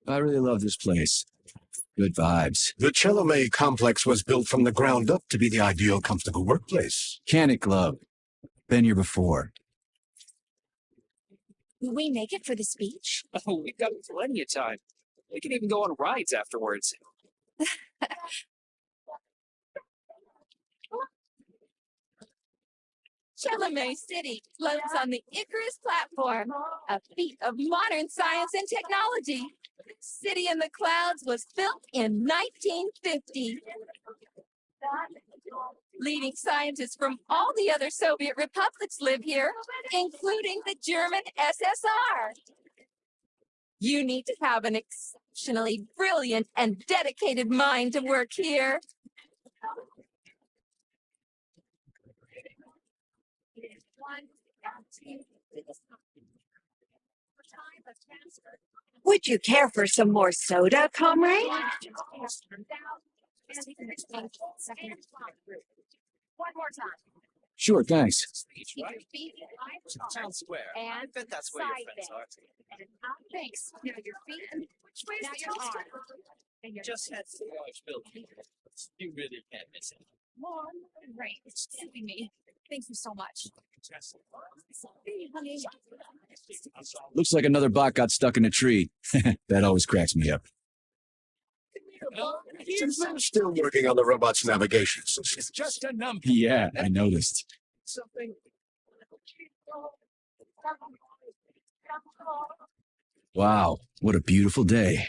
I really love this place. Good vibes. The Chelomey complex was built from the ground up to be the ideal, comfortable workplace. Mechanic Glove. Been here before. Will we make it for the speech? Oh, we've got plenty of time. We can even go on rides afterwards. Chelomey City floats on the Icarus platform, a feat of modern science and technology. City in the Clouds was built in 1950. Leading scientists from all the other Soviet republics live here, including the German SSR. You need to have an exceptionally brilliant and dedicated mind to work here. Would you care for some more soda, comrade? One more time. Sure, thanks. Speech, right? Town Square. And I bet that's where your friends are. thanks. Now your feet. Which way is your arm? And your Just head to the large building. You really can't miss it. Mom, right. It's killing me. Thank you so much. Hey, honey. Looks like another bot got stuck in a tree. That always cracks me up. I'm still working on the robot's navigation system. It's just a number. Yeah, I noticed. Something. Wow, what a beautiful day.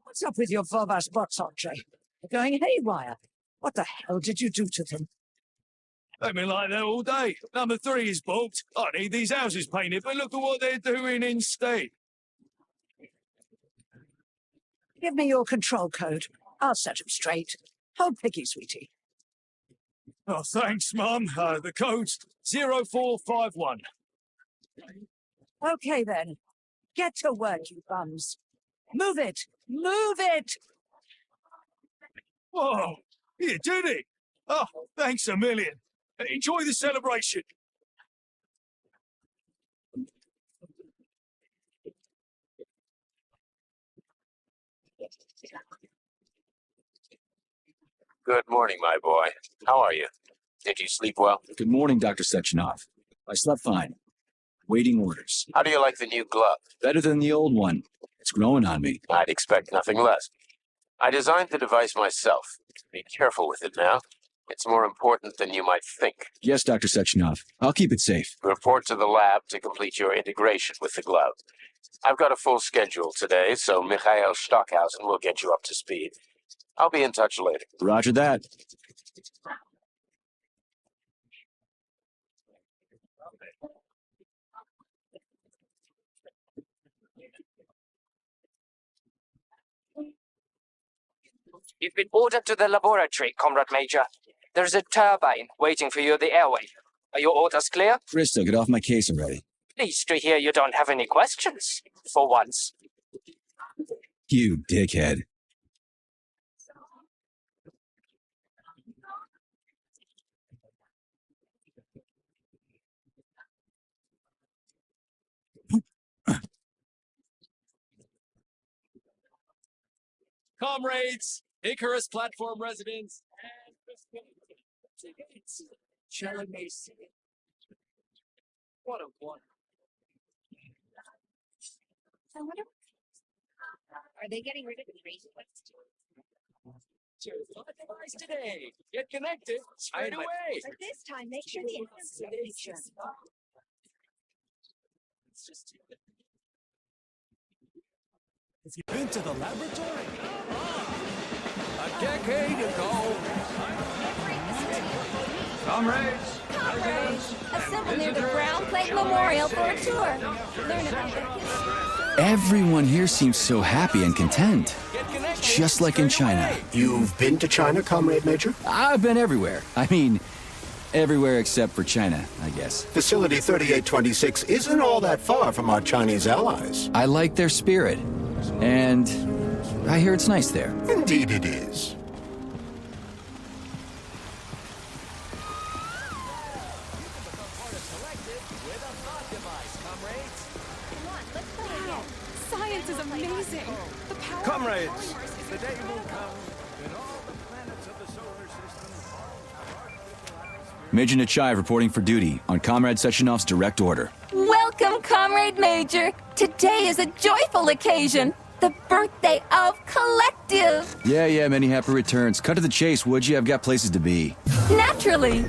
What's up with your Vovas bots, Andre? They're going haywire. What the hell did you do to them? They've been like that all day. Number 3 is booked. I need these houses painted, but look at what they're doing instead. Give me your control code. I'll set them straight. Hold Piggy, sweetie. Oh, thanks, Mum. The code's 0451. Okay, then. Get to work, you bums. Move it! Move it! Whoa, you did it. Oh, thanks a million. Enjoy the celebration. Good morning, my boy. How are you? Did you sleep well? Good morning, Dr. Sechenov. I slept fine. Waiting orders. How do you like the new glove? Better than the old one. It's growing on me. I'd expect nothing less. I designed the device myself. Be careful with it now. It's more important than you might think. Yes, Dr. Sechenov. I'll keep it safe. Report to the lab to complete your integration with the glove. I've got a full schedule today, so Mikhail Stockhausen will get you up to speed. I'll be in touch later. Roger that. You've been ordered to the laboratory, Comrade Major. There's a turbine waiting for you at the airway. Are your orders clear? Krista, get off my case already. Pleased to hear you don't have any questions, for once. You dickhead. Comrades, Icarus platform residents, and Chelomey City. What a wonder. I wonder. Are they getting rid of the crazy ones? Today. Get connected straight away. But this time, make sure the information. It's just Have you been to the laboratory? A decade ago. Comrades. Comrades, assemble near the Brown Plate Memorial for a tour. Learn about their history. Everyone here seems so happy and content. Just like in China. You've been to China, Comrade Major? I've been everywhere. I mean, everywhere except for China, I guess. Facility 3826 isn't all that far from our Chinese allies. I like their spirit. And I hear it's nice there. Indeed it is. Major Nechayev reporting for duty on Comrade Sechenov's direct order. Welcome, Comrade Major. Today is a joyful occasion. The birthday of Collective. Yeah, many happy returns. Cut to the chase, would you? I've got places to be. Naturally.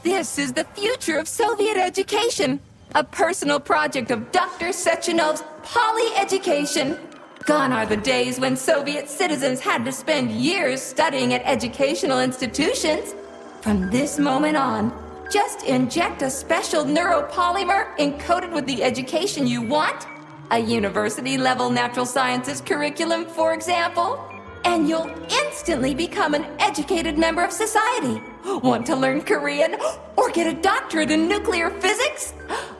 This is the future of Soviet education. A personal project of Dr. Sechenov's Poly-Education. Gone are the days when Soviet citizens had to spend years studying at educational institutions. From this moment on, just inject a special neuropolymer encoded with the education you want. A university-level natural sciences curriculum, for example. And you'll instantly become an educated member of society. Want to learn Korean? Or get a doctorate in nuclear physics?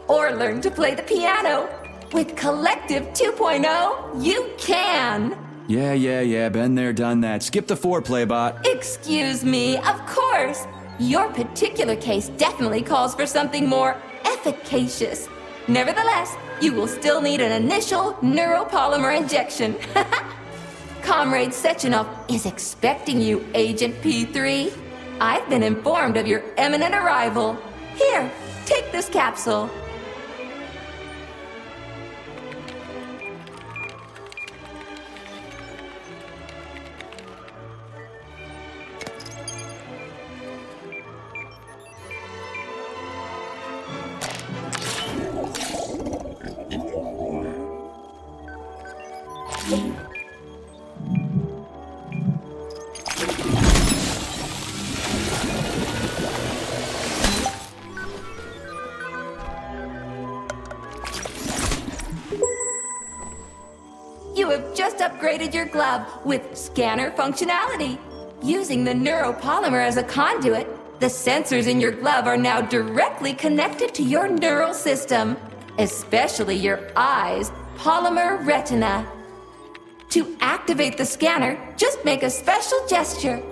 Or learn to play the piano? With Collective 2.0, you can! Yeah, been there, done that. Skip the foreplay, bot. Excuse me, of course. Your particular case definitely calls for something more efficacious. Nevertheless, you will still need an initial neuropolymer injection. Comrade Sechenov is expecting you, Agent P3. I've been informed of your imminent arrival. Here, take this capsule. You have just upgraded your glove with scanner functionality. Using the neuropolymer as a conduit, the sensors in your glove are now directly connected to your neural system, especially your eyes' polymer retina. To activate the scanner, just make a special gesture.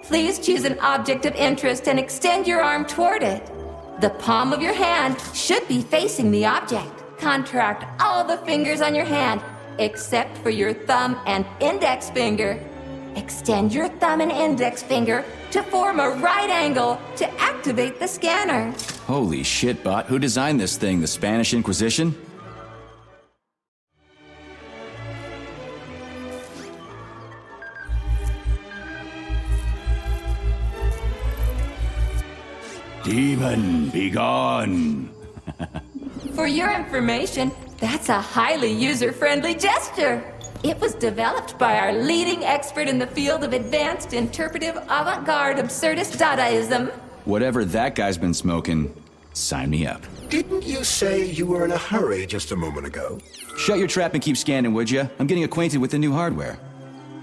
Please choose an object of interest and extend your arm toward it. The palm of your hand should be facing the object. Contract all the fingers on your hand, except for your thumb and index finger. Extend your thumb and index finger to form a right angle to activate the scanner. Holy shit, bot. Who designed this thing? The Spanish Inquisition? Demon, be gone! For your information, that's a highly user-friendly gesture. It was developed by our leading expert in the field of advanced interpretive avant-garde absurdist Dadaism. Whatever that guy's been smoking, sign me up. Didn't you say you were in a hurry just a moment ago? Shut your trap and keep scanning, would ya? I'm getting acquainted with the new hardware.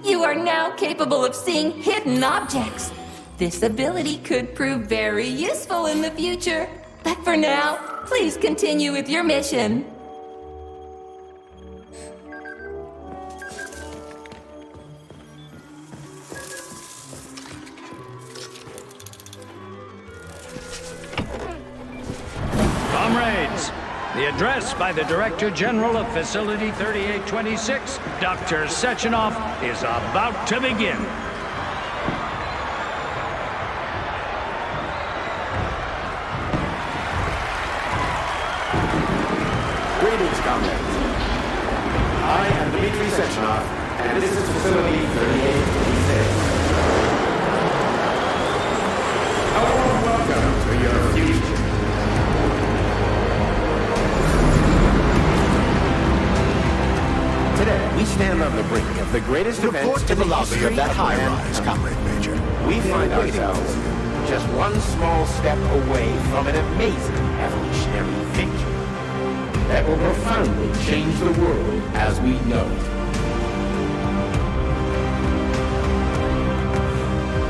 You are now capable of seeing hidden objects. This ability could prove very useful in the future. But for now, please continue with your mission. Comrades, the address by the Director General of Facility 3826, Dr. Sechenov, is about to begin. Greetings, comrades. I am Dmitry Sechenov, and this is Facility 3826. A warm welcome to your future. Today, we stand on the brink of the greatest event Report to in the the lobby history of that of high-rise, mankind. Comrade Major. We find ourselves just one small step away from an amazing evolutionary victory that will profoundly change the world as we know it.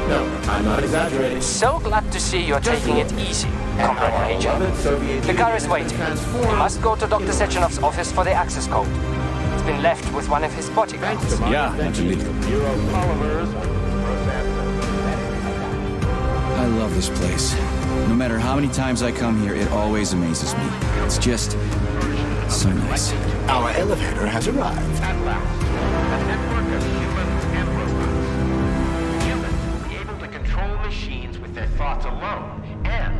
No, I'm not exaggerating. So glad to see you're taking it easy, Comrade Major. The car is waiting. You must go to Dr. Sechenov's office for the access code. It's been left with one of his bodyguards. Yeah, absolutely. I love this place. No matter how many times I come here, it always amazes me. It's just so nice. Our elevator has arrived. At last, a network of humans and robots. Humans able to control machines with their thoughts alone, and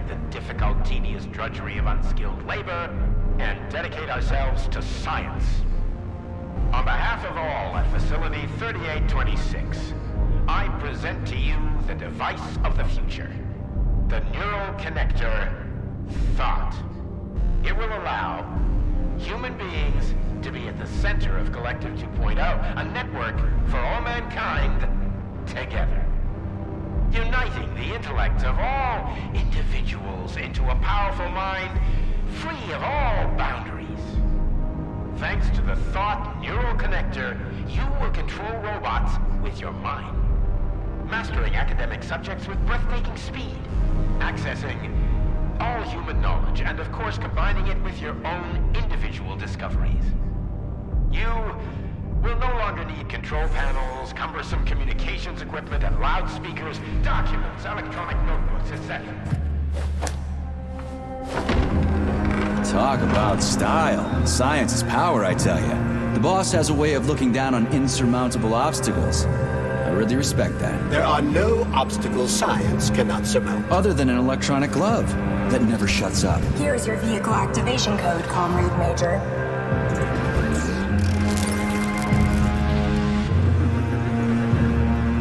the difficult, tedious drudgery of unskilled labor and dedicate ourselves to science. On behalf of all at Facility 3826, I present to you the device of the future, the neural connector, thought. It will allow human beings to be at the center of Collective 2.0, a network for all mankind together, uniting the intellect of all individuals into a powerful mind free of all boundaries. Thanks to the thought neural connector, you will control robots with your mind, mastering academic subjects with breathtaking speed, accessing all human knowledge, and of course combining it with your own individual discoveries. You will no longer need control panels, cumbersome communications equipment, and loudspeakers, documents, electronic notebooks, etc. Talk about style. Science is power, I tell you. The boss has a way of looking down on insurmountable obstacles. I really respect that. There are no obstacles science cannot surmount. Other than an electronic glove that never shuts up. Here's your vehicle activation code, Comrade Major.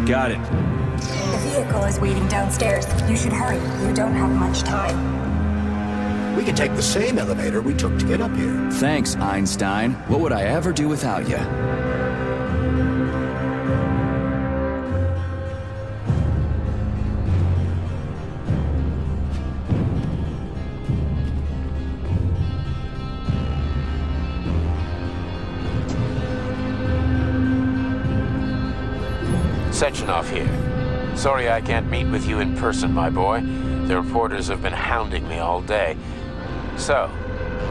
Got it. The vehicle is waiting downstairs. You should hurry. You don't have much time. We can take the same elevator we took to get up here. Thanks, Einstein. What would I ever do without you? Sechenov here. Sorry I can't meet with you in person, my boy. The reporters have been hounding me all day. So,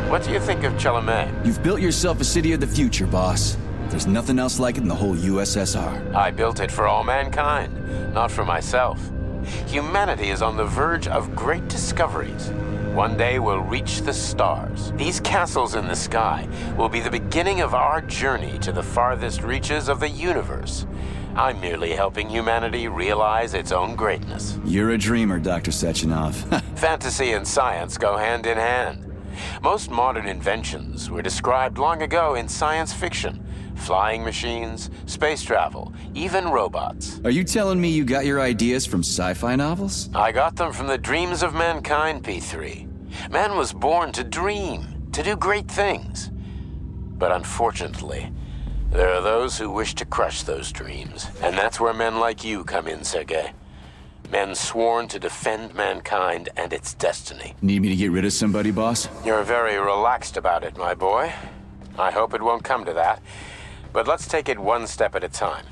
what do you think of Chalamet? You've built yourself a city of the future, boss. There's nothing else like it in the whole USSR. I built it for all mankind, not for myself. Humanity is on the verge of great discoveries. One day we'll reach the stars. These castles in the sky will be the beginning of our journey to the farthest reaches of the universe. I'm merely helping humanity realize its own greatness. You're a dreamer, Dr. Sechenov. Fantasy and science go hand in hand. Most modern inventions were described long ago in science fiction. Flying machines, space travel, even robots. Are you telling me you got your ideas from sci-fi novels? I got them from the dreams of mankind, P3. Man was born to dream, to do great things. But unfortunately, there are those who wish to crush those dreams. And that's where men like you come in, Sergei. Men sworn to defend mankind and its destiny. Need me to get rid of somebody, boss? You're very relaxed about it, my boy. I hope it won't come to that. But let's take it one step at a time.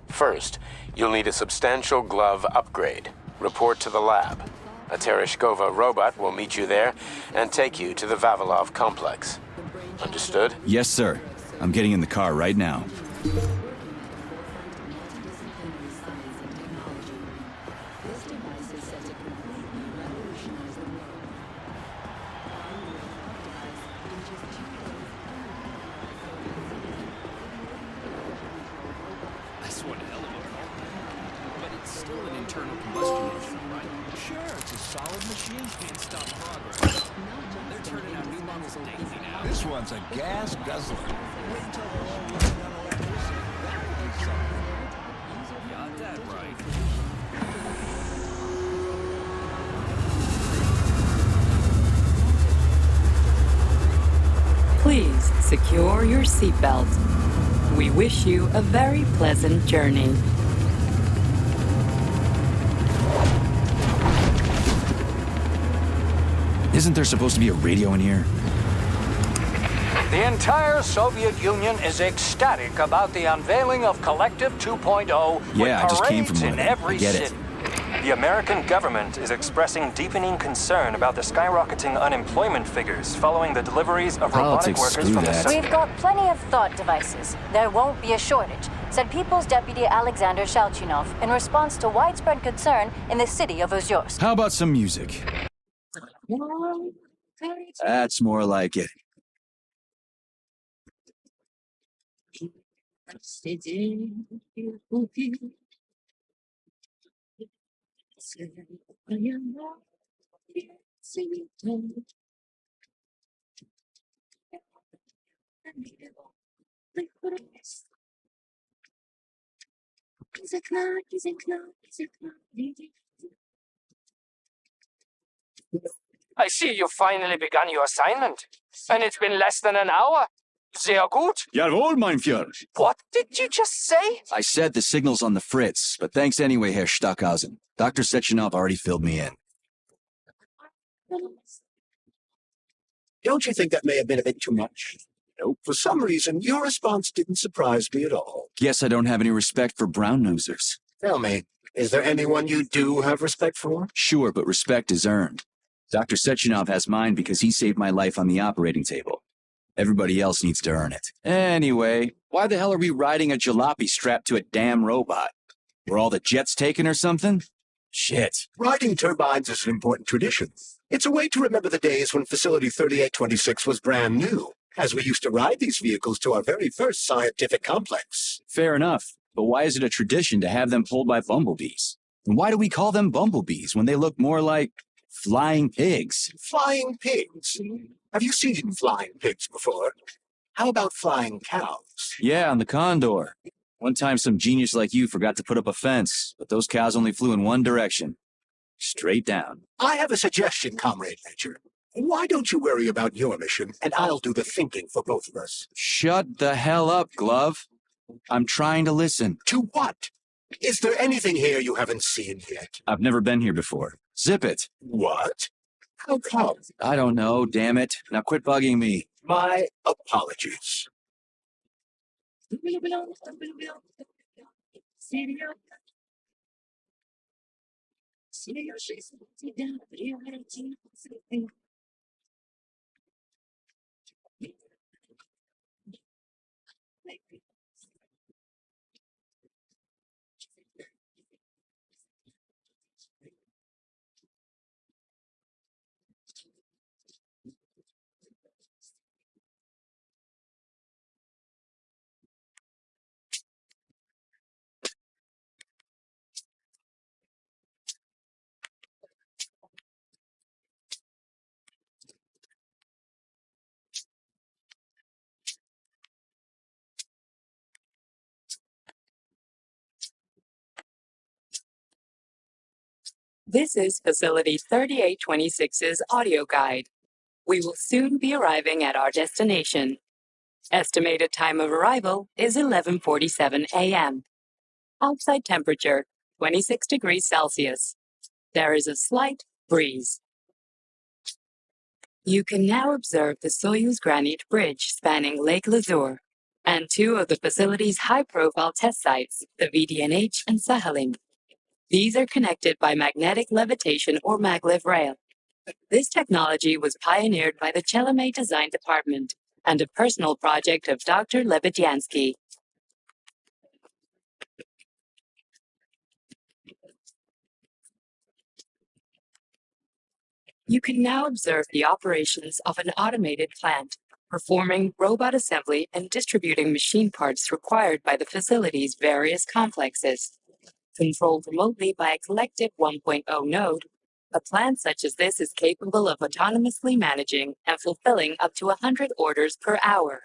First, you'll need a substantial glove upgrade. Report to the lab. A Tereshkova robot will meet you there and take you to the Vavilov complex. Understood? Yes, sir. I'm getting in the car right now. That's one hell of a car. But it's still an internal combustion engine, right? Sure, it's a solid machine. Can't stop progress. They're turning out new models daily now. This one's a gas guzzler. Wait until they're all running on electricity. That would be something. Got that right. Please secure your seatbelt. We wish you a very pleasant journey. Isn't there supposed to be a radio in here? The entire Soviet Union is ecstatic about the unveiling of Collective 2.0 Yeah, I just came from parades one in of them. I every get it. city. The American government is expressing deepening concern about the skyrocketing unemployment figures following the deliveries of robotic Politics, workers screw from that. the... We've got plenty of thought devices. There won't be a shortage, said People's Deputy Alexander Shalchinov in response to widespread concern in the city of Ozyorsk. How about some music? That's more like it. I see you finally begun your assignment. And it's been less than an hour. Sehr gut. Jawohl, mein Führer. What did you just say? I said the signal's on the fritz, but thanks anyway, Herr Stockhausen. Dr. Sechenov already filled me in. Don't you think that may have been a bit too much? Nope. For some reason, your response didn't surprise me at all. Guess I don't have any respect for brown nosers. Tell me, is there anyone you do have respect for? Sure, but respect is earned. Dr. Sechenov has mine because he saved my life on the operating table. Everybody else needs to earn it. Anyway, why the hell are we riding a jalopy strapped to a damn robot? Were all the jets taken or something? Shit. Riding turbines is an important tradition. It's a way to remember the days when Facility 3826 was brand new, as we used to ride these vehicles to our very first scientific complex. Fair enough, but why is it a tradition to have them pulled by bumblebees? And why do we call them bumblebees when they look more like flying pigs? Flying pigs? Have you seen flying pigs before? How about flying cows? Yeah, on the Condor. One time some genius like you forgot to put up a fence, but those cows only flew in one direction. Straight down. I have a suggestion, Comrade Major. Why don't you worry about your mission, and I'll do the thinking for both of us? Shut the hell up, Glove. I'm trying to listen. To what? Is there anything here you haven't seen yet? I've never been here before. Zip it. What? How come? I don't know, damn it. Now quit bugging me. My apologies. This is Facility 3826's audio guide. We will soon be arriving at our destination. Estimated time of arrival is 11:47 a.m. Outside temperature, 26 degrees Celsius. There is a slight breeze. You can now observe the Soyuz Granite Bridge spanning Lake Lazur and two of the facility's high-profile test sites, the VDNH and Sakhalin. These are connected by magnetic levitation or maglev rail. This technology was pioneered by the Chelomey Design Department and a personal project of Dr. Lebedyansky. You can now observe the operations of an automated plant, performing robot assembly and distributing machine parts required by the facility's various complexes. Controlled remotely by a collective 1.0 node, a plant such as this is capable of autonomously managing and fulfilling up to 100 orders per hour.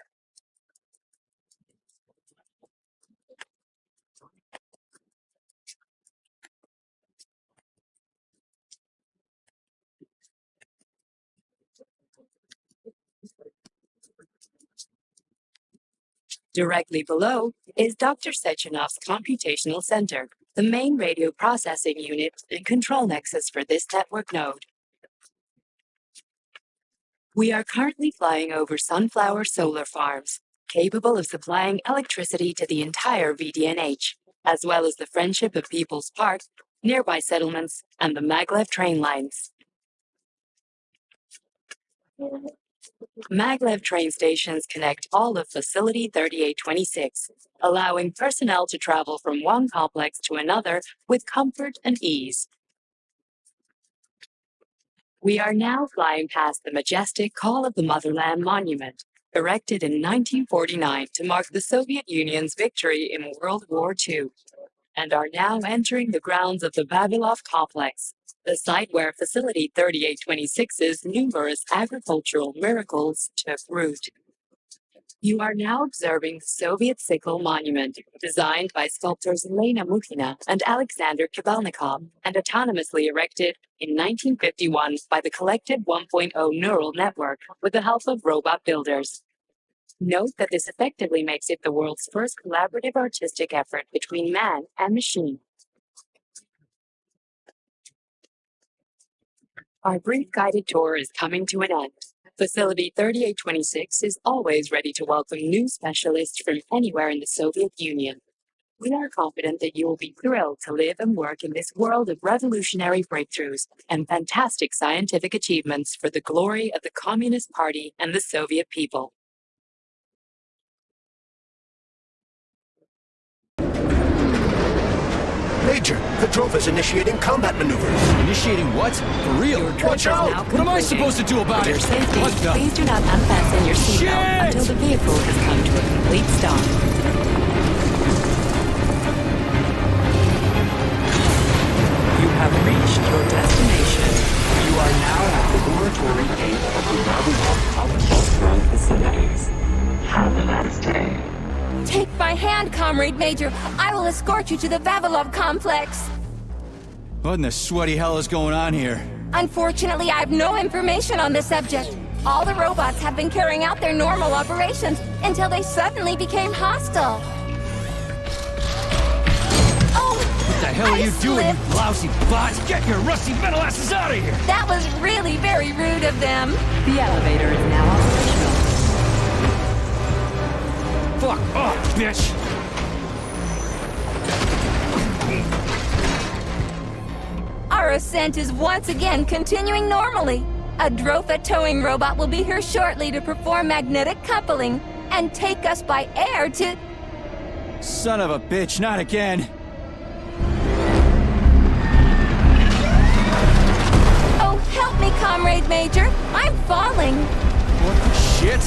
Directly below is Dr. Sechenov's computational center, the main radio processing unit and control nexus for this network node. We are currently flying over sunflower solar farms, capable of supplying electricity to the entire VDNH, as well as the Friendship of People's Park, nearby settlements, and the maglev train lines. Maglev train stations connect all of Facility 3826, allowing personnel to travel from one complex to another with comfort and ease. We are now flying past the majestic Call of the Motherland Monument, erected in 1949 to mark the Soviet Union's victory in World War II. and are now entering the grounds of the Vavilov complex, the site where Facility 3826's numerous agricultural miracles took root. You are now observing the Soviet Sickle Monument, designed by sculptors Lena Mukhina and Alexander Kibalnikov, and autonomously erected in 1951 by the Collective 1.0 Neural Network with the help of robot builders. Note that this effectively makes it the world's first collaborative artistic effort between man and machine. Our brief guided tour is coming to an end. Facility 3826 is always ready to welcome new specialists from anywhere in the Soviet Union. We are confident that you will be thrilled to live and work in this world of revolutionary breakthroughs and fantastic scientific achievements for the glory of the Communist Party and the Soviet people. Major, Petrov is initiating combat maneuvers. Initiating what? For real? Watch out! What am I supposed to do about For it? your safety, What the? please do not unfasten your seatbelt until the vehicle has come to a complete stop. You have reached your destination. You are now at the laboratory gate of the Vavilov Complex facilities. Have a nice day. Take my hand, Comrade Major. I will escort you to the Vavilov complex. What in the sweaty hell is going on here? Unfortunately, I have no information on the subject. All the robots have been carrying out their normal operations until they suddenly became hostile. Oh! What the hell are you doing, you lousy bots? Get your rusty metal asses out of here! That was really very rude of them. The elevator is now operational. Fuck off, bitch! Our ascent is once again continuing normally. A Drofa towing robot will be here shortly to perform magnetic coupling and take us by air to... Son of a bitch, not again! Oh, help me, Comrade Major. I'm falling. What the shit?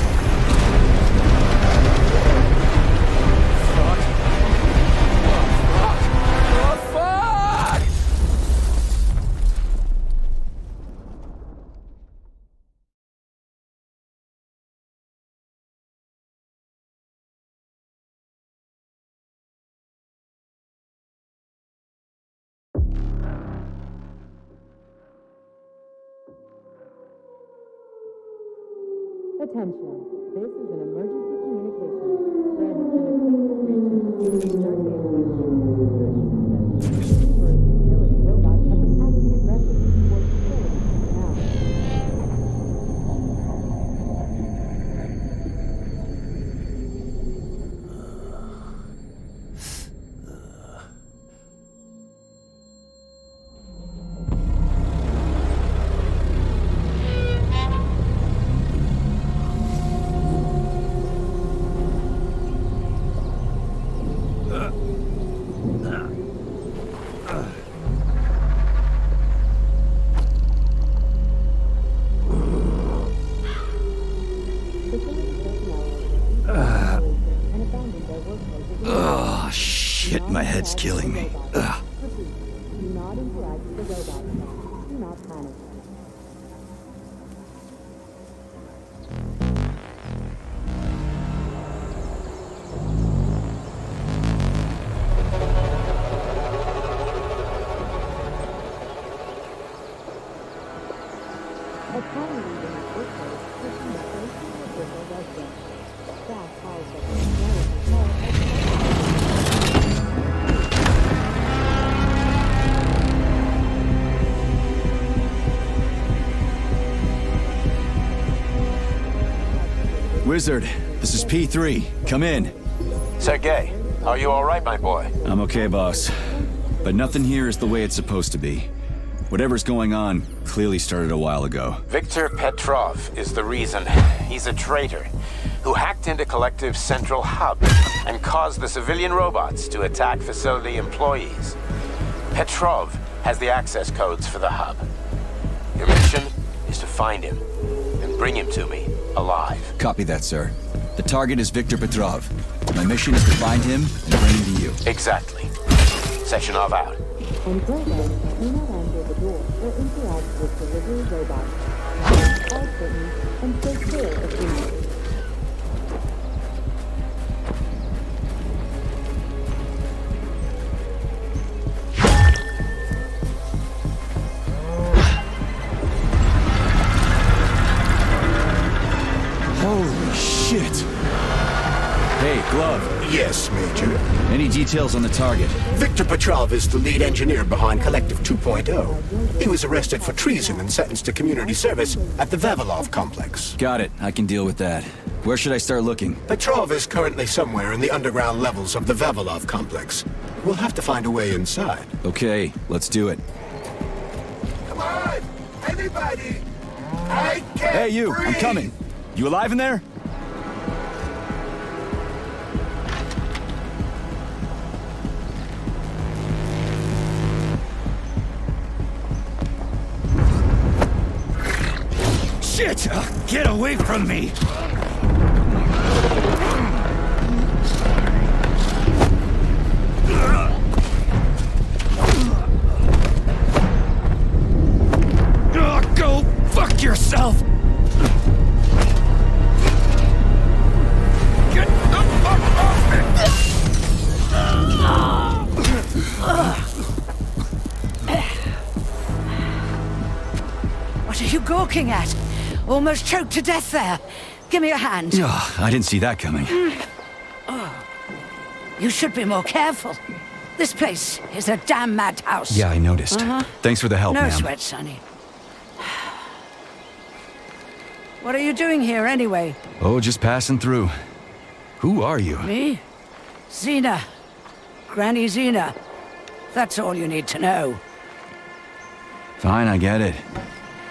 Attention, this is an emergency communication. There has been a critical breach in facility's security system. Utility robots have been acting aggressively towards facility personnel. Oh, shit, my head's killing me. Ugh. Do not interact with the robot. Do not panic. Wizard, this is P3. Come in. Sergei, are you all right, my boy? I'm okay, boss. But nothing here is the way it's supposed to be. Whatever's going on clearly started a while ago. Viktor Petrov is the reason. He's a traitor who hacked into Collective's central hub and caused the civilian robots to attack facility employees. Petrov has the access codes for the hub. Your mission is to find him and bring him to me alive. Copy that, sir. The target is Viktor Petrov. My mission is to find him and bring him to you. Exactly. Sechenov out. Until then, do not enter the door or interact with delivery robots. All curtains and stay clear of windows. Holy shit! Hey, Glove. Yes, Major. Any details on the target? Viktor Petrov is the lead engineer behind Collective 2.0. He was arrested for treason and sentenced to community service at the Vavilov complex. Got it. I can deal with that. Where should I start looking? Petrov is currently somewhere in the underground levels of the Vavilov complex. We'll have to find a way inside. Okay, let's do it. Come on! Anybody! I can't Hey, you! breathe. I'm coming! You alive in there? Shit! Get away from me! Go fuck yourself! Get the fuck off What are you gawking at? Almost choked to death there. Give me a hand. Oh, I didn't see that coming. You should be more careful. This place is a damn madhouse. Yeah, I noticed. Thanks for the help, No ma'am. sweat, Sonny. What are you doing here, anyway? Oh, just passing through. Who are you? Me? Xena. Granny Xena. That's all you need to know. Fine, I get it.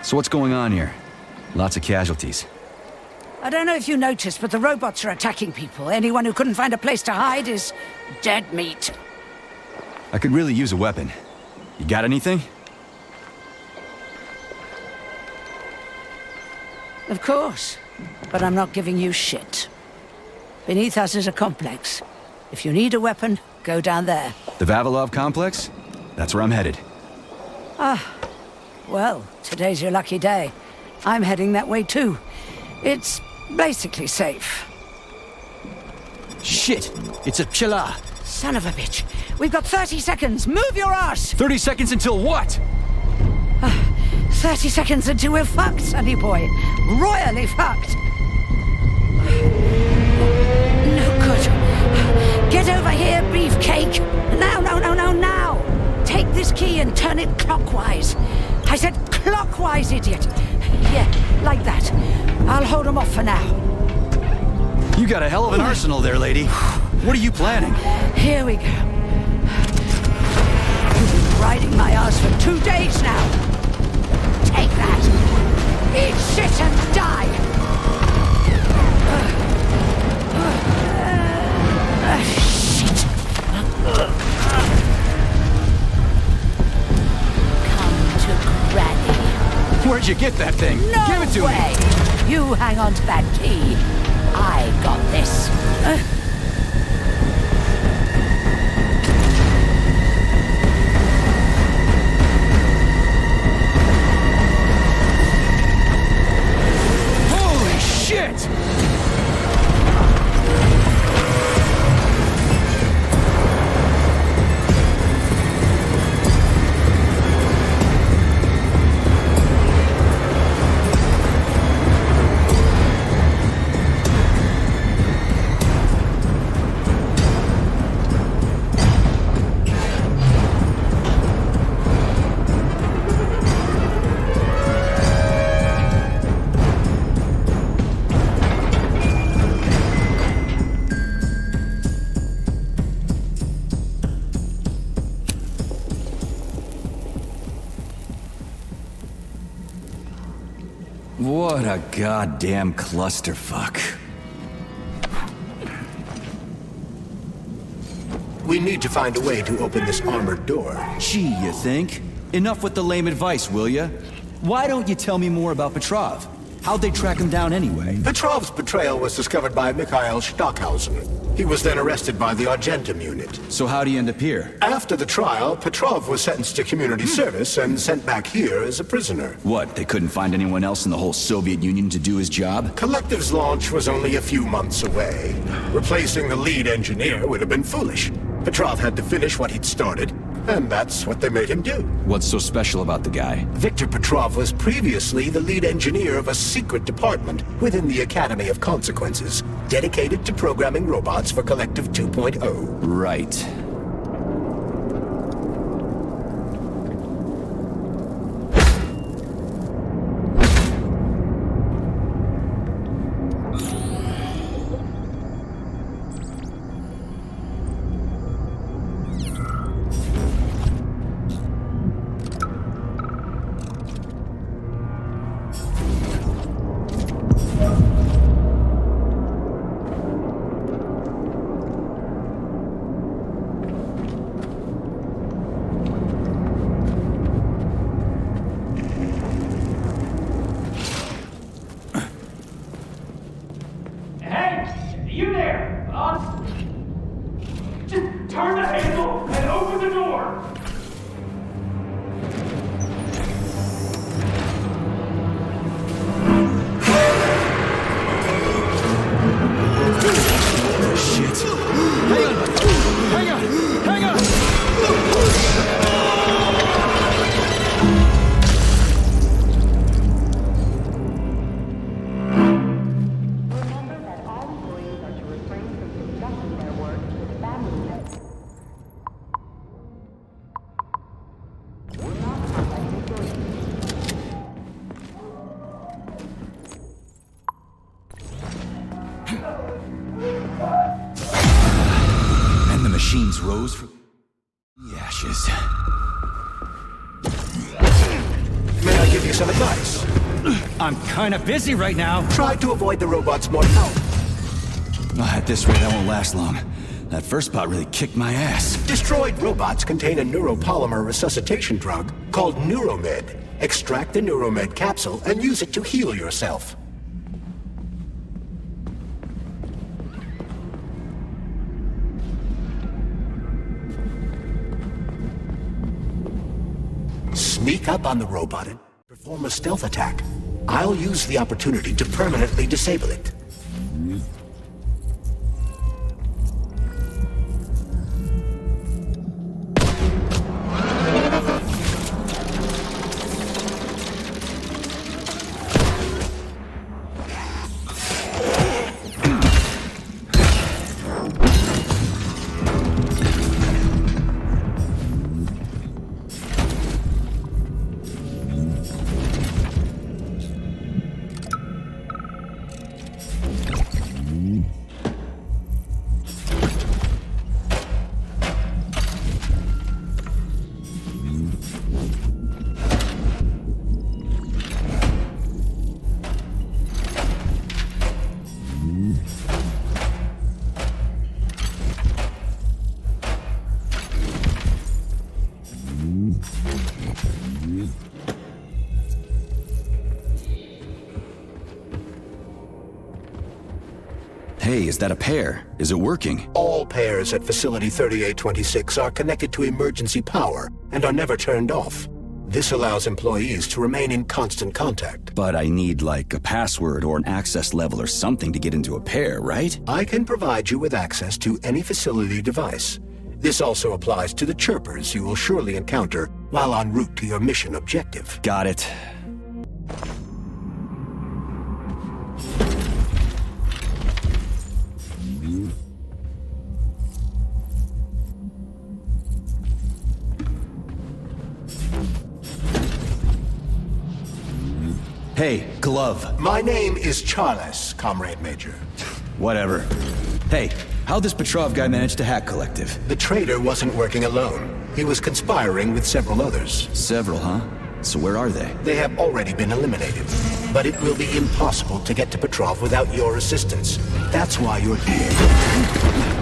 So what's going on here? Lots of casualties. I don't know if you noticed, but the robots are attacking people. Anyone who couldn't find a place to hide is dead meat. I could really use a weapon. You got anything? Of course. But I'm not giving you shit. Beneath us is a complex. If you need a weapon, go down there. The Vavilov complex? That's where I'm headed. Ah. Well, today's your lucky day. I'm heading that way too. It's basically safe. Shit! It's a Pshela! Son of a bitch. We've got 30 seconds. Move your ass! 30 seconds until what? 30 seconds until we're fucked, sonny boy. Royally fucked. No good. Get over here, beefcake. Now, now. Take this key and turn it clockwise. I said clockwise, idiot. Yeah, like that. I'll hold them off for now. You got a hell of an arsenal there, lady. What are you planning? Here we go. You've been riding my ass for 2 days now. Take that. Eat shit and die. Shit. Come to Granny. Where'd you get that thing? No Give it to way. me. You hang on to that key. I got this. Holy shit! What a goddamn clusterfuck. We need to find a way to open this armored door. Gee, you think? Enough with the lame advice, will ya? Why don't you tell me more about Petrov? How'd they track him down anyway? Petrov's betrayal was discovered by Mikhail Stockhausen. He was then arrested by the Argentum unit. So how'd he end up here? After the trial, Petrov was sentenced to community service and sent back here as a prisoner. What, they couldn't find anyone else in the whole Soviet Union to do his job? Collective's launch was only a few months away. Replacing the lead engineer would have been foolish. Petrov had to finish what he'd started, and that's what they made him do. What's so special about the guy? Victor Petrov was previously the lead engineer of a secret department within the Academy of Consequences, dedicated to programming robots for Collective 2.0. Right. Machines rose from the ashes. May I give you some advice? I'm kinda busy right now. Try to avoid the robots more. At this rate, I won't last long. That first bot really kicked my ass. Destroyed robots contain a neuropolymer resuscitation drug called Neuromed. Extract the Neuromed capsule and use it to heal yourself. Sneak up on the robot and perform a stealth attack. I'll use the opportunity to permanently disable it. Hey, is that a pair? Is it working? All pairs at Facility 3826 are connected to emergency power and are never turned off. This allows employees to remain in constant contact. But I need, like, a password or an access level or something to get into a pair, right? I can provide you with access to any facility device. This also applies to the chirpers you will surely encounter while en route to your mission objective. Got it. Hey, Glove. My name is Charles, Comrade Major. Whatever. Hey, how'd this Petrov guy manage to hack Collective? The traitor wasn't working alone. He was conspiring with several others. Several, huh? So where are they? They have already been eliminated. But it will be impossible to get to Petrov without your assistance. That's why you're here.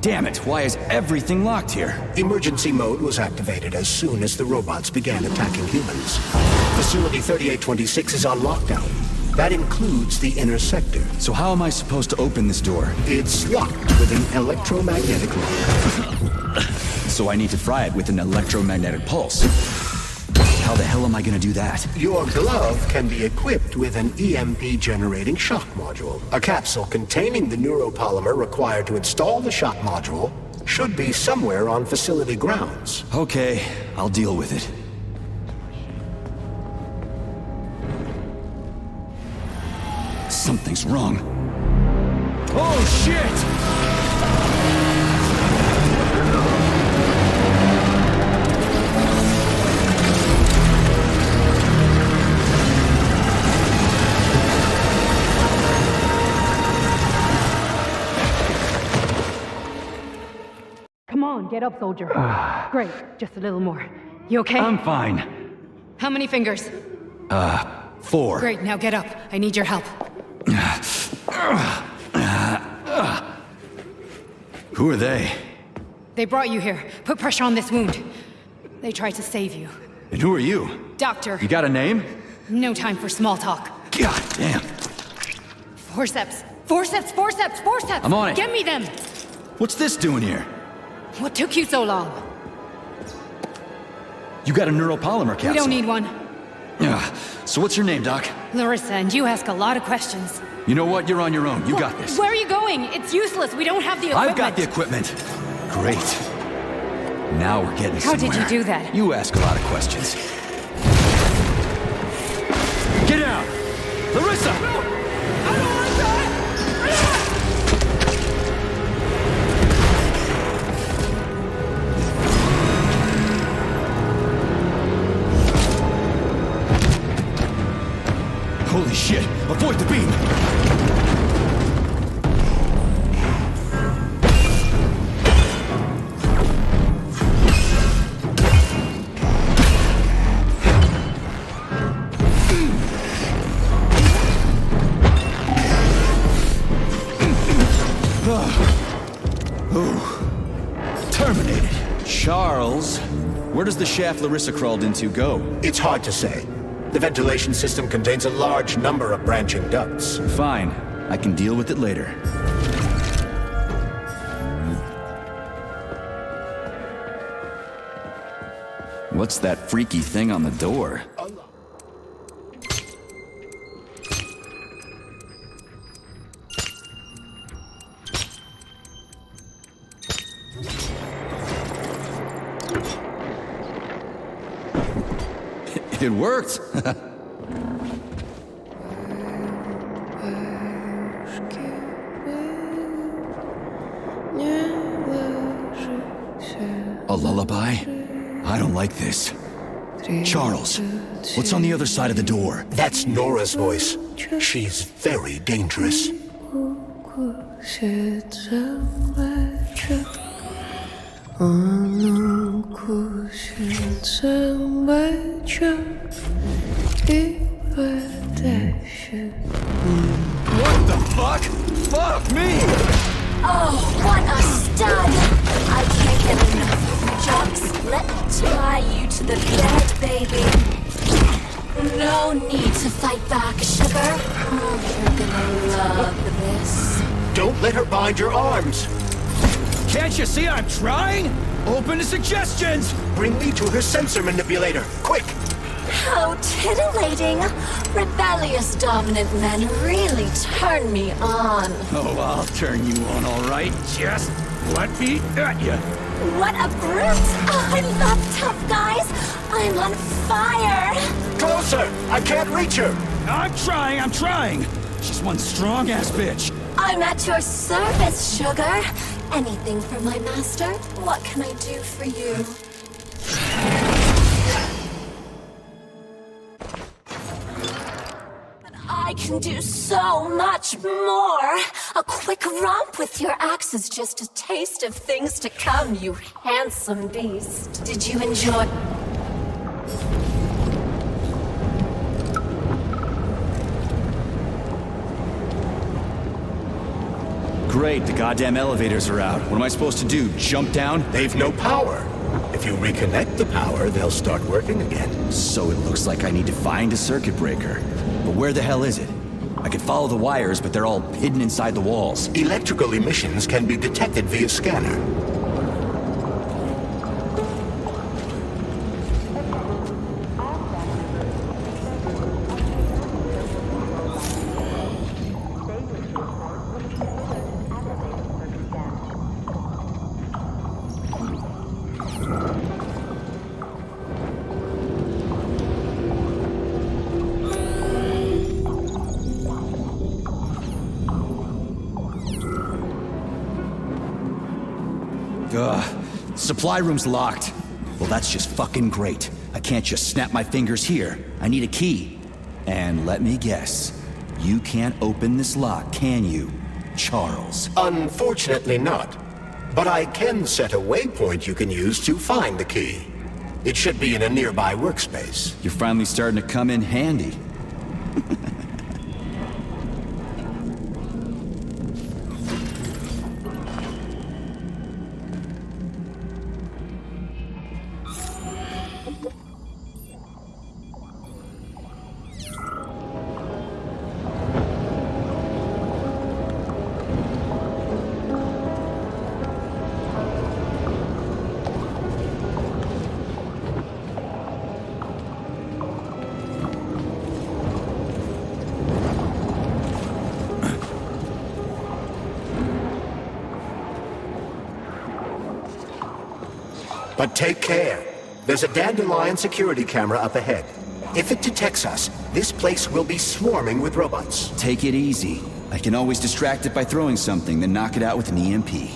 Damn it, why is everything locked here? Emergency mode was activated as soon as the robots began attacking humans. Facility 3826 is on lockdown. That includes the inner sector. So how am I supposed to open this door? It's locked with an electromagnetic lock. So I need to fry it with an electromagnetic pulse. How the hell am I gonna do that? Your glove can be equipped with an EMP-generating shock module. A capsule containing the neuropolymer required to install the shock module should be somewhere on facility grounds. Okay, I'll deal with it. Something's wrong. Oh, shit! Come on, get up, soldier. Great, just a little more. You okay? I'm fine. How many fingers? 4. Great, now get up. I need your help. Who are they? They brought you here. Put pressure on this wound. They tried to save you. And who are you? Doctor. You got a name? No time for small talk. God damn. Forceps. Forceps, forceps, forceps! I'm on it. Get me them! What's this doing here? What took you so long? You got a neuropolymer capsule. We don't need one. So what's your name, Doc? Larissa, and you ask a lot of questions. You know what? You're on your own. You got this. Where are you going? It's useless. We don't have the equipment. I've got the equipment. Great. Now we're getting How somewhere. did you do that? You ask a lot of questions. Get out! Larissa! No! I don't want that! Holy shit! Avoid the beam! Terminated. Charles, where does the shaft Larissa crawled into go? It's hard to say. The ventilation system contains a large number of branching ducts. Fine. I can deal with it later. What's that freaky thing on the door? It worked! A lullaby? I don't like this. Charles, what's on the other side of the door? That's Nora's voice. She's very dangerous. What the fuck? Fuck me! Oh, what a stud! I can't get enough of the jokes. Let me tie you to the bed, baby. No need to fight back, sugar. Oh, you're gonna love this. Don't let her bind your arms. Can't you see I'm trying? Open to suggestions! Bring me to her sensor manipulator, quick! How titillating. Rebellious dominant men really turn me on. Oh, I'll turn you on, all right. Just let me at you. What a brute! Oh, I love tough guys. I'm on fire. Closer! I can't reach her! I'm trying! She's one strong-ass bitch. I'm at your service, sugar. Anything for my master? What can I do for you? I can do so much more. A quick romp with your axe is just a taste of things to come, you handsome beast. Did you enjoy? Great, the goddamn elevators are out. What am I supposed to do, jump down? They've no power. If you reconnect the power, they'll start working again. So it looks like I need to find a circuit breaker. But where the hell is it? I could follow the wires, but they're all hidden inside the walls. Electrical emissions can be detected via scanner. Supply room's locked. Well, that's just fucking great. I can't just snap my fingers here. I need a key. And let me guess, you can't open this lock, can you, Charles? Unfortunately not. But I can set a waypoint you can use to find the key. It should be in a nearby workspace. You're finally starting to come in handy. But take care. There's a dandelion security camera up ahead. If it detects us, this place will be swarming with robots. Take it easy. I can always distract it by throwing something, then knock it out with an EMP.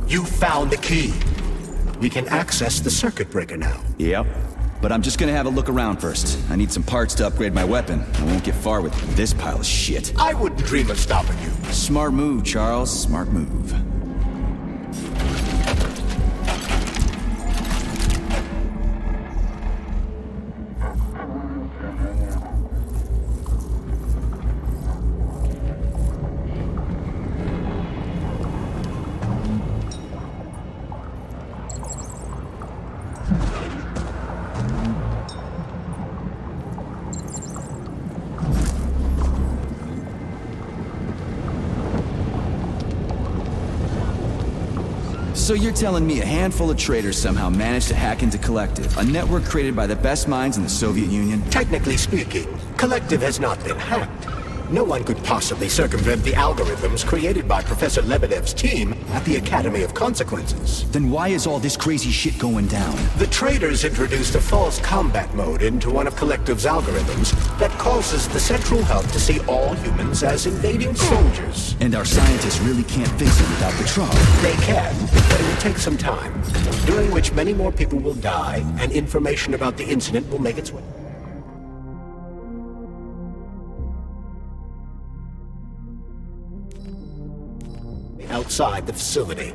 You found the key. We can access the circuit breaker now. Yep. But I'm just gonna have a look around first. I need some parts to upgrade my weapon. I won't get far with this pile of shit. I wouldn't dream of stopping you. Smart move, Charles. Smart move. So you're telling me a handful of traitors somehow managed to hack into Collective, a network created by the best minds in the Soviet Union? Technically speaking, Collective has not been hacked. No one could possibly circumvent the algorithms created by Professor Lebedev's team at the Academy of Consequences. Then why is all this crazy shit going down? The traitors introduced a false combat mode into one of Collective's algorithms that causes the central hub to see all humans as invading soldiers. And our scientists really can't fix it without the Trump. They can, but it will take some time, during which many more people will die, and information about the incident will make its way. Outside the facility.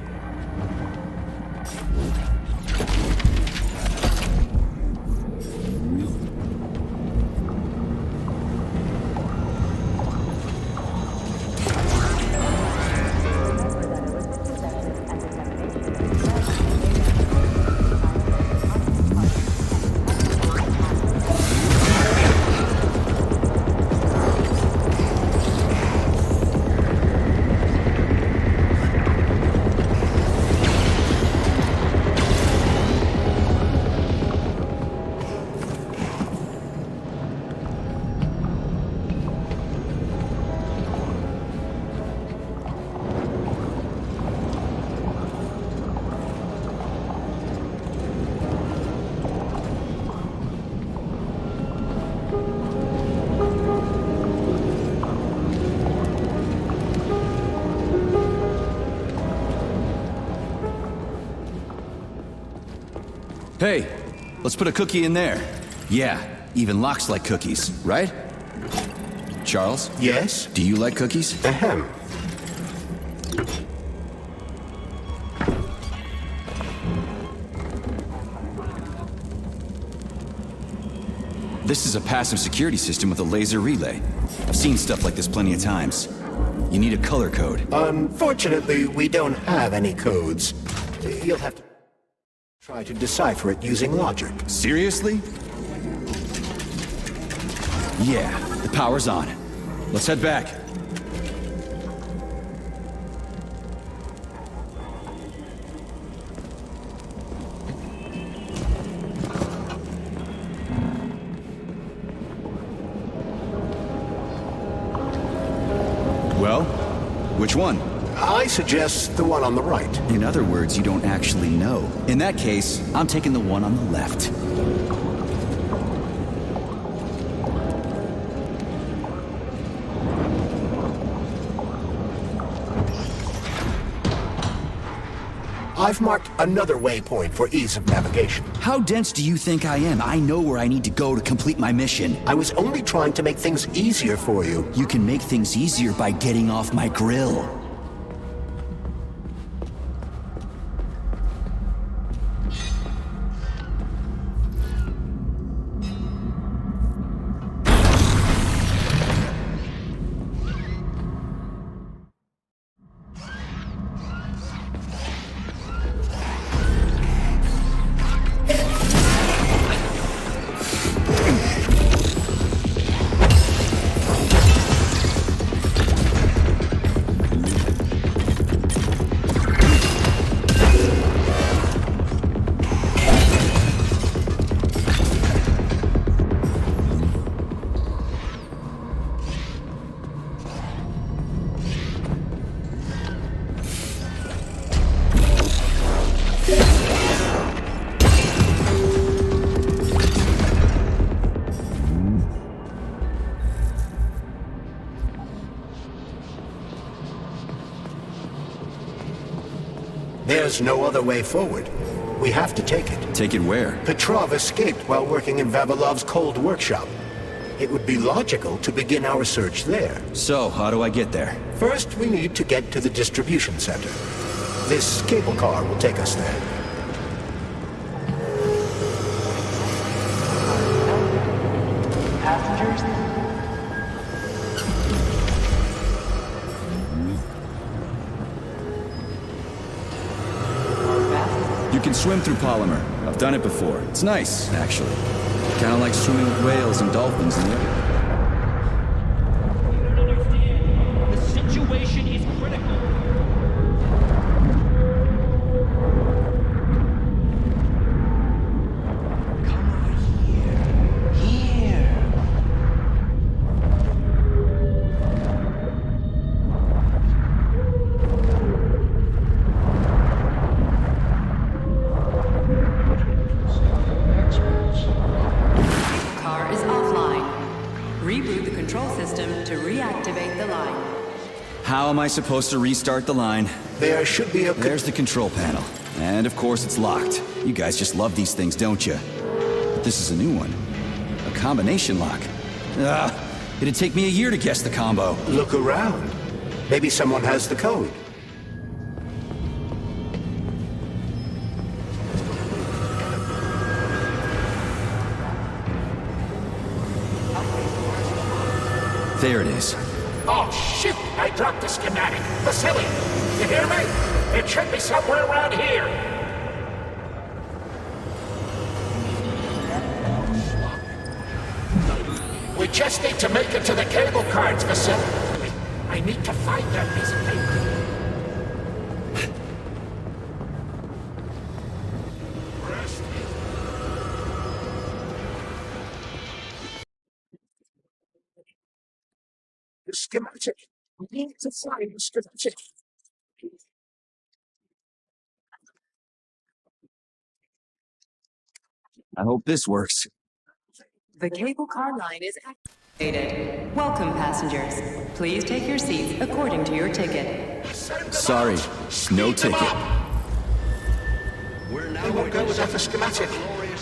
Hey, let's put a cookie in there. Yeah, even locks like cookies, right? Charles? Yes? Do you like cookies? Ahem. This is a passive security system with a laser relay. I've seen stuff like this plenty of times. You need a color code. Unfortunately, we don't have any codes. You'll have to try to decipher it using logic. Seriously? Yeah, the power's on. Let's head back. Well, which one? I suggest the one on the right. In other words, you don't actually know. In that case, I'm taking the one on the left. I've marked another waypoint for ease of navigation. How dense do you think I am? I know where I need to go to complete my mission. I was only trying to make things easier for you. You can make things easier by getting off my grill. There's no other way forward. We have to take it. Take it where? Petrov escaped while working in Vavilov's cold workshop. It would be logical to begin our search there. So, how do I get there? First, we need to get to the distribution center. This cable car will take us there. Passengers? You can swim through polymer. I've done it before. It's nice, actually. Kind of like swimming with whales and dolphins in the ocean. You don't understand. The situation is critical. Come over here. Here. Car is offline. Reboot the control system to reactivate the line. How am I supposed to restart the line? There should be a... There's the control panel. And of course it's locked. You guys just love these things, don't you? But this is a new one. A combination lock. It'd take me a year to guess the combo. Look around. Maybe someone has the code. There it is. Oh, shit! I dropped the schematic. Vasily, you hear me? It should be somewhere around here. We just need to make it to the cable cards, Vasily. I need to find that piece of paper. The schematic. We need to find the schematic. I hope this works. The cable car line is activated. Welcome, passengers. Please take your seats according to your ticket. Sorry, no ticket. They won't go without the schematic.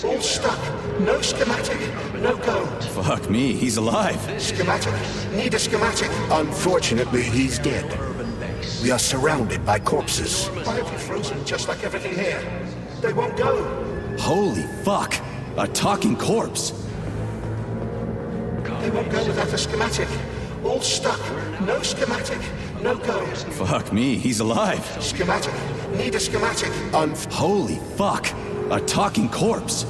All stuck. No schematic. No go. Fuck me, he's alive. Schematic. Need a schematic. Unfortunately, he's dead. We are surrounded by corpses. Why have you frozen just like everything here? They won't go. Holy fuck! A talking corpse! They won't go without the schematic. All stuck. No schematic. No go. Fuck me, he's alive. Schematic. Need a schematic. Holy fuck! A talking corpse!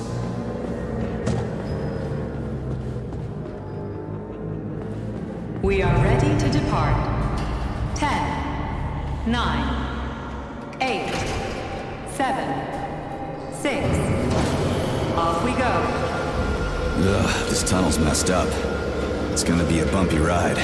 We are ready to depart. 10, 9, 8, 7, 6. Off we go. Ugh, this tunnel's messed up. It's gonna be a bumpy ride.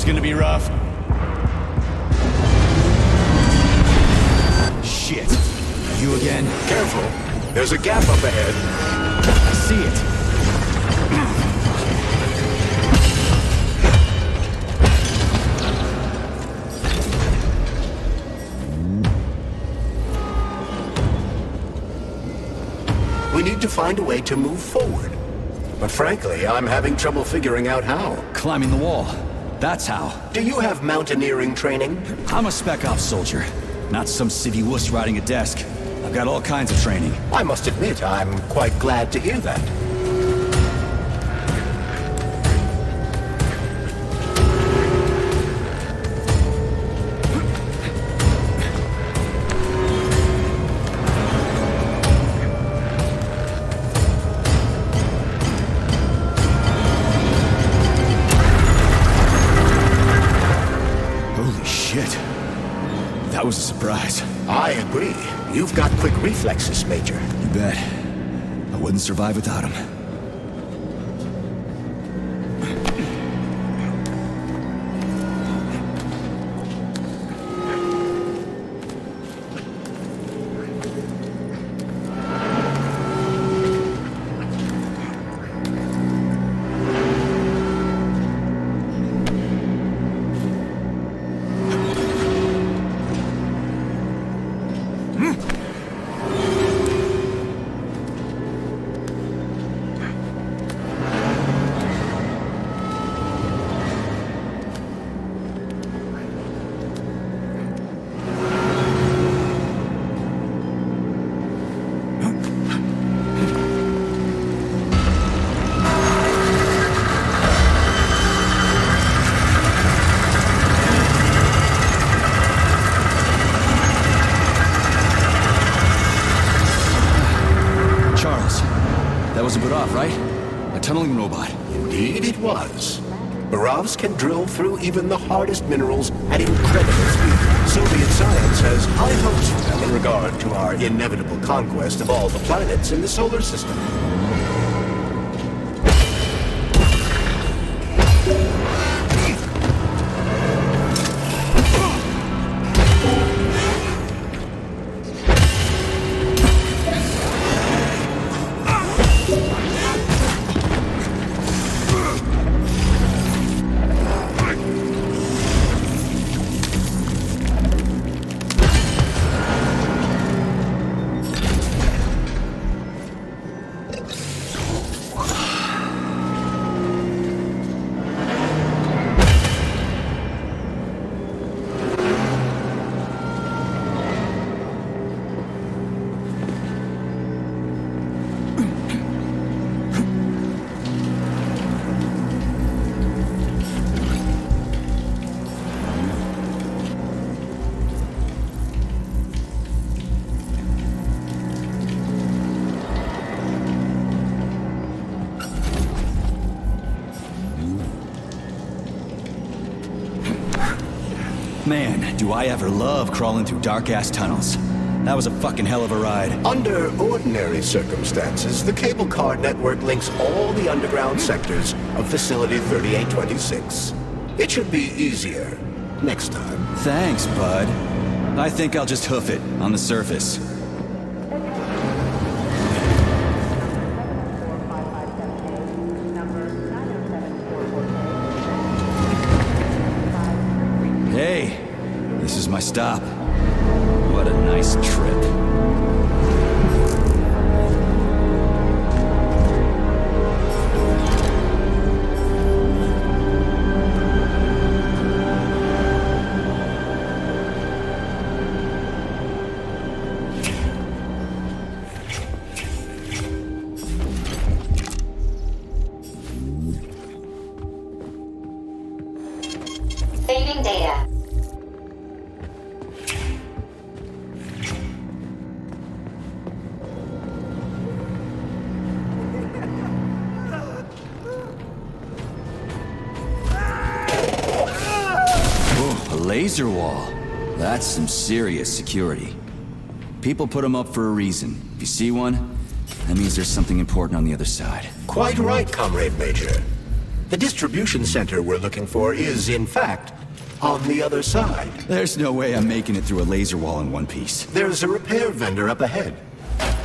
Gonna be rough. Shit. You again? Careful. There's a gap up ahead. I see it. We need to find a way to move forward. But frankly, I'm having trouble figuring out how. Climbing the wall. That's how. Do you have mountaineering training? I'm a spec ops soldier, not some civvy wuss riding a desk. I've got all kinds of training. I must admit, I'm quite glad to hear that. That was a surprise. I agree. You've got quick reflexes, Major. You bet. I wouldn't survive without him. Tunneling robot. Indeed it was. Barovs can drill through even the hardest minerals at incredible speed. Soviet science has high hopes in regard to our inevitable conquest of all the planets in the solar system. Man, do I ever love crawling through dark-ass tunnels. That was a fucking hell of a ride. Under ordinary circumstances, the cable car network links all the underground sectors of Facility 3826. It should be easier next time. Thanks, bud. I think I'll just hoof it on the surface. Hey, this is my stop. What a nice trip. Saving data. A laser wall. That's some serious security. People put them up for a reason. If you see one, that means there's something important on the other side. Quite right, Comrade Major. The distribution center we're looking for is, in fact, on the other side. There's no way I'm making it through a laser wall in one piece. There's a repair vendor up ahead.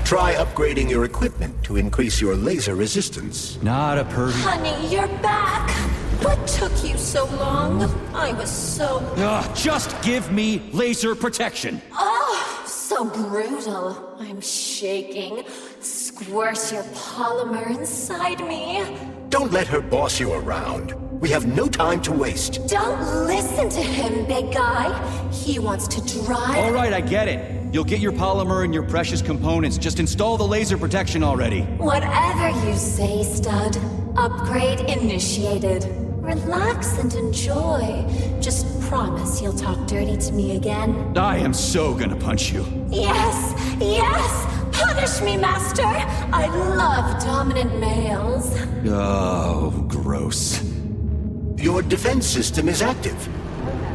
Try upgrading your equipment to increase your laser resistance. Not a pervy. Honey, you're back. What took you so long? I was so... Just give me laser protection. Oh, so brutal. I'm shaking. Squirt your polymer inside me. Don't let her boss you around. We have no time to waste. Don't listen to him, big guy. He wants to drive... All right, I get it. You'll get your polymer and your precious components. Just install the laser protection already. Whatever you say, stud. Upgrade initiated. Relax and enjoy. Just promise you'll talk dirty to me again. I am so gonna punch you. Yes, yes! Punish me, master! I love dominant males. Oh, gross. Your defense system is active.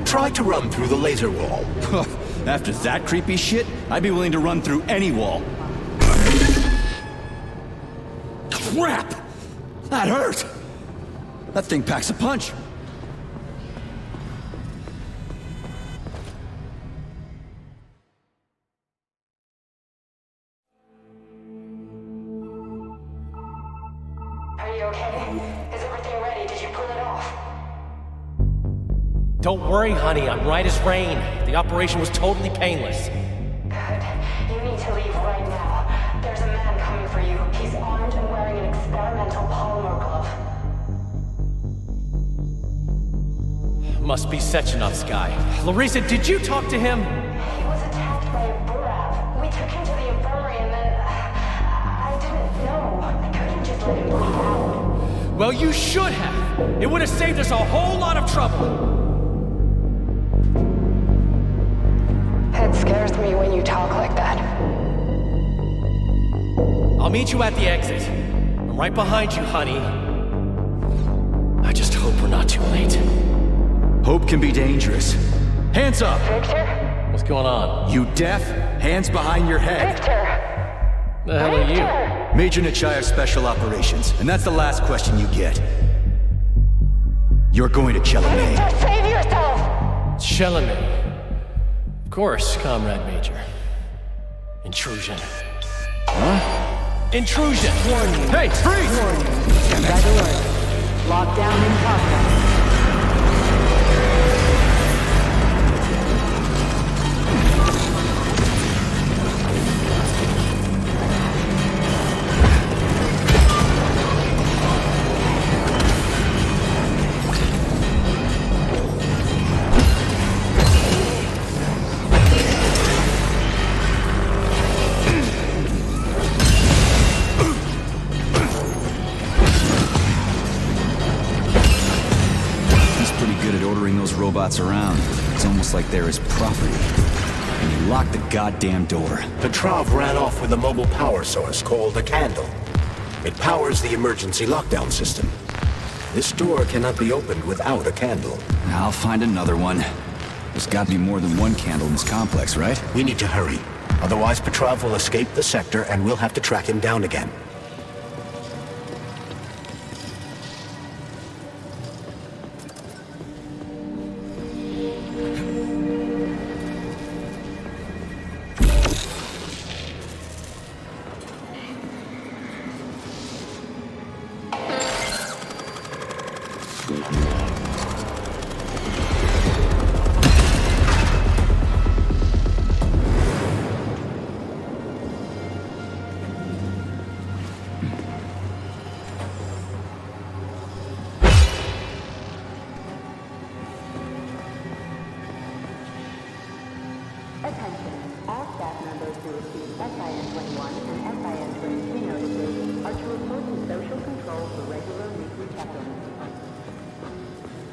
Try to run through the laser wall. After that creepy shit, I'd be willing to run through any wall. Crap! That hurt! That thing packs a punch. Are you okay? Is everything ready? Did you pull it off? Don't worry, honey. I'm right as rain. The operation was totally painless. Good. You need to leave right now. There's a man coming for you. He's armed and wearing an experimental polymer glove. Must be Sechenov's guy. Larissa, did you talk to him? He was attacked by a Burav. We took him to the infirmary and then... I didn't know. I couldn't just let him bleed out. Well, you should have. It would have saved us a whole lot of trouble. It scares me when you talk like that. I'll meet you at the exit. I'm right behind you, honey. I just hope we're not too late. Hope can be dangerous. Hands up! Victor? What's going on? You deaf? Hands behind your head. Victor! The hell are you? Major Nichaya Special Operations, and that's the last question you get. You're going to Chelomey. Victor, save yourself! Chelomey. Of course, Comrade Major. Intrusion. Huh? Intrusion! Warning. Hey, freeze! Warning. Red alert. Lockdown in progress. Robots around. It's almost like they're his property. And he locked the goddamn door. Petrov ran off with a mobile power source called a candle. It powers the emergency lockdown system. This door cannot be opened without a candle. I'll find another one. There's got to be more than one candle in this complex, right? We need to hurry. Otherwise, Petrov will escape the sector and we'll have to track him down again.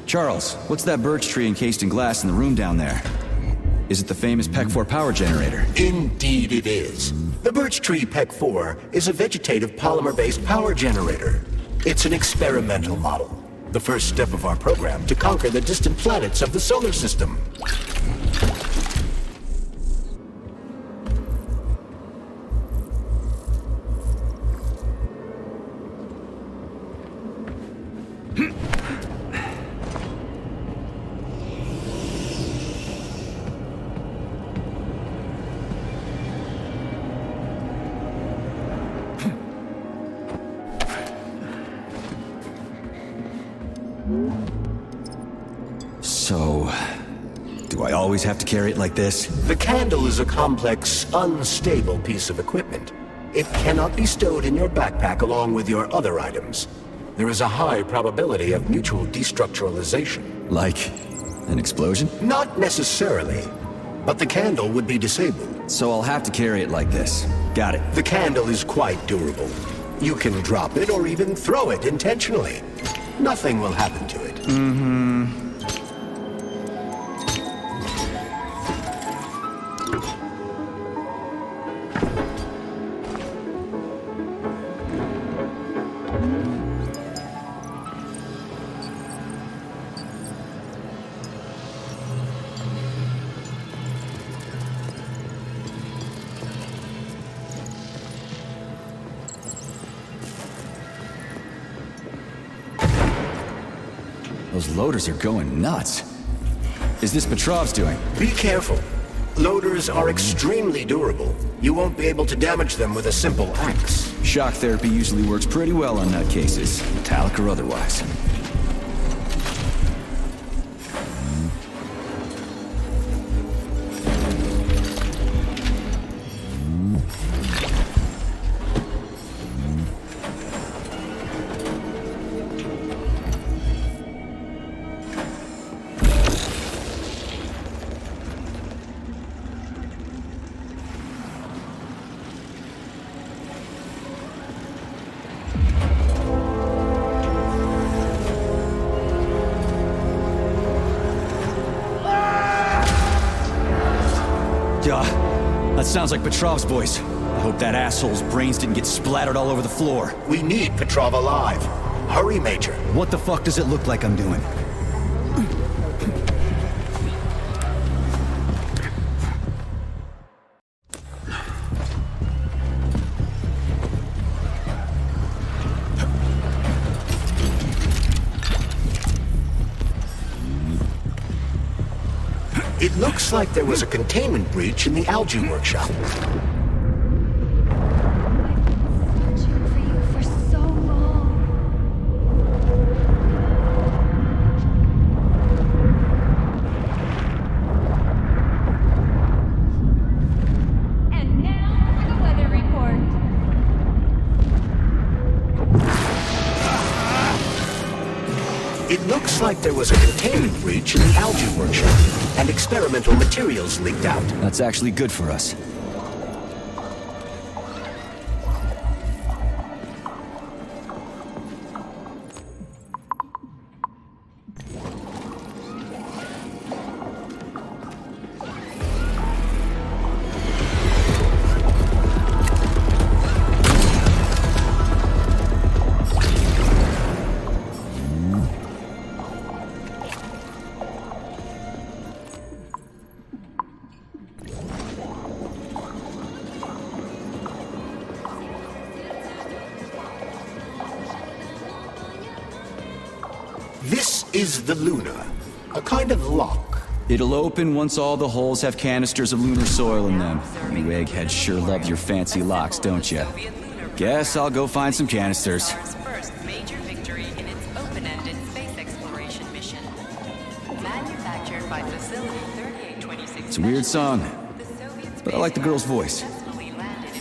Charles, what's that birch tree encased in glass in the room down there? Is it the famous PEC-4 power generator? Indeed it is. The birch tree PEC-4 is a vegetative polymer-based power generator. It's an experimental model, the first step of our program to conquer the distant planets of the solar system. So, do I always have to carry it like this? The candle is a complex, unstable piece of equipment. It cannot be stowed in your backpack along with your other items. There is a high probability of mutual destructuralization. Like an explosion? Not necessarily, but the candle would be disabled. So I'll have to carry it like this. Got it. The candle is quite durable. You can drop it or even throw it intentionally. Nothing will happen to it. Those loaders are going nuts. Is this Petrov's doing? Be careful. Loaders are extremely durable. You won't be able to damage them with a simple axe. Shock therapy usually works pretty well on nutcases, metallic or otherwise. That sounds like Petrov's voice. I hope that asshole's brains didn't get splattered all over the floor. We need Petrov alive. Hurry, Major. What the fuck does it look like I'm doing? It looks like there was a containment breach in the algae workshop. It looks like there was a containment breach in the algae workshop, and experimental materials leaked out. That's actually good for us. This is the Luna, a kind of lock. It'll open once all the holes have canisters of lunar soil in them. You eggheads sure love your fancy locks, don't you? Guess I'll go find some canisters. First major victory in its open-ended space exploration mission. Manufactured by Facility 3826. It's a weird song, but I like the girl's voice.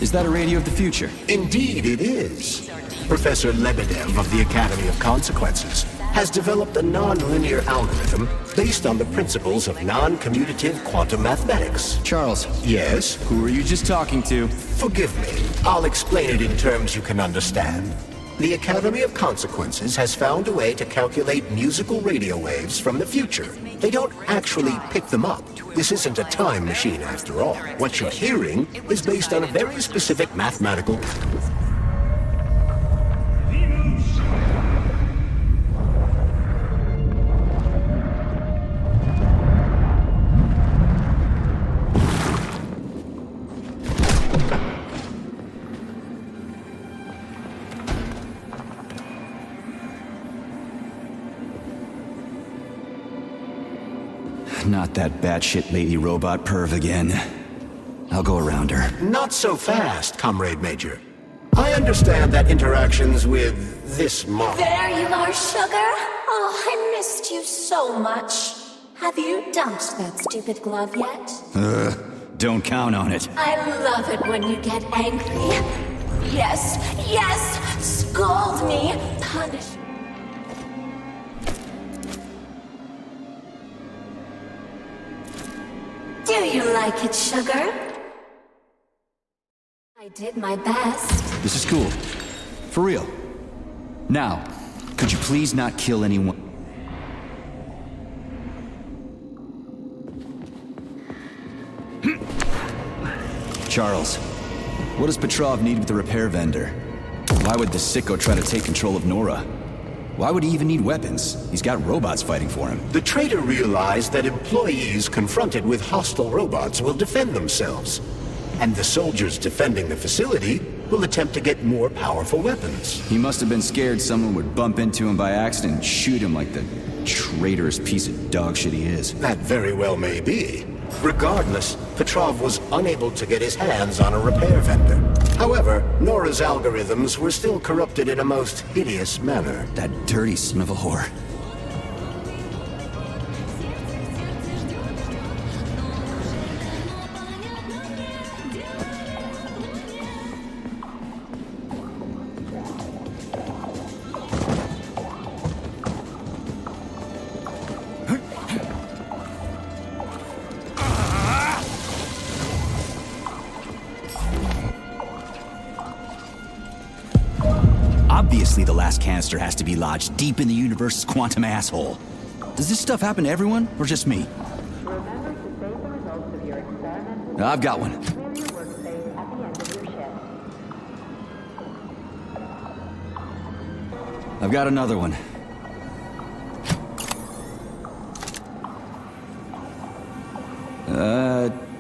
Is that a radio of the future? Indeed it is. Professor Lebedev of the Academy of Consequences has developed a non-linear algorithm based on the principles of non-commutative quantum mathematics. Charles. Yes? Who were you just talking to? Forgive me. I'll explain it in terms you can understand. The Academy of Consequences has found a way to calculate musical radio waves from the future. They don't actually pick them up. This isn't a time machine after all. What you're hearing is based on a very specific mathematical... Not that batshit lady robot perv again. I'll go around her. Not so fast, Comrade Major. I understand that interactions with this model... There you are, sugar. Oh, I missed you so much. Have you dumped that stupid glove yet? Don't count on it. I love it when you get angry. Yes, yes! Scold me! Punish me. Do you like it, sugar? I did my best. This is cool. For real. Now, could you please not kill anyone? Charles, what does Petrov need with the repair vendor? Why would the sicko try to take control of Nora? Why would he even need weapons? He's got robots fighting for him. The traitor realized that employees confronted with hostile robots will defend themselves. And the soldiers defending the facility will attempt to get more powerful weapons. He must have been scared someone would bump into him by accident and shoot him like the traitorous piece of dog shit he is. That very well may be. Regardless, Petrov was unable to get his hands on a repair vendor. However, Nora's algorithms were still corrupted in a most hideous manner. That dirty son of a whore. Obviously, the last canister has to be lodged deep in the universe's quantum asshole. Does this stuff happen to everyone, or just me? I've got one. I've got another one.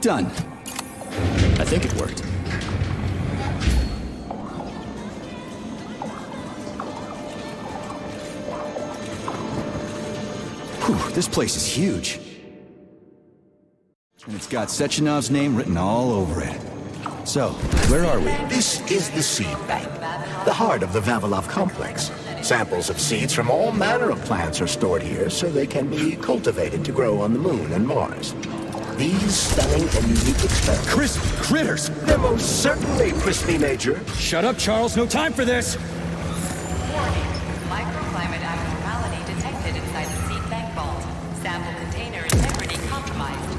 Done. I think it worked. Whew, this place is huge. And it's got Sechenov's name written all over it. So, where are we? This is the seed bank, the heart of the Vavilov complex. Samples of seeds from all manner of plants are stored here so they can be cultivated to grow on the Moon and Mars. These stunning and unique experiments... Crispy critters! They're most certainly crispy, Major. Shut up, Charles. No time for this! Warning. Microclimate abnormality detected inside the seed bank vault. Sample container integrity compromised.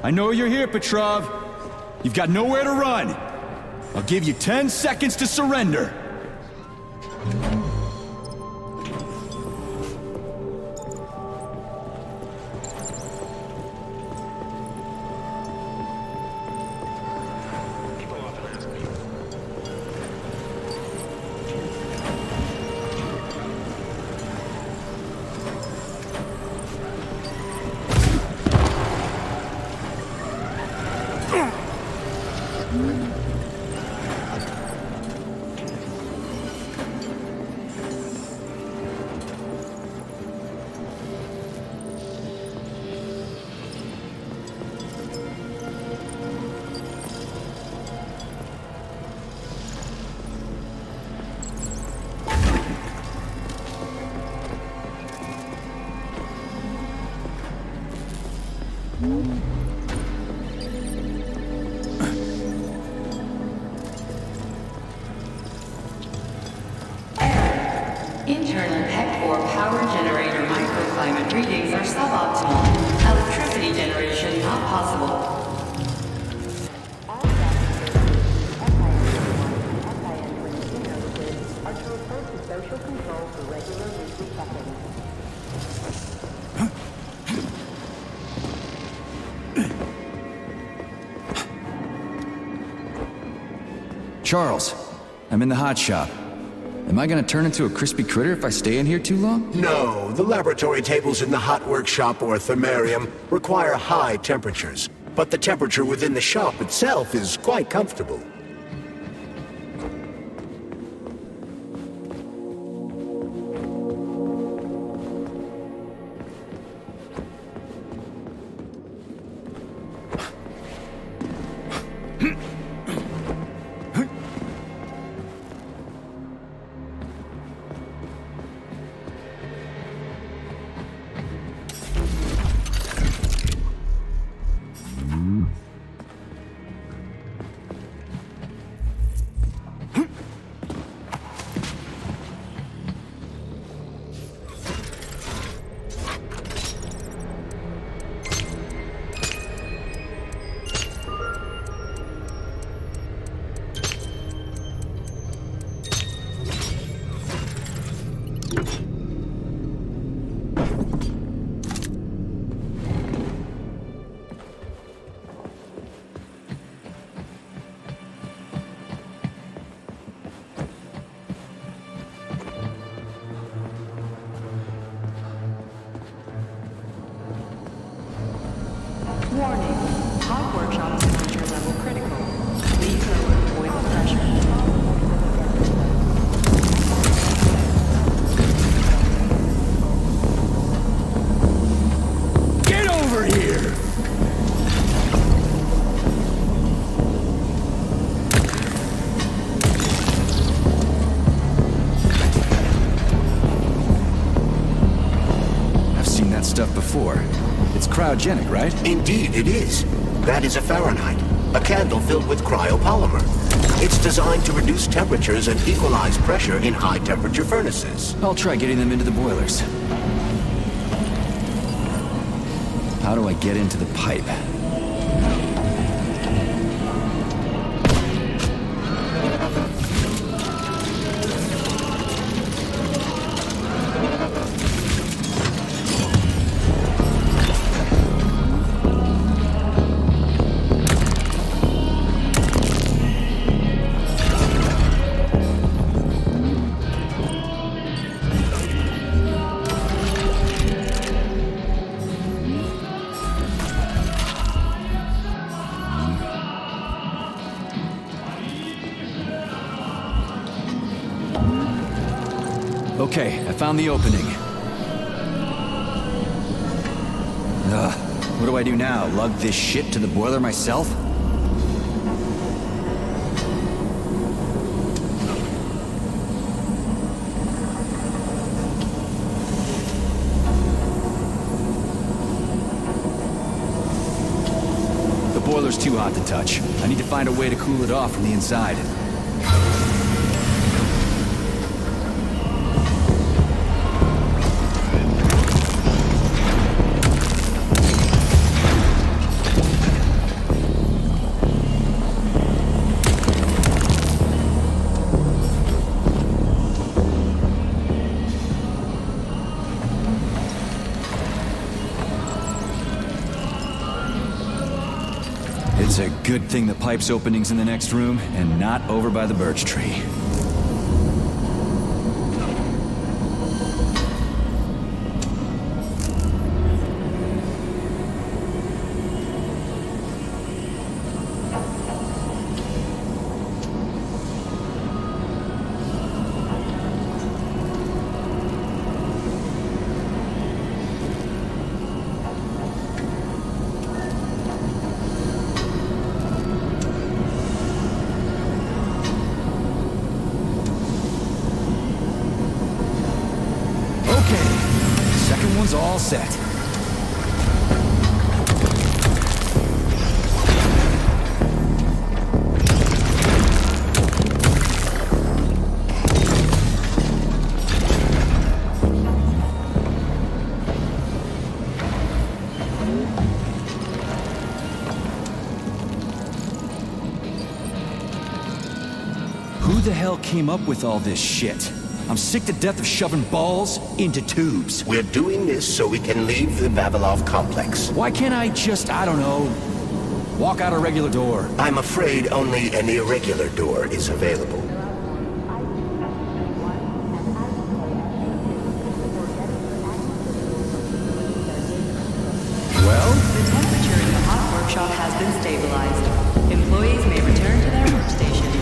I know you're here, Petrov. You've got nowhere to run. I'll give you 10 seconds to surrender. Internal PEC-4 power generator microclimate readings are suboptimal. Electricity generation not possible. Charles, I'm in the hot shop. Am I gonna turn into a crispy critter if I stay in here too long? No, the laboratory tables in the hot workshop or thermarium require high temperatures. But the temperature within the shop itself is quite comfortable. Warning. Hot workshop temperature level critical. Please lower boiler pressure. that stuff before. It's cryogenic, right? Indeed, it is. That is a Fahrenheit, a candle filled with cryopolymer. It's designed to reduce temperatures and equalize pressure in high-temperature furnaces. I'll try getting them into the boilers. How do I get into the pipe? Okay, I found the opening. What do I do now? Lug this shit to the boiler myself? The boiler's too hot to touch. I need to find a way to cool it off from the inside. It's a good thing the pipe's opening's in the next room and not over by the birch tree. All set. Who the hell came up with all this shit? I'm sick to death of shoving balls into tubes. We're doing this so we can leave the Vavilov complex. Why can't I just, I don't know, walk out a regular door? I'm afraid only an irregular door is available. Well? The temperature in the hot workshop has been stabilized. Employees may return to their workstations.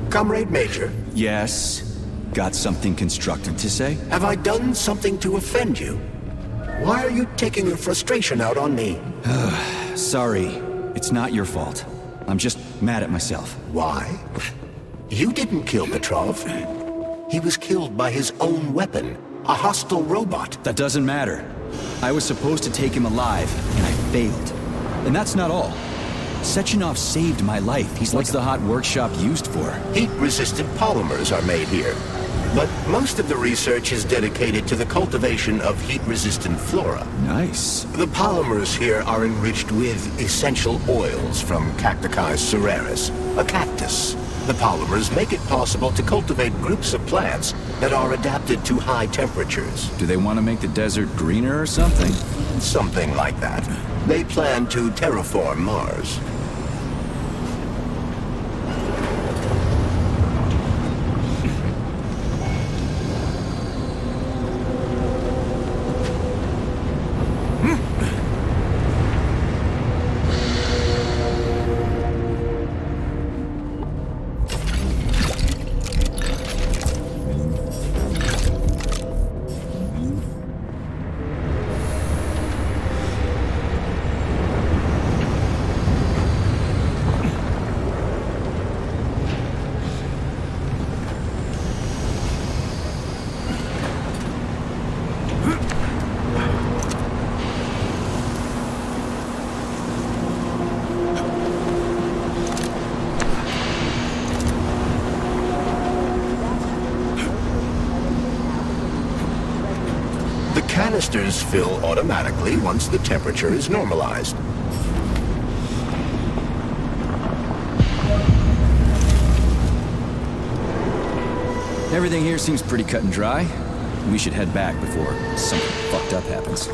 Comrade Major? Yes? Got something constructive to say? Have I done something to offend you? Why are you taking your frustration out on me? Sorry. It's not your fault. I'm just mad at myself. Why? You didn't kill Petrov. He was killed by his own weapon, a hostile robot. That doesn't matter. I was supposed to take him alive, and I failed. And that's not all. Sechenov saved my life. What's the hot workshop used for? Heat-resistant polymers are made here. But most of the research is dedicated to the cultivation of heat-resistant flora. Nice. The polymers here are enriched with essential oils from Cacticus cereris, a cactus. The polymers make it possible to cultivate groups of plants that are adapted to high temperatures. Do they want to make the desert greener or something? Something like that. They plan to terraform Mars. canisters fill automatically once the temperature is normalized. Everything here seems pretty cut and dry. We should head back before something fucked up happens.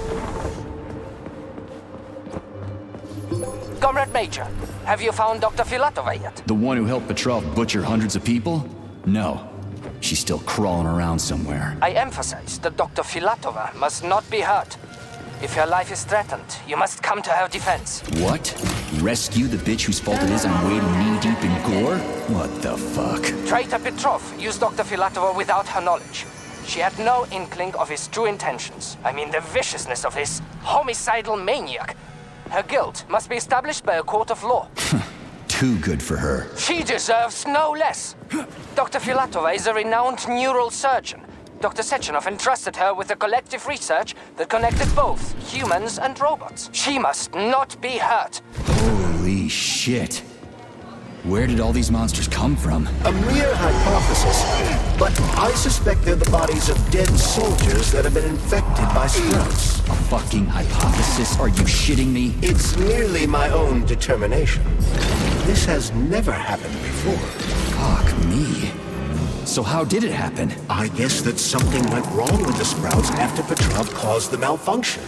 Comrade Major, have you found Dr. Filatova yet? The one who helped Petrov butcher hundreds of people? No. She's still crawling around somewhere. I emphasize that Dr. Filatova must not be hurt. If her life is threatened, you must come to her defense. What? Rescue the bitch whose fault it is I'm wading knee-deep in gore? What the fuck? Traitor Petrov used Dr. Filatova without her knowledge. She had no inkling of his true intentions. I mean, the viciousness of this homicidal maniac. Her guilt must be established by a court of law. Too good for her. She deserves no less. Dr. Filatova is a renowned neurosurgeon. Dr. Sechenov entrusted her with a collective research that connected both humans and robots. She must not be hurt. Holy shit. Where did all these monsters come from? A mere hypothesis, but I suspect they're the bodies of dead soldiers that have been infected by sprouts. A fucking hypothesis? Are you shitting me? It's merely my own determination. This has never happened before. Fuck me. So how did it happen? I guess that something went wrong with the sprouts after Petrov caused the malfunction.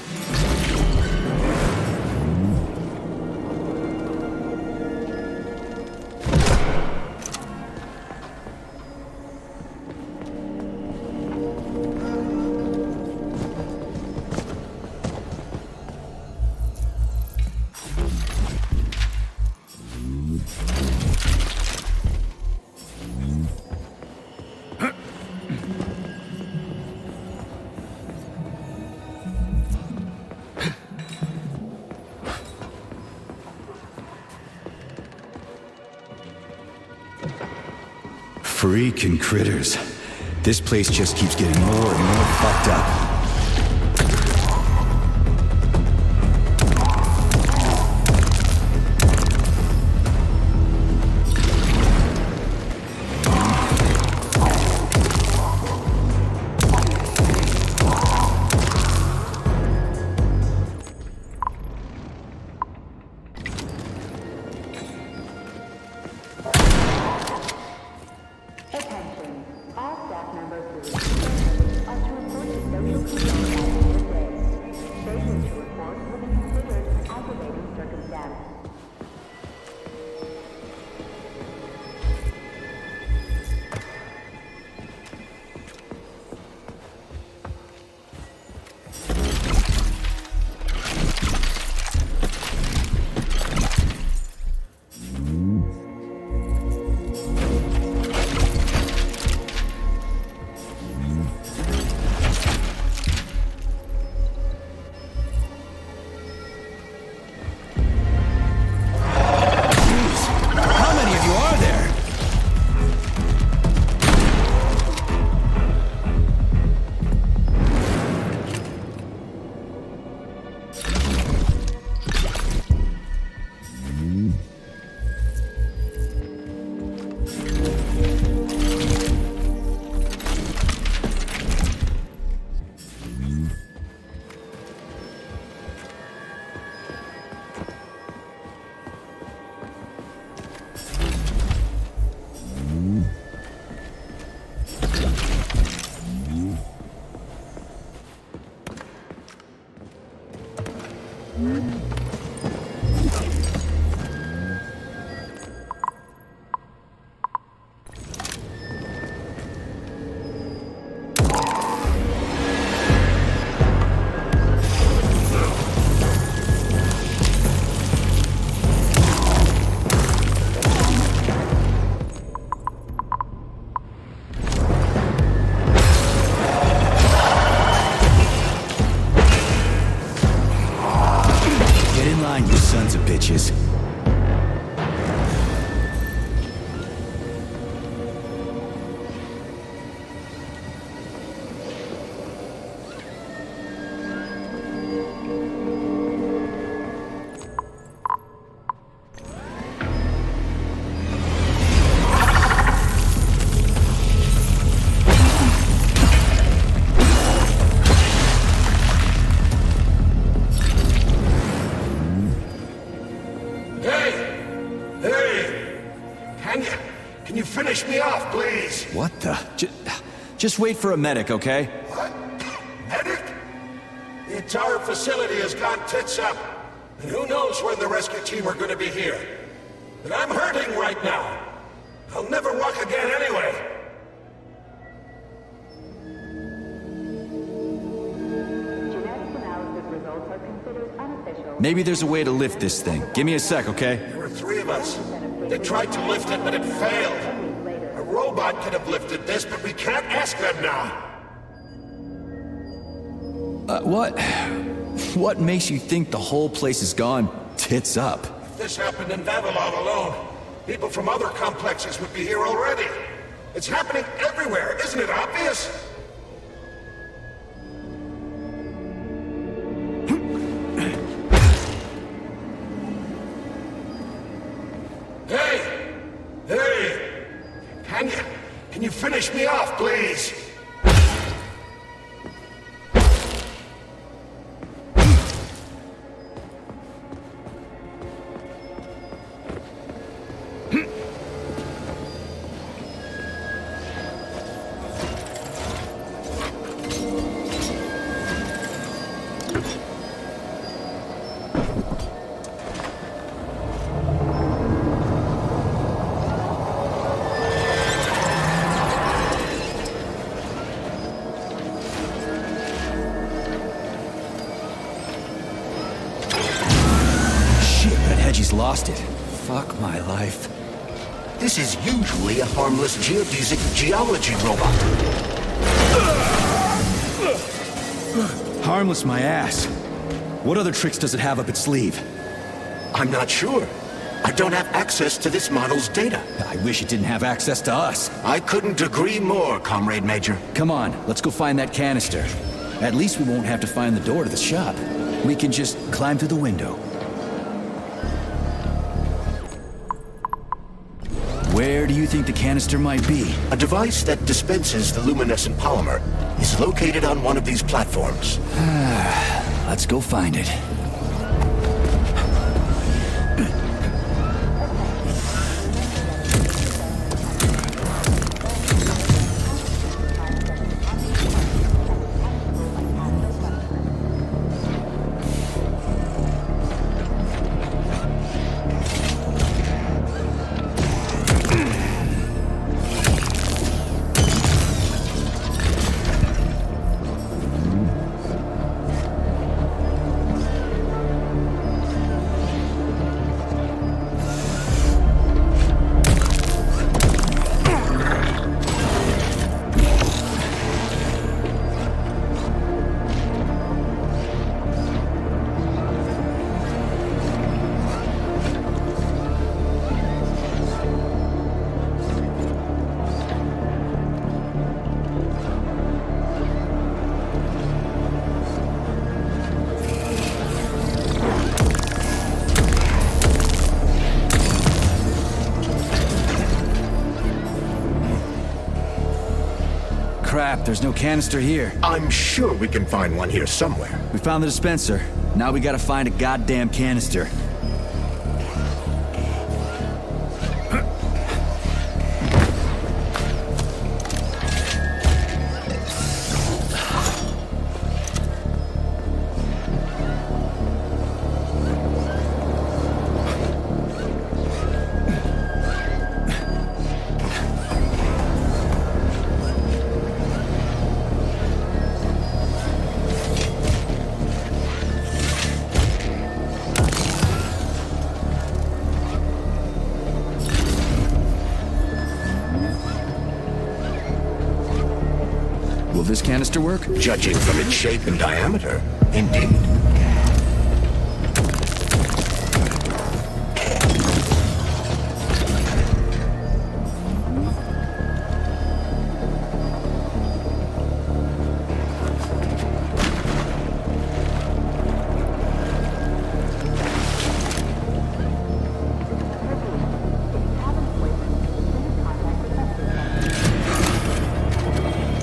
Freaking critters. This place just keeps getting more and more fucked up. Attention. All staff members who are to report to social Can you finish me off, please? What the? Just wait for a medic, okay? What? Medic? The entire facility has gone tits up. And who knows when the rescue team are gonna be here. But I'm hurting right now. I'll never walk again anyway. Maybe there's a way to lift this thing. Give me a sec, okay? There were 3 of us. They tried to lift it, but it failed. A robot could have lifted this, but we can't ask them now. What makes you think the whole place has gone tits up? If this happened in Babylon alone, people from other complexes would be here already. It's happening everywhere, isn't it obvious? Hey! Can you finish me off, please? Lost it. Fuck my life. This is usually a harmless geodesic geology robot. Harmless my ass. What other tricks does it have up its sleeve? I'm not sure. I don't have access to this model's data. I wish it didn't have access to us. I couldn't agree more, Comrade Major. Come on, let's go find that canister. At least we won't have to find the door to the shop. We can just climb through the window. Where do you think the canister might be? A device that dispenses the luminescent polymer is located on one of these platforms. Let's go find it. Crap, there's no canister here. I'm sure we can find one here somewhere. We found the dispenser. Now we gotta find a goddamn canister. Will this canister work? Judging from its shape and diameter, indeed.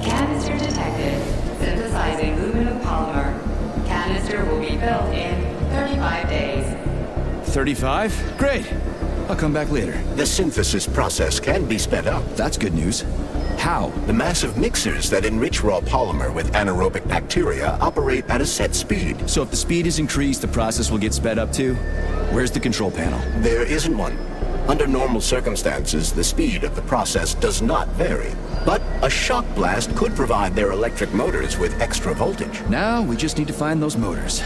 Canister detected. Synthesizing aluminum polymer. Canister will be built in 35 days. 35? Great. I'll come back later. The synthesis process can be sped up. That's good news. How? The massive mixers that enrich raw polymer with anaerobic bacteria operate at a set speed. So if the speed is increased, the process will get sped up too? Where's the control panel? There isn't one. Under normal circumstances, the speed of the process does not vary. But a shock blast could provide their electric motors with extra voltage. Now we just need to find those motors.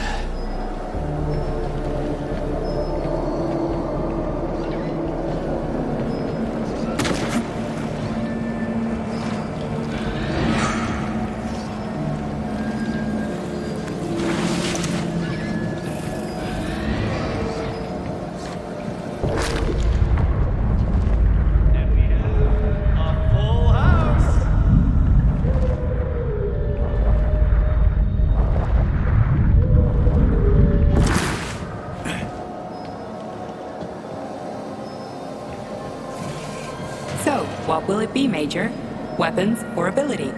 So, what will it be, Major? Weapons or ability?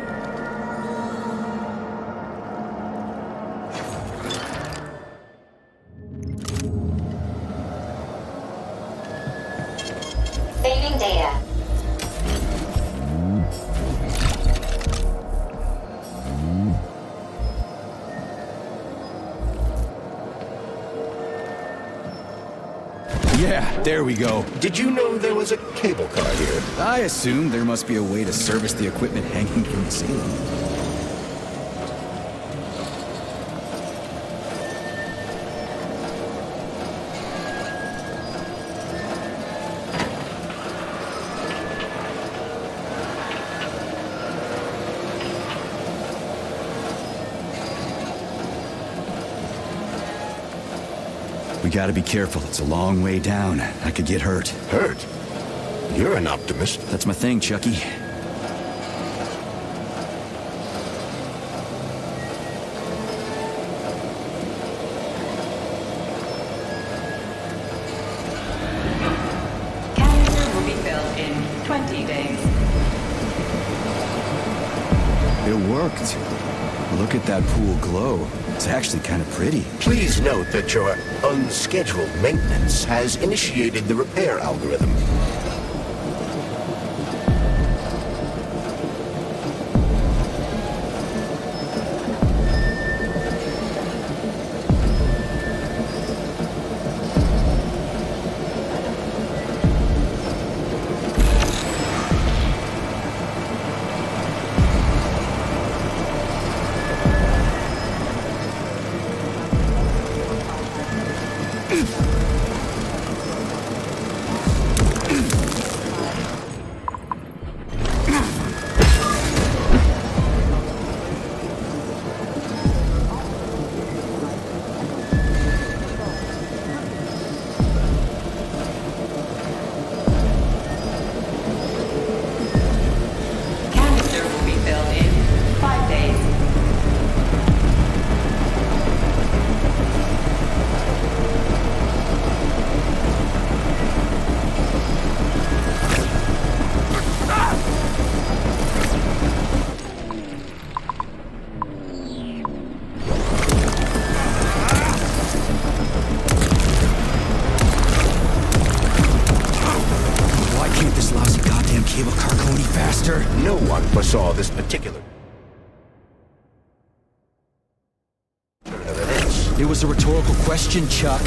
Saving data. Yeah, there we go. Did you know there was a cable car here? I assume there must be a way to service the equipment hanging from the ceiling. We gotta be careful. It's a long way down. I could get hurt. Hurt? You're an optimist. That's my thing, Chucky. Canister will be filled in 20 days. It worked. Look at that pool glow. It's actually kind of pretty. Please note that your unscheduled maintenance has initiated the repair algorithm. Canister will be filled in 5 days. Why can't this lousy goddamn cable car go any faster? No one foresaw this particular It was a rhetorical question, Chuck.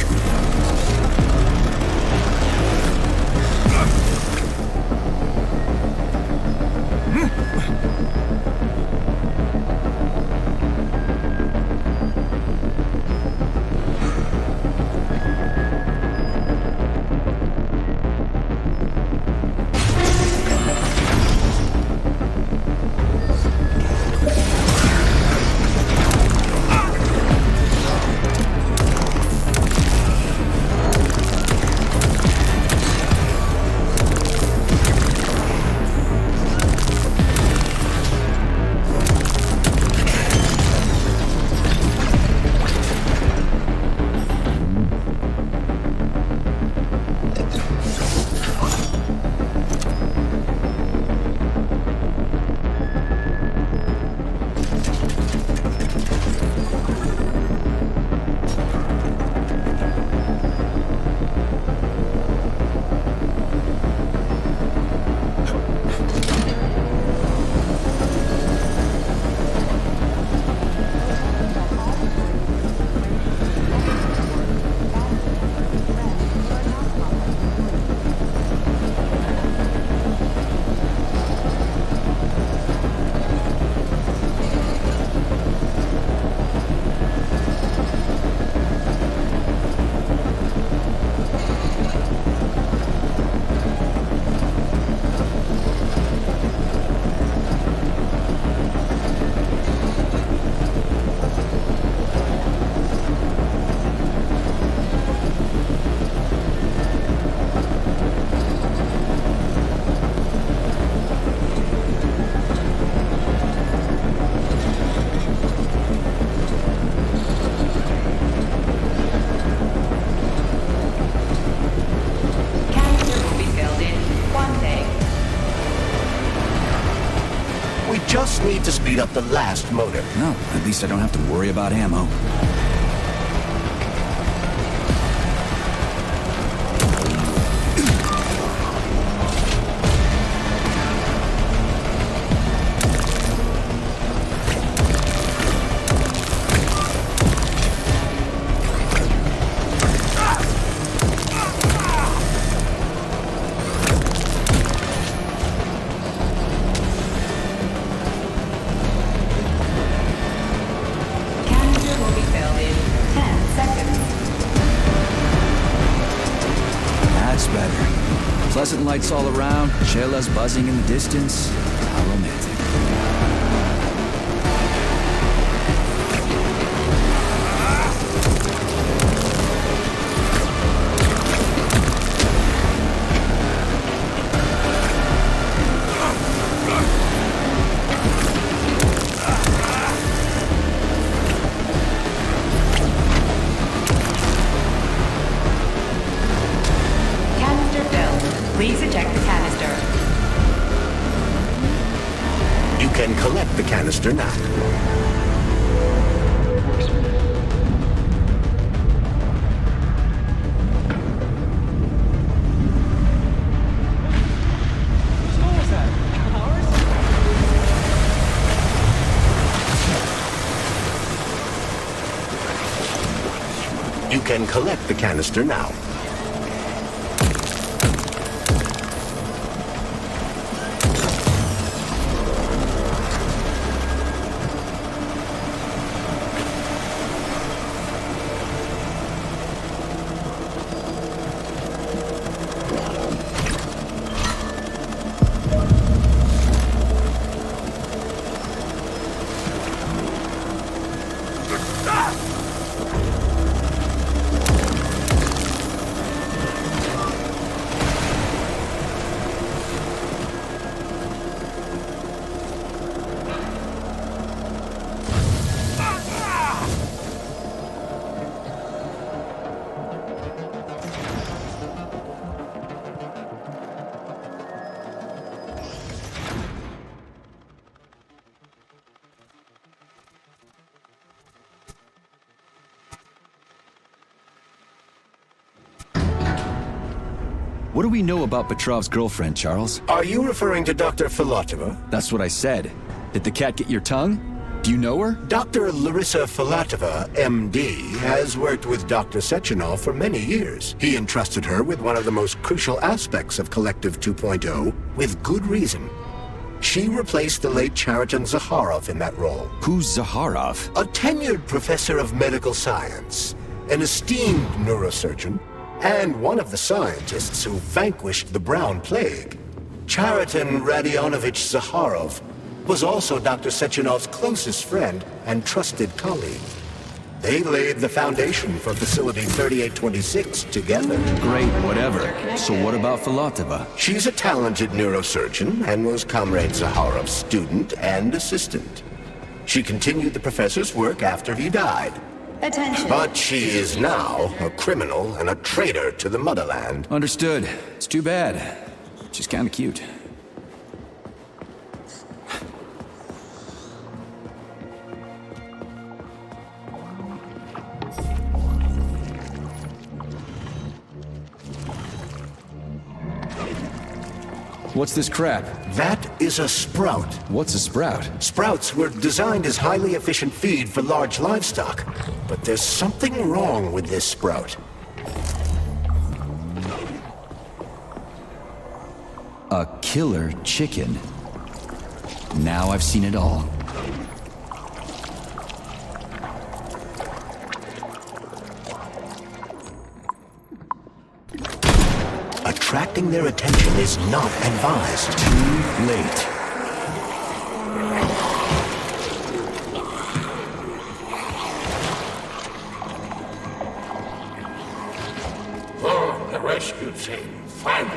Just need to speed up the last motor. No, at least I don't have to worry about ammo. Pleasant lights all around, chelas buzzing in the distance. How romantic. Please eject the canister. You can collect the canister now. You can collect the canister now. What do we know about Petrov's girlfriend, Charles? Are you referring to Dr. Filatova? That's what I said. Did the cat get your tongue? Do you know her? Dr. Larissa Filatova, MD, has worked with Dr. Sechenov for many years. He entrusted her with one of the most crucial aspects of Collective 2.0, with good reason. She replaced the late Chariton Zakharov in that role. Who's Zakharov? A tenured professor of medical science, an esteemed neurosurgeon, and one of the scientists who vanquished the Brown Plague. Chariton Radionovich Zakharov was also Dr. Sechenov's closest friend and trusted colleague. They laid the foundation for Facility 3826 together. Great, whatever. So what about Filatova? She's a talented neurosurgeon and was Comrade Zakharov's student and assistant. She continued the professor's work after he died. Attention. But she is now a criminal and a traitor to the motherland. Understood. It's too bad. She's kind of cute. What's this crap? That is a sprout. What's a sprout? Sprouts were designed as highly efficient feed for large livestock. But there's something wrong with this sprout. A killer chicken. Now I've seen it all. Attracting their attention is not advised. Too late. Oh, the rescue team, finally.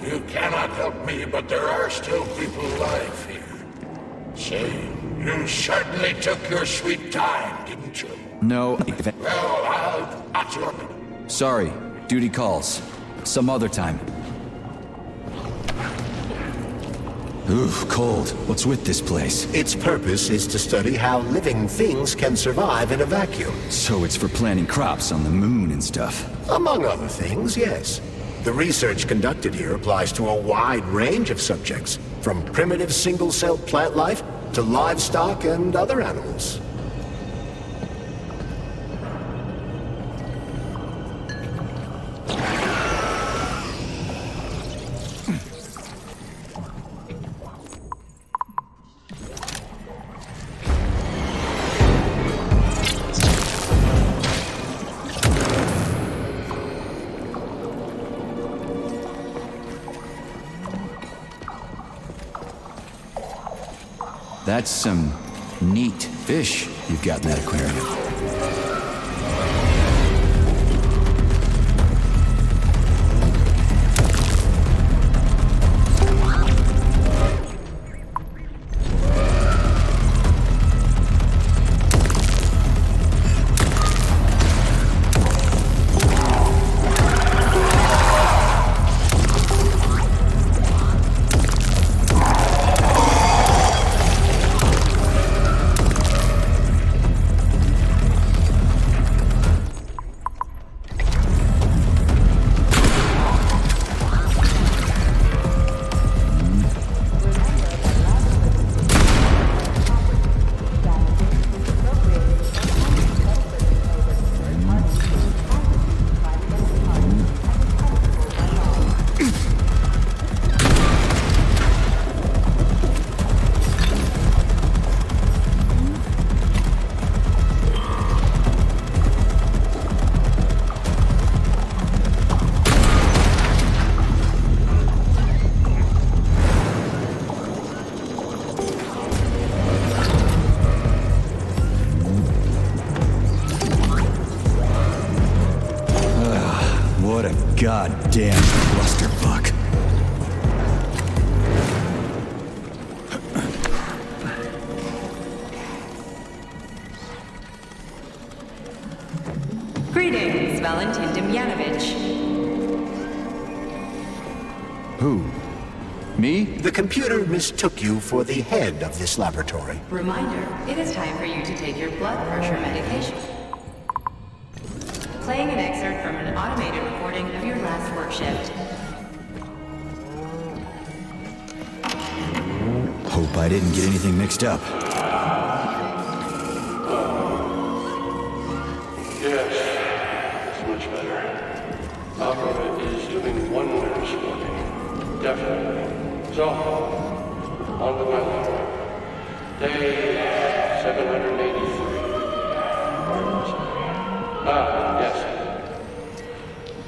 You cannot help me, but there are still people alive here. Say, you certainly took your sweet time, didn't you? No. Well, I'll not your... Sorry. Duty calls. Some other time. Ooh, cold. What's with this place? Its purpose is to study how living things can survive in a vacuum. So it's for planting crops on the moon and stuff. Among other things, yes. The research conducted here applies to a wide range of subjects, from primitive single-celled plant life to livestock and other animals. That's some neat fish you've got in that aquarium. Goddamn clusterfuck. Greetings, Valentin Demyanovich. Who? Me? The computer mistook you for the head of this laboratory. Reminder, it is time for you to take your blood pressure medication. Playing an excerpt from an automated recording of your last work shift. Hope I didn't get anything mixed up. Yes, it's much better. Alpha is doing wonders for me. Definitely. So, on to my lab. Day 783. Yes.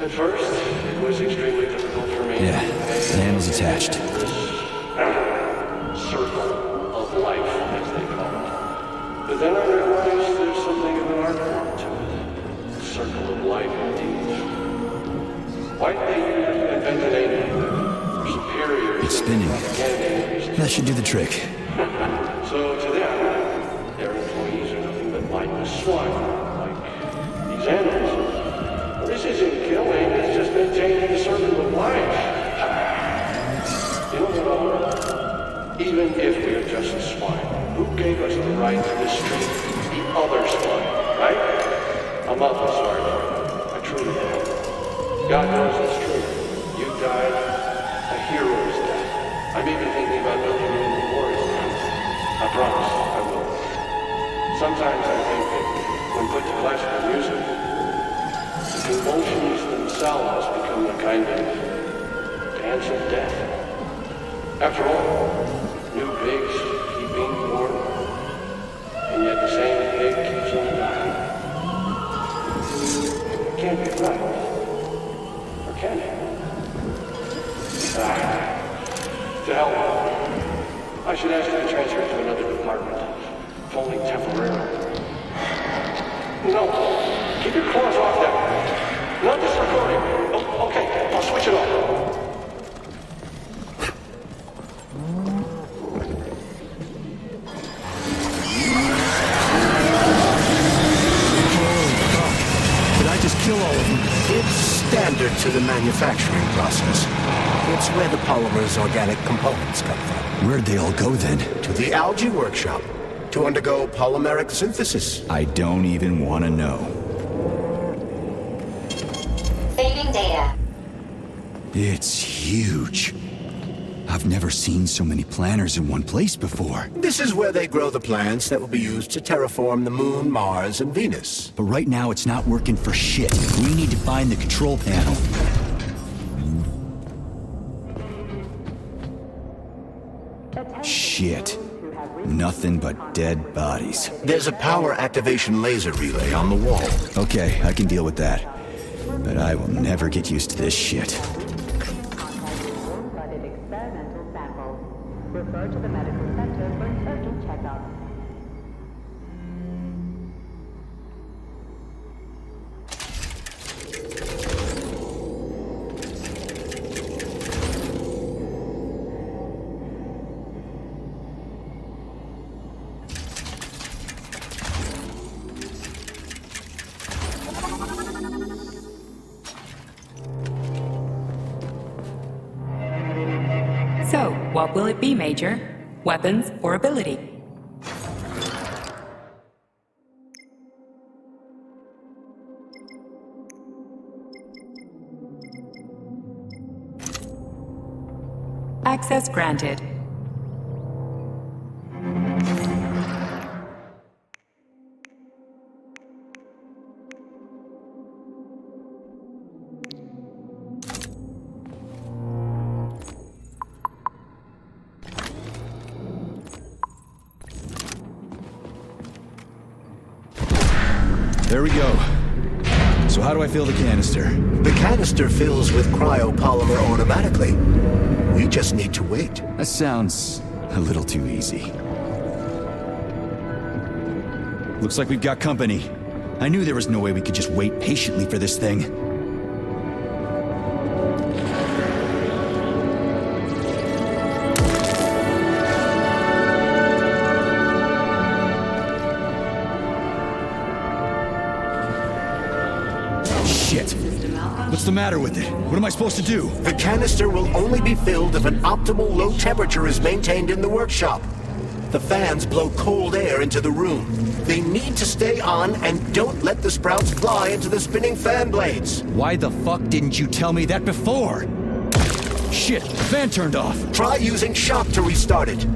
At first, it was extremely difficult for me. Yeah, hand is attached. This circle of life, as they call it. But then I realized there's something of an art form to it. The circle of life, indeed. Why did they invent an alien? Superior. It's spinning. That should do the trick. So to them, their employees are nothing but mindless swine. Animals. This isn't killing, it's just maintaining a circle of life. You know what? Even if we're just swine, who gave us the right to mistreat the other swine, right? I'm awfully sorry for you. I truly am. God knows it's true. You died, a hero's death. I'm even thinking about building you a memorial. I promise, I will. Sometimes I think that when put to classical music, the convulsions themselves become a kind of dance of death. After all, new pigs keep being born, and yet the same pig keeps on dying. It can't be right. Or can it? To hell with it. I should ask to be transferred to another department, if only temporarily. No, keep your claws off that. Not this recording. Oh, okay, I'll switch it off. Did I just kill all of them? It's standard to the manufacturing process. It That's where the polymer's organic components come from. Where'd they all go then? To the algae workshop to undergo polymeric synthesis. I don't even want to know. Saving data. It's huge. I've never seen so many planters in one place before. This is where they grow the plants that will be used to terraform the Moon, Mars, and Venus. But right now it's not working for shit. We need to find the control panel. Shit. Nothing but dead bodies. There's a power activation laser relay on the wall. Okay, I can deal with that. But I will never get used to this shit. Refer to the medical center for an urgent checkup. So, what will it be, Major? Weapons or ability? Access granted. There we go. So how do I fill the canister? The canister fills with cryopolymer automatically. We just need to wait. That sounds a little too easy. Looks like we've got company. I knew there was no way we could just wait patiently for this thing. Shit. What's the matter with it? What am I supposed to do? The canister will only be filled if an optimal low temperature is maintained in the workshop. The fans blow cold air into the room. They need to stay on and don't let the sprouts fly into the spinning fan blades. Why the fuck didn't you tell me that before? Shit, the fan turned off. Try using shock to restart it.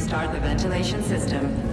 restart the ventilation system.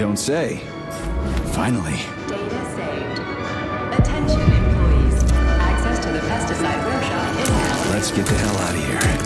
don't say. Finally. Data saved. Attention, employees. Access to the pesticide workshop is now. Let's get the hell out of here.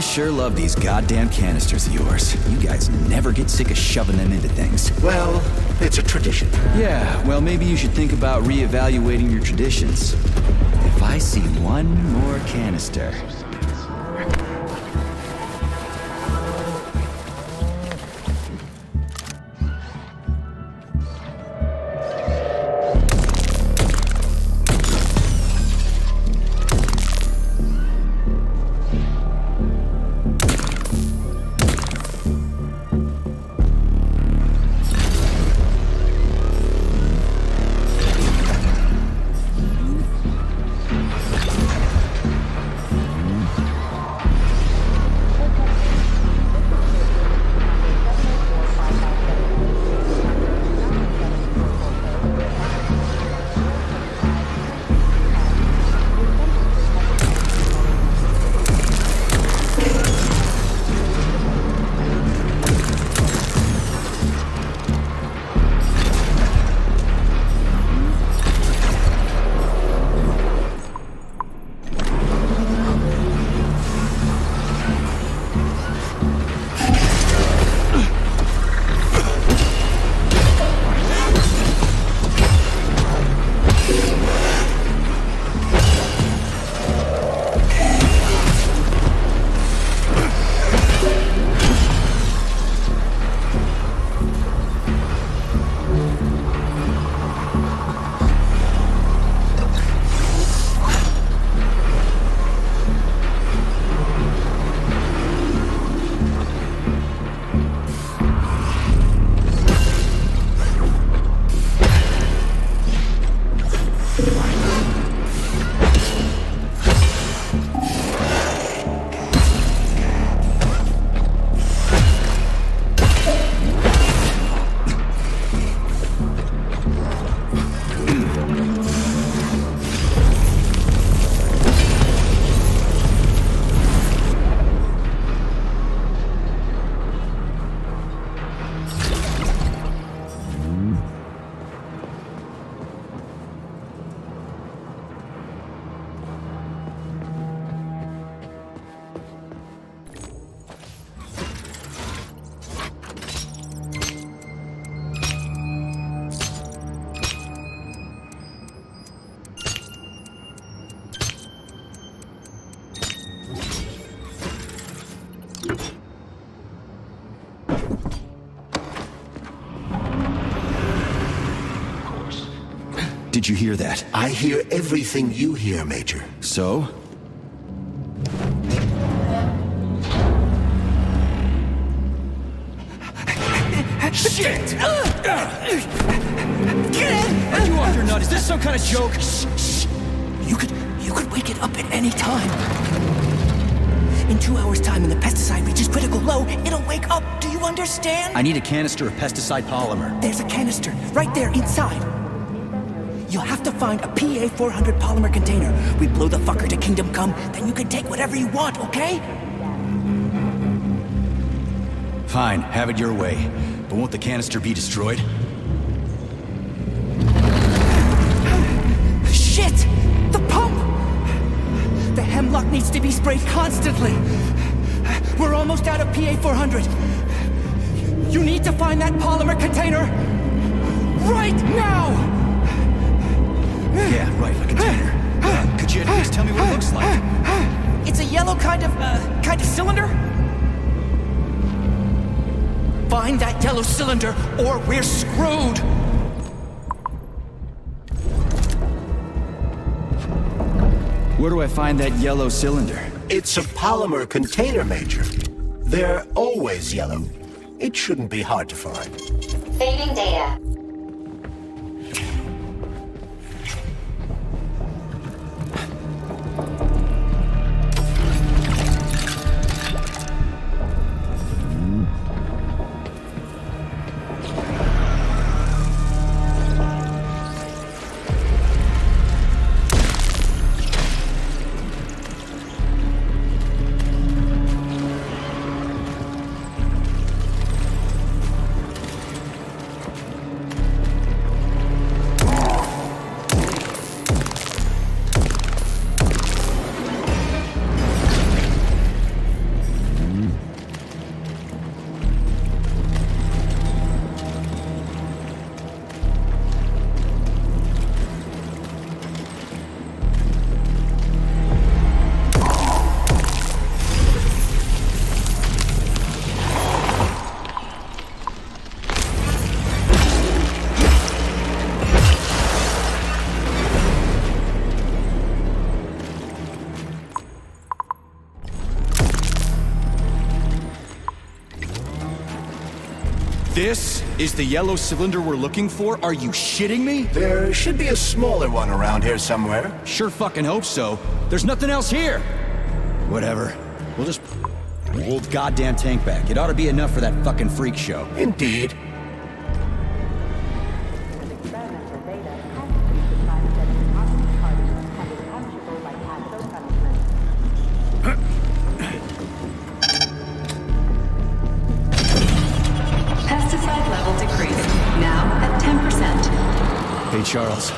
I sure love these goddamn canisters of yours. You guys never get sick of shoving them into things. Well, it's a tradition. Yeah, well, maybe you should think about reevaluating your traditions. If I see one more canister... Did you hear that? I hear everything you hear, Major. So? Shit! Are you off your nut? Is this some kind of joke? Shh. You could wake it up at any time. In 2 hours' time, when the pesticide reaches critical low, it'll wake up. Do you understand? I need a canister of pesticide polymer. There's a canister right there inside. You'll have to find a PA400 polymer container. We blow the fucker to kingdom come, then you can take whatever you want, okay? Fine, have it your way. But won't the canister be destroyed? Shit! The pump! The hemlock needs to be sprayed constantly. We're almost out of PA400. You need to find that polymer container right now! Yeah, right, a container. Could you at least tell me what it looks like? It's a yellow kind of cylinder? Find that yellow cylinder, or we're screwed! Where do I find that yellow cylinder? It's a polymer container, Major. They're always yellow. It shouldn't be hard to find. Saving data. This is the yellow cylinder we're looking for? Are you shitting me? There should be a smaller one around here somewhere. Sure fucking hope so. There's nothing else here. Whatever. We'll just pull the old goddamn tank back. It ought to be enough for that fucking freak show. Indeed. Pesticide level decreased. Now at 10%. Hey, Charles.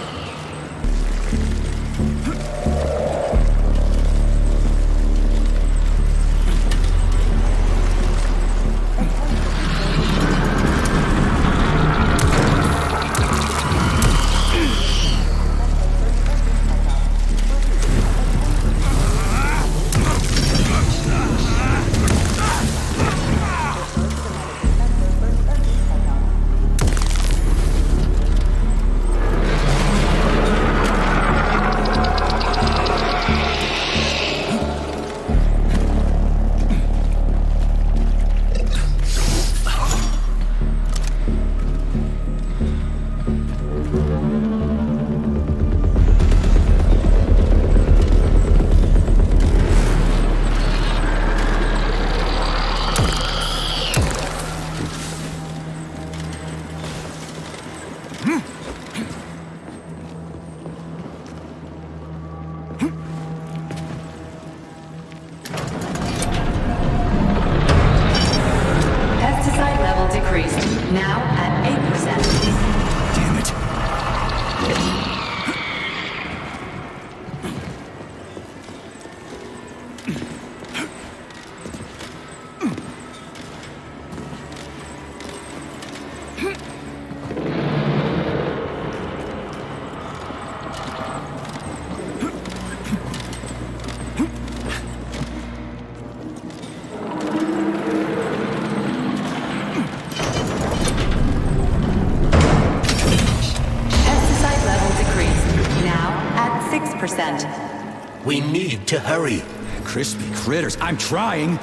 We need to hurry. Crispy critters, I'm trying.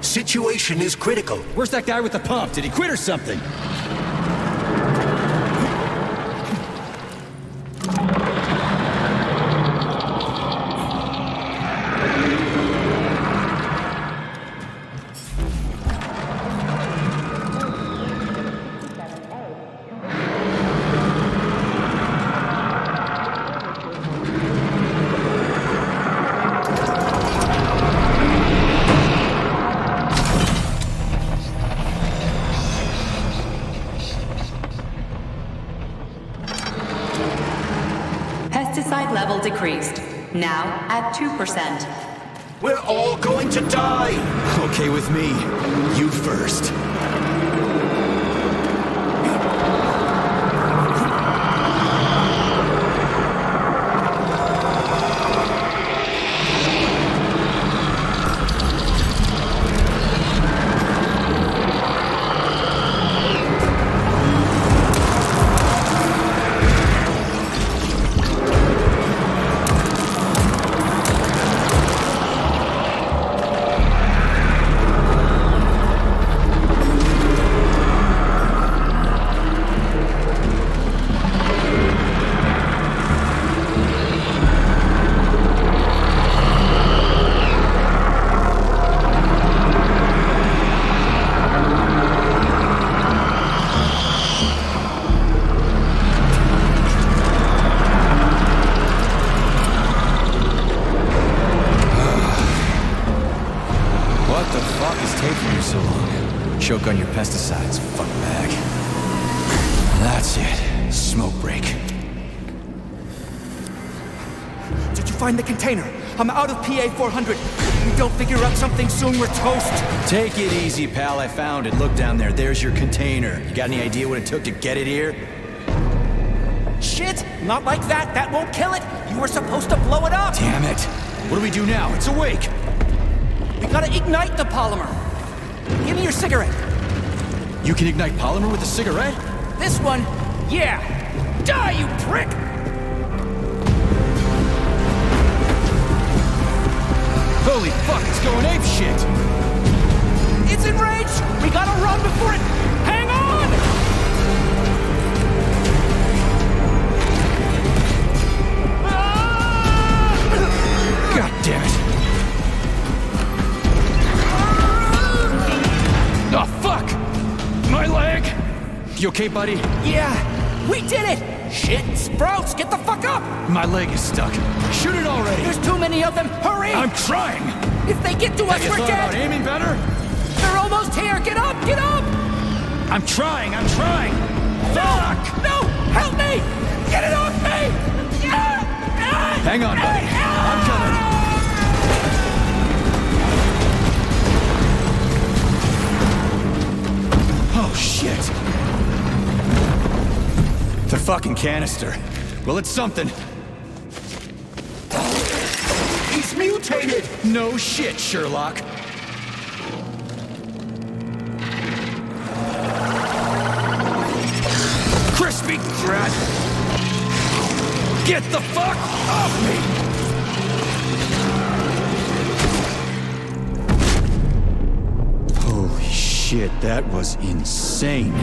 Situation is critical. Where's that guy with the pump? Did he quit or something? Pesticide level decreased. Now at 2%. We're all going to die! Okay with me. You first. Choke on your pesticides, fuckbag. That's it. Smoke break. Did you find the container? I'm out of PA 400. If we don't figure out something soon, we're toast. Take it easy, pal. I found it. Look down there. There's your container. You got any idea what it took to get it here? Shit! Not like that. That won't kill it. You were supposed to blow it up. Damn it. What do we do now? It's awake. We gotta ignite the polymer. Give me your cigarette. You can ignite polymer with a cigarette? This one, yeah. Die, you prick! Holy fuck, it's going apeshit! It's enraged! We gotta run before it... Hang on! God damn it! Oh, fuck! My leg! You okay, buddy? Yeah, we did it! Shit, Sprouts, get the fuck up! My leg is stuck. Shoot it already! There's too many of them, hurry! I'm trying! If they get to us, Have you we're thought dead! about aiming better? They're almost here, get up, get up! I'm trying! Fuck! No, help me! Get it off me! Hang on, buddy. I'm coming. Oh, shit. The fucking canister. Well, it's something. He's mutated! No shit, Sherlock. Crispy crap! Get the fuck off me! Holy shit, that was insane.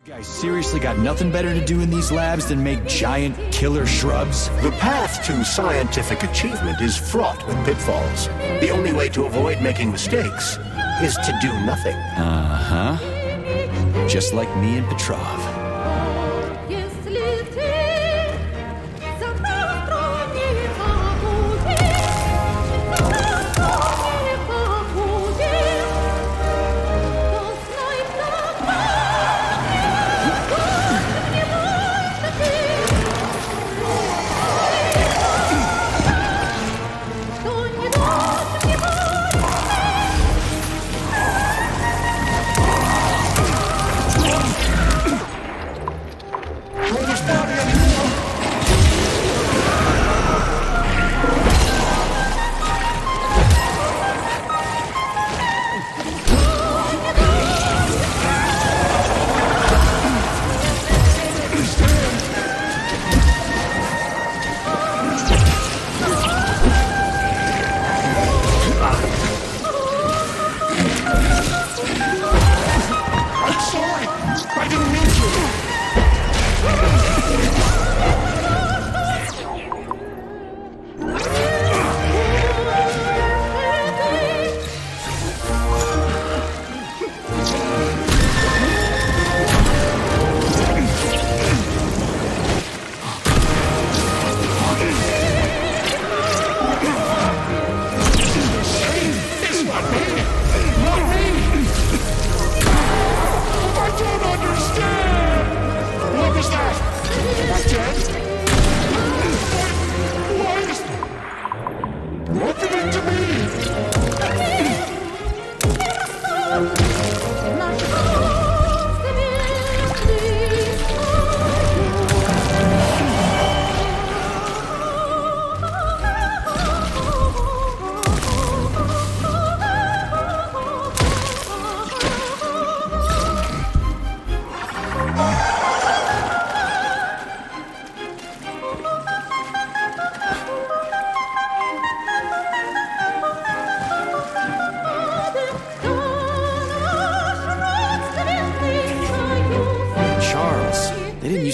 You guys seriously got nothing better to do in these labs than make giant killer shrubs? The path to scientific achievement is fraught with pitfalls. The only way to avoid making mistakes is to do nothing. Uh-huh. Just like me and Petrov.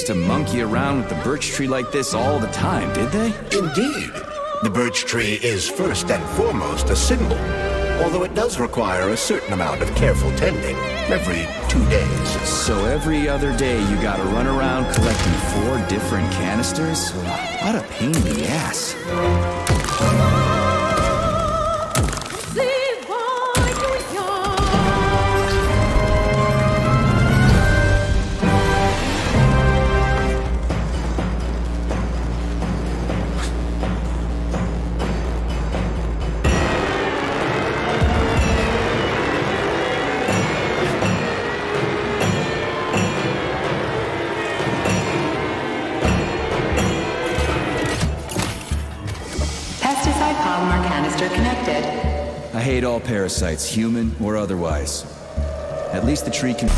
To monkey around with the birch tree like this all the time, did they? Indeed. The birch tree is first and foremost a symbol, although it does require a certain amount of careful tending every 2 days. So every other day you gotta run around collecting 4 different canisters? What a pain in the ass. Polymer canister connected. I hate all parasites, human or otherwise. At least the tree can...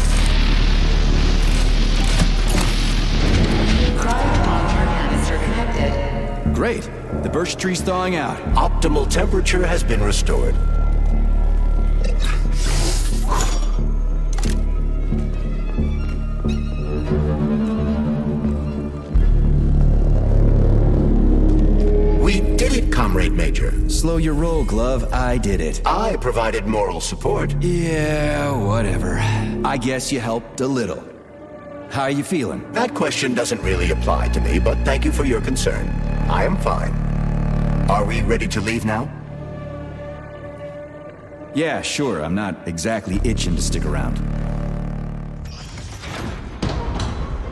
Polymer canister connected. Great. The birch tree's thawing out. Optimal temperature has been restored. Comrade Major. Slow your roll, Glove. I did it. I provided moral support. Yeah, whatever. I guess you helped a little. How are you feeling? That question doesn't really apply to me, but thank you for your concern. I am fine. Are we ready to leave now? Yeah, sure. I'm not exactly itching to stick around.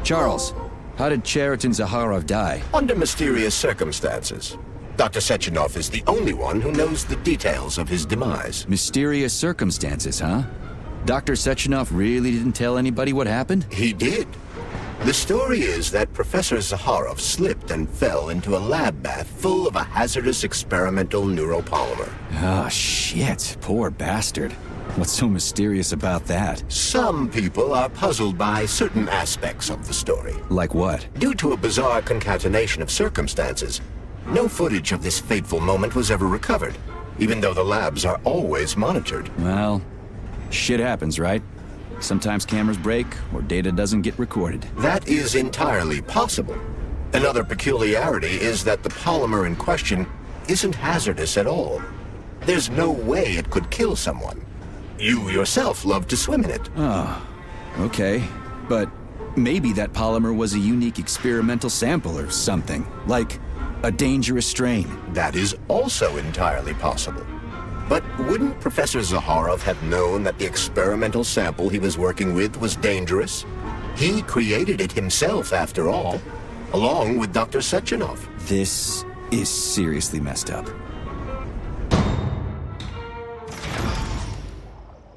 Charles, how did Cheriton Zaharov die? Under mysterious circumstances. Dr. Sechenov is the only one who knows the details of his demise. Mysterious circumstances, huh? Dr. Sechenov really didn't tell anybody what happened? He did. The story is that Professor Zaharov slipped and fell into a lab bath full of a hazardous experimental neuropolymer. Oh, shit. Poor bastard. What's so mysterious about that? Some people are puzzled by certain aspects of the story. Like what? Due to a bizarre concatenation of circumstances, no footage of this fateful moment was ever recovered, even though the labs are always monitored. Well, shit happens, right? Sometimes cameras break, or data doesn't get recorded. That is entirely possible. Another peculiarity is that the polymer in question isn't hazardous at all. There's no way it could kill someone. You yourself love to swim in it. Oh, okay. But maybe that polymer was a unique experimental sample or something, like a dangerous strain. That is also entirely possible. But wouldn't Professor Zaharov have known that the experimental sample he was working with was dangerous? He created it himself, after all, along with Dr. Sechenov. This is seriously messed up.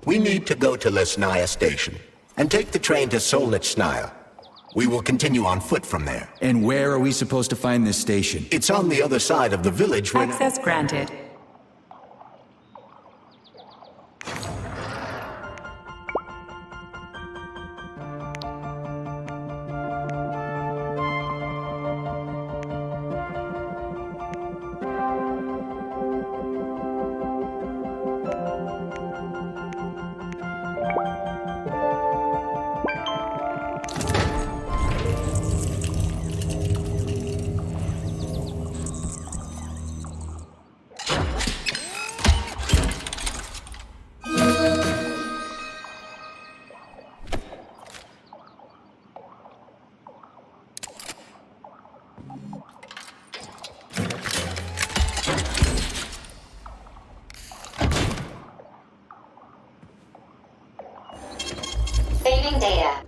We need to go to Lesnaya Station and take the train to Solnitsnaya. We will continue on foot from there. And where are we supposed to find this station? It's on the other side of the village where... Access granted. Saving data.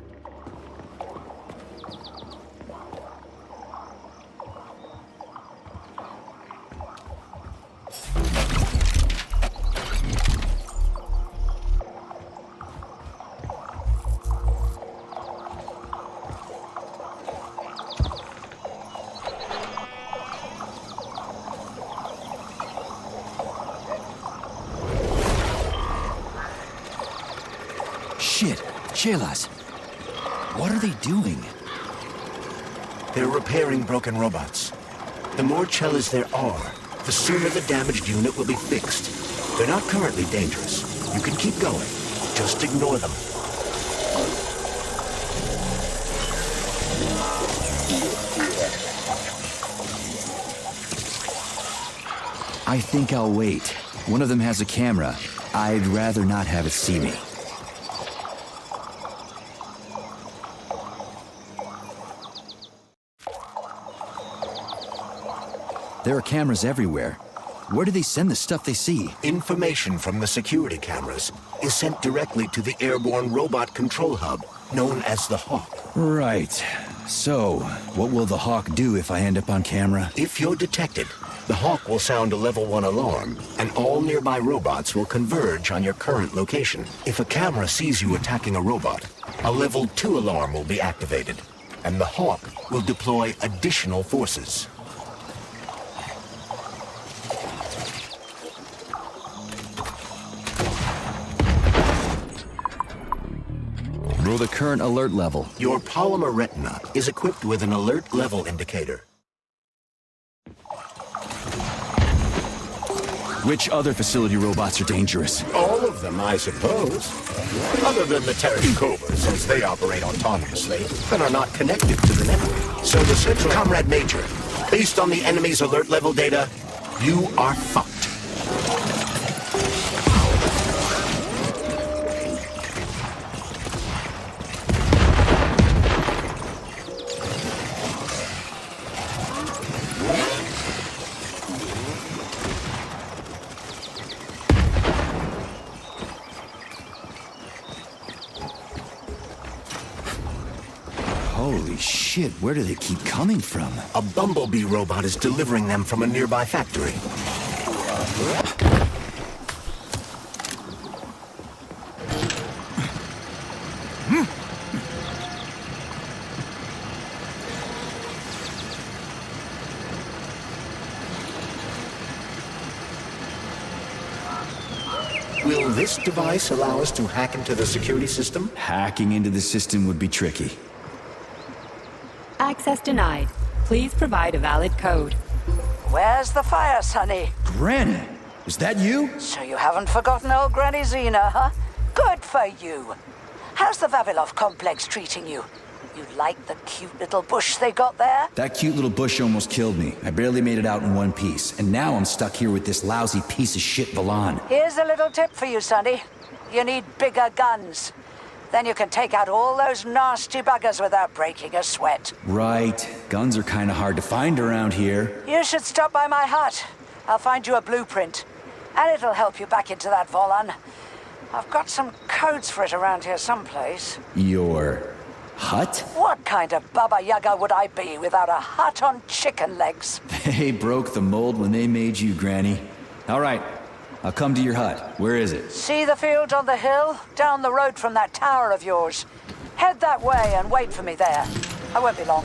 Shit! Chelas! What are they doing? They're repairing broken robots. The more Chelas there are, the sooner the damaged unit will be fixed. They're not currently dangerous. You can keep going. Just ignore them. I think I'll wait. One of them has a camera. I'd rather not have it see me. There are cameras everywhere. Where do they send the stuff they see? Information from the security cameras is sent directly to the airborne robot control hub, known as the Hawk. Right. So, what will the Hawk do if I end up on camera? If you're detected, the Hawk will sound a level 1 alarm, and all nearby robots will converge on your current location. If a camera sees you attacking a robot, a level 2 alarm will be activated, and the Hawk will deploy additional forces. Roll the current alert level. Your polymer retina is equipped with an alert level indicator. Which other facility robots are dangerous? All of them, I suppose. Other than the Terracoba, since they operate autonomously and are not connected to the network. So the central... Comrade Major, based on the enemy's alert level data, you are fucked. Holy shit, where do they keep coming from? A bumblebee robot is delivering them from a nearby factory. Will this device allow us to hack into the security system? Hacking into the system would be tricky. Access denied. Please provide a valid code. Where's the fire, Sonny? Granny, is that you? So you haven't forgotten old Granny Xena, huh? Good for you. How's the Vavilov complex treating you? You like the cute little bush they got there? That cute little bush almost killed me. I barely made it out in one piece, and now I'm stuck here with this lousy piece of shit Valan. Here's a little tip for you, Sonny. You need bigger guns. Then you can take out all those nasty buggers without breaking a sweat. Right. Guns are kinda hard to find around here. You should stop by my hut. I'll find you a blueprint. And it'll help you back into that Volan. I've got some codes for it around here someplace. Your hut? What kind of Baba Yaga would I be without a hut on chicken legs? They broke the mold when they made you, Granny. All right, I'll come to your hut. Where is it? See the field on the hill? Down the road from that tower of yours. Head that way and wait for me there. I won't be long.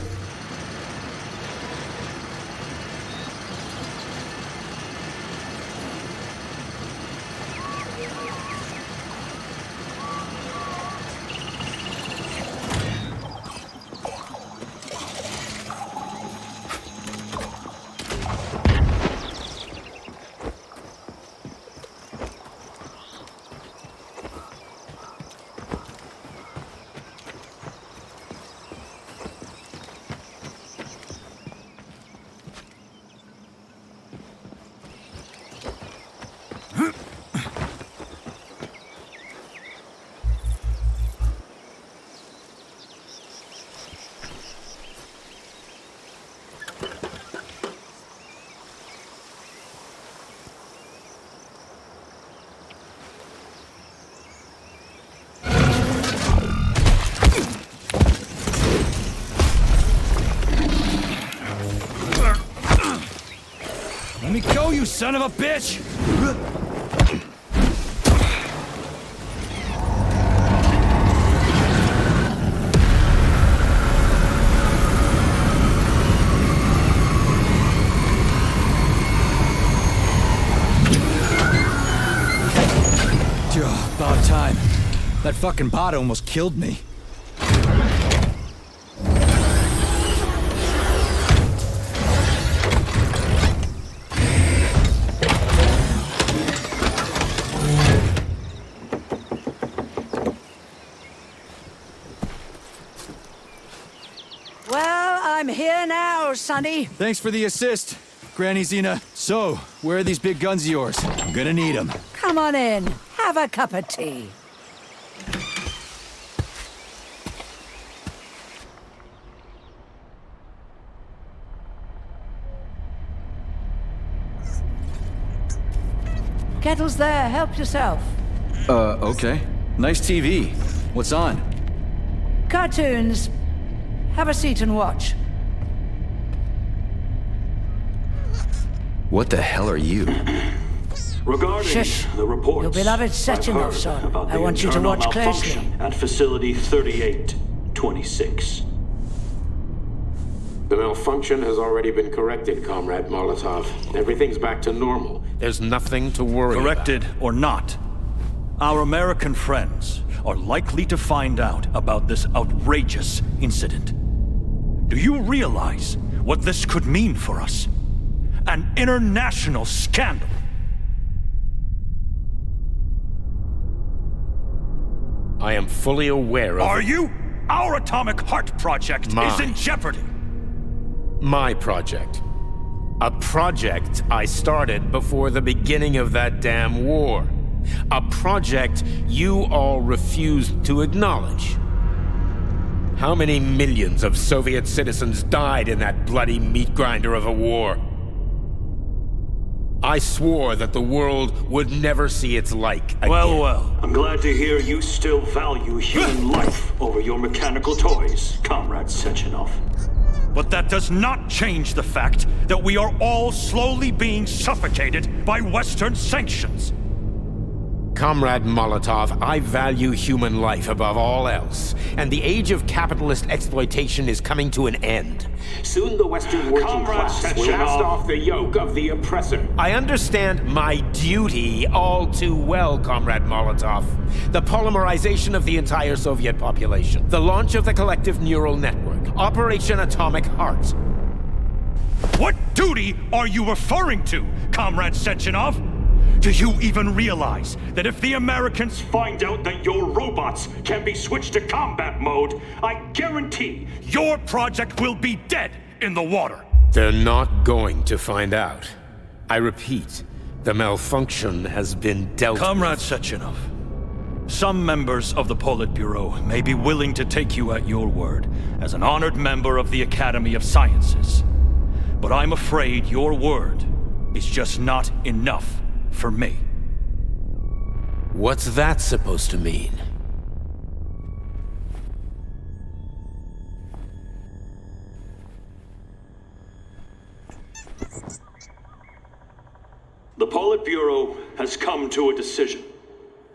Let me go, you son of a bitch! About time. That fucking bot almost killed me. Well, I'm here now, Sonny. Thanks for the assist, Granny Xena. So, where are these big guns of yours? I'm gonna need them. Come on in. Have a cup of tea. Kettle's there. Help yourself. Okay. Nice TV. What's on? Cartoons. Have a seat and watch. What the hell are you? Regarding Shush. the reports Your beloved Sechenov, I've son. heard about I the want you to internal watch closely. malfunction at Facility 3826. The malfunction has already been corrected, Comrade Molotov. Everything's back to normal. There's nothing to worry Corrected or not, our American friends are likely to find out about this outrageous incident. Do you realize what this could mean for us? An international scandal. I am fully aware of... Are you? Our atomic heart project is in jeopardy. My project. A project I started before the beginning of that damn war. A project you all refused to acknowledge. How many millions of Soviet citizens died in that bloody meat grinder of a war? I swore that the world would never see its like again. Well. I'm glad to hear you still value human life over your mechanical toys, Comrade Sechenov. But that does not change the fact that we are all slowly being suffocated by Western sanctions. Comrade Molotov, I value human life above all else, and the age of capitalist exploitation is coming to an end. Soon the Western working class will cast off the yoke of the oppressor. I understand my duty all too well, Comrade Molotov. The polymerization of the entire Soviet population, the launch of the collective neural network, Operation Atomic Heart. What duty are you referring to, Comrade Sechenov? Do you even realize that if the Americans find out that your robots can be switched to combat mode, I guarantee your project will be dead in the water? They're not going to find out. I repeat, the malfunction has been dealt with. Comrade Sechenov, some members of the Politburo may be willing to take you at your word as an honored member of the Academy of Sciences. But I'm afraid your word is just not enough for me. What's that supposed to mean? The Politburo has come to a decision.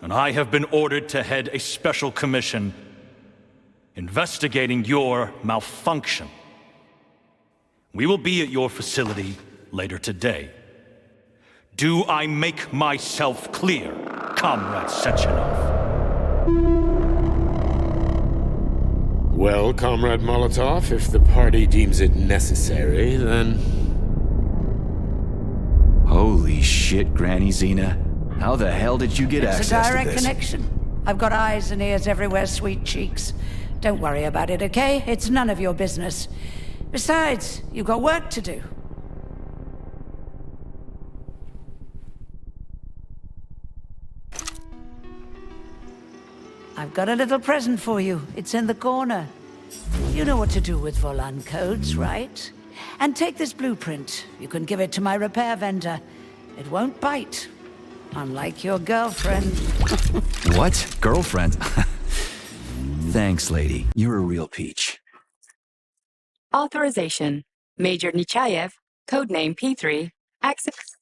And I have been ordered to head a special commission investigating your malfunction. We will be at your facility later today. Do I make myself clear, Comrade Sechenov? Well, Comrade Molotov, if the party deems it necessary, then... Holy shit, Granny Xena. How the hell did you get It's access a direct to this? connection. I've got eyes and ears everywhere, sweet cheeks. Don't worry about it, okay? It's none of your business. Besides, you've got work to do. I've got a little present for you. It's in the corner. You know what to do with Volan codes, right? And take this blueprint. You can give it to my repair vendor. It won't bite. Unlike your girlfriend. What? Girlfriend? Thanks, lady. You're a real peach. Authorization. Major Nechayev, codename P3, access.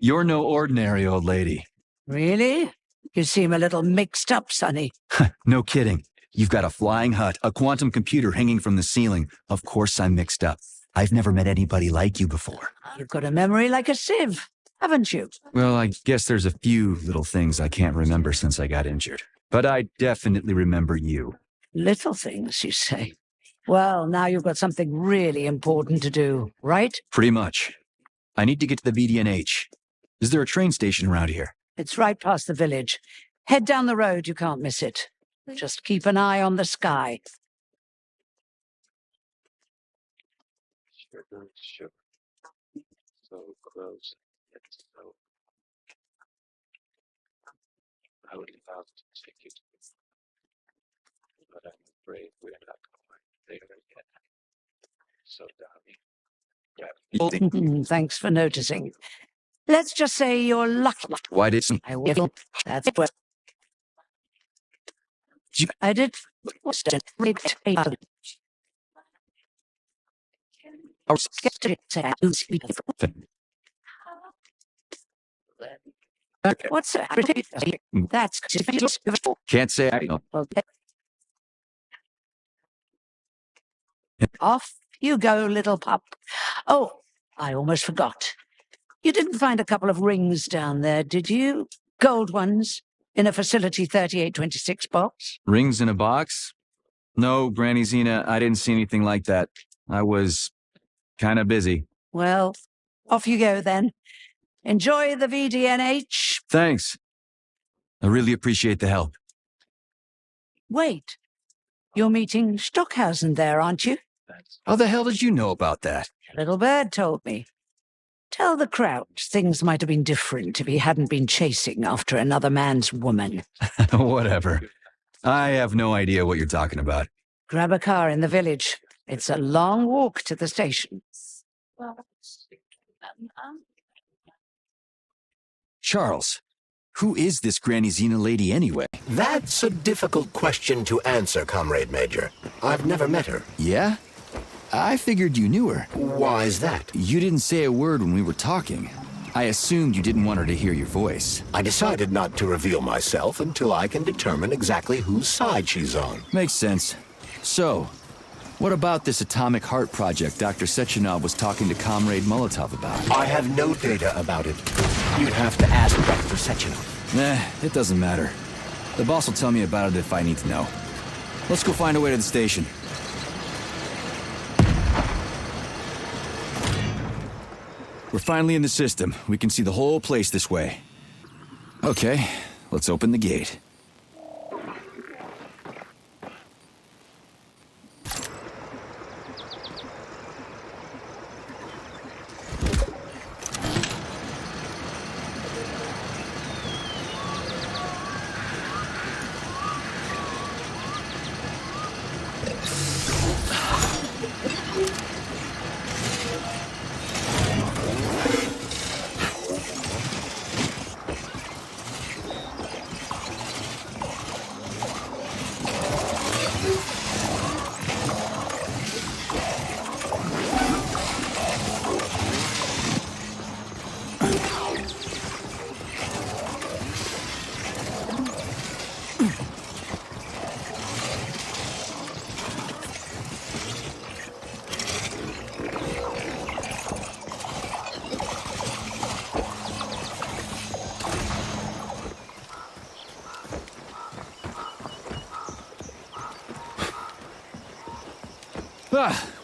You're no ordinary old lady. Really? You seem a little mixed up, Sonny. No kidding. You've got a flying hut, a quantum computer hanging from the ceiling. Of course I'm mixed up. I've never met anybody like you before. You've got a memory like a sieve, haven't you? Well, I guess there's a few little things I can't remember since I got injured. But I definitely remember you. Little things, you say? Well, now you've got something really important to do, right? Pretty much. I need to get to the VDNH. Is there a train station around here? It's right past the village. Head down the road, you can't miss it. Just keep an eye on the sky. Sugar. So close, yet so... I would love to take you to this, but I'm afraid we're not going there yet. So, darling, Thanks for noticing. Let's just say you're lucky. Why didn't I will. That's what I did. What's that? That's Can't say I know. Off you go, little pup. Oh, I almost forgot. You didn't find a couple of rings down there, did you? Gold ones in a Facility 3826 box? Rings in a box? No, Granny Xena, I didn't see anything like that. I was kind of busy. Well, off you go then. Enjoy the VDNH. Thanks. I really appreciate the help. Wait. You're meeting Stockhausen there, aren't you? How the hell did you know about that? Little Bird told me. Tell the Crouch things might have been different if he hadn't been chasing after another man's woman. Whatever. I have no idea what you're talking about. Grab a car in the village. It's a long walk to the station. Charles, who is this Granny Xena lady anyway? That's a difficult question to answer, Comrade Major. I've never met her. Yeah? I figured you knew her. Why is that? You didn't say a word when we were talking. I assumed you didn't want her to hear your voice. I decided not to reveal myself until I can determine exactly whose side she's on. Makes sense. So, what about this atomic heart project Dr. Sechenov was talking to Comrade Molotov about? I have no data about it. You'd have to ask Dr. Sechenov. Nah, it doesn't matter. The boss will tell me about it if I need to know. Let's go find a way to the station. We're finally in the system. We can see the whole place this way. Okay, let's open the gate.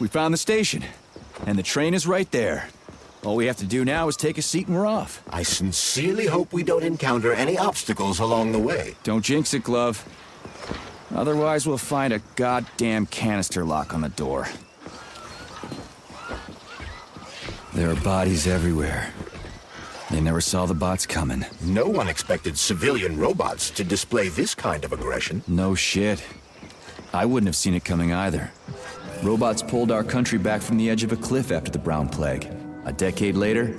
We found the station. And the train is right there. All we have to do now is take a seat and we're off. I sincerely hope we don't encounter any obstacles along the way. Don't jinx it, Glove. Otherwise, we'll find a goddamn canister lock on the door. There are bodies everywhere. They never saw the bots coming. No one expected civilian robots to display this kind of aggression. No shit. I wouldn't have seen it coming either. Robots pulled our country back from the edge of a cliff after the Brown Plague. A decade later,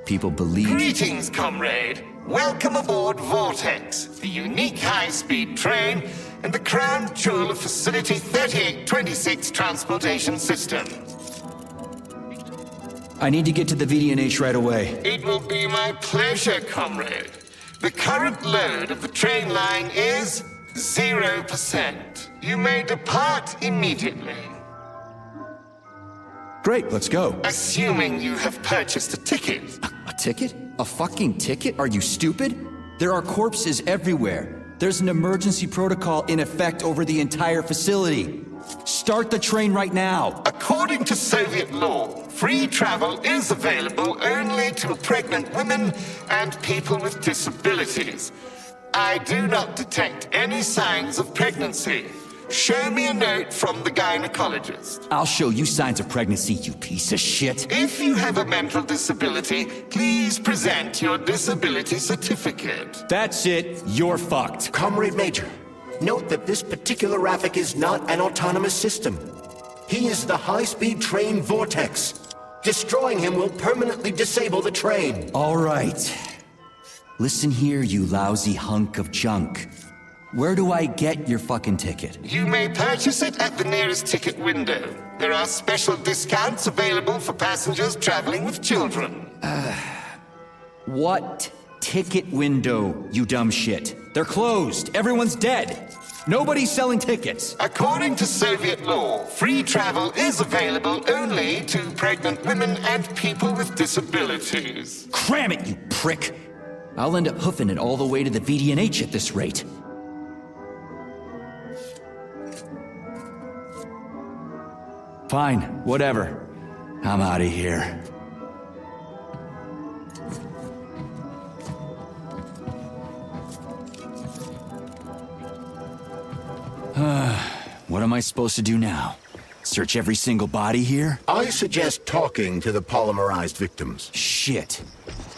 people believed... Greetings, comrade. Welcome aboard Vortex, the unique high-speed train and the crown jewel of Facility 3826 Transportation System. I need to get to the VDNH right away. It will be my pleasure, comrade. The current load of the train line is 0%. You may depart immediately. Great, let's go. Assuming you have purchased a ticket. A ticket? A fucking ticket? Are you stupid? There are corpses everywhere. There's an emergency protocol in effect over the entire facility. Start the train right now. According to Soviet law, free travel is available only to pregnant women and people with disabilities. I do not detect any signs of pregnancy. Show me a note from the gynecologist. I'll show you signs of pregnancy, you piece of shit. If you have a mental disability, please present your disability certificate. That's it. You're fucked. Comrade Major, note that this particular Raffic is not an autonomous system. He is the high-speed train Vortex. Destroying him will permanently disable the train. All right. Listen here, you lousy hunk of junk. Where do I get your fucking ticket? You may purchase it at the nearest ticket window. There are special discounts available for passengers traveling with children. What ticket window, you dumb shit? They're closed. Everyone's dead. Nobody's selling tickets. According to Soviet law, free travel is available only to pregnant women and people with disabilities. Cram it, you prick! I'll end up hoofing it all the way to the VDNH at this rate. Fine, whatever. I'm out of here. What am I supposed to do now? Search every single body here? I suggest talking to the polymerized victims. Shit.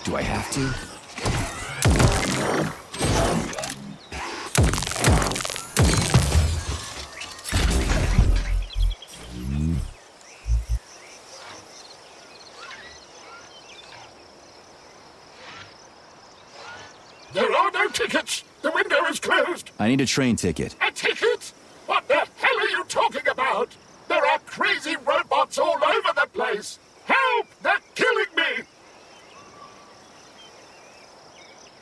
Do I have to? There are no tickets. The window is closed. I need a train ticket. A ticket? What the hell are you talking about? There are crazy robots all over the place. Help! They're killing me!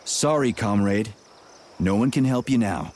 Sorry, comrade. No one can help you now.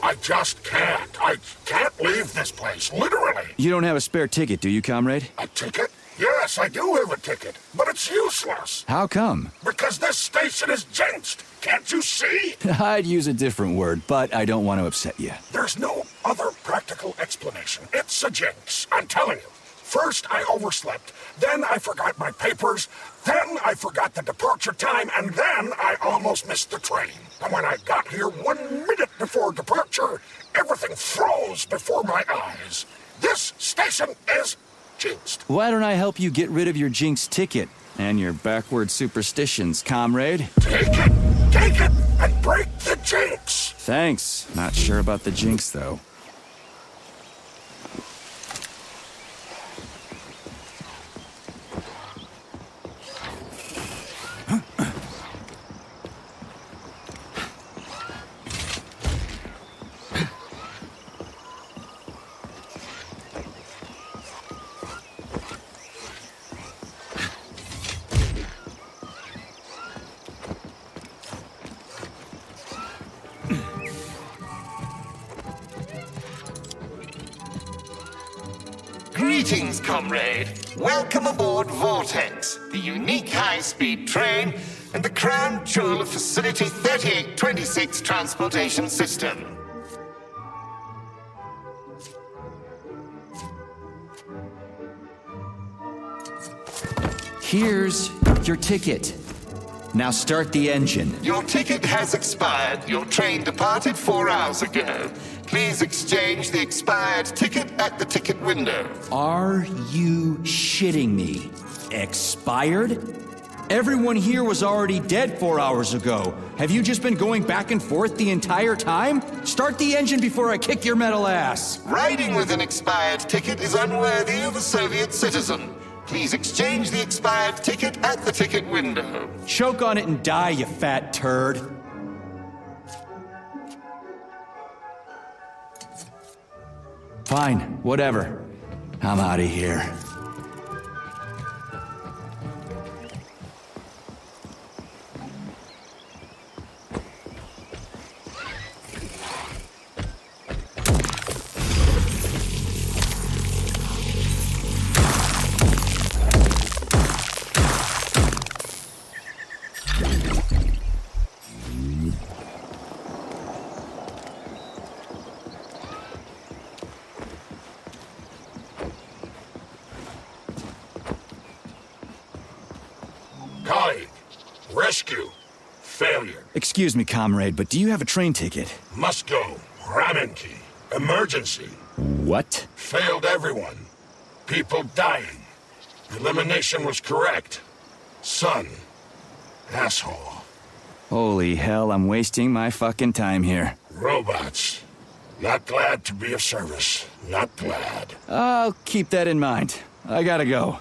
I just can't. I can't leave this place, literally. You don't have a spare ticket, do you, comrade? A ticket? Yes, I do have a ticket, but it's useless. How come? Because this station is jinxed. Can't you see? I'd use a different word, but I don't want to upset you. There's no other practical explanation. It's a jinx, I'm telling you. First, I overslept. Then I forgot my papers. Then I forgot the departure time. And then I almost missed the train. And when I got here 1 minute before departure, everything froze before my eyes. This station is jinxed. Why don't I help you get rid of your jinx ticket and your backward superstitions, comrade? Take it, and break the jinx. Thanks. Not sure about the jinx, though. Greetings, comrade. Welcome aboard Vortex, the unique high-speed train and the crown jewel of Facility 3826 Transportation System. Here's your ticket. Now start the engine. Your ticket has expired. Your train departed 4 hours ago. Please exchange the expired ticket at the ticket window. Are you shitting me? Expired? Everyone here was already dead 4 hours ago. Have you just been going back and forth the entire time? Start the engine before I kick your metal ass. Riding with an expired ticket is unworthy of a Soviet citizen. Please exchange the expired ticket at the ticket window. Choke on it and die, you fat turd. Fine, whatever. I'm out of here. Rescue. Failure. Excuse me, comrade, but do you have a train ticket? Must go. Ramen key. Emergency. What? Failed everyone. People dying. Elimination was correct. Son. Asshole. Holy hell, I'm wasting my fucking time here. Robots. Not glad to be of service. Not glad. I'll keep that in mind. I gotta go.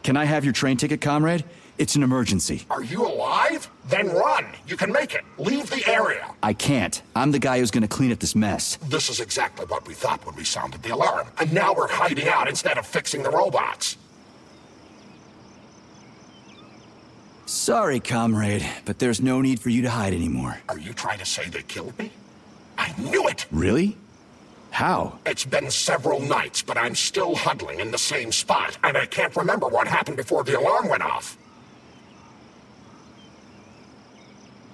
Can I have your train ticket, comrade? It's an emergency. Are you alive? Then run. You can make it. Leave the area. I can't. I'm the guy who's gonna clean up this mess. This is exactly what we thought when we sounded the alarm. And now we're hiding out instead of fixing the robots. Sorry, comrade, but there's no need for you to hide anymore. Are you trying to say they killed me? I knew it! Really? How? It's been several nights, but I'm still huddling in the same spot, and I can't remember what happened before the alarm went off.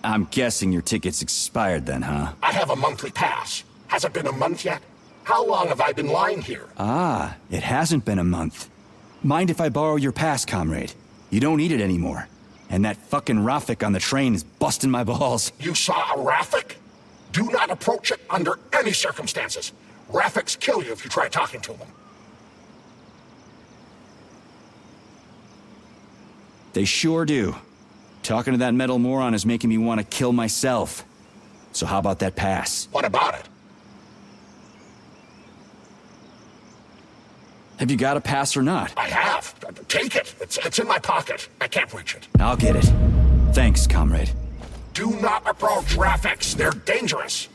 I'm guessing your ticket's expired then, huh? I have a monthly pass. Has it been a month yet? How long have I been lying here? Ah, it hasn't been a month. Mind if I borrow your pass, comrade? You don't need it anymore. And that fucking Rafik on the train is busting my balls. You saw a Rafik? Do not approach it under any circumstances. Rafiks kill you if you try talking to them. They sure do. Talking to that metal moron is making me want to kill myself. So how about that pass? What about it? Have you got a pass or not? I have. Take it. It's in my pocket. I can't reach it. I'll get it. Thanks, comrade. Do not approach Rafiks. They're dangerous.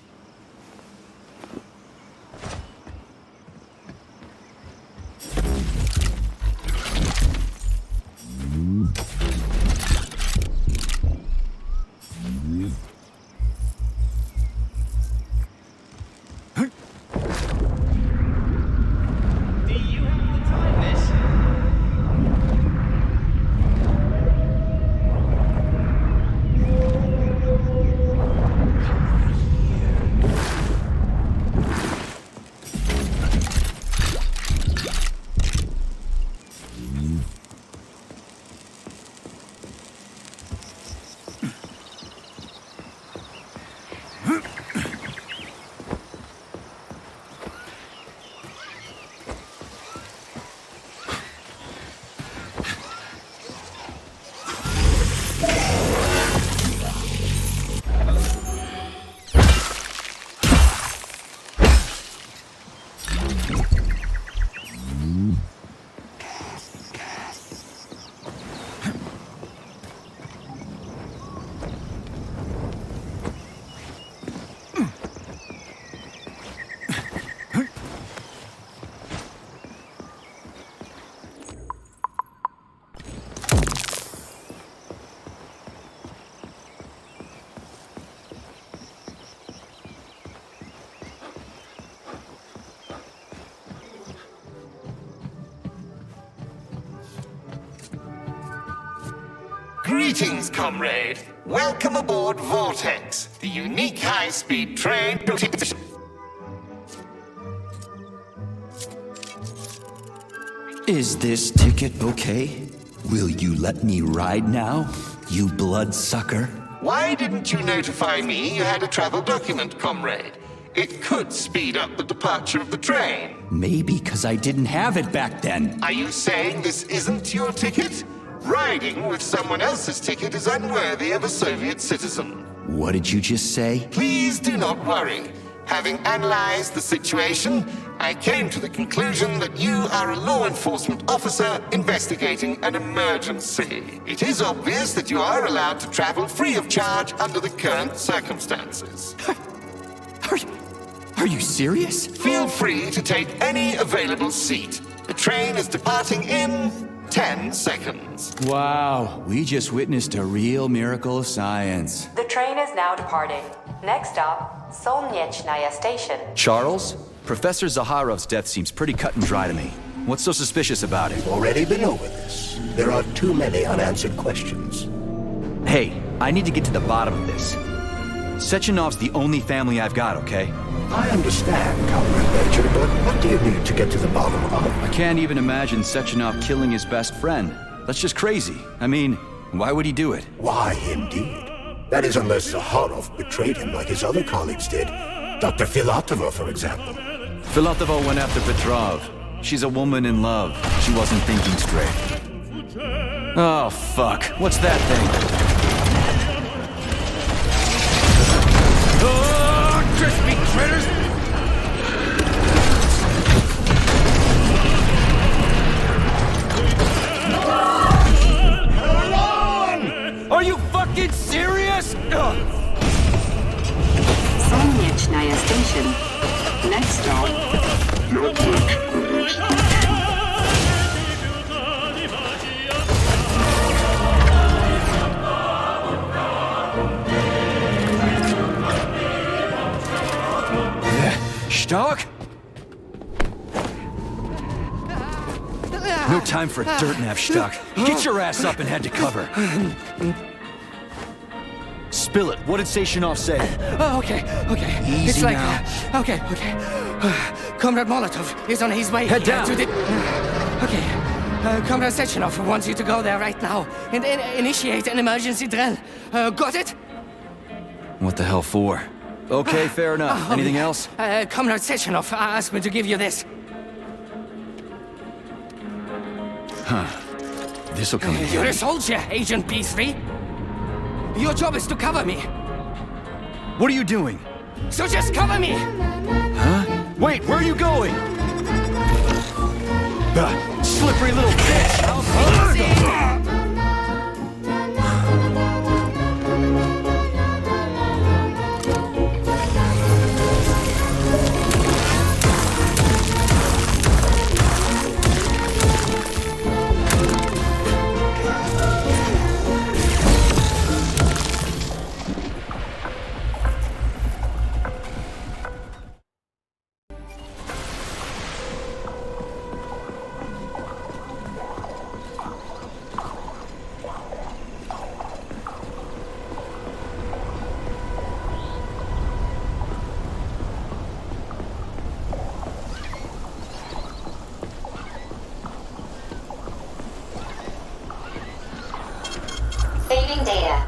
Greetings, comrade. Welcome aboard Vortex, the unique high-speed train built into... Is this ticket okay? Will you let me ride now, you bloodsucker? Why didn't you notify me you had a travel document, comrade? It could speed up the departure of the train. Maybe because I didn't have it back then. Are you saying this isn't your ticket? Riding with someone else's ticket is unworthy of a Soviet citizen. What did you just say? Please do not worry. Having analyzed the situation, I came to the conclusion that you are a law enforcement officer investigating an emergency. It is obvious that you are allowed to travel free of charge under the current circumstances. Are you serious? Feel free to take any available seat. The train is departing in 10 seconds. Wow, we just witnessed a real miracle of science. The train is now departing. Next stop, Solnechnaya Station. Charles, Professor Zaharov's death seems pretty cut and dry to me. What's so suspicious about it? Already been over this. There are too many unanswered questions. Hey, I need to get to the bottom of this. Sechenov's the only family I've got, okay? I understand, Comrade Major, but what do you need to get to the bottom of? I can't even imagine Sechenov killing his best friend. That's just crazy. I mean, why would he do it? Why, indeed. That is unless Zaharov betrayed him like his other colleagues did. Dr. Filatova, for example. Filatova went after Petrov. She's a woman in love. She wasn't thinking straight. Oh, fuck. What's that thing? Oh, crispy critters! fucking serious? Solnieczная station. Next stop. Stark? No time for a dirt nap, Stark. Get your ass up and head to cover. Spill it. What did Sachenov say? Oh, okay. Easy It's like, now. Okay. Comrade Molotov is on his way. Head down. To the... Okay. Comrade Sechenov wants you to go there right now and initiate an emergency drill. Got it? What the hell for? Okay, fair enough. Anything else? Comrade Sechenov asked me to give you this. Huh. This'll come in You're a handy. soldier, Agent P3. Your job is to cover me. What are you doing? So just cover me! Huh? Wait, where are you going? Slippery little bitch! Saving data.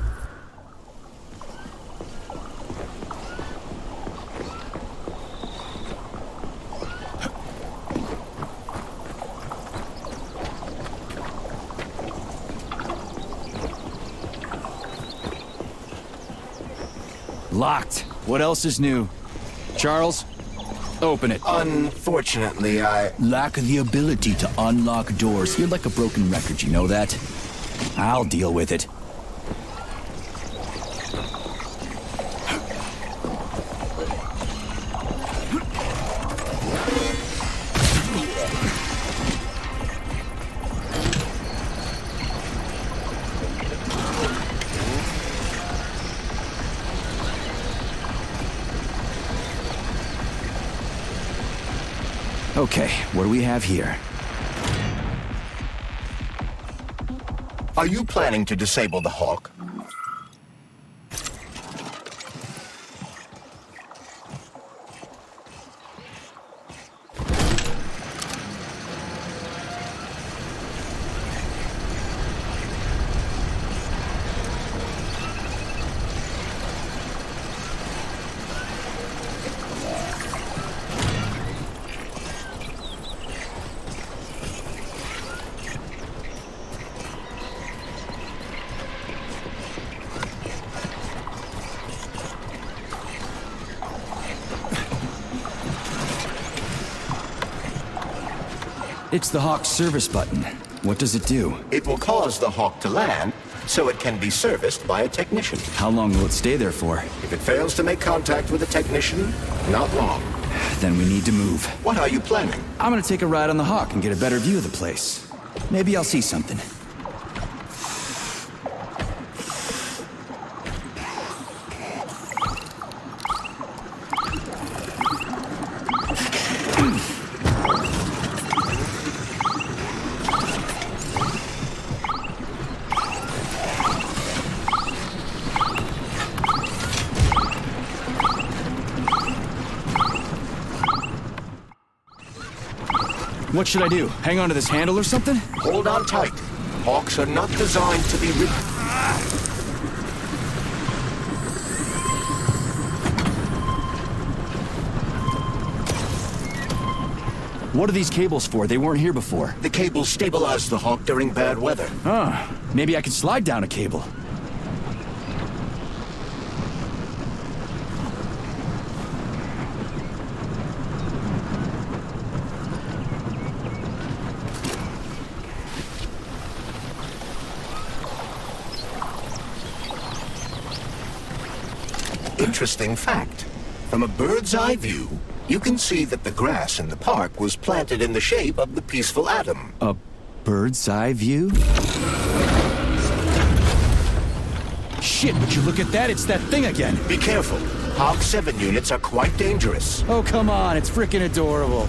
Locked. What else is new? Charles? Open it. Unfortunately, I lack the ability to unlock doors. You're like a broken record, you know that? I'll deal with it. Okay, what do we have here? Are you planning to disable the Hawk? It's the Hawk service button. What does it do? It will cause the Hawk to land, so it can be serviced by a technician. How long will it stay there for? If it fails to make contact with a technician, not long. Then we need to move. What are you planning? I'm gonna take a ride on the Hawk and get a better view of the place. Maybe I'll see something. What should I do? Hang on to this handle or something? Hold on tight. Hawks are not designed to be ridden. What are these cables for? They weren't here before. The cables stabilize the Hawk during bad weather. Huh. Maybe I can slide down a cable. interesting fact. From a bird's eye view, you can see that the grass in the park was planted in the shape of the peaceful atom. A bird's eye view? Shit, would you look at that? It's that thing again. Be careful. Hog 7 units are quite dangerous. Oh, come on. It's freaking adorable.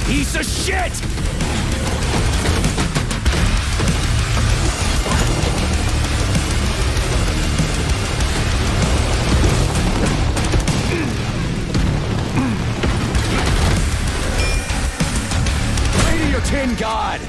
Piece of shit! Radio Tin God!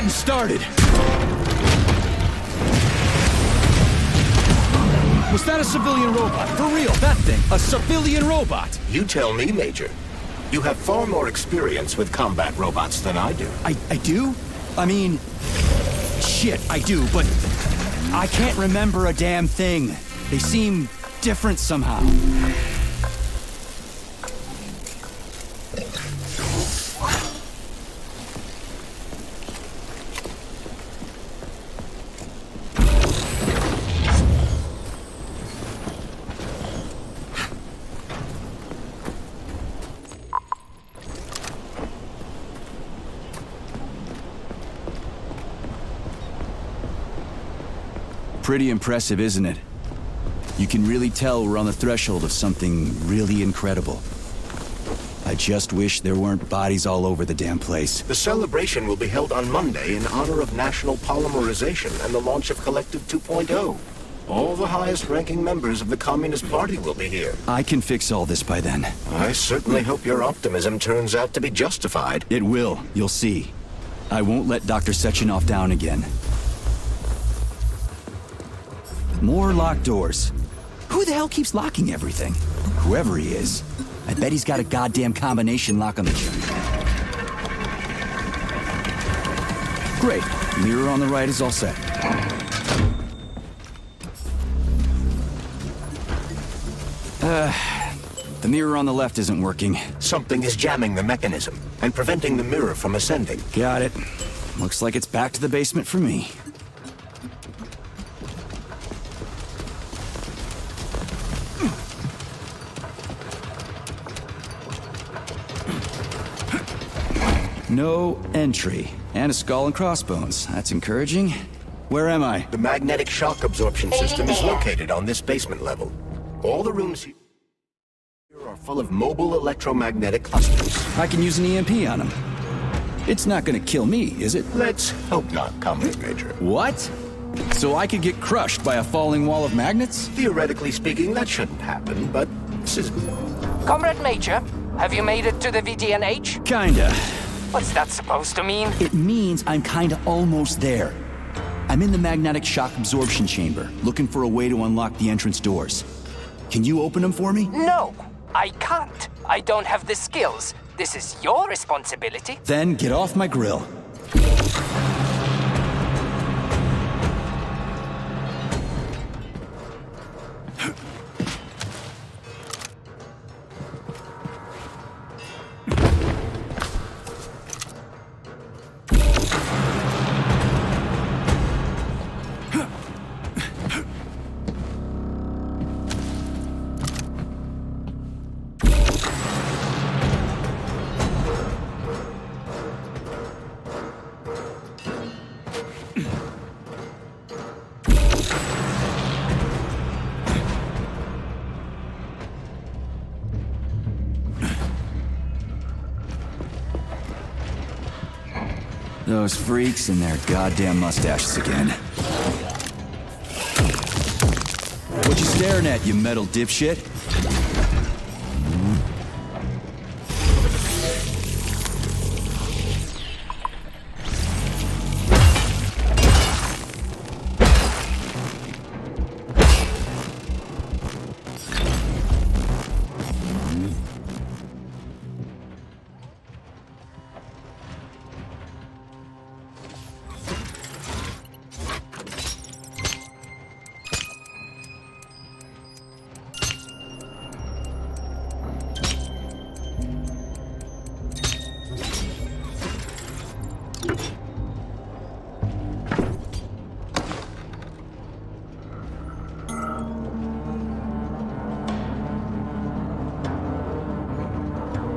Started. Was that a civilian robot? For real, that thing. A civilian robot. You tell me, Major. You have far more experience with combat robots than I do. I do? I mean... Shit, I do, but... I can't remember a damn thing. They seem different somehow. Pretty impressive, isn't it? You can really tell we're on the threshold of something really incredible. I just wish there weren't bodies all over the damn place. The celebration will be held on Monday in honor of National Polymerization and the launch of Collective 2.0. All the highest-ranking members of the Communist Party will be here. I can fix all this by then. I certainly hope your optimism turns out to be justified. It will. You'll see. I won't let Dr. Sechenov down again. More locked doors. Who the hell keeps locking everything? Whoever he is. I bet he's got a goddamn combination lock on the chip. Great. Mirror on the right is all set. The mirror on the left isn't working. Something is jamming the mechanism and preventing the mirror from ascending. Got it. Looks like it's back to the basement for me. No entry. And a skull and crossbones. That's encouraging. Where am I? The magnetic shock absorption system is located on this basement level. All the rooms here are full of mobile electromagnetic clusters. I can use an EMP on them. It's not gonna kill me, is it? Let's hope not, Comrade Major. What? So I could get crushed by a falling wall of magnets? Theoretically speaking, that shouldn't happen, but this is... Comrade Major, have you made it to the VDNH? Kinda. What's that supposed to mean? It means I'm kinda almost there. I'm in the magnetic shock absorption chamber, looking for a way to unlock the entrance doors. Can you open them for me? No, I can't. I don't have the skills. This is your responsibility. Then get off my grill. Those freaks and their goddamn mustaches again. What you staring at, you metal dipshit?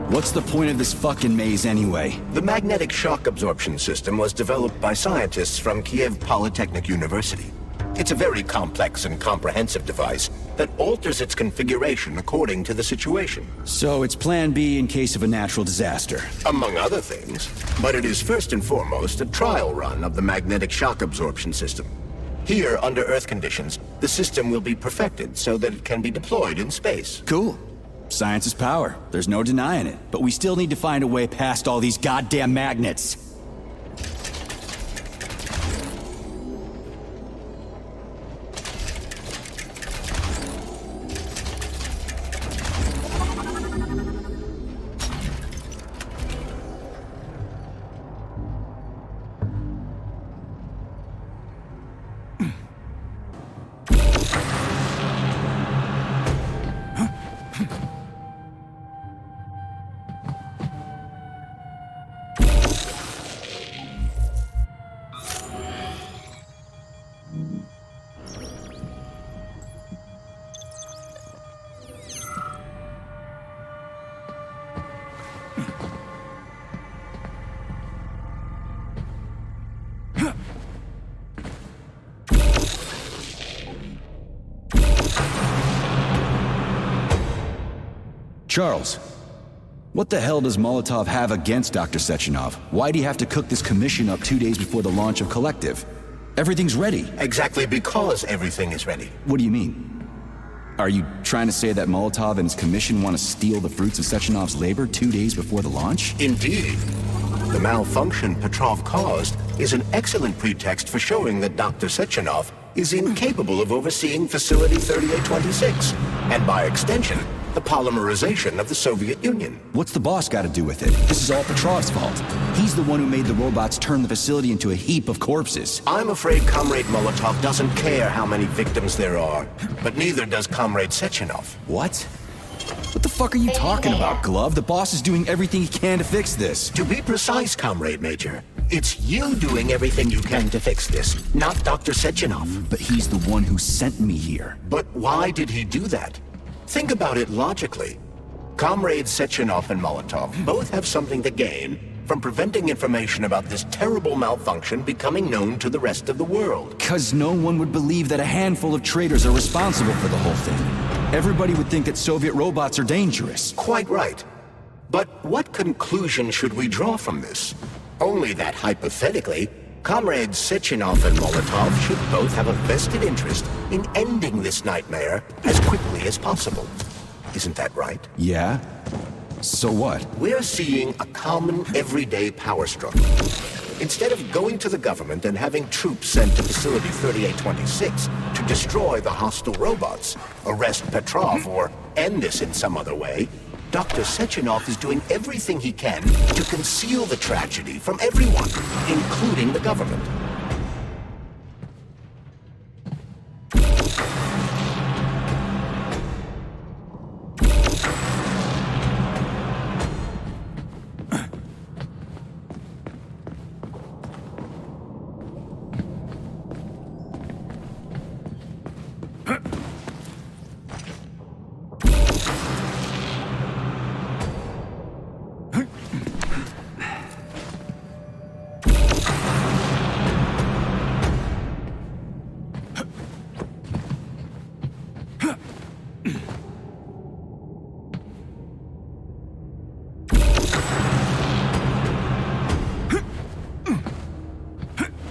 What's the point of this fucking maze anyway? The magnetic shock absorption system was developed by scientists from Kiev Polytechnic University. It's a very complex and comprehensive device that alters its configuration according to the situation. So it's plan B in case of a natural disaster. Among other things. But it is first and foremost a trial run of the magnetic shock absorption system. Here, under Earth conditions, the system will be perfected so that it can be deployed in space. Cool. Science is power. There's no denying it. But we still need to find a way past all these goddamn magnets. Charles, what the hell does Molotov have against Dr. Sechenov? Why'd he have to cook this commission up 2 days before the launch of Collective? Everything's ready. Exactly because everything is ready. What do you mean? Are you trying to say that Molotov and his commission want to steal the fruits of Sechenov's labor 2 days before the launch? Indeed. The malfunction Petrov caused is an excellent pretext for showing that Dr. Sechenov is incapable of overseeing Facility 3826, and by extension, the polymerization of the Soviet Union. What's the boss got to do with it? This is all Petrov's fault. He's the one who made the robots turn the facility into a heap of corpses. I'm afraid Comrade Molotov doesn't care how many victims there are, but neither does Comrade Sechenov. What? What the fuck are you talking about, Glove? The boss is doing everything he can to fix this. To be precise, Comrade Major, it's you doing everything you can to fix this, not Dr. Sechenov. But he's the one who sent me here. But why did he do that? Think about it logically. Comrades Sechenov and Molotov both have something to gain from preventing information about this terrible malfunction becoming known to the rest of the world. 'Cause no one would believe that a handful of traitors are responsible for the whole thing. Everybody would think that Soviet robots are dangerous. Quite right. But what conclusion should we draw from this? Only that hypothetically, Comrades Sechenov and Molotov should both have a vested interest in ending this nightmare as quickly as possible. Isn't that right? Yeah? So what? We're seeing a common, everyday power struggle. Instead of going to the government and having troops sent to Facility 3826 to destroy the hostile robots, arrest Petrov, or end this in some other way, Dr. Sechenov is doing everything he can to conceal the tragedy from everyone, including the government.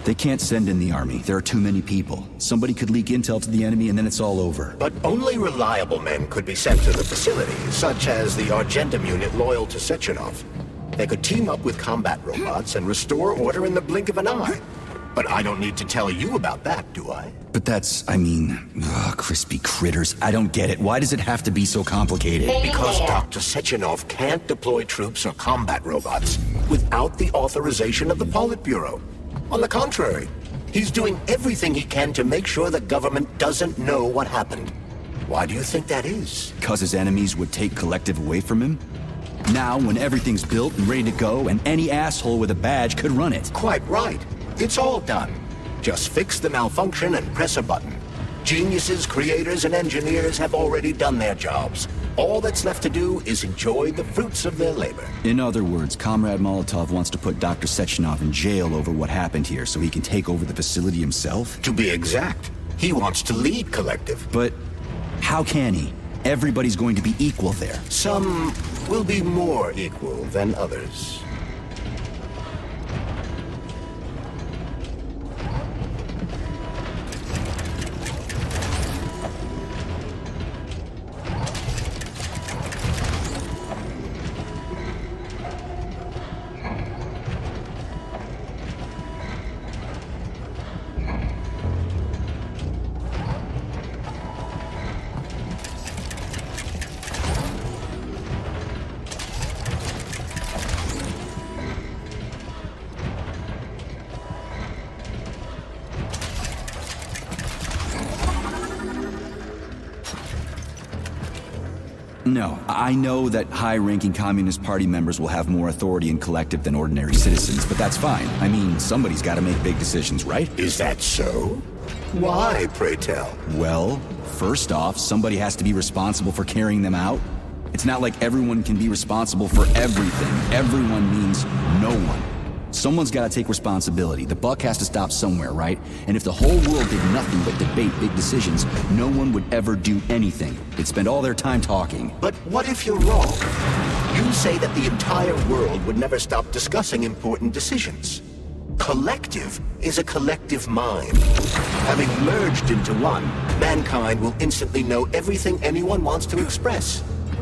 They can't send in the army. There are too many people. Somebody could leak intel to the enemy and then it's all over. But only reliable men could be sent to the facility, such as the Argentum unit loyal to Sechenov. They could team up with combat robots and restore order in the blink of an eye. But I don't need to tell you about that, do I? But that's, I mean, crispy critters. I don't get it. Why does it have to be so complicated? Because Dr. Sechenov can't deploy troops or combat robots without the authorization of the Politburo. On the contrary, he's doing everything he can to make sure the government doesn't know what happened. Why do you think that is? Because his enemies would take Collective away from him? Now, when everything's built and ready to go, and any asshole with a badge could run it. Quite right. It's all done. Just fix the malfunction and press a button. Geniuses, creators, and engineers have already done their jobs. All that's left to do is enjoy the fruits of their labor. In other words, Comrade Molotov wants to put Dr. Sechenov in jail over what happened here so he can take over the facility himself? To be exact, he wants to lead Collective. But how can he? Everybody's going to be equal there. Some will be more equal than others. No, I know that high-ranking Communist Party members will have more authority in Collective than ordinary citizens, but that's fine. I mean, somebody's got to make big decisions, right? Is that so? Why, pray tell? Well, first off, somebody has to be responsible for carrying them out. It's not like everyone can be responsible for everything. Everyone means no one. Someone's got to take responsibility. The buck has to stop somewhere, right? And if the whole world did nothing but debate big decisions, no one would ever do anything. They'd spend all their time talking. But what if you're wrong? You say that the entire world would never stop discussing important decisions. Collective is a collective mind. Having merged into one, mankind will instantly know everything anyone wants to express.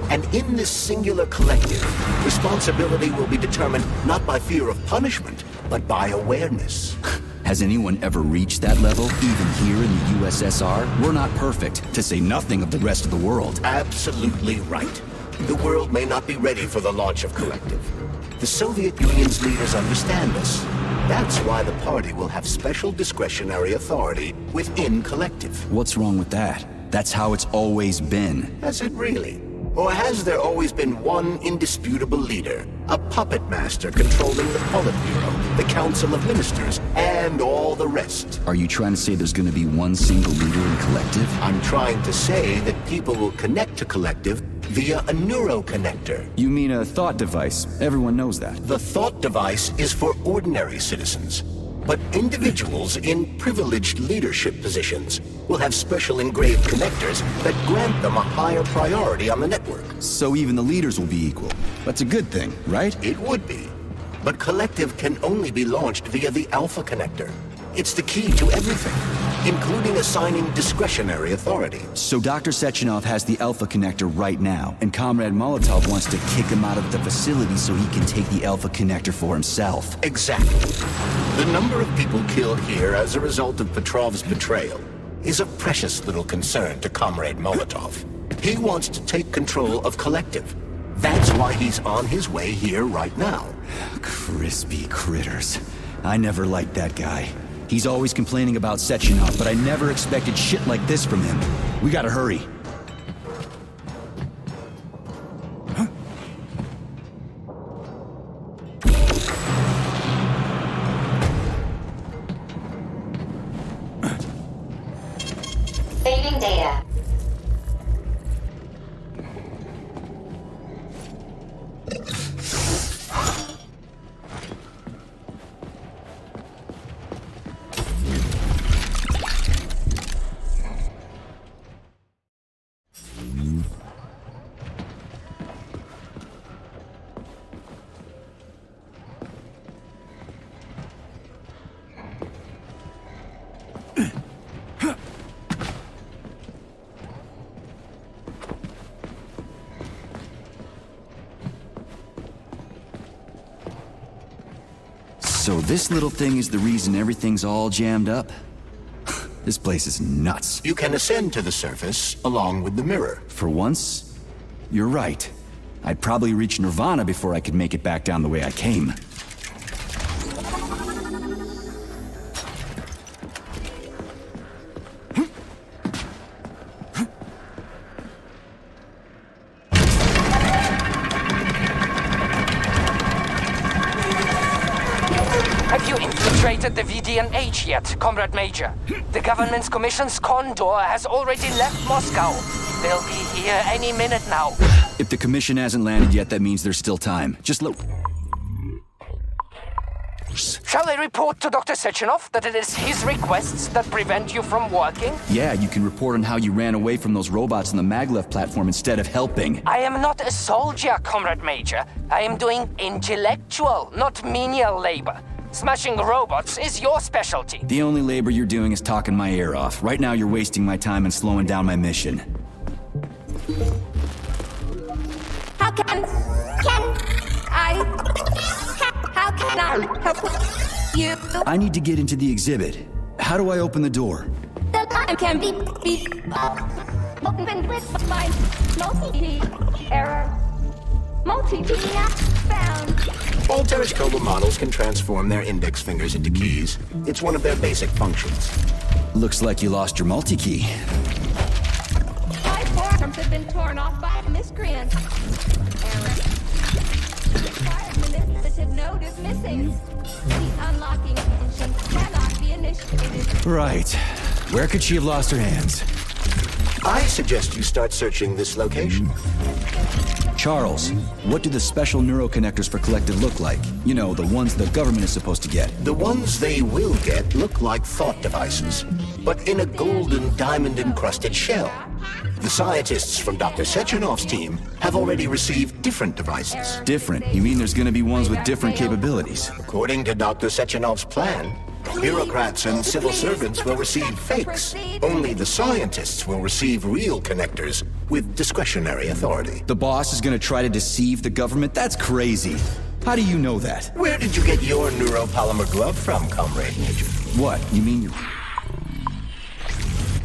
And in this singular collective, responsibility will be determined not by fear of punishment, but by awareness. Has anyone ever reached that level, even here in the USSR? We're not perfect, to say nothing of the rest of the world. Absolutely right. The world may not be ready for the launch of Collective. The Soviet Union's leaders understand this. That's why the party will have special discretionary authority within Collective. What's wrong with that? That's how it's always been. Has it really? Or has there always been one indisputable leader, a puppet master controlling the Politburo, the Council of Ministers, and all the rest? Are you trying to say there's going to be one single leader in Collective? I'm trying to say that people will connect to Collective via a neuroconnector. You mean a thought device? Everyone knows that. The thought device is for ordinary citizens. But individuals in privileged leadership positions will have special engraved connectors that grant them a higher priority on the network. So even the leaders will be equal. That's a good thing, right? It would be. But Collective can only be launched via the Alpha connector. It's the key to everything, including assigning discretionary authority. So Dr. Sechenov has the Alpha connector right now, and Comrade Molotov wants to kick him out of the facility so he can take the Alpha connector for himself. Exactly. The number of people killed here as a result of Petrov's betrayal is a precious little concern to Comrade Molotov. He wants to take control of Collective. That's why he's on his way here right now. Crispy critters. I never liked that guy. He's always complaining about Sechenov, but I never expected shit like this from him. We gotta hurry. Saving data. So this little thing is the reason everything's all jammed up? This place is nuts. You can ascend to the surface along with the mirror. For once, you're right. I'd probably reach Nirvana before I could make it back down the way I came. Have you infiltrated the VDNH yet, Comrade Major? The government's commission's Condor has already left Moscow. They'll be here any minute now. If the commission hasn't landed yet, that means there's still time. Just look. Shall I report to Dr. Sechenov that it is his requests that prevent you from working? Yeah, you can report on how you ran away from those robots on the maglev platform instead of helping. I am not a soldier, Comrade Major. I am doing intellectual, not menial labor. Smashing robots is your specialty. The only labor you're doing is talking my ear off. Right now you're wasting my time and slowing down my mission. How can I help you? I need to get into the exhibit. How do I open the door? The time can be open with my multi-key error. Multi-key not found. All Tereshkova models can transform their index fingers into keys. It's one of their basic functions. Looks like you lost your multi-key. My forearms have been torn off by a miscreant. Error. The required manipulative node is missing. The unlocking engine cannot be initiated. Right. Where could she have lost her hands? I suggest you start searching this location. Charles, what do the special neuroconnectors for Collective look like? You know, the ones the government is supposed to get. The ones they will get look like thought devices, but in a golden diamond-encrusted shell. The scientists from Dr. Sechenov's team have already received different devices. Different? You mean there's gonna be ones with different capabilities? According to Dr. Sechenov's plan, bureaucrats and civil servants will receive fakes. Only the scientists will receive real connectors with discretionary authority. The boss is gonna try to deceive the government? That's crazy. How do you know that? Where did you get your neuropolymer glove from, Comrade Major? What? You mean...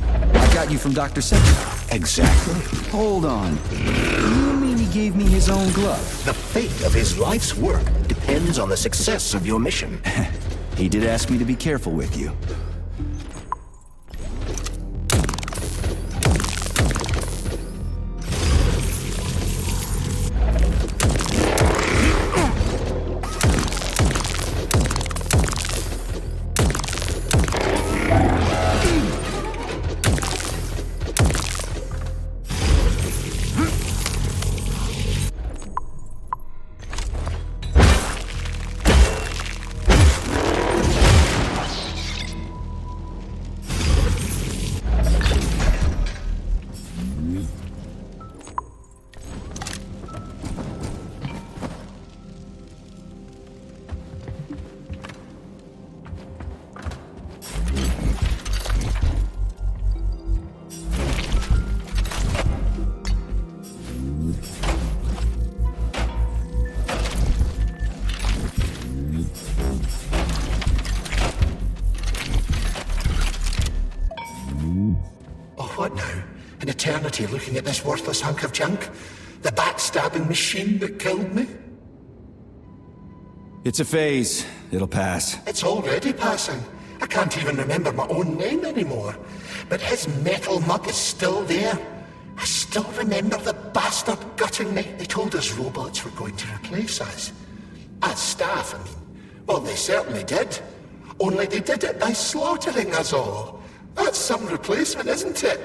I got you from Dr. Sechenov. Exactly. Hold on. You mean he gave me his own glove? The fate of his life's work depends on the success of your mission. He did ask me to be careful with you. An eternity looking at this worthless hunk of junk? The backstabbing machine that killed me? It's a phase. It'll pass. It's already passing. I can't even remember my own name anymore. But his metal mug is still there. I still remember the bastard gutting me. They told us robots were going to replace us. As staff, I mean. Well, they certainly did. Only they did it by slaughtering us all. That's some replacement, isn't it?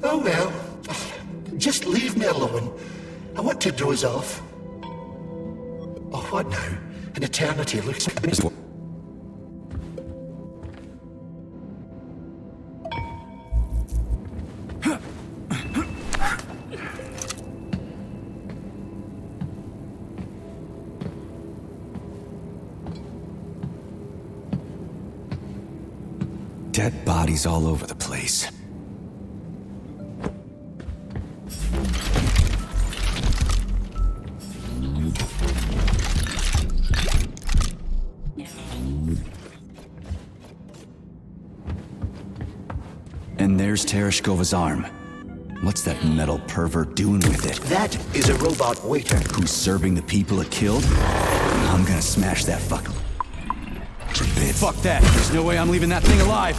Oh well. Just leave me alone. I want to doze off. Oh, what now? An eternity looks... Dead bodies all over the place. And there's Tereshkova's arm. What's that metal pervert doing with it? That is a robot waiter. Who's serving the people it killed? I'm gonna smash that fucker. Fuck that. There's no way I'm leaving that thing alive.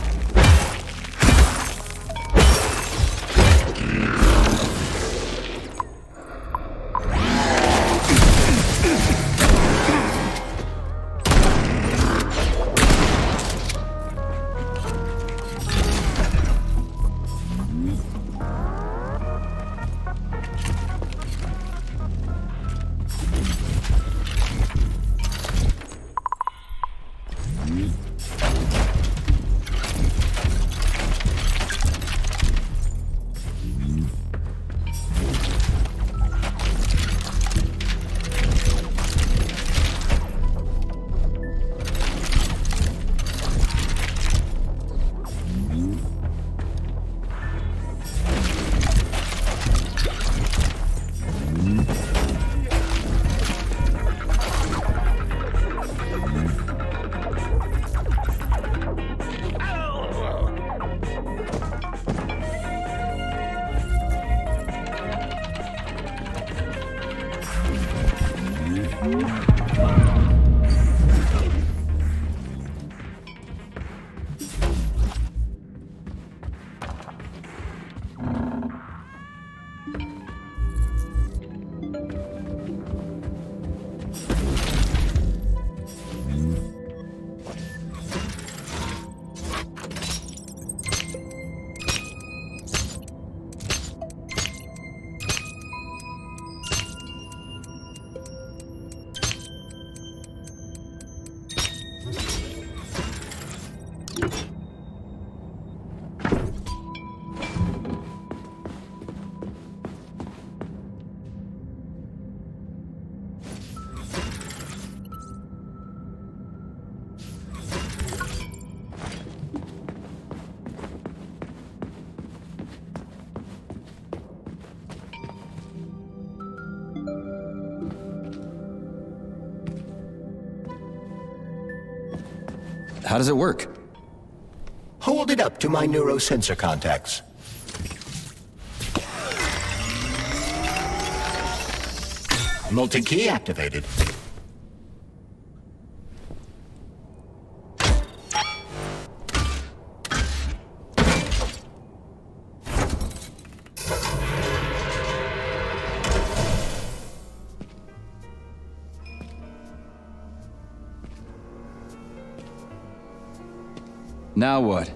How does it work? Hold it up to my neurosensor contacts. Multi-key activated. Now what?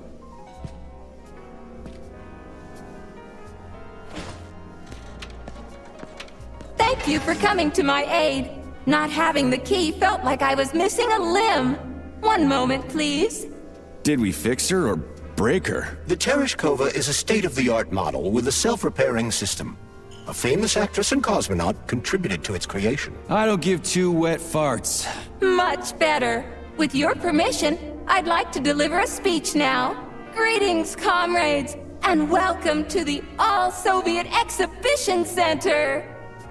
Thank you for coming to my aid. Not having the key felt like I was missing a limb. One moment, please. Did we fix her or break her? The Tereshkova is a state-of-the-art model with a self-repairing system. A famous actress and cosmonaut contributed to its creation. I don't give two wet farts. Much better. With your permission, I'd like to deliver a speech now. Greetings, comrades, and welcome to the All-Soviet Exhibition Center.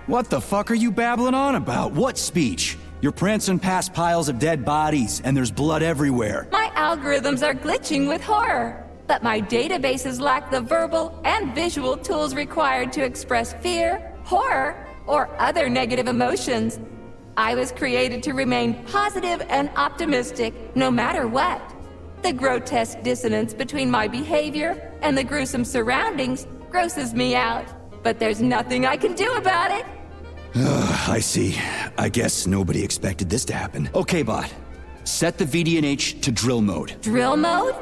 What the fuck are you babbling on about? What speech? You're prancing past piles of dead bodies, and there's blood everywhere. My algorithms are glitching with horror. but my databases lack the verbal and visual tools required to express fear, horror, or other negative emotions. I was created to remain positive and optimistic, no matter what. The grotesque dissonance between my behavior and the gruesome surroundings grosses me out, but there's nothing I can do about it. I see. I guess nobody expected this to happen. Okay, bot. Set the VDNH to drill mode. Drill mode?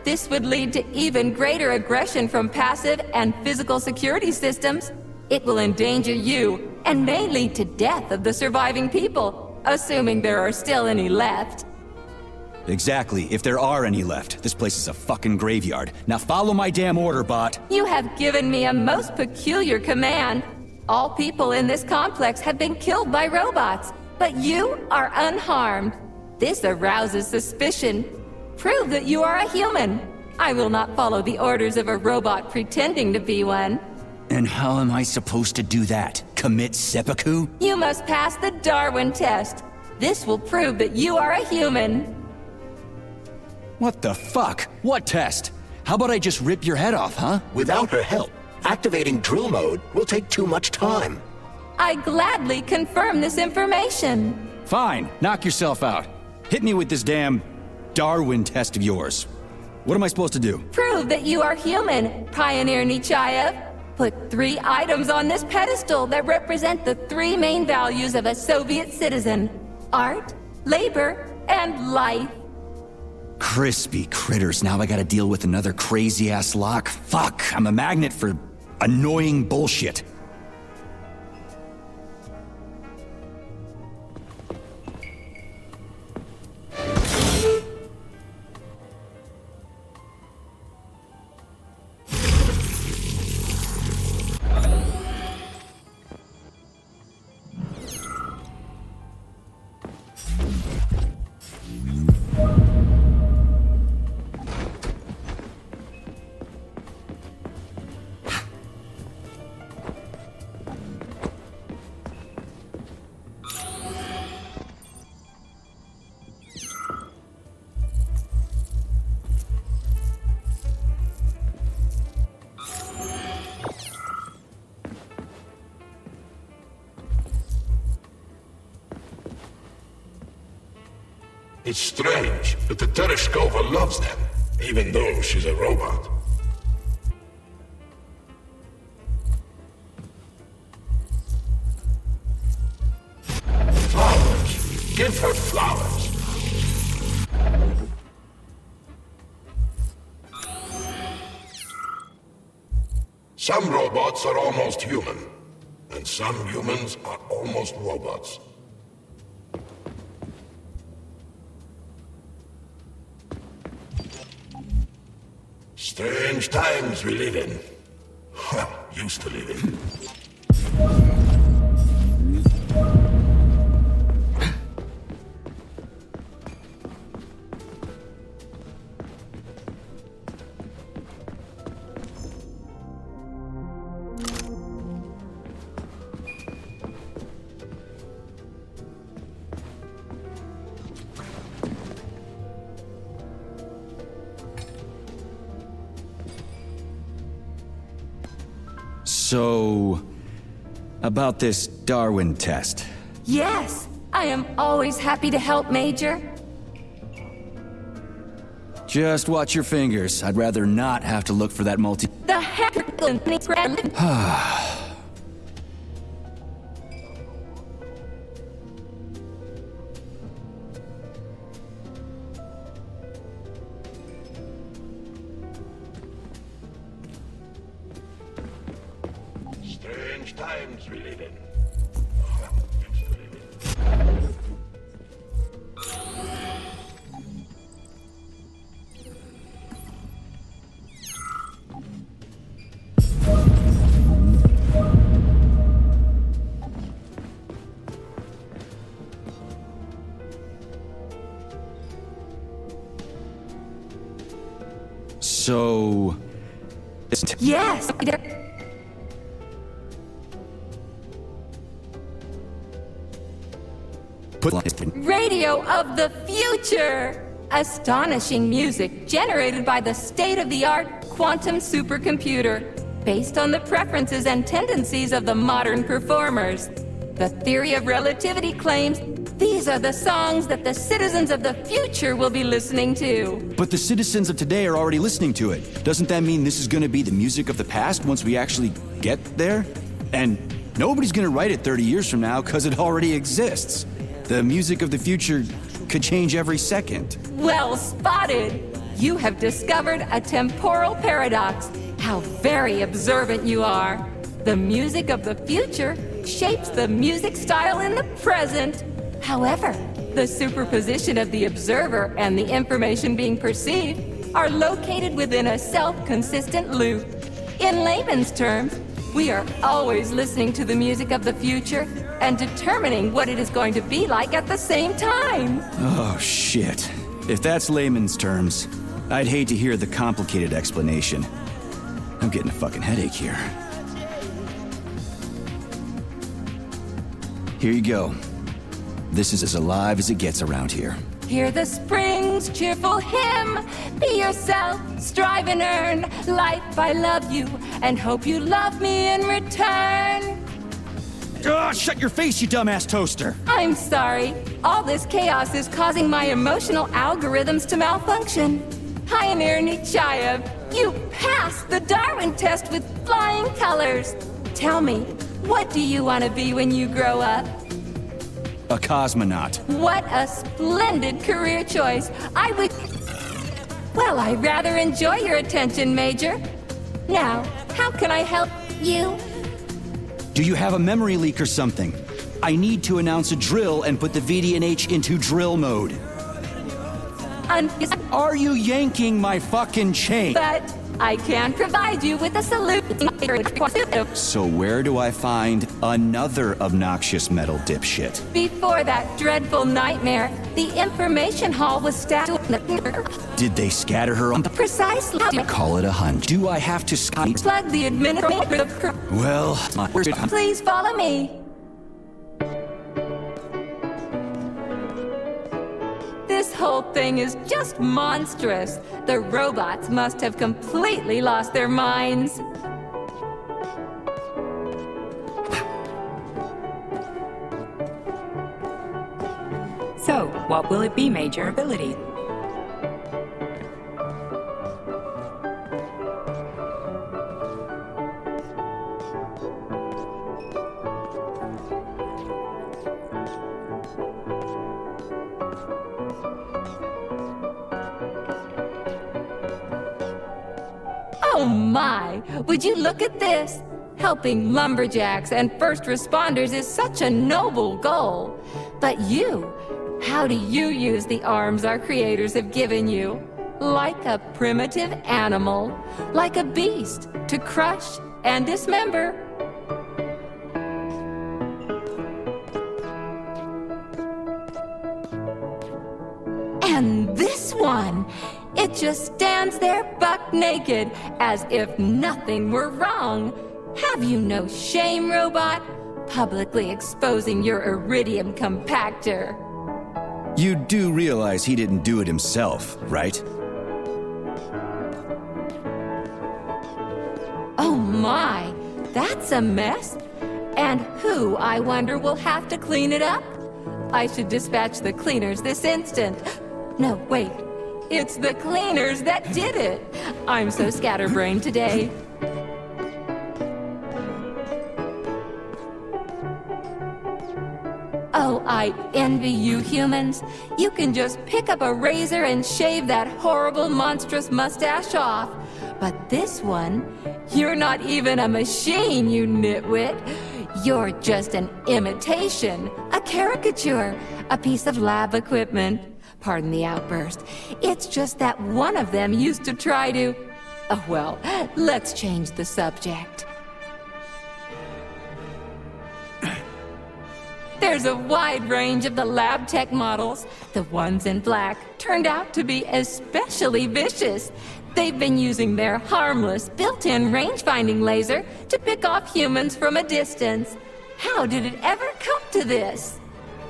This would lead to even greater aggression from passive and physical security systems. It will endanger you, and may lead to death of the surviving people, assuming there are still any left. Exactly, if there are any left. This place is a fucking graveyard. Now follow my damn order, bot. You have given me a most peculiar command. All people in this complex have been killed by robots, but you are unharmed. This arouses suspicion. Prove that you are a human. I will not follow the orders of a robot pretending to be one. And how am I supposed to do that? Commit seppuku? You must pass the Darwin test. This will prove that you are a human. What the fuck? What test? How about I just rip your head off, huh? Without her help, activating drill mode will take too much time. I gladly confirm this information. Fine, knock yourself out. Hit me with this damn Darwin test of yours. What am I supposed to do? Prove that you are human, Pioneer Nechayev. Put 3 items on this pedestal that represent the 3 main values of a Soviet citizen: art, labor, and life. Crispy critters, now I gotta deal with another crazy-ass lock. Fuck, I'm a magnet for annoying bullshit. It's strange, but the Tereshkova loves them, even though she's a robot. Flowers. Give her flowers. Some robots are almost human, and some humans are almost robots. Strange times we live in. Well, used to live in. So, about this Darwin test. Yes, I am always happy to help, Major. Just watch your fingers. I'd rather not have to look for that multi- The heck? Strange times we live in. So... Yes! Put Radio of the future! Astonishing music generated by the state-of-the-art quantum supercomputer, based on the preferences and tendencies of the modern performers. The theory of relativity claims these are the songs that the citizens of the future will be listening to. But the citizens of today are already listening to it. Doesn't that mean this is gonna be the music of the past once we actually get there? And nobody's gonna write it 30 years from now because it already exists. The music of the future could change every second. Well spotted! You have discovered a temporal paradox. How very observant you are. The music of the future shapes the music style in the present. However, the superposition of the observer and the information being perceived are located within a self-consistent loop. In layman's terms, we are always listening to the music of the future and determining what it is going to be like at the same time. Oh, shit. If that's layman's terms, I'd hate to hear the complicated explanation. I'm getting a fucking headache here. Here you go. This is as alive as it gets around here. Hear the spring's cheerful hymn. Be yourself, strive and earn. Life, I love you, and hope you love me in return. Oh, shut your face, you dumbass toaster! I'm sorry. All this chaos is causing my emotional algorithms to malfunction. Pioneer Nietzscheyev, you passed the Darwin test with flying colors. Tell me, what do you want to be when you grow up? A cosmonaut. What a splendid career choice. Well, I rather enjoy your attention, Major. Now, how can I help you? Do you have a memory leak or something? I need to announce a drill and put the VDNH into drill mode. Are you yanking my fucking chain? But I can provide you with a solution. So where do I find another obnoxious metal dipshit? Before that dreadful nightmare, the information hall was stacked. Did they scatter her on the... Precisely. Call it a hunch. Do I have to plug the administrator? Well, Please follow me. This whole thing is just monstrous. The robots must have completely lost their minds. So, what will it be, Major Ability? Oh my! Would you look at this? Helping lumberjacks and first responders is such a noble goal. But you, how do you use the arms our creators have given you? Like a primitive animal, like a beast, to crush and dismember. And this one, it just stands there buck naked, as if nothing were wrong. Have you no shame, robot? Publicly exposing your iridium compactor. You do realize he didn't do it himself, right? Oh my, that's a mess. And who, I wonder, will have to clean it up? I should dispatch the cleaners this instant. No, wait. It's the cleaners that did it. I'm so scatterbrained today. Oh, I envy you humans. You can just pick up a razor and shave that horrible, monstrous mustache off. But this one, you're not even a machine, you nitwit. You're just an imitation, a caricature, a piece of lab equipment. Pardon the outburst. It's just that one of them used to try to... Oh, well, let's change the subject. There's a wide range of the lab tech models. The ones in black turned out to be especially vicious. They've been using their harmless, built-in range-finding laser to pick off humans from a distance. How did it ever come to this?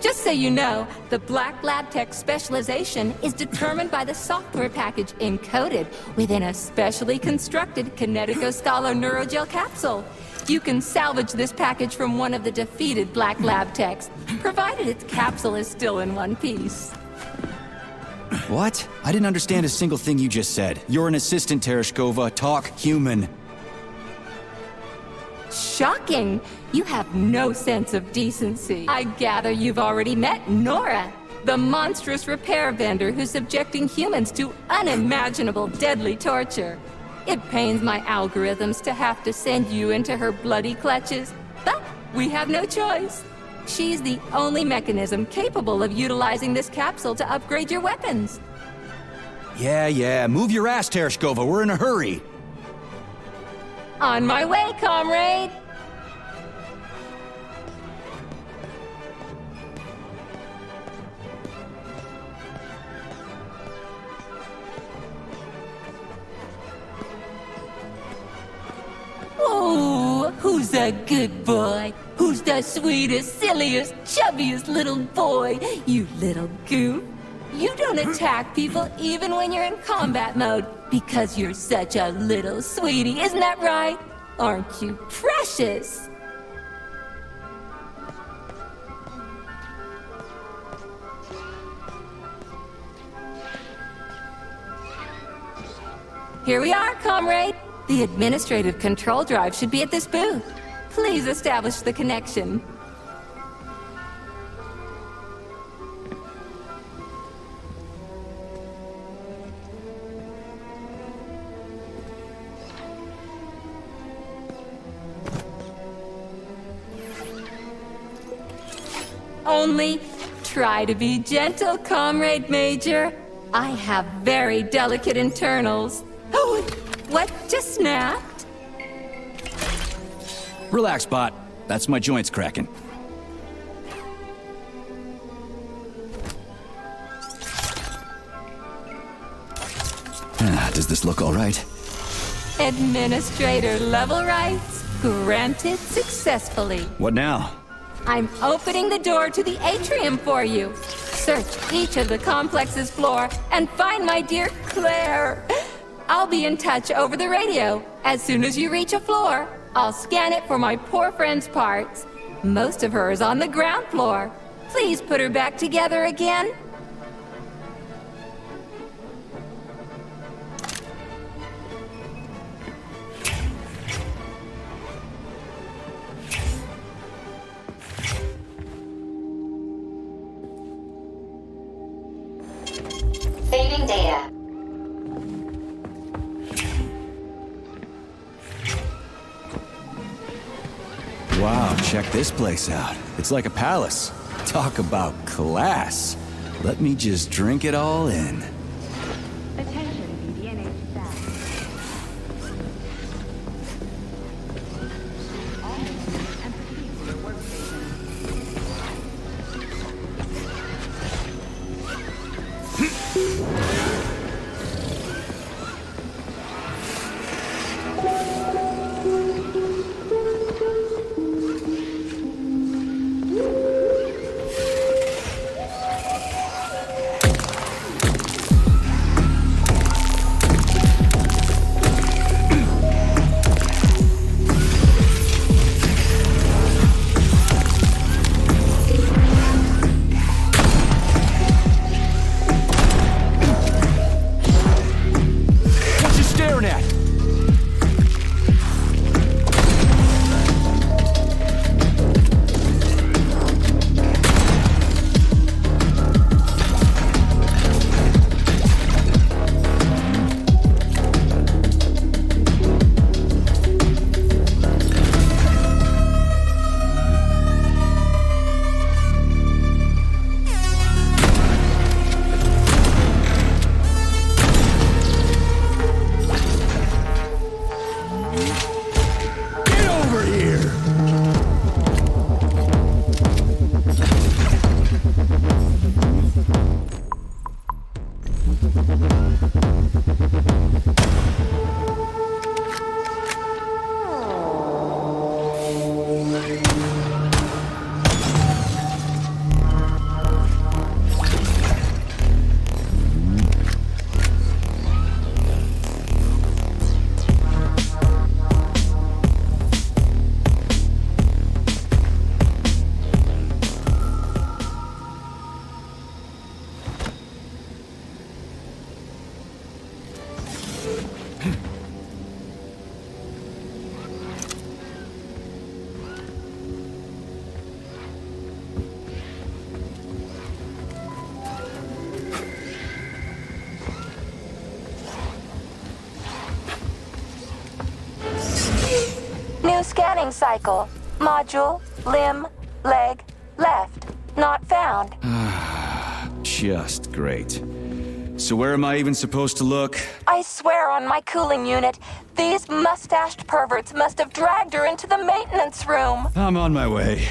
Just so you know, the Black Lab Tech specialization is determined by the software package encoded within a specially constructed Kinetico-Scalo Neurogel capsule. You can salvage this package from one of the defeated Black Lab Techs, provided its capsule is still in one piece. What? I didn't understand a single thing you just said. You're an assistant, Tereshkova. Talk human. Shocking! You have no sense of decency. I gather you've already met Nora, the monstrous repair vendor who's subjecting humans to unimaginable deadly torture. It pains my algorithms to have to send you into her bloody clutches, but we have no choice. She's the only mechanism capable of utilizing this capsule to upgrade your weapons. Yeah, move your ass, Tereshkova. We're in a hurry. On my way, comrade! Oh, who's a good boy? Who's the sweetest, silliest, chubbiest little boy? You little goof. You don't attack people even when you're in combat mode because you're such a little sweetie, isn't that right? Aren't you precious? Here we are, comrade. The administrative control drive should be at this booth. Please establish the connection. Only try to be gentle, Comrade Major. I have very delicate internals. Oh, what just snapped? Relax, bot. That's my joints cracking. Does this look all right? Administrator level rights granted successfully. What now? I'm opening the door to the atrium for you. Search each of the complex's floor and find my dear Claire. I'll be in touch over the radio. As soon as you reach a floor, I'll scan it for my poor friend's parts. Most of her is on the ground floor. Please put her back together again. Saving data. Wow, check this place out. It's like a palace. Talk about class. Let me just drink it all in. Attention, BDNH staff. All movement and proceed to your workstation. New scanning cycle. Module, limb, leg, left. Not found. Just great. So where am I even supposed to look? I swear on my cooling unit, these mustached perverts must have dragged her into the maintenance room. I'm on my way.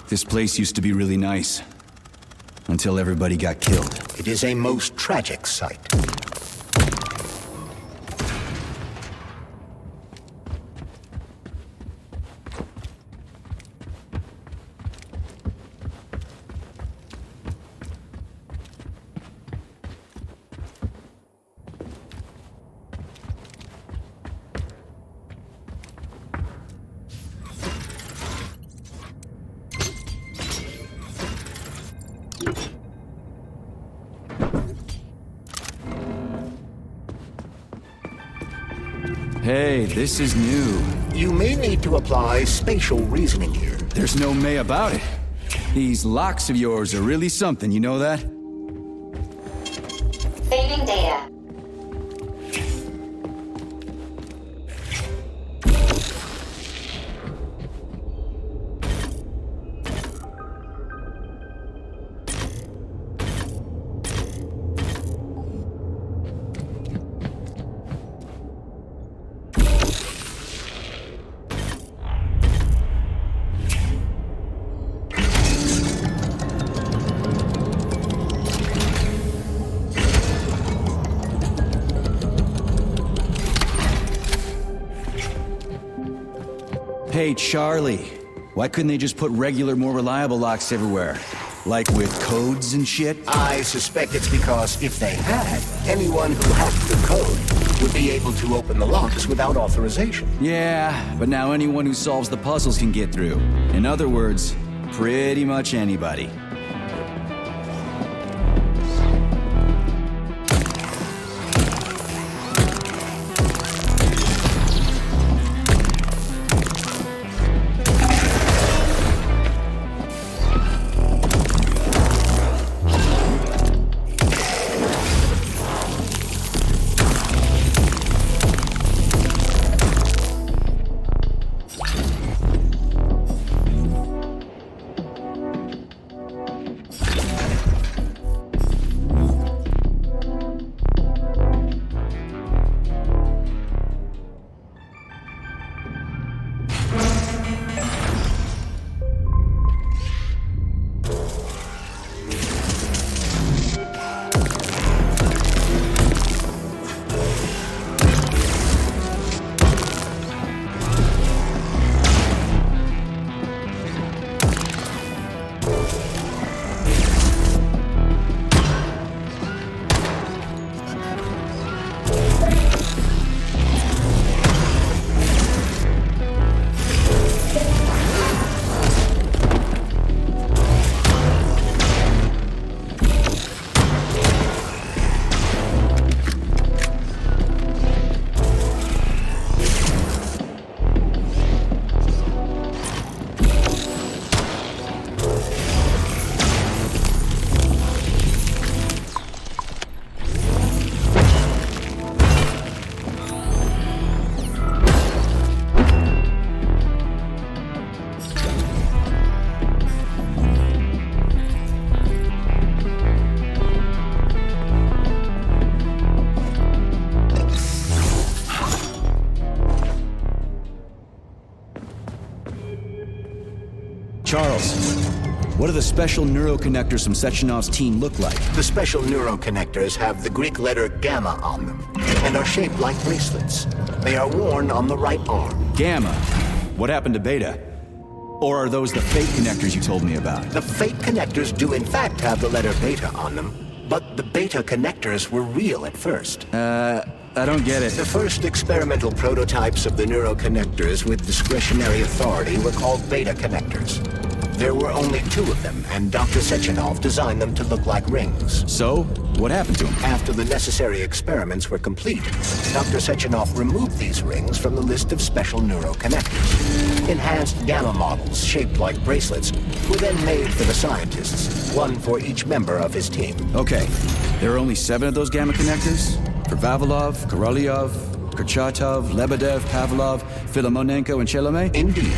This place used to be really nice. Until everybody got killed. It is a most tragic sight. Hey, this is new. You may need to apply spatial reasoning here. There's no may about it. These locks of yours are really something, you know that? Saving data. Hey, Charlie. Why couldn't they just put regular, more reliable locks everywhere? Like with codes and shit? I suspect it's because if they had, anyone who hacked the code would be able to open the locks without authorization. Yeah, but now anyone who solves the puzzles can get through. In other words, pretty much anybody. Charles, what do the special neuroconnectors from Sechenov's team look like? The special neuroconnectors have the Greek letter gamma on them and are shaped like bracelets. They are worn on the right arm. Gamma? What happened to Beta? Or are those the fake connectors you told me about? The fake connectors do in fact have the letter beta on them, but the beta connectors were real at first. I don't get it. The first experimental prototypes of the neuroconnectors with discretionary authority were called beta connectors. There were only 2 of them, and Dr. Sechenov designed them to look like rings. So, what happened to them? After the necessary experiments were complete, Dr. Sechenov removed these rings from the list of special neuroconnectors. Enhanced gamma models, shaped like bracelets, were then made for the scientists, one for each member of his team. Okay, there are only 7 of those gamma connectors? For Vavilov, Korolyov, Kurchatov, Lebedev, Pavlov, Filomonenko, and Chelome? Indeed.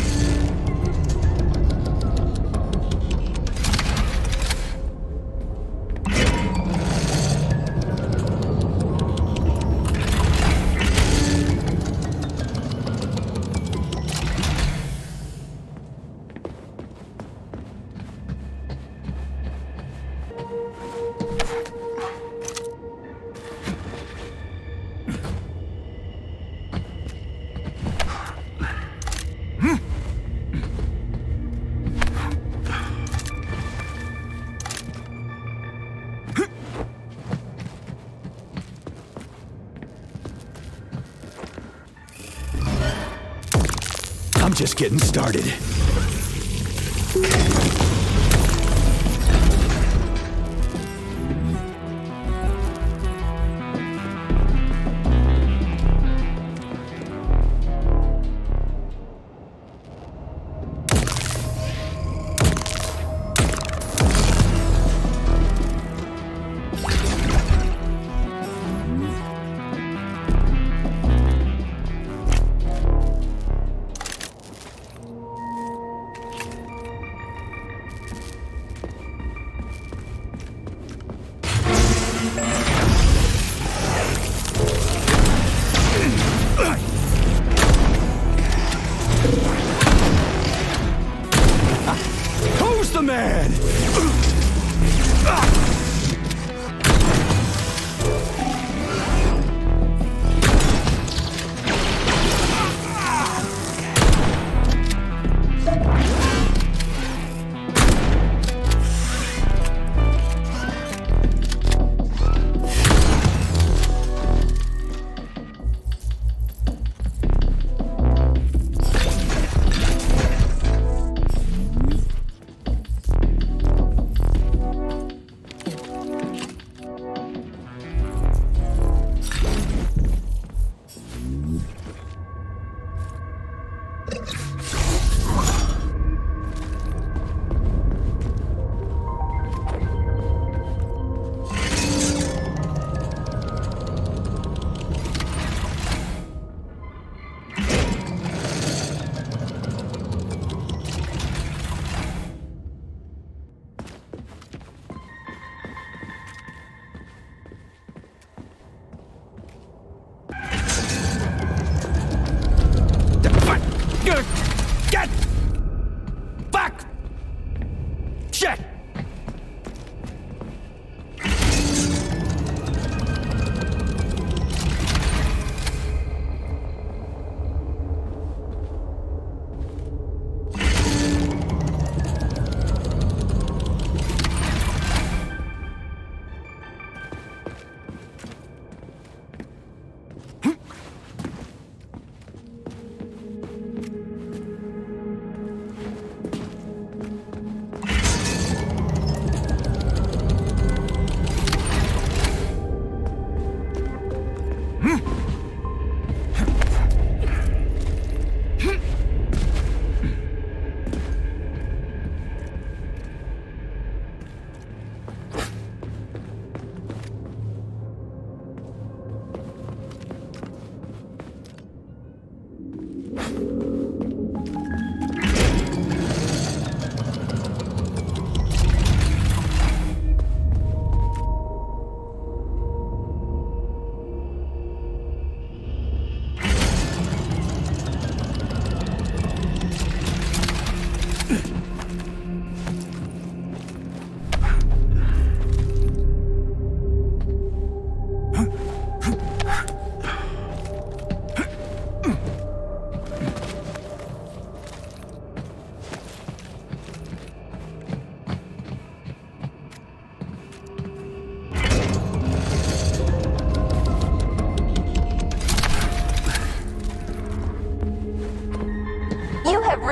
I'm just getting started.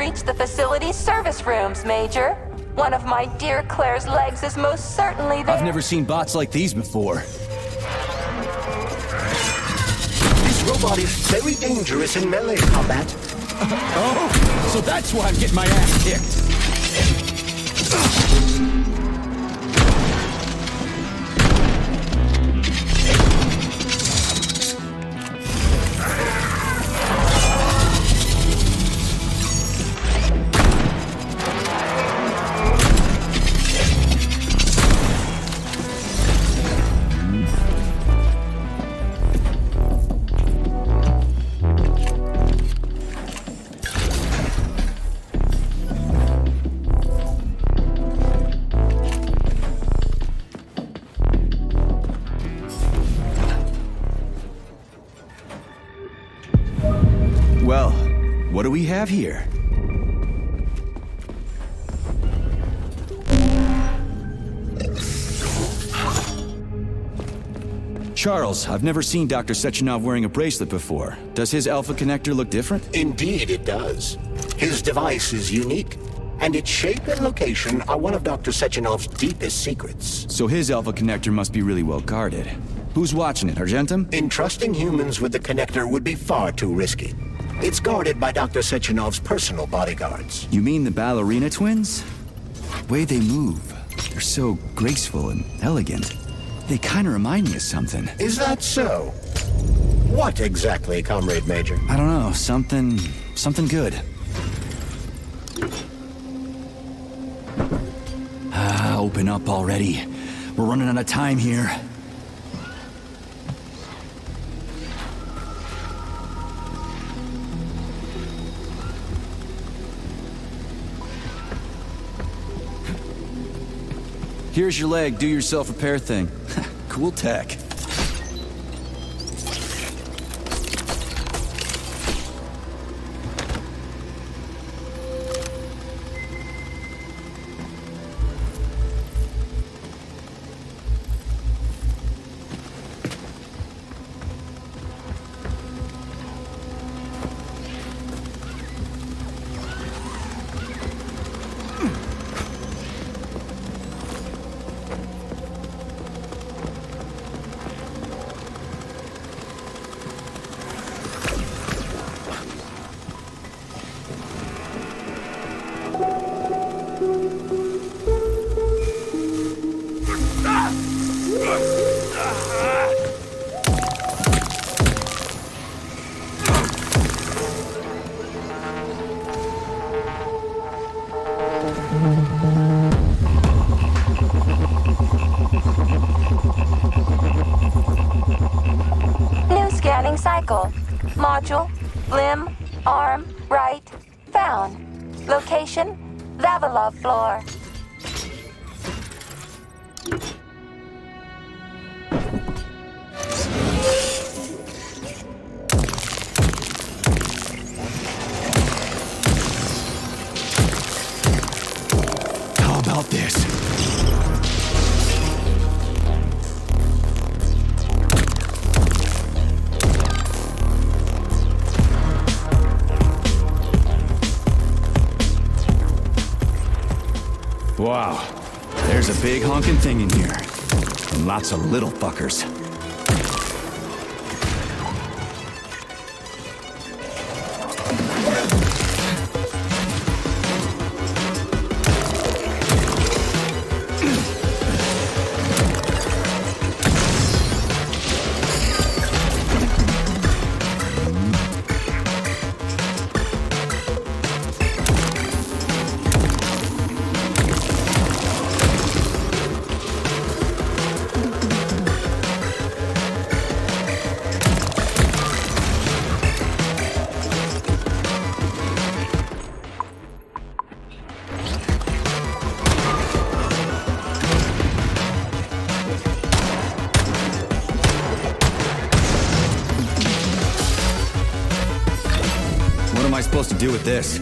reach the facility's service rooms, Major. One of my dear Claire's legs is most certainly there. I've never seen bots like these before. This robot is very dangerous in melee combat. Oh, so that's why I'm getting my ass kicked. Well, what do we have here? Charles, I've never seen Dr. Sechenov wearing a bracelet before. Does his alpha connector look different? Indeed it does. His device is unique, and its shape and location are one of Dr. Sechenov's deepest secrets. So his alpha connector must be really well guarded. Who's watching it, Argentum? Entrusting humans with the connector would be far too risky. It's guarded by Dr. Sechenov's personal bodyguards. You mean the ballerina twins? The way they move, they're so graceful and elegant. They kind of remind me of something. Is that so? What exactly, Comrade Major? I don't know, something good. Open up already. We're running out of time here. Here's your leg, do your self-repair thing. Cool tech. New scanning cycle. Module, limb, arm, right, found. Location, Vavilov floor. How about this? Wow, there's a big honking thing in here. And lots of little fuckers. What am I supposed to do with this?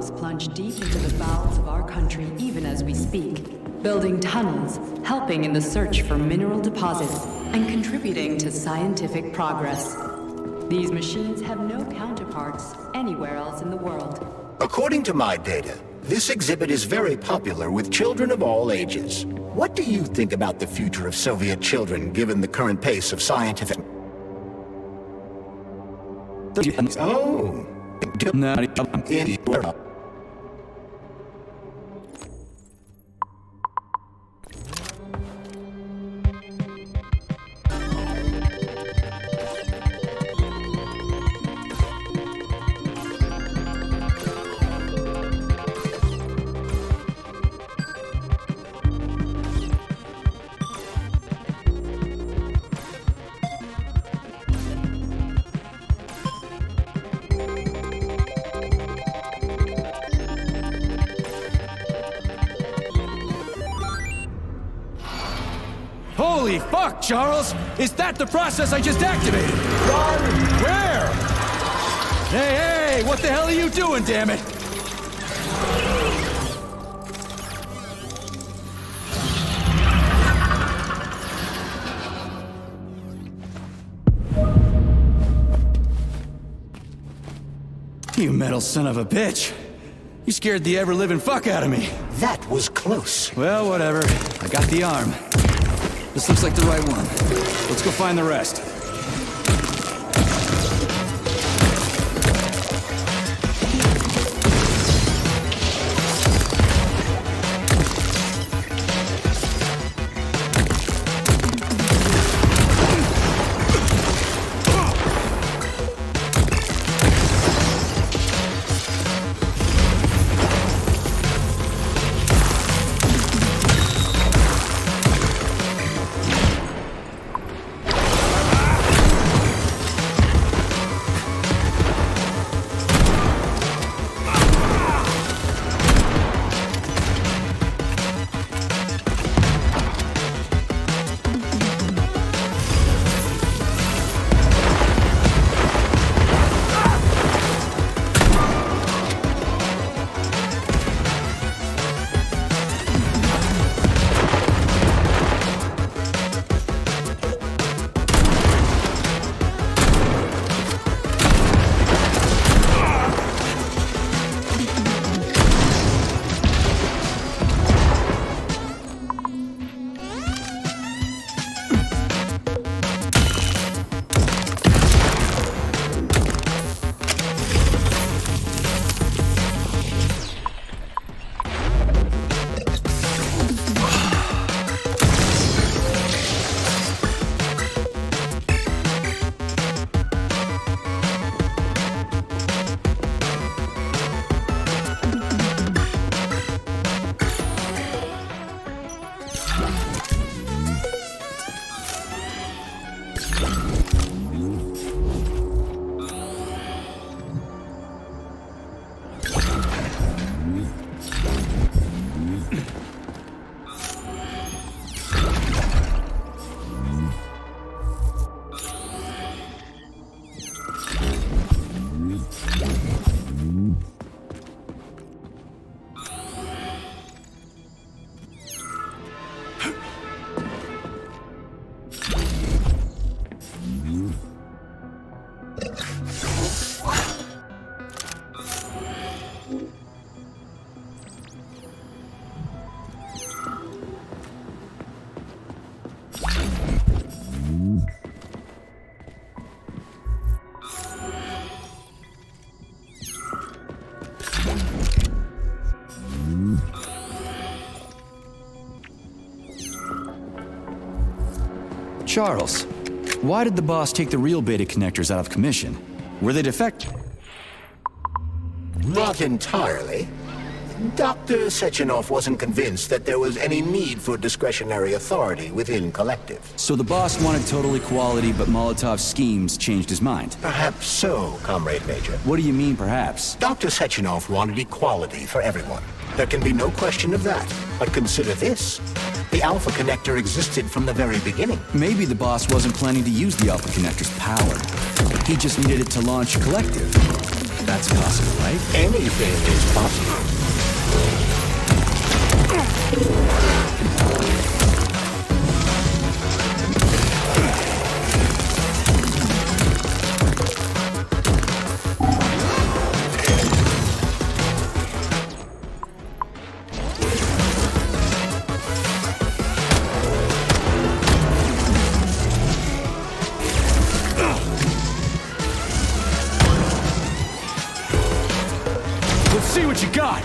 gloves plunge deep into the bowels of our country even as we speak, building tunnels, helping in the search for mineral deposits, and contributing to scientific progress. These machines have no counterparts anywhere else in the world. According to my data, this exhibit is very popular with children of all ages. What do you think about the future of Soviet children given the current pace of scientific... Oh. Holy fuck, Charles! Is that the process I just activated? Where? Hey, what the hell are you doing, damn it? You metal son of a bitch. You scared the ever-living fuck out of me. That was close. Well, whatever. I got the arm. This looks like the right one. Let's go find the rest. Charles, why did the boss take the real beta connectors out of commission? Were they defective? Not entirely. Dr. Sechenov wasn't convinced that there was any need for discretionary authority within Collective. So the boss wanted total equality, but Molotov's schemes changed his mind? Perhaps so, Comrade Major. What do you mean, perhaps? Dr. Sechenov wanted equality for everyone. There can be no question of that. But consider this. The Alpha Connector existed from the very beginning. Maybe the boss wasn't planning to use the Alpha Connector's power. He just needed it to launch Collective. That's possible, right? Anything is possible. Let's see what you got!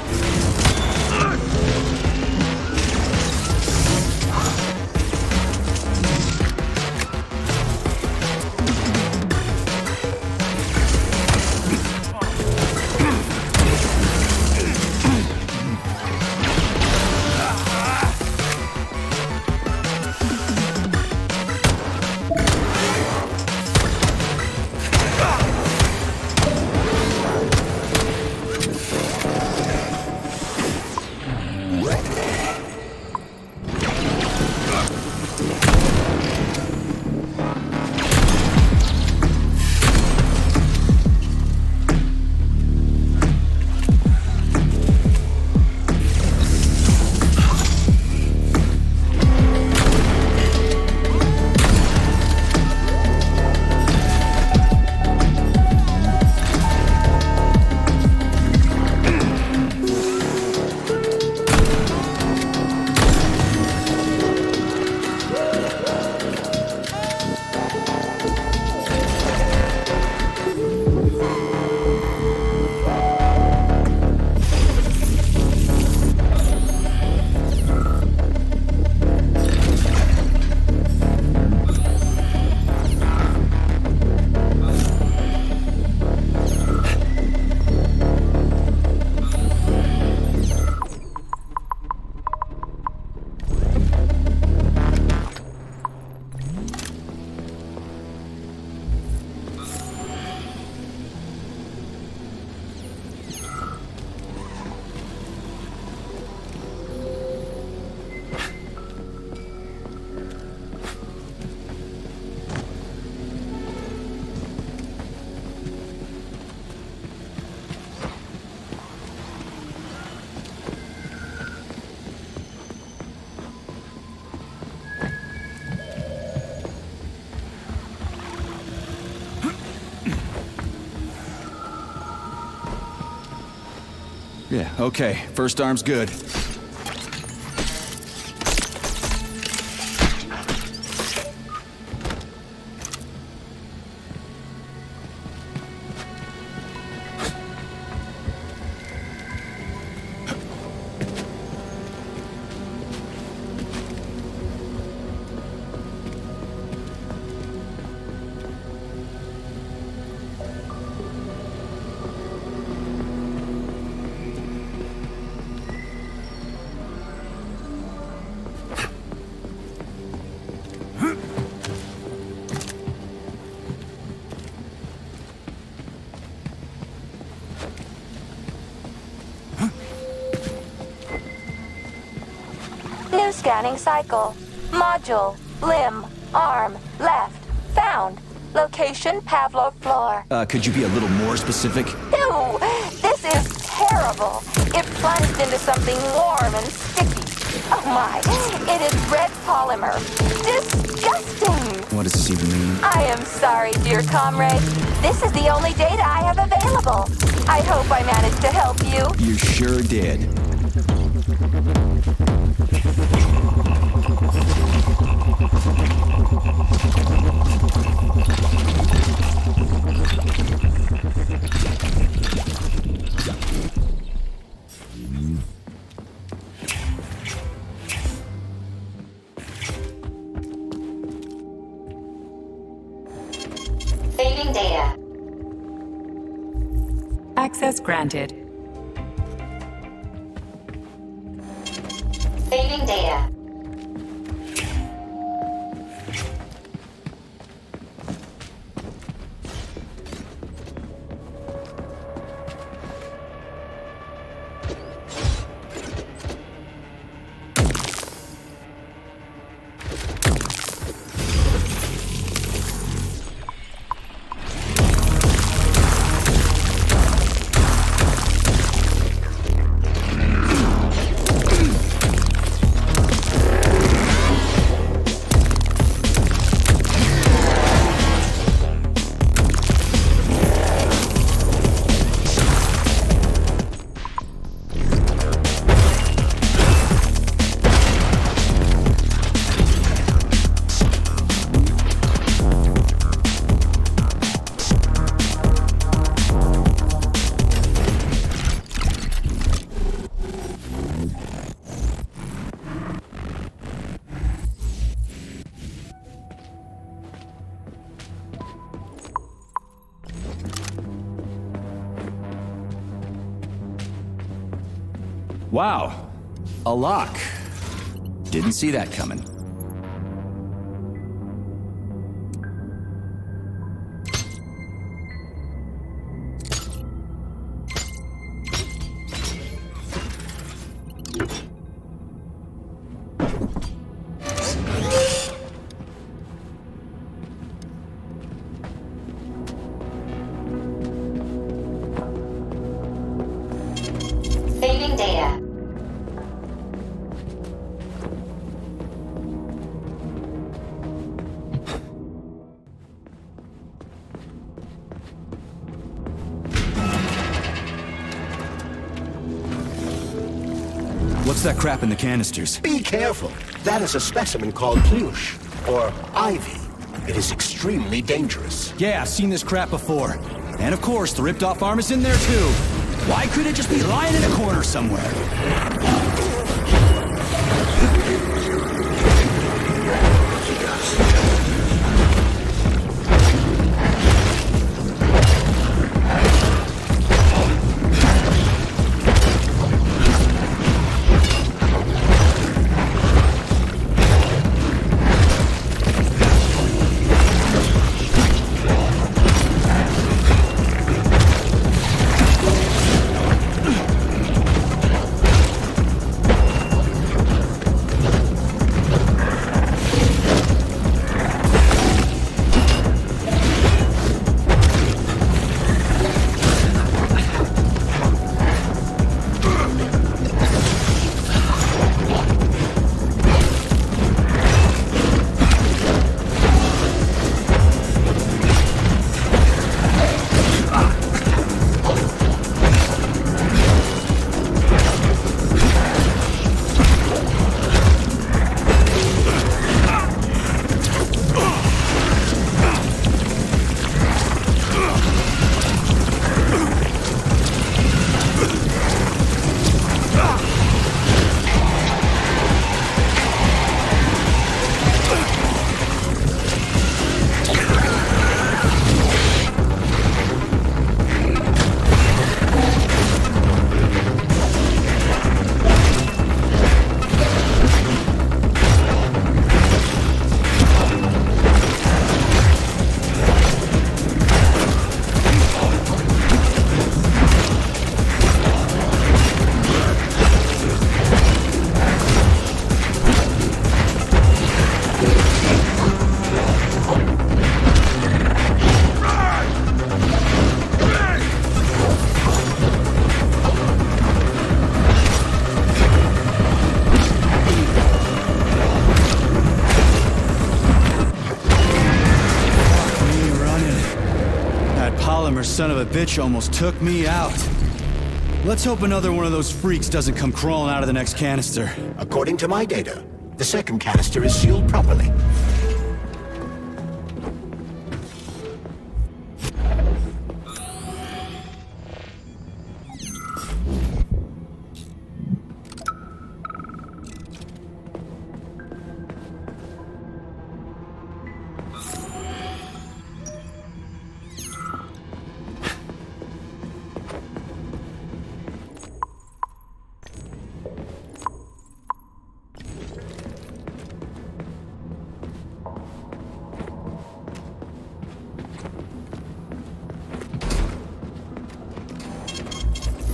Yeah, okay. First arm's good. New scanning cycle. Module. Limb. Arm. Left. Found. Location Pavlov floor. Could you be a little more specific? Ew! This is terrible. It plunged into something warm and sticky. Oh my. It is red polymer. Disgusting! What does this even mean? I am sorry, dear comrade. This is the only data I have available. I hope I managed to help you. You sure did. Saving data. Access granted. Saving data. Wow. A lock. Didn't see that coming. Saving data. What's that crap in the canisters? Be careful. That is a specimen called pluche, or ivy. It is extremely dangerous. Yeah, I've seen this crap before. And of course, the ripped-off arm is in there too. Why couldn't it just be lying in a corner somewhere? Polymer son of a bitch almost took me out. Let's hope another one of those freaks doesn't come crawling out of the next canister. According to my data, the second canister is sealed properly.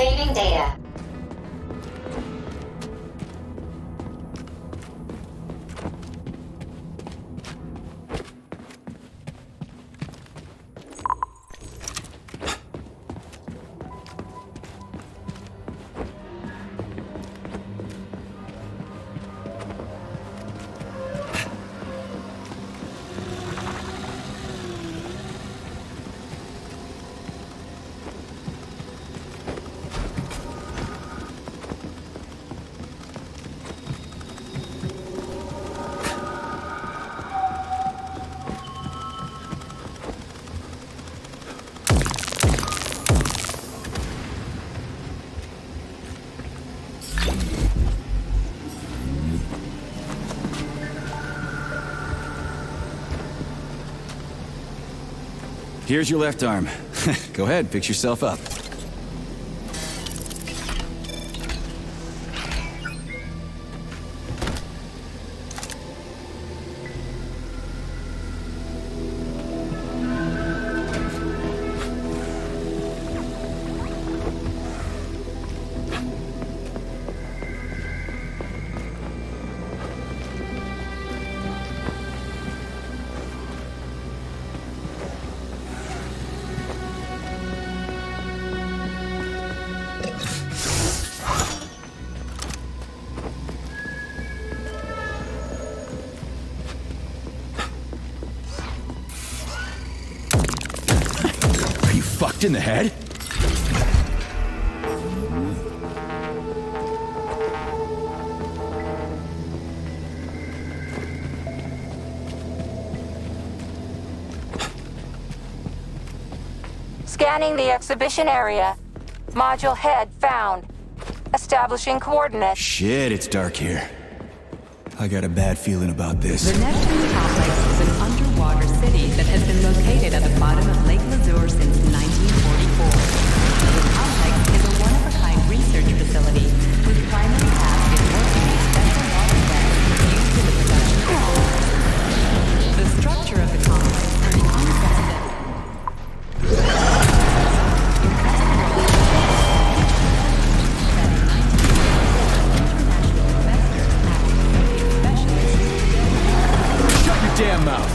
Saving data. Here's your left arm. Go ahead, fix yourself up. kicked in the head? Scanning the exhibition area. Module head found. Establishing coordinates. Shit, it's dark here. I got a bad feeling about this. The Neptune complex is an underwater city that has been located at the bottom of Lake Lazur since 1944. The complex is a one-of-a-kind research facility whose primary task is working with special water wells used in the production of polymers. The structure of the complex is unprecedented. Damn mouth.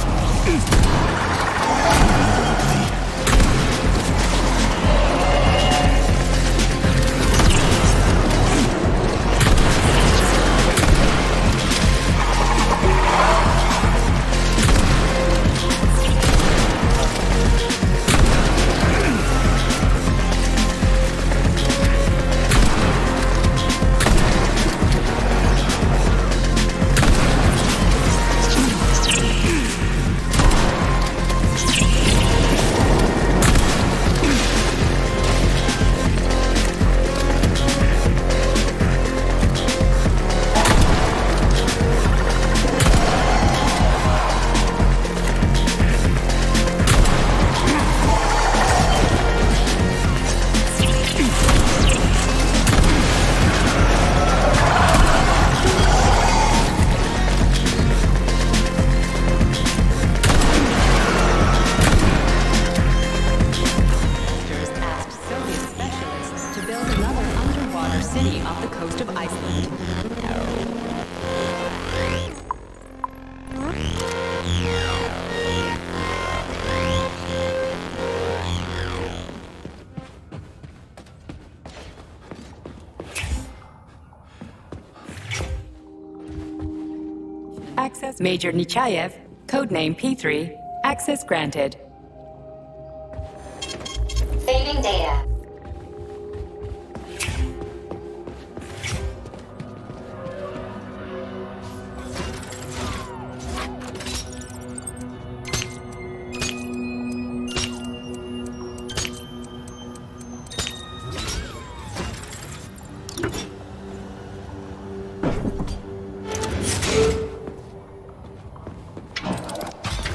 Access Major Nechayev, codename P3, access granted. Saving data.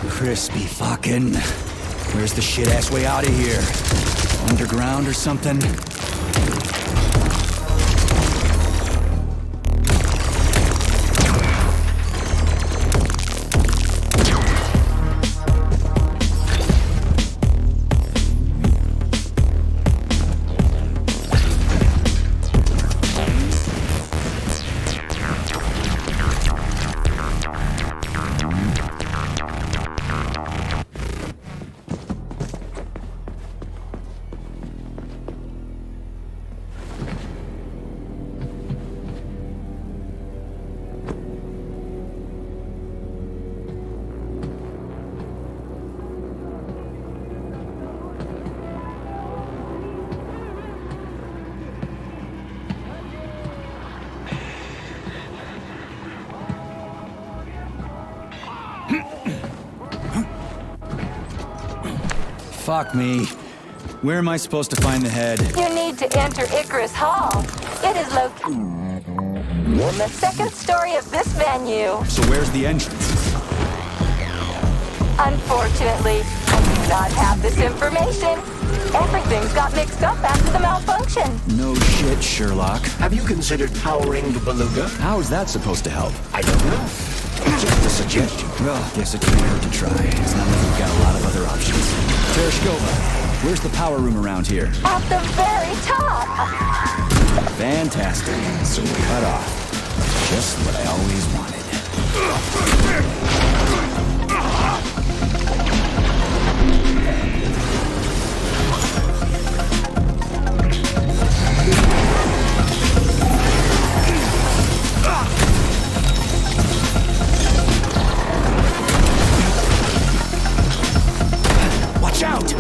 Crispy fucking. Where's the shit-ass way out of here? Underground or something? Fuck me. Where am I supposed to find the head? You need to enter Icarus Hall. It is located on the second story of this venue. So where's the entrance? Unfortunately, I do not have this information. Everything's got mixed up after the malfunction. No shit, Sherlock. Have you considered powering the beluga? How is that supposed to help? I don't know. Just a suggestion. Well, guess it can't hurt to try. It's not like we've got a lot of other options. Tereshkova, where's the power room around here? At the very top. Fantastic. So we cut off. Just what I always wanted. Watch out!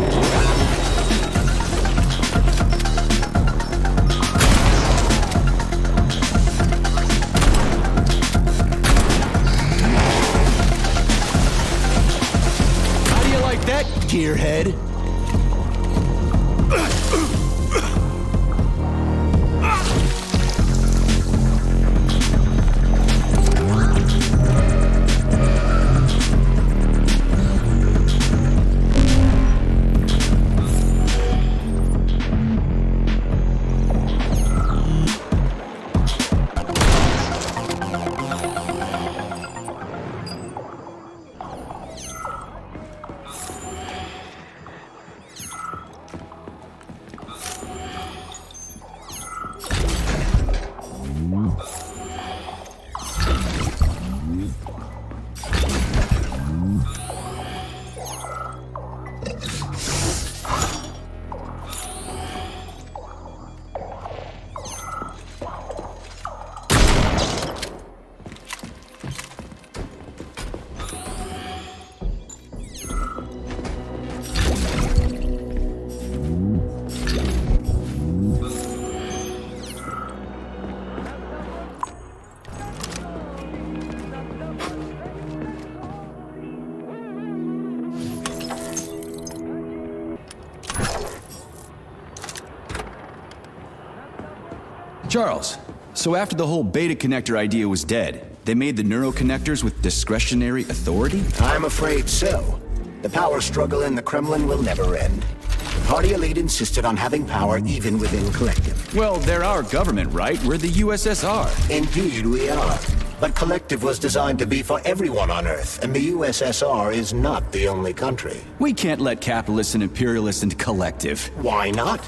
Charles, so after the whole beta connector idea was dead, they made the neuroconnectors with discretionary authority? I'm afraid so. The power struggle in the Kremlin will never end. The party elite insisted on having power even within Collective. Well, they're our government, right? We're the USSR. Indeed, we are. But Collective was designed to be for everyone on Earth, and the USSR is not the only country. We can't let capitalists and imperialists into Collective. Why not?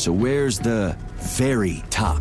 So where's the very top?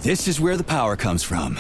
This is where the power comes from.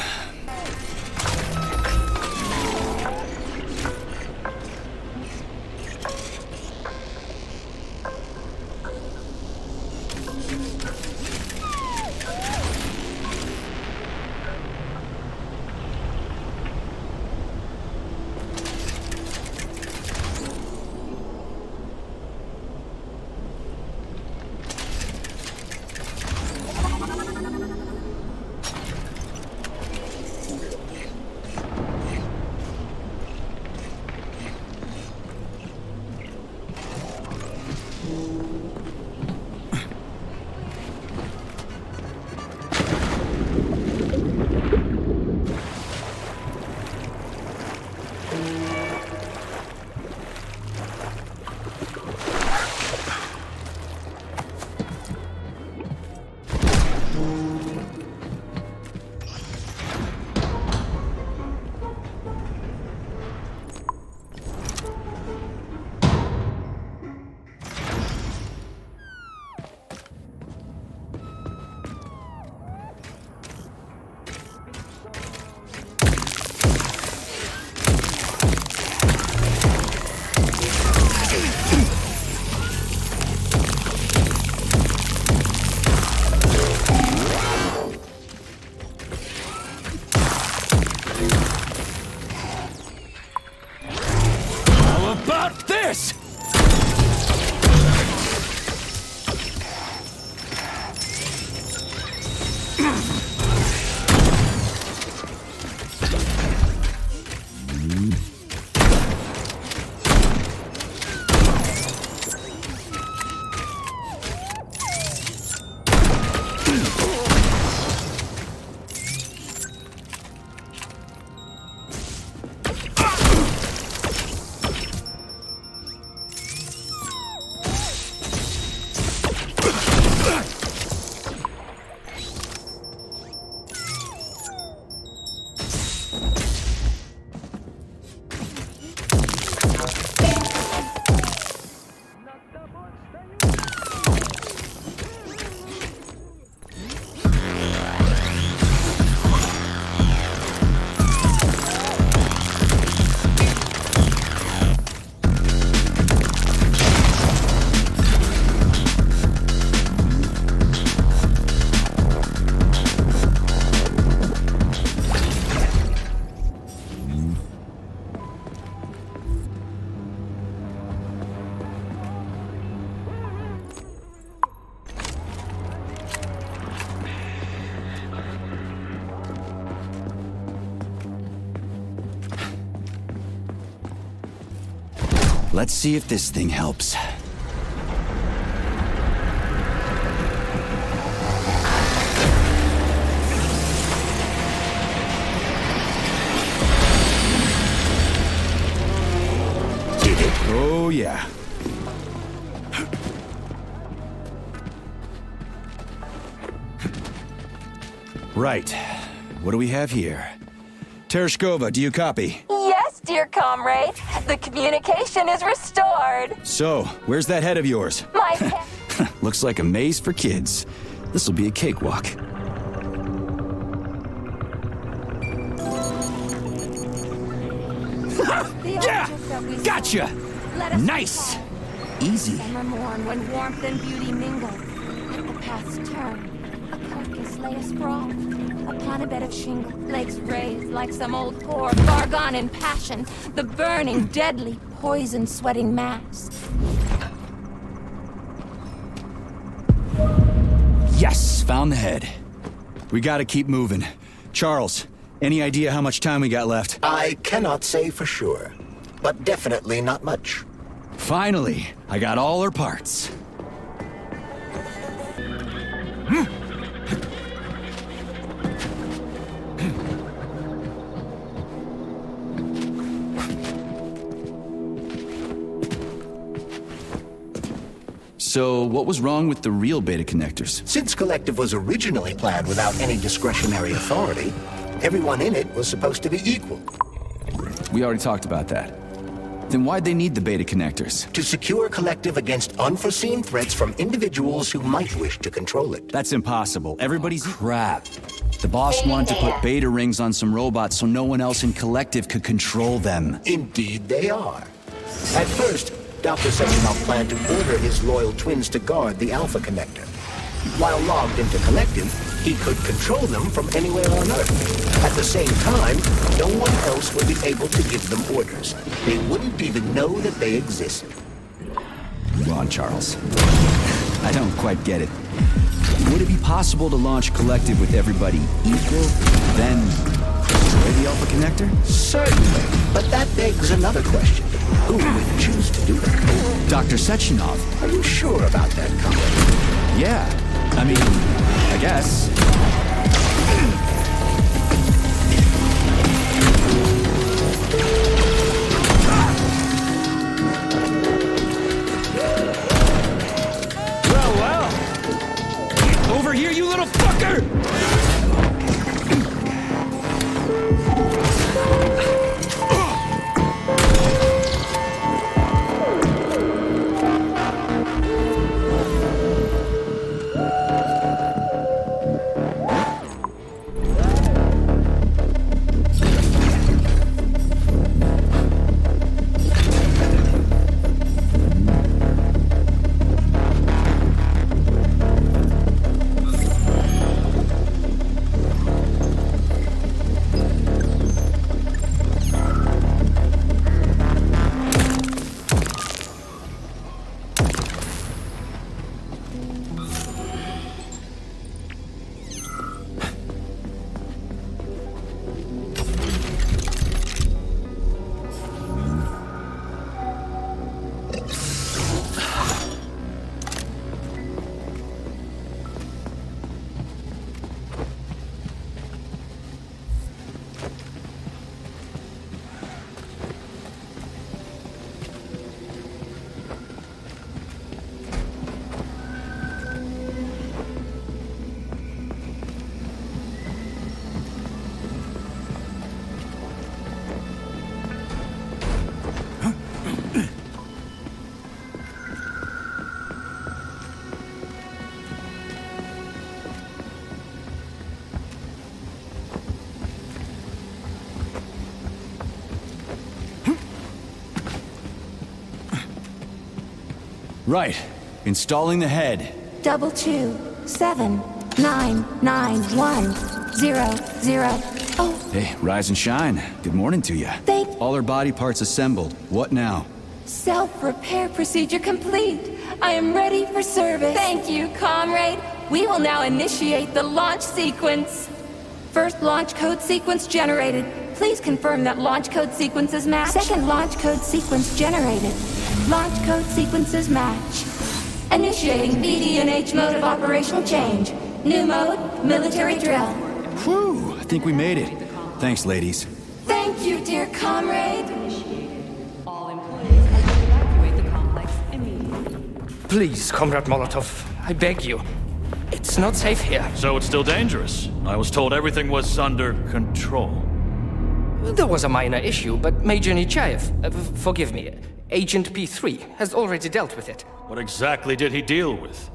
Let's see if this thing helps. Did it? Oh, yeah. Right. What do we have here? Tereshkova, do you copy? Yes, dear comrade. The communication is restored. So, where's that head of yours? My head. Looks like a maze for kids. This'll be a cakewalk. Yeah! Gotcha! Nice! Easy. Summer morn when warmth and beauty mingle. At the path's turn, a carcass lay asprawl. Upon a bed of shingle, legs raised like some old whore, far gone in passion, the burning, deadly, poison-sweating mass. Yes, found the head. We gotta keep moving. Charles, any idea how much time we got left? I cannot say for sure, but definitely not much. Finally, I got all her parts. So, what was wrong with the real beta connectors? Since Collective was originally planned without any discretionary authority, everyone in it was supposed to be equal. We already talked about that. Then why'd they need the beta connectors? To secure Collective against unforeseen threats from individuals who might wish to control it. That's impossible. Everybody's... Crap. The boss wanted to put beta rings on some robots so no one else in Collective could control them. Indeed they are. At first, Dr. Sechenov planned to order his loyal twins to guard the Alpha Connector. While logged into Collective, he could control them from anywhere on Earth. At the same time, no one else would be able to give them orders. They wouldn't even know that they existed. Go on, Charles. I don't quite get it. Would it be possible to launch Collective with everybody equal, then destroy the Alpha Connector? Certainly, but that begs another question. Who would choose to do that? Dr. Sechenov. Are you sure about that, Comrade? Yeah. I mean, I guess. Well. Over here, you little fucker! Right. Installing the head. 227991000. Oh. Hey, rise and shine. Good morning to you. All her body parts assembled. What now? Self-repair procedure complete. I am ready for service. Thank you, comrade. We will now initiate the launch sequence. First launch code sequence generated. Please confirm that launch code sequences match. Second launch code sequence generated. Launch code sequences match. Initiating BD&H mode of operational change. New mode, military drill. Whew, I think we made it. Thanks, ladies. Thank you, dear comrade. All employees are to evacuate the complex immediately. Please, Comrade Molotov, I beg you. It's not safe here. So it's still dangerous. I was told everything was under control. There was a minor issue, but Major Nechayev, forgive me, Agent P3 has already dealt with it. What exactly did he deal with?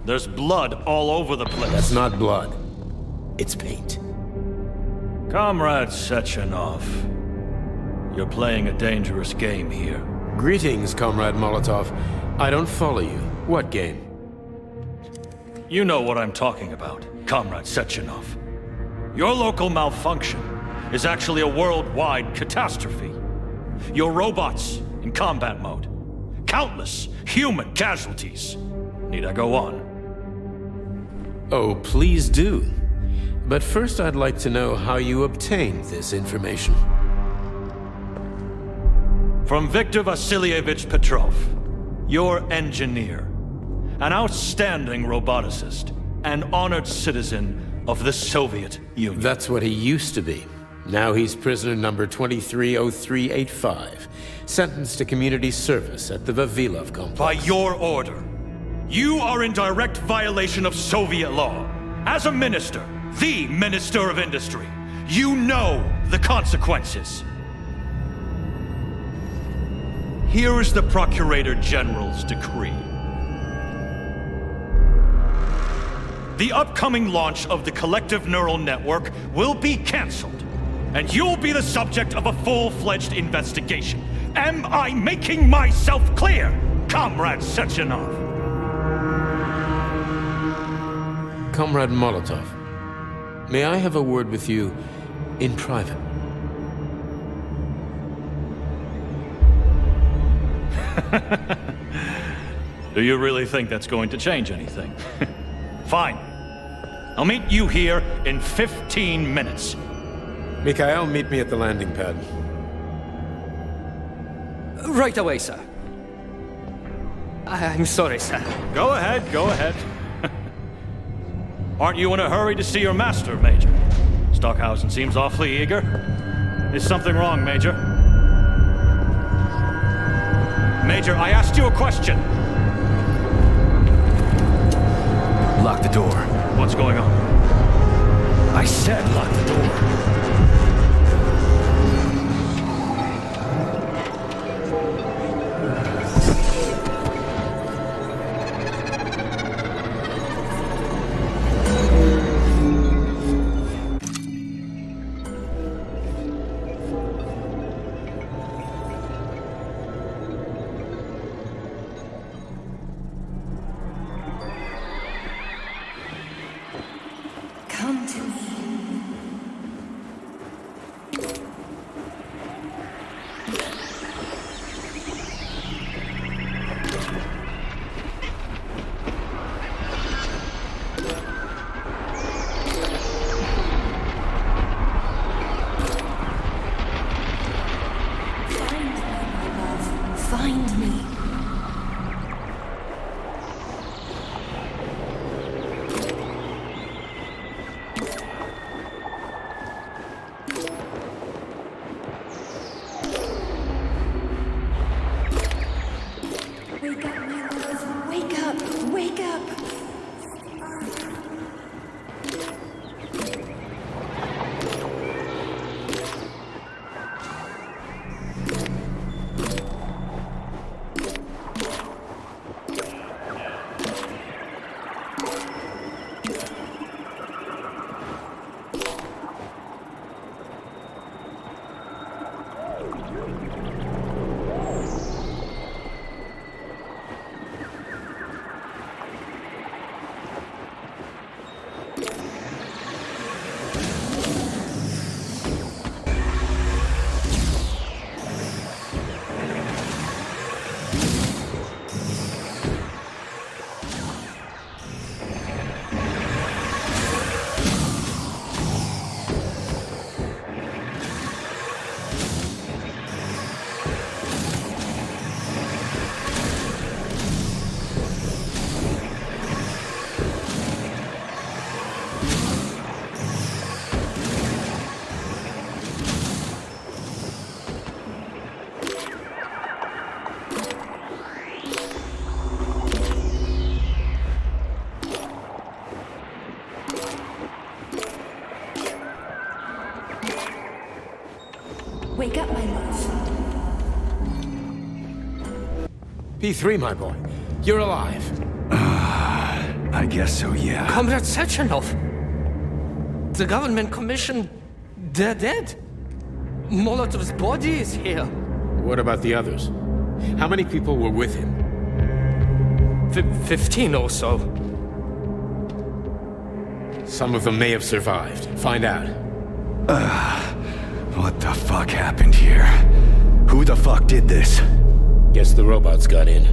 There's blood all over the place. That's not blood. It's paint. Comrade Sechenov, you're playing a dangerous game here. Greetings, Comrade Molotov. I don't follow you. What game? You know what I'm talking about, Comrade Sechenov. Your local malfunction is actually a worldwide catastrophe. Your robots in combat mode. Countless human casualties. Need I go on? Oh, please do. But first I'd like to know how you obtained this information. From Viktor Vasilievich Petrov, your engineer, an outstanding roboticist, an honored citizen of the Soviet Union. That's what he used to be. Now he's prisoner number 230385, sentenced to community service at the Vavilov complex. By your order, you are in direct violation of Soviet law. As a minister, the Minister of Industry, you know the consequences. Here is the Procurator General's decree. the upcoming launch of the collective neural network will be cancelled, and you'll be the subject of a full-fledged investigation. Am I making myself clear, Comrade Sechenov? Comrade Molotov, may I have a word with you in private? Do you really think that's going to change anything? Fine. I'll meet you here in 15 minutes. Mikhail, meet me at the landing pad. Right away, sir. I'm sorry, sir. Go ahead, go ahead. Aren't you in a hurry to see your master, Major? Stockhausen seems awfully eager. Is something wrong, Major? Major, I asked you a question. Lock the door. What's going on? I said lock the door. Come to me. Find me, my love. Find me. Wake up, my love. Wake up. Wake up. Wake up, my love. P3, my boy. You're alive. I guess so, yeah. Comrade Sechenov! The government commission, they're dead. Molotov's body is here. What about the others? How many people were with him? 15 or so. Some of them may have survived. Find out. What the fuck happened here? Who the fuck did this? Guess the robots got in.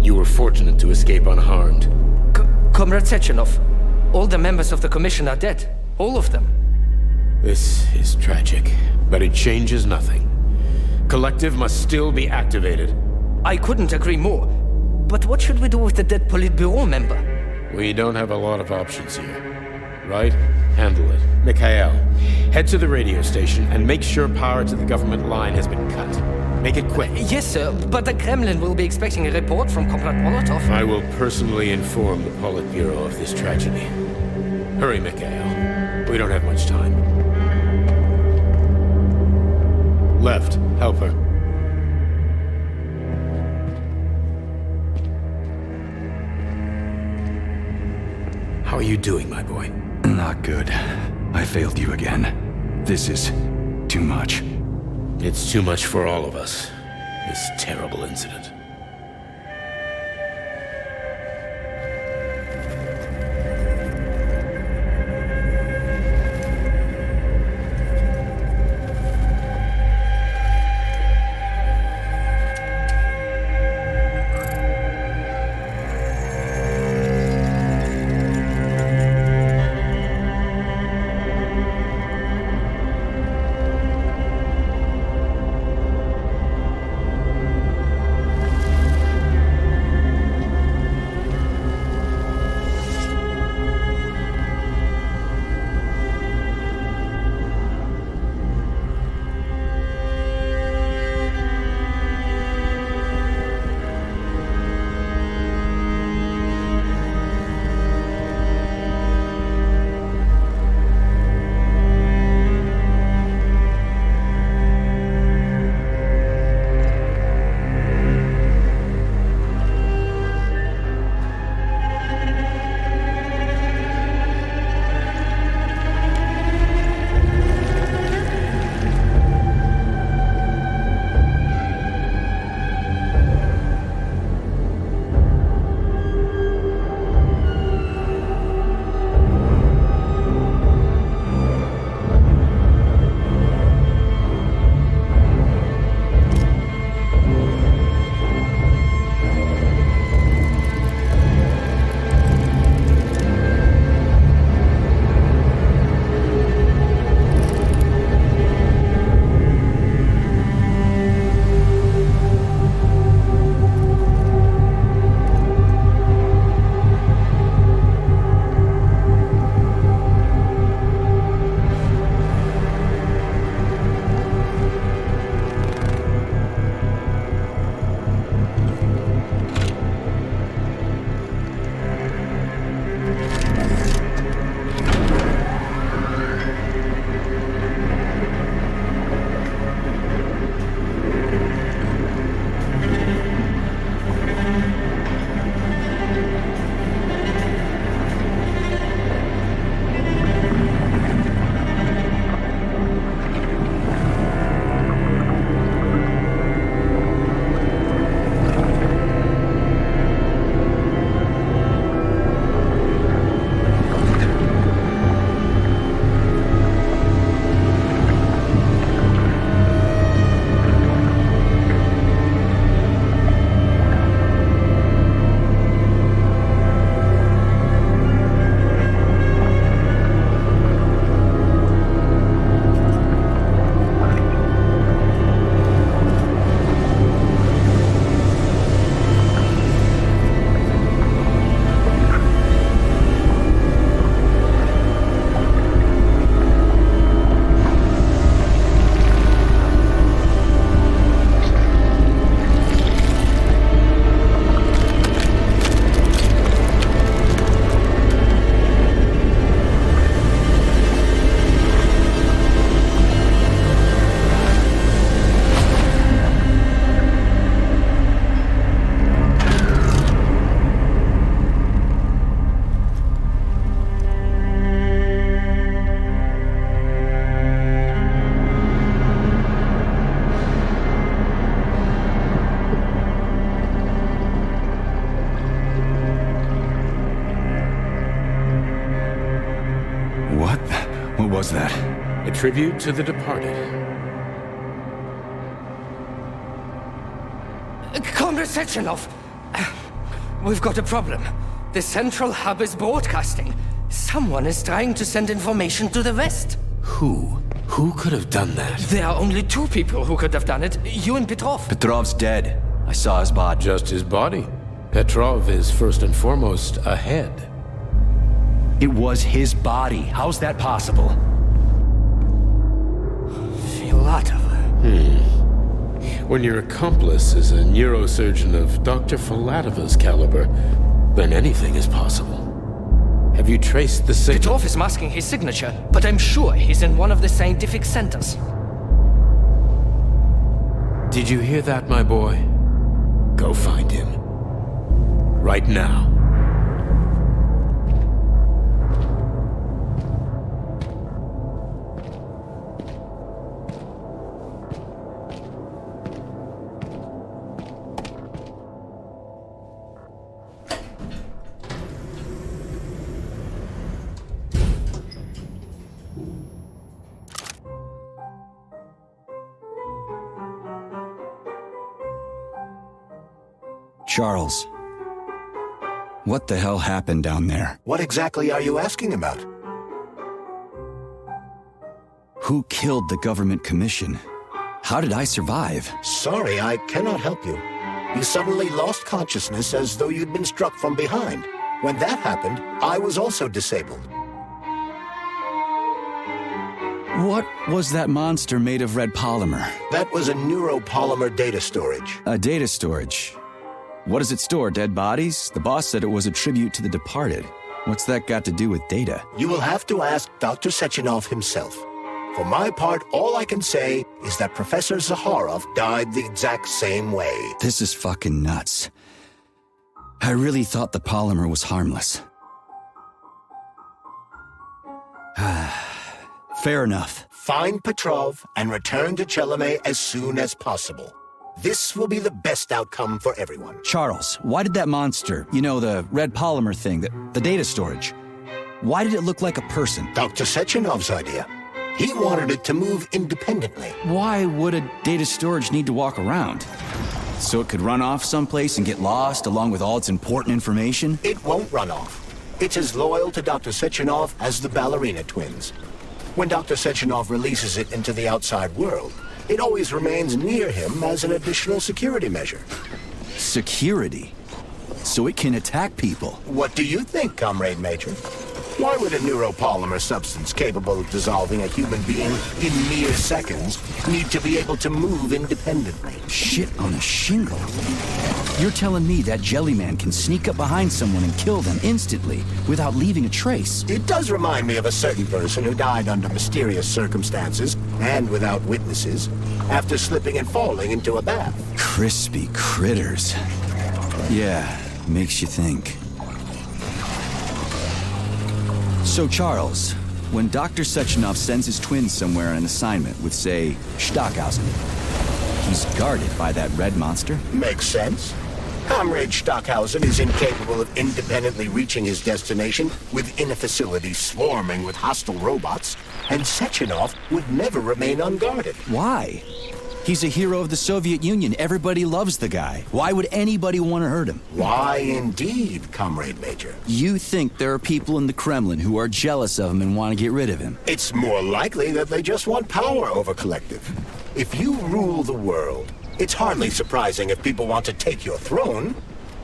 You were fortunate to escape unharmed. Comrade Sechenov, all the members of the commission are dead. All of them. This is tragic, but it changes nothing. Collective must still be activated. I couldn't agree more. But what should we do with the dead Politburo member? We don't have a lot of options here. Right? Handle it. Mikhail, head to the radio station and make sure power to the government line has been cut. Make it quick. Yes, sir, but the Kremlin will be expecting a report from Comrade Molotov. I will personally inform the Politburo of this tragedy. Hurry, Mikhail. We don't have much time. Left, help her. How are you doing, my boy? Not good. I failed you again. This is too much. It's too much for all of us. This terrible incident. What was that? A tribute to the departed. Comrade Sechenov! We've got a problem. The central hub is broadcasting. Someone is trying to send information to the west. Who? Who could have done that? There are only two people who could have done it. You and Petrov. Petrov's dead. I saw his body. Just his body. Petrov is first and foremost ahead. It was his body. How's that possible? Filatov. When your accomplice is a neurosurgeon of Dr. Filatova's caliber, then anything is possible. Have you traced the signal? Petrov is masking his signature, but I'm sure he's in one of the scientific centers. Did you hear that, my boy? Go find him. Right now. Charles, what the hell happened down there? What exactly are you asking about? Who killed the government commission? How did I survive? Sorry, I cannot help you. You suddenly lost consciousness as though you'd been struck from behind. When that happened, I was also disabled. What was that monster made of red polymer? That was a neuropolymer data storage. A data storage? What does it store, dead bodies? The boss said it was a tribute to the departed. What's that got to do with data? You will have to ask Dr. Sechenov himself. For my part, all I can say is that Professor Zaharov died the exact same way. This is fucking nuts. I really thought the polymer was harmless. Fair enough. Find Petrov and return to Chelome as soon as possible. This will be the best outcome for everyone. Charles, why did that monster, you know, the red polymer thing, the data storage, why did it look like a person? Dr. Sechenov's idea. He wanted it to move independently. Why would a data storage need to walk around? So it could run off someplace and get lost along with all its important information? It won't run off. It's as loyal to Dr. Sechenov as the ballerina twins. When Dr. Sechenov releases it into the outside world, it always remains near him as an additional security measure. Security? So it can attack people? What do you think, Comrade Major? Why would a neuropolymer substance capable of dissolving a human being in mere seconds need to be able to move independently? Shit on a shingle? You're telling me that Jellyman can sneak up behind someone and kill them instantly without leaving a trace? It does remind me of a certain person who died under mysterious circumstances and without witnesses after slipping and falling into a bath. Crispy critters. Yeah, makes you think. So, Charles, when Dr. Sechenov sends his twins somewhere on an assignment with, say, Stockhausen, he's guarded by that red monster? Makes sense. Comrade Stockhausen is incapable of independently reaching his destination within a facility swarming with hostile robots, and Sechenov would never remain unguarded. Why? He's a hero of the Soviet Union. Everybody loves the guy. Why would anybody want to hurt him? Why indeed, Comrade Major? You think there are people in the Kremlin who are jealous of him and want to get rid of him? It's more likely that they just want power over Collective. If you rule the world, it's hardly surprising if people want to take your throne.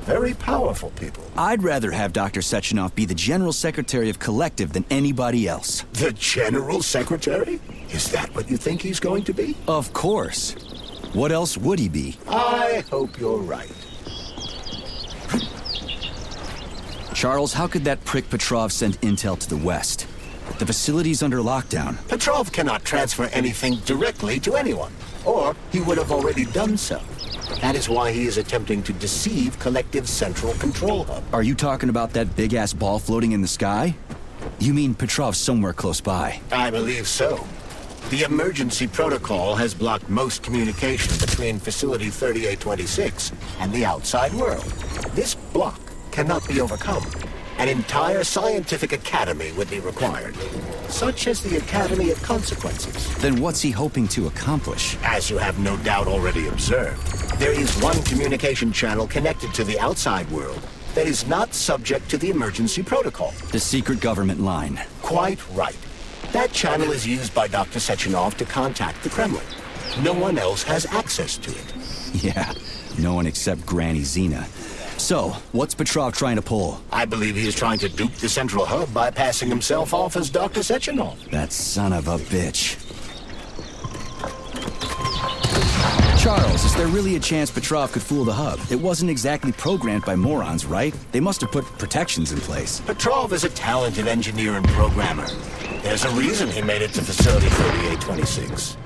Very powerful people. I'd rather have Dr. Sechenov be the General Secretary of Collective than anybody else. The General Secretary? Is that what you think he's going to be? Of course. What else would he be? I hope you're right. Charles, how could that prick Petrov send intel to the West? The facility's under lockdown. Petrov cannot transfer anything directly to anyone, or he would have already done so. That is why he is attempting to deceive Collective's central control hub. Are you talking about that big-ass ball floating in the sky? You mean Petrov's somewhere close by? I believe so. The emergency protocol has blocked most communication between Facility 3826 and the outside world. This block cannot be overcome. An entire scientific academy would be required, such as the Academy of Consequences. Then what's he hoping to accomplish? As you have no doubt already observed, there is one communication channel connected to the outside world that is not subject to the emergency protocol. The secret government line. Quite right. That channel is used by Dr. Sechenov to contact the Kremlin. No one else has access to it. Yeah, no one except Granny Zena. So, what's Petrov trying to pull? I believe he is trying to dupe the central hub by passing himself off as Dr. Sechenov. That son of a bitch. Charles, is there really a chance Petrov could fool the hub? It wasn't exactly programmed by morons, right? They must have put protections in place. Petrov is a talented engineer and programmer. There's a reason he made it to Facility 3826.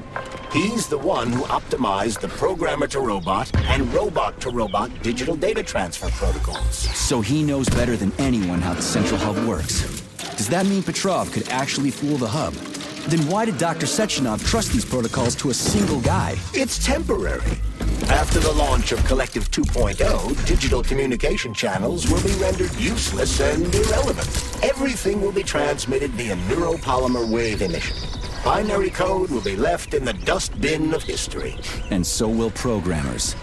He's the one who optimized the programmer-to-robot and robot-to-robot digital data transfer protocols. So he knows better than anyone how the central hub works. Does that mean Petrov could actually fool the hub? Then why did Dr. Sechenov trust these protocols to a single guy? It's temporary. After the launch of Collective 2.0, digital communication channels will be rendered useless and irrelevant. Everything will be transmitted via neuropolymer wave emission. Binary code will be left in the dustbin of history. And so will programmers.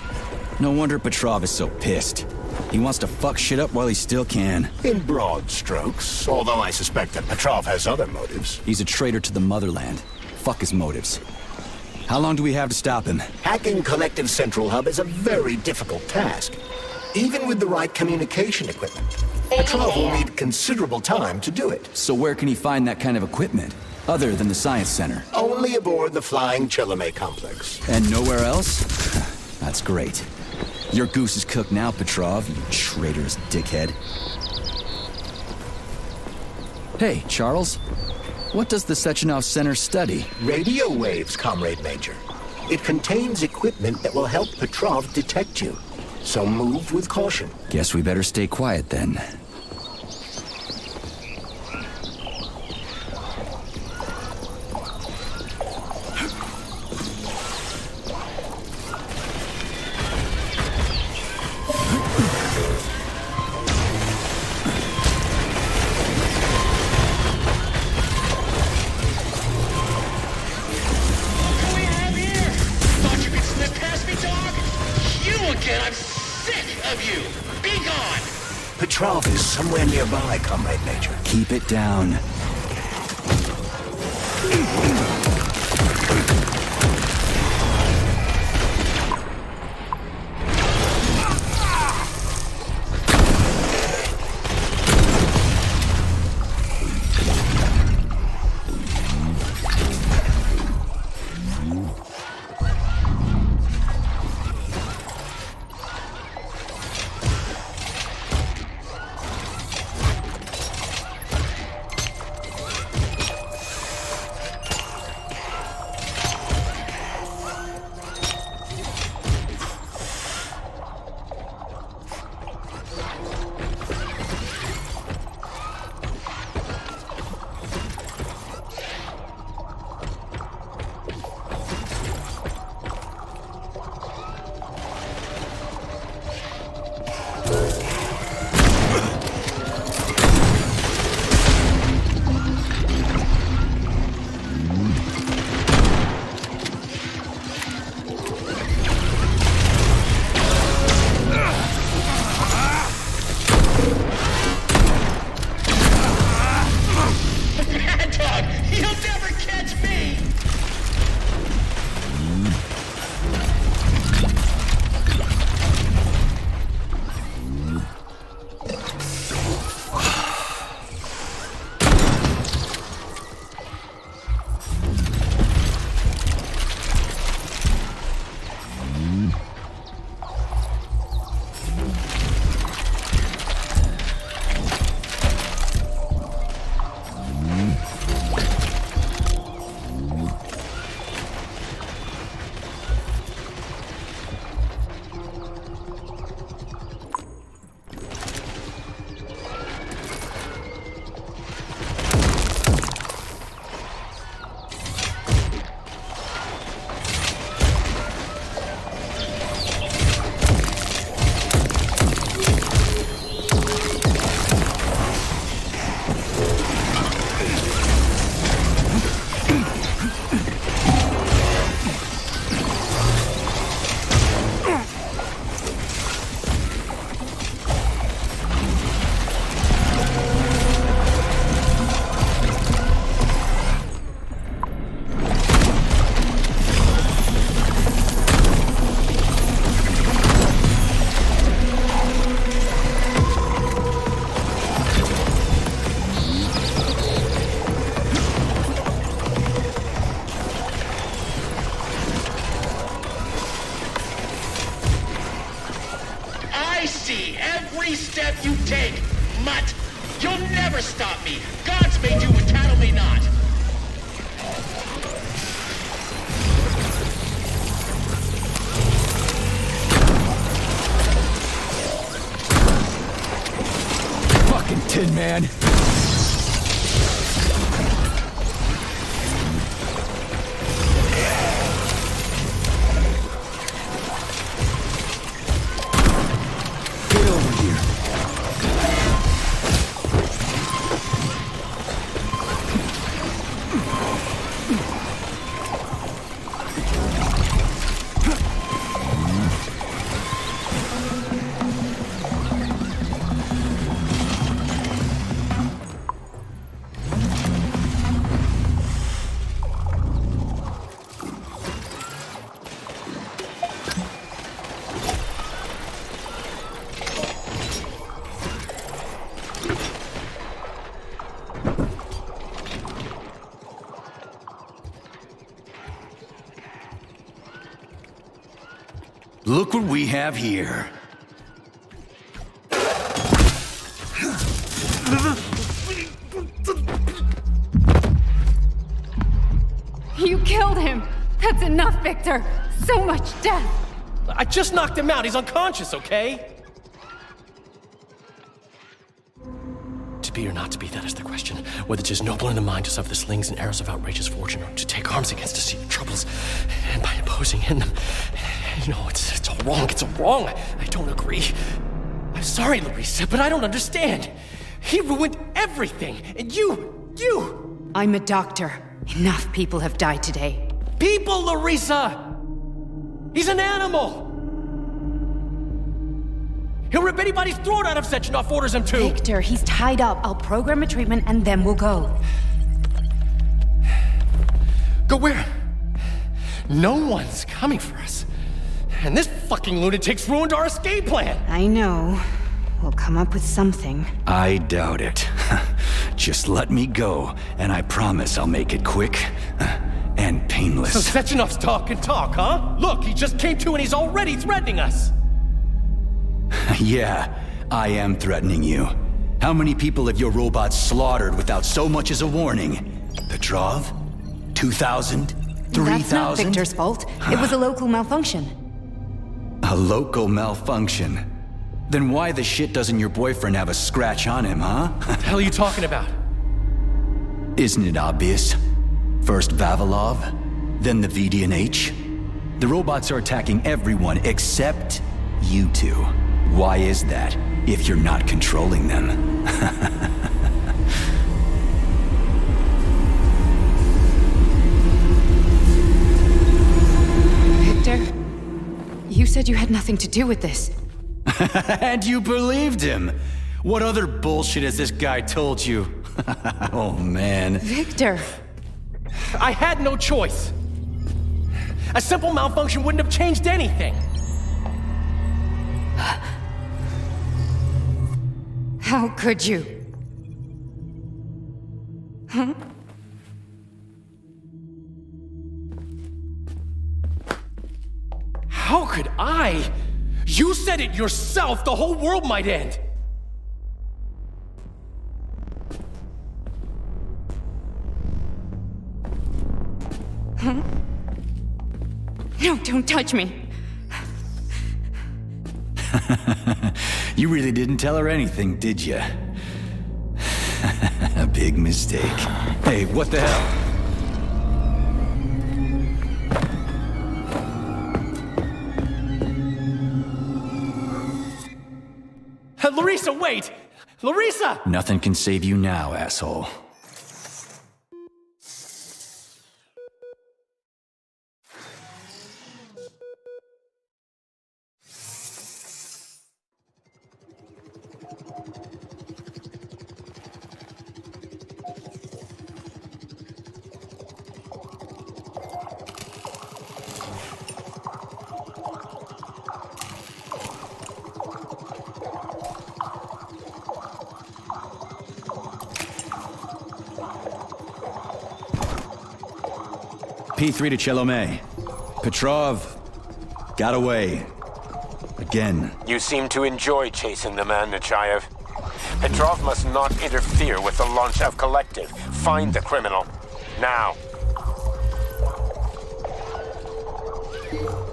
No wonder Petrov is so pissed. He wants to fuck shit up while he still can. In broad strokes, although I suspect that Petrov has other motives. He's a traitor to the motherland. Fuck his motives. How long do we have to stop him? Hacking Collective Central Hub is a very difficult task. Even with the right communication equipment, Petrov will need considerable time to do it. So where can he find that kind of equipment, other than the Science Center? Only aboard the Flying Chelome complex. And nowhere else? That's great. Your goose is cooked now, Petrov, you traitorous dickhead. Hey, Charles. What does the Sechenov Center study? Radio waves, Comrade Major. It contains equipment that will help Petrov detect you. So move with caution. Guess we better stay quiet then. Petrov is somewhere nearby, Comrade Major. Keep it down. Tin Man. Get over here. Look what we have here. You killed him! That's enough, Victor! So much death! I just knocked him out. He's unconscious, okay? To be or not to be, that is the question. Whether 'tis noble in the mind to suffer the slings and arrows of outrageous fortune, or to take arms against deceived troubles, and by imposing in them. You know, it's all wrong. It's all wrong. I don't agree. I'm sorry, Larissa, but I don't understand. He ruined everything, and you... I'm a doctor. Enough people have died today. People, Larissa! He's an animal! He'll rip anybody's throat out if Sechenov orders him to! Victor, he's tied up. I'll program a treatment and then we'll go. Go where? No one's coming for us. And this fucking lunatic's ruined our escape plan! I know. We'll come up with something. I doubt it. Just let me go, and I promise I'll make it quick and painless. So Sechenov's talk and talk, huh? Look, he just came to and he's already threatening us! Yeah, I am threatening you. How many people have your robots slaughtered without so much as a warning? Petrov? 2,000? 3,000? That's not Victor's fault. It was a local malfunction. A local malfunction? Then why the shit doesn't your boyfriend have a scratch on him, huh? What the hell are you talking about? Isn't it obvious? First Vavilov, then the VDNH. The robots are attacking everyone except you two. Why is that, if you're not controlling them? Victor, you said you had nothing to do with this. And you believed him! What other bullshit has this guy told you? Oh, man. Victor! I had no choice. A simple malfunction wouldn't have changed anything. How could you? Huh? How could I? You said it yourself, the whole world might end. Huh? No, don't touch me. You really didn't tell her anything, did you? A big mistake. Hey, what the hell? Larissa, wait! Larissa! Nothing can save you now, asshole. P3 to Chelomey. Petrov got away. Again. You seem to enjoy chasing the man, Nechayev. Petrov must not interfere with the launch of Collective. Find the criminal. Now.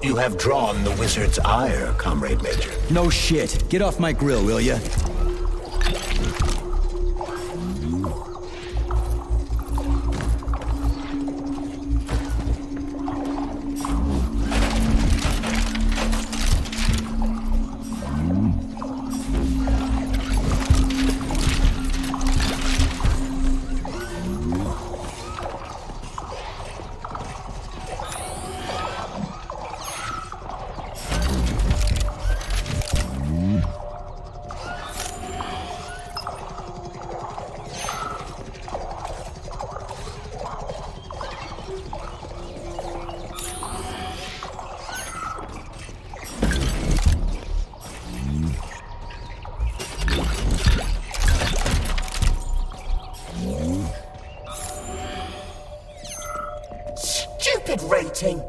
You have drawn the wizard's ire, Comrade Major. No shit. Get off my grill, will ya? Rating.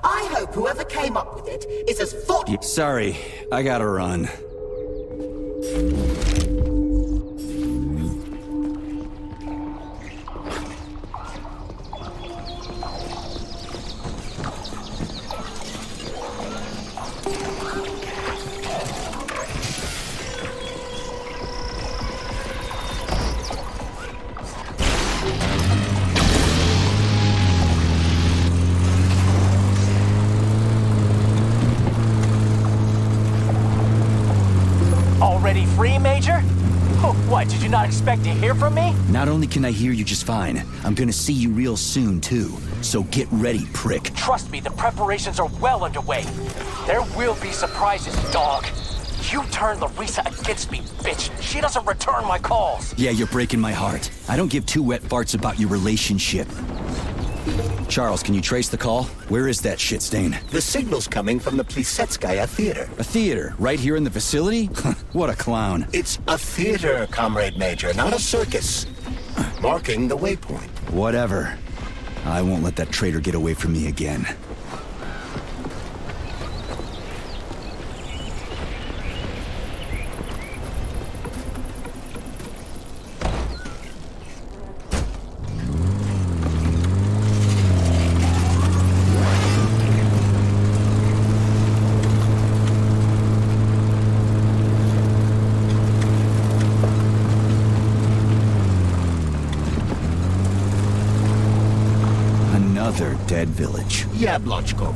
I hope whoever came up with it is as thought... Sorry, I gotta run. Already free, Major? Oh, what, did you not expect to hear from me? Not only can I hear you just fine, I'm gonna see you real soon, too. So get ready, prick. Trust me, the preparations are well underway. There will be surprises, dog. You turned Larissa against me, bitch. She doesn't return my calls. Yeah, you're breaking my heart. I don't give two wet farts about your relationship. Charles, can you trace the call? Where is that shit stain? The signal's coming from the Plisetskaya Theater. A theater? Right here in the facility? What a clown. It's a theater, Comrade Major, not a circus. Marking the waypoint. Whatever. I won't let that traitor get away from me again. Another dead village. Yablonchko.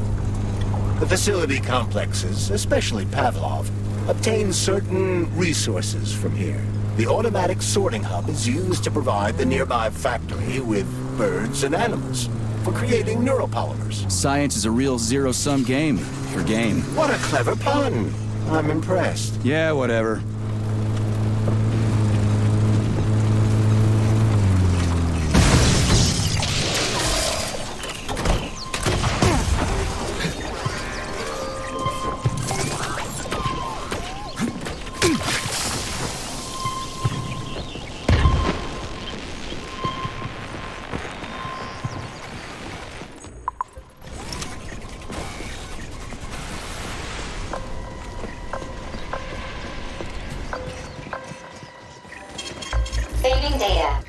The facility complexes, especially Pavlov, obtain certain resources from here. The automatic sorting hub is used to provide the nearby factory with birds and animals for creating neuropolymers. Science is a real zero-sum game for game. What a clever pun. I'm impressed. Yeah, whatever. Saving data.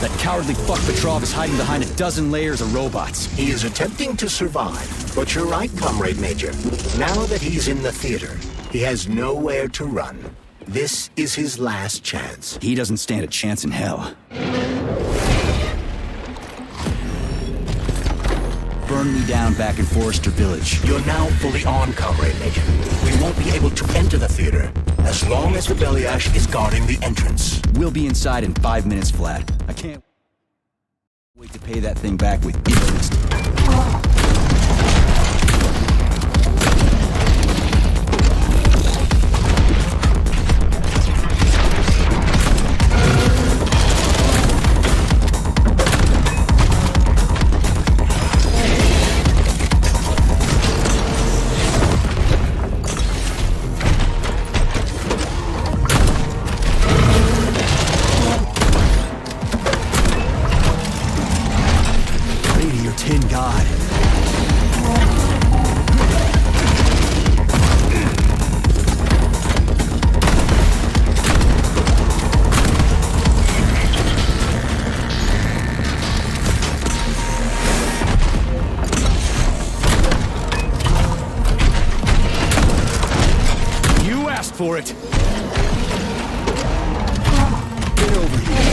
That cowardly fuck Petrov is hiding behind a dozen layers of robots. He is attempting to survive, but you're right, Comrade Major. Now that he's in the theater, he has nowhere to run. This is his last chance. He doesn't stand a chance in hell. Burn me down back in Forrester Village. You're now fully on, Comrade Major. We won't be able to enter the theater as long as the Beliash is guarding the entrance. We'll be inside in 5 minutes flat. I can't wait to pay that thing back with interest. Tin God. You asked for it. Get over here.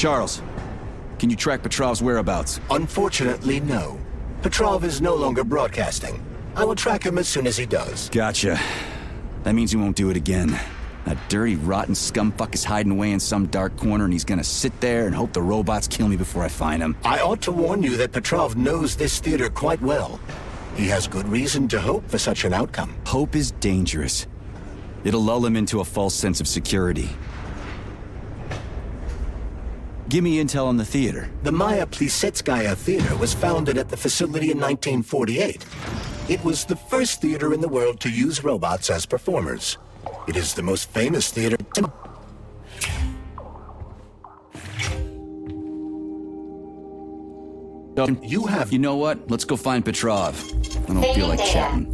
Charles, can you track Petrov's whereabouts? Unfortunately, no. Petrov is no longer broadcasting. I will track him as soon as he does. Gotcha. That means he won't do it again. That dirty, rotten scumfuck is hiding away in some dark corner, and he's gonna sit there and hope the robots kill me before I find him. I ought to warn you that Petrov knows this theater quite well. He has good reason to hope for such an outcome. Hope is dangerous. It'll lull him into a false sense of security. Give me intel on the theater. The Maya Plisetskaya Theater was founded at the facility in 1948. It was the first theater in the world to use robots as performers. It is the most famous theater. You know what? Let's go find Petrov. I don't feel like chatting.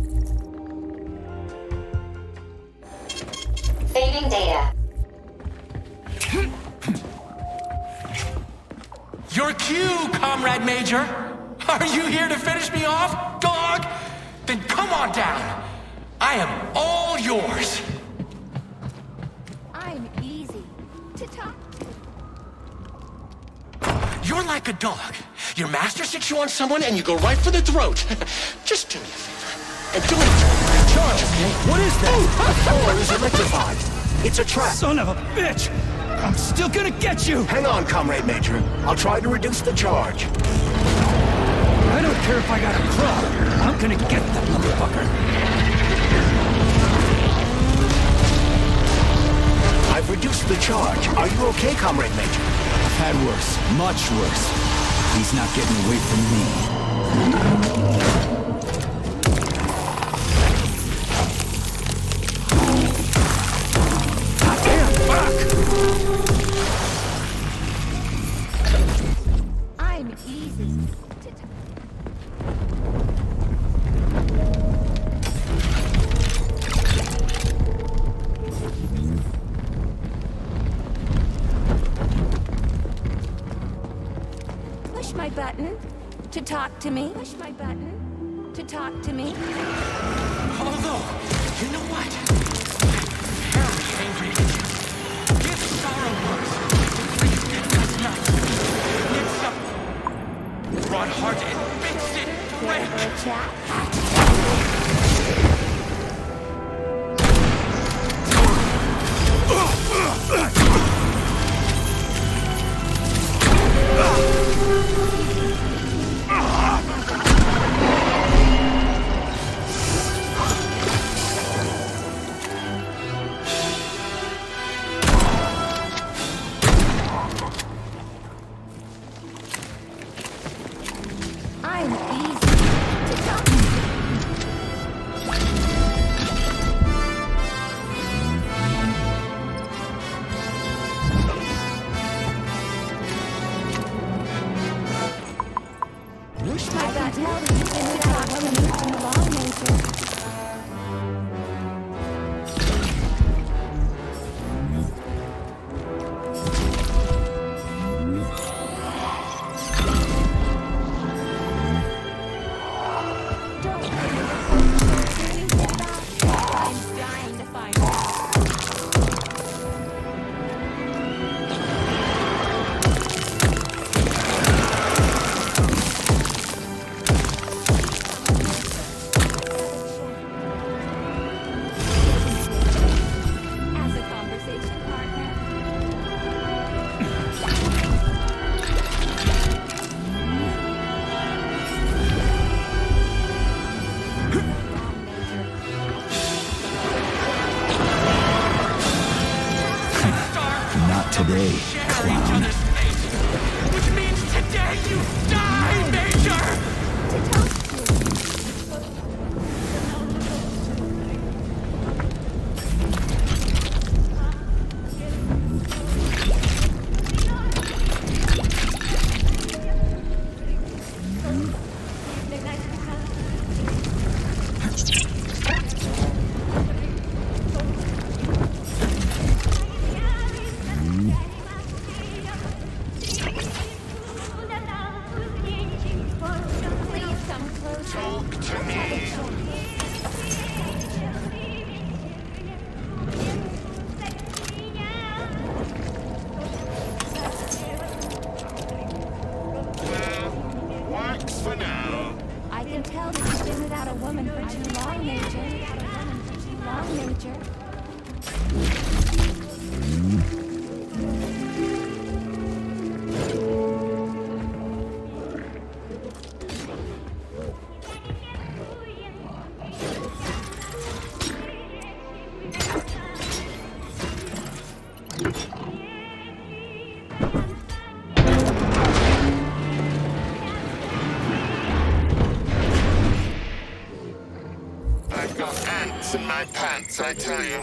Saving data. Your cue, Comrade Major! Are you here to finish me off, dog? Then come on down. I am all yours. I'm easy to talk to. You're like a dog. Your master sticks you on someone and you go right for the throat. Just do me a favor. And do it. Charge, okay? What is that? The door is electrified. It's a trap. Son of a bitch! I'm still gonna get you! Hang on, Comrade Major. I'll try to reduce the charge. I don't care if I got a club. I'm gonna get that motherfucker. I've reduced the charge. Are you okay, Comrade Major? I've had worse. Much worse. He's not getting away from me. I'm easy to talk. Push my button to talk to me. Push my button to talk to me. Although, you know what? I'm very angry at you. Give sorrow words. Please get us nuts. It's a broad heart and makes it break. I'm easy to talk to. Push my button to talk to me. I'm dying to find out. can tell that you've been without a woman for too long, Major. I've got ants in my pants, I tell you.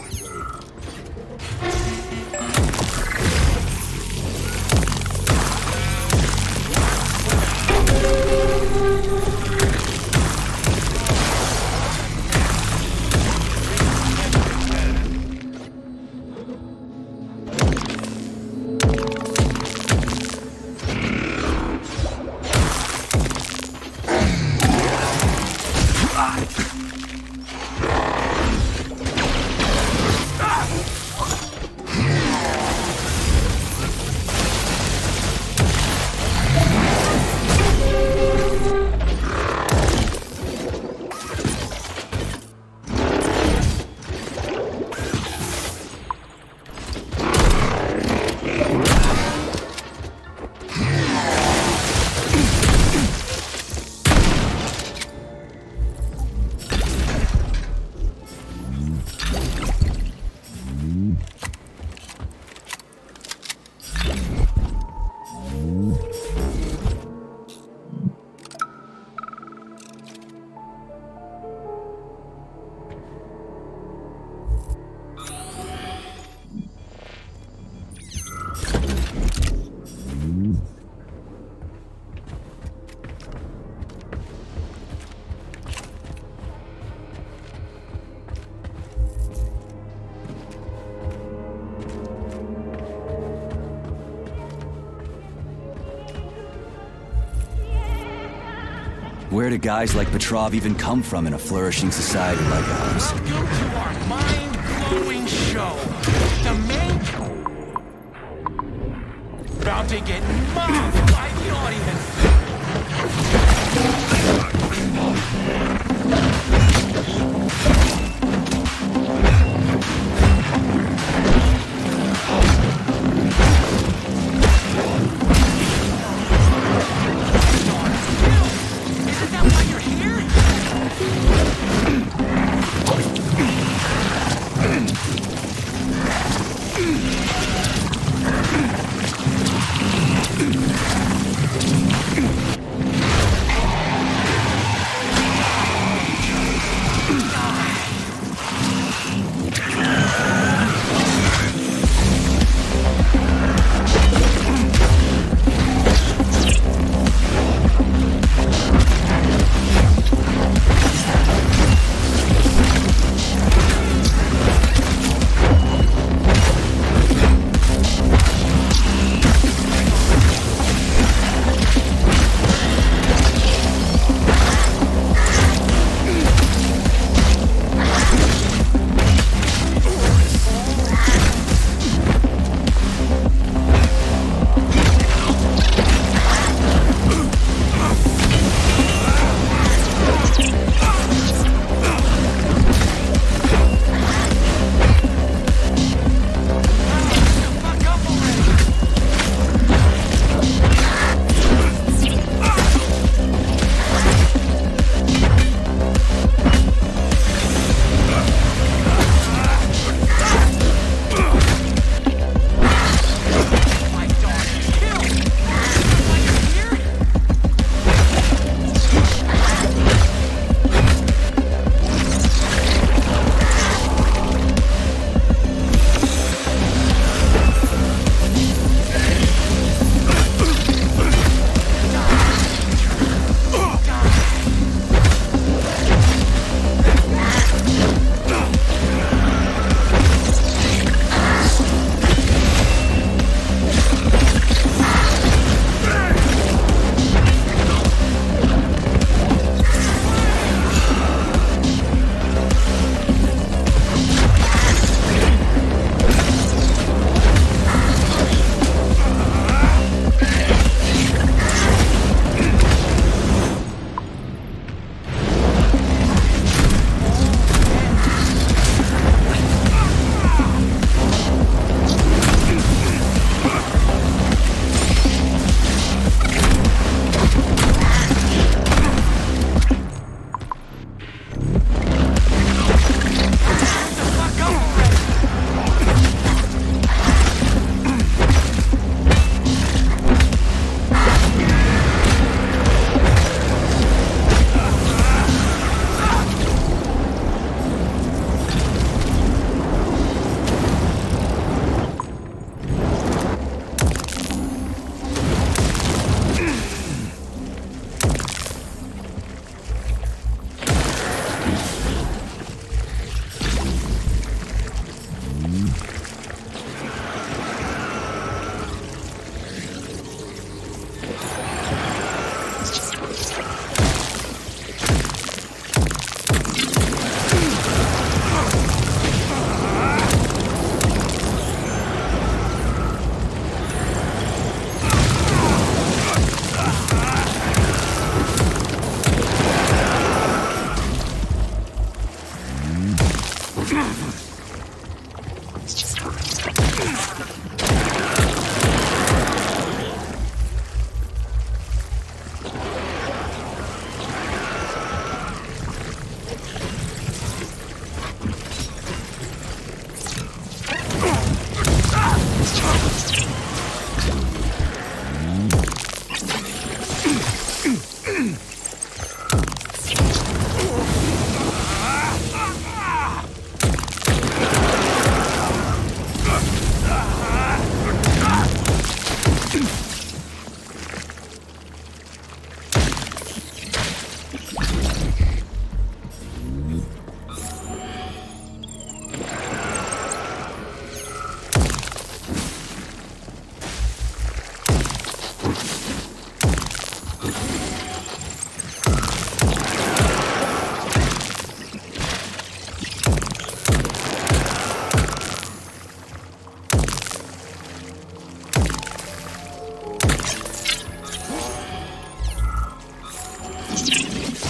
Where do guys like Petrov even come from in a flourishing society like ours? Welcome to our mind-blowing show. The main... About to get mobbed by the audience.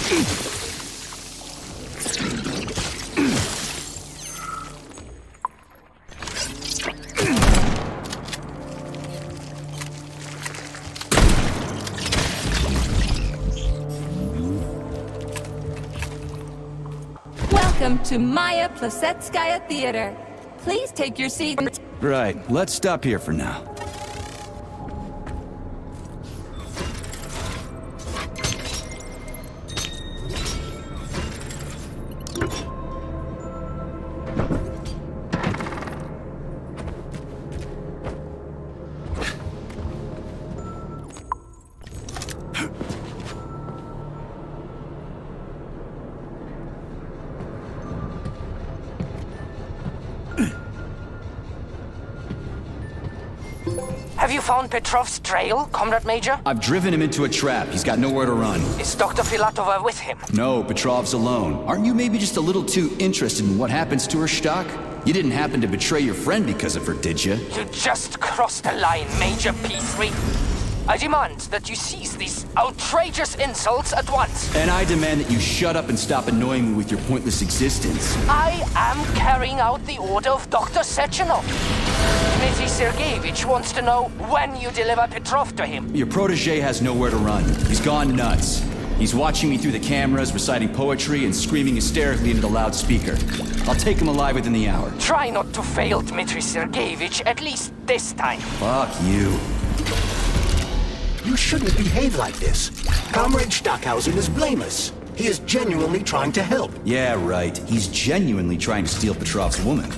Welcome to Maya Plasetskaya Theater. Please take your seat. Right, let's stop here for now. Have you found Petrov's trail, Comrade Major? I've driven him into a trap. He's got nowhere to run. Is Dr. Filatova with him? No, Petrov's alone. Aren't you maybe just a little too interested in what happens to her, Stock? You didn't happen to betray your friend because of her, did you? You just crossed the line, Major P3. I demand that you cease these outrageous insults at once. And I demand that you shut up and stop annoying me with your pointless existence. I am carrying out the order of Dr. Sechenov. Dmitry Sergeyevich wants to know when you deliver Petrov to him. Your protege has nowhere to run. He's gone nuts. He's watching me through the cameras, reciting poetry, and screaming hysterically into the loudspeaker. I'll take him alive within the hour. Try not to fail, Dmitry Sergeyevich, at least this time. Fuck you. You shouldn't behave like this. Comrade Stockhausen is blameless. He is genuinely trying to help. Yeah, right. He's genuinely trying to steal Petrov's woman.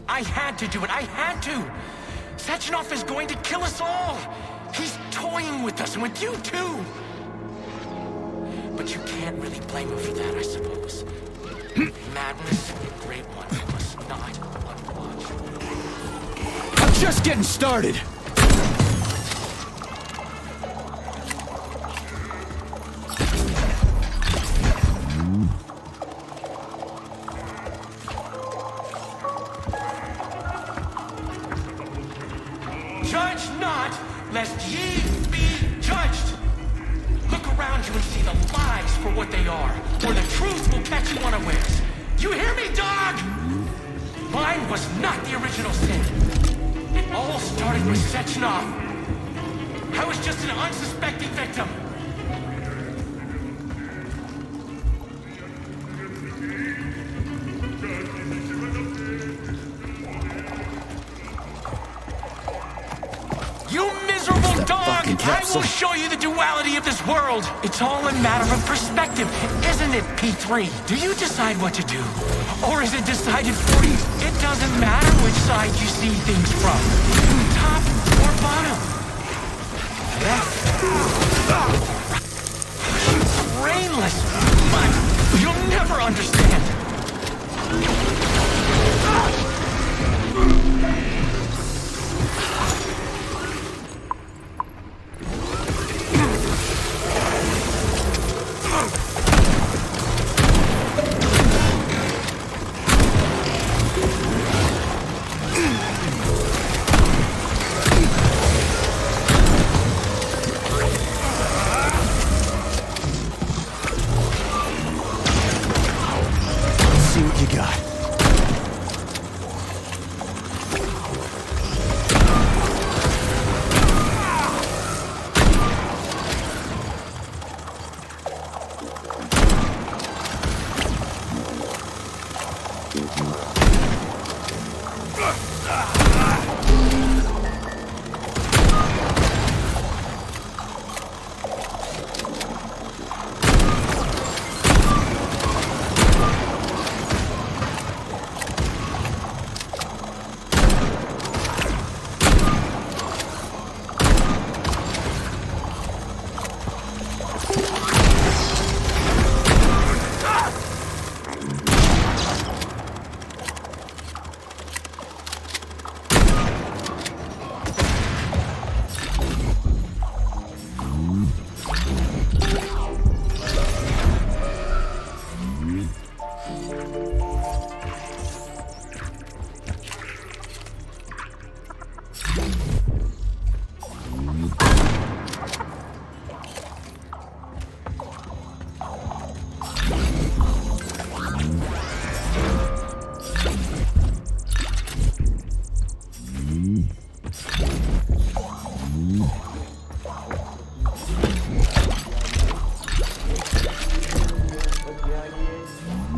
I had to do it. I had to. Sechenov is going to kill us all. He's toying with us and with you too. But you can't really blame him for that, I suppose. Madness, a great one, must not unwatch. I'm just getting started. Judge not, lest ye be judged. Look around you and see the lies for what they are, or the truth will catch you unawares. You hear me, dog? Mine was not the original sin. It all started with Sechenov. I was just an unsuspecting victim. You miserable dog! I will show you the duality of this world. It's all a matter of perspective, isn't it, P3? Do you decide what to do? Or is it decided for you? It doesn't matter which side you see things from? Top or bottom? Brainless, but you'll never understand. See what you got.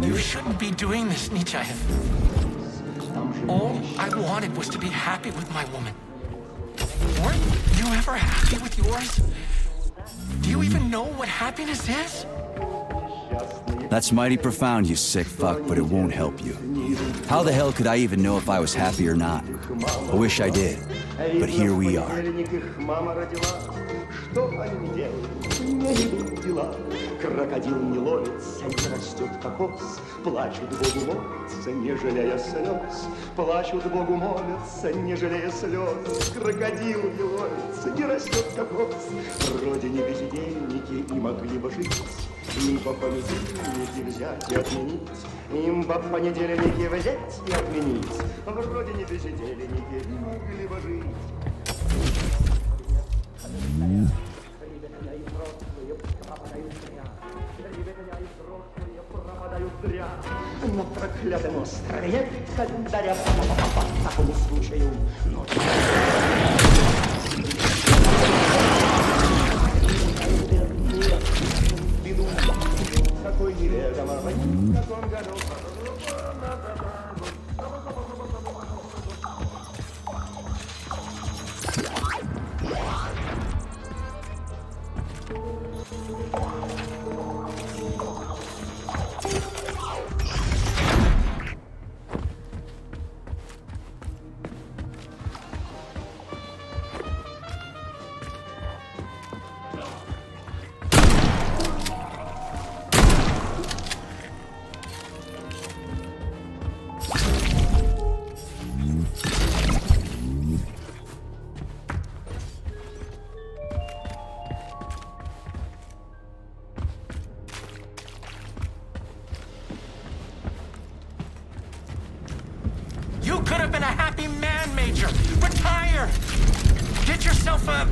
You shouldn't be doing this, Nietzsche. All I wanted was to be happy with my woman. Weren't you ever happy with yours? Do you even know what happiness is? That's mighty profound, you sick fuck, but it won't help you. How the hell could I even know if I was happy or not? I wish I did, but here we are. Крокодил не ловится, не растет кокос. Плачут Богу молятся, не жалея слез. Плачут Богу молятся, не жалея слез. Крокодил не ловится, не растет кокос. В родине бездельники и могли бы жить. Им по понедельнике взять и отменить. Им по понедельнике взять и отменить. В родине бездельники и могли бы жить. На проклятом острове нет календаря по такому случаю. Беду, какой неведомо, в каком году. You could have been a happy man, Major. Retire. Get yourself a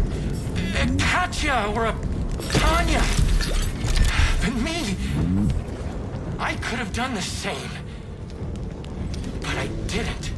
Katya or a Tanya. But me, I could have done the same. But I didn't.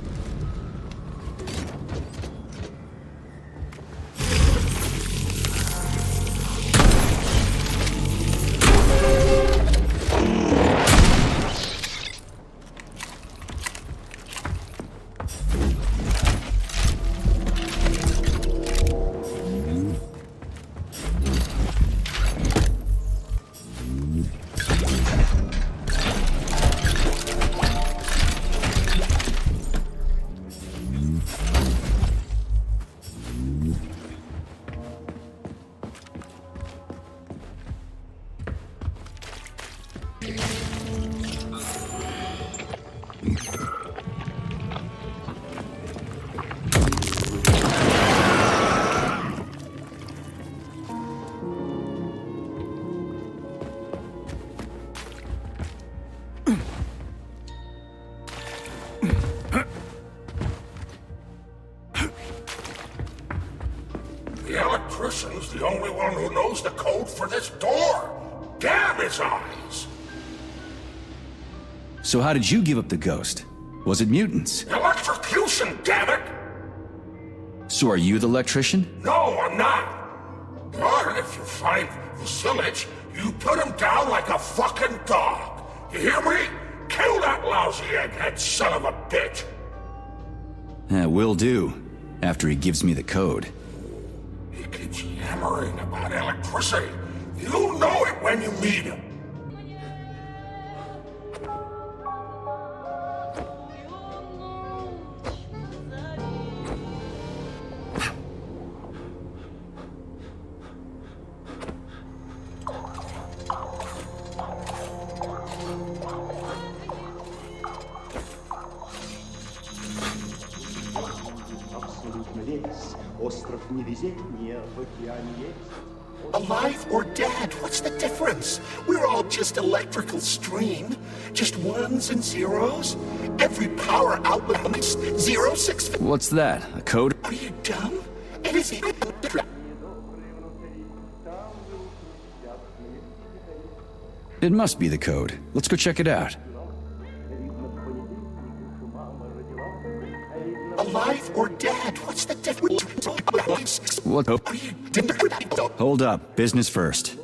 electrician's the only one who knows the code for this door. Damn his eyes! So how did you give up the ghost? Was it mutants? Electrocution, damn it! So are you the electrician? No, I'm not. But if you find Vasilich, you put him down like a fucking dog. You hear me? Kill that lousy egghead son of a bitch! Will do. After he gives me the code. He keeps yammering about electricity. You'll know it when you meet him. Alive or dead, what's the difference? We're all just electrical stream. Just ones and zeros. Every power outlet makes 06. What's that? A code? Are you dumb? It is It must be the code. Let's go check it out. Alive or dead, what's the difference? What? Hold up. Business first.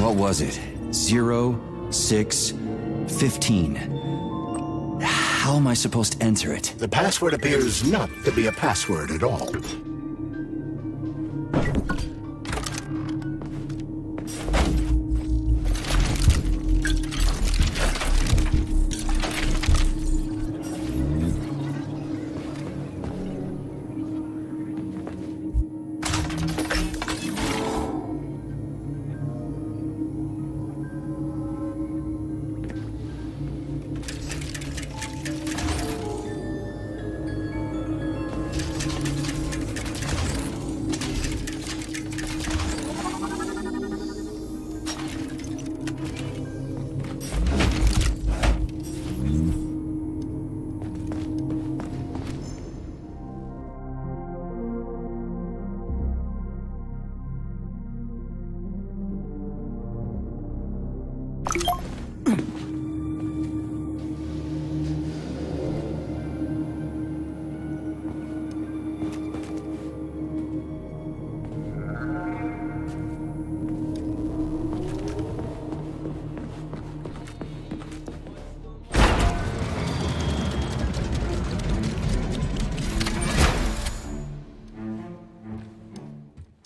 What was it? 0, 6, 15. How am I supposed to enter it? The password appears not to be a password at all.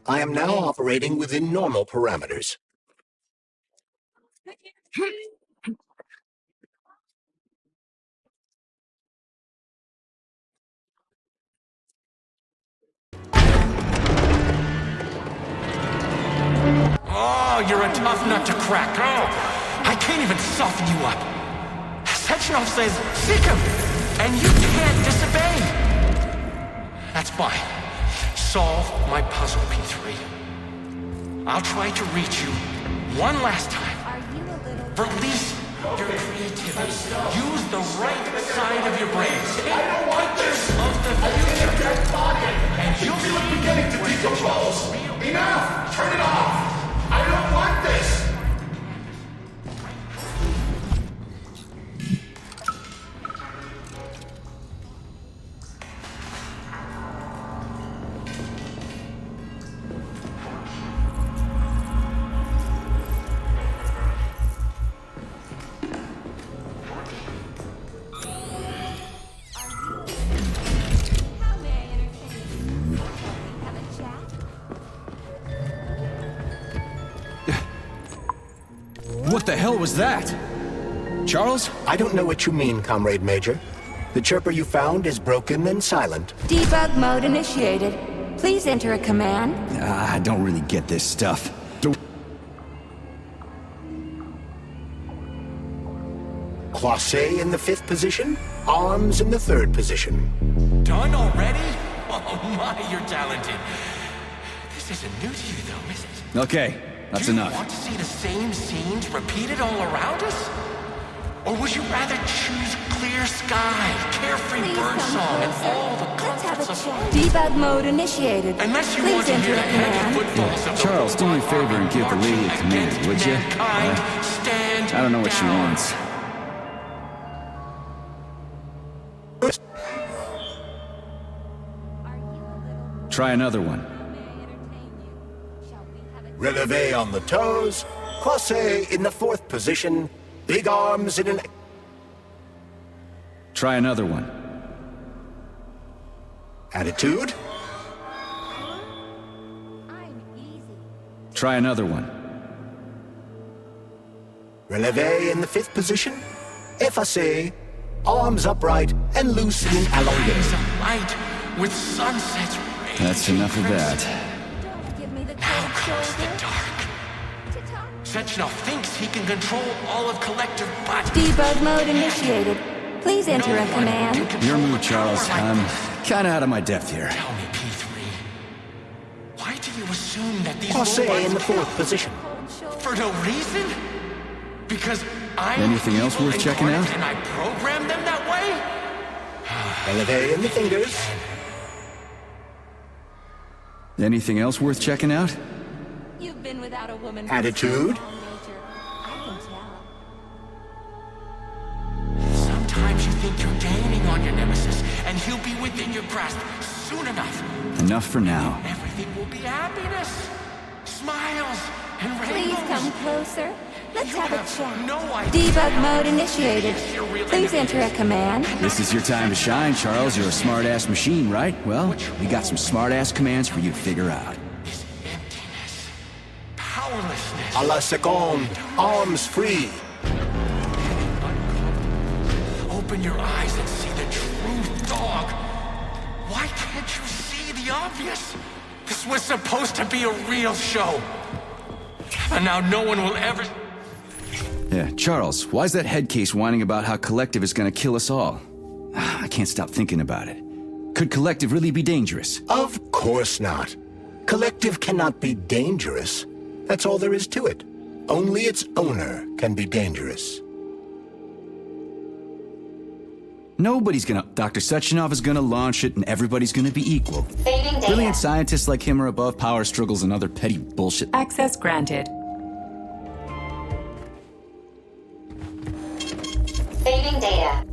I am now operating within normal parameters. Oh, you're a tough nut to crack. Oh, I can't even soften you up. Sechenov says, seek him, and you can't disobey. That's fine. Solve my puzzle, P3. I'll try to reach you one last time. Release your creativity. Use the right side of your brain. I don't want this of the future. And you'll be beginning to decompose. Enough! Turn it off! I don't want this! What the hell was that? Charles? I don't know what you mean, Comrade Major. The chirper you found is broken and silent. Debug mode initiated. Please enter a command. I don't really get this stuff. Classe in the 5th position, arms in the 3rd position. Done already? Oh my, you're talented. This isn't new to you though, is it? Okay, that's enough. Do you want to see the same scenes repeated all around us? Or would you rather choose clear sky, carefree birdsong, and all the comforts of Debug mode initiated. Unless you Please want to hear enter the a heavy command. footfalls of the Charles, do me a favor and give the lady a command, would you? I don't know what she wants. Try another one. Releve on the toes, Classe in the 4th position, big arms in an... Try another one. Attitude. Try another one. Releve in the 5th position, Efface, arms upright and loose in allongate. light with sunsets. That's enough of that. Now comes the dark. Sechenov thinks he can control all of Collective, but... Debug mode initiated. Please enter a command. Your move, Charles. I'm kinda out of my depth here. Tell me, P3. Why do you assume that these Classe robots in the 4th position. For no reason? Because I'm Anything else worth checking out? and I programmed them that way? Releve in the fingers. Anything else worth checking out? You've been without a woman. Attitude. Sometimes you think you're gaining on your nemesis, and he'll be within your grasp soon enough. Enough for now. Everything will be happiness, smiles, and rainbows. Please come closer. Let's have a chat. No idea. Debug mode initiated. Please enter a command. This is your time to shine, Charles. You're a smart-ass machine, right? Well, we got some smart-ass commands for you to figure out. Powerlessness. A la seconde, arms free. Open your eyes and see the truth, dog. Why can't you see the obvious? This was supposed to be a real show. And now no one will ever... Yeah, Charles, why's that head case whining about how Collective is gonna kill us all? I can't stop thinking about it. Could Collective really be dangerous? Of course not. Collective cannot be dangerous. That's all there is to it. Only its owner can be dangerous. Nobody's gonna... Dr. Sechenov is gonna launch it and everybody's gonna be equal. Saving data. Brilliant scientists like him are above power struggles and other petty bullshit. Access granted. Saving data.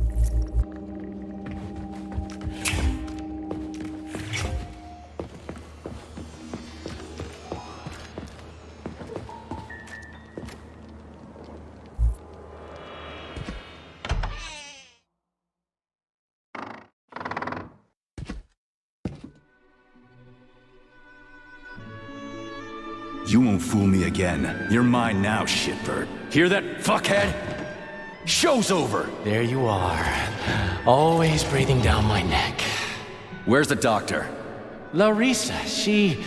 You won't fool me again. You're mine now, shitbird. Hear that, fuckhead? Show's over! There you are. Always breathing down my neck. Where's the doctor? Larissa, she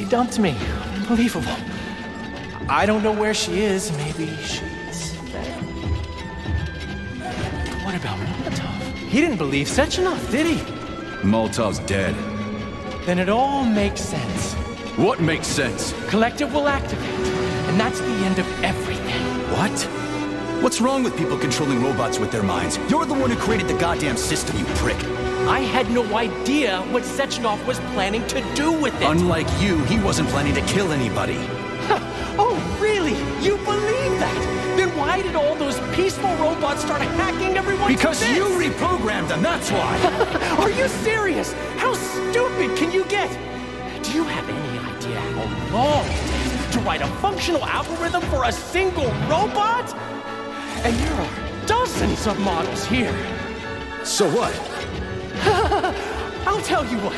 dumped me. Unbelievable. I don't know where she is. Maybe she's dead. What about Molotov? He didn't believe Sechenov, did he? Molotov's dead. Then it all makes sense. What makes sense? Collective will activate, and that's the end of everything. What? What's wrong with people controlling robots with their minds? You're the one who created the goddamn system, you prick. I had no idea what Sechenov was planning to do with it. Unlike you, he wasn't planning to kill anybody. Oh, really? You believe that? Then why did all those peaceful robots start hacking everyone? Because you reprogrammed them, that's why! Are you serious? How stupid can you get? Do you have any idea how long it takes to write a functional algorithm for a single robot? And there are dozens of models here. So what? I'll tell you what.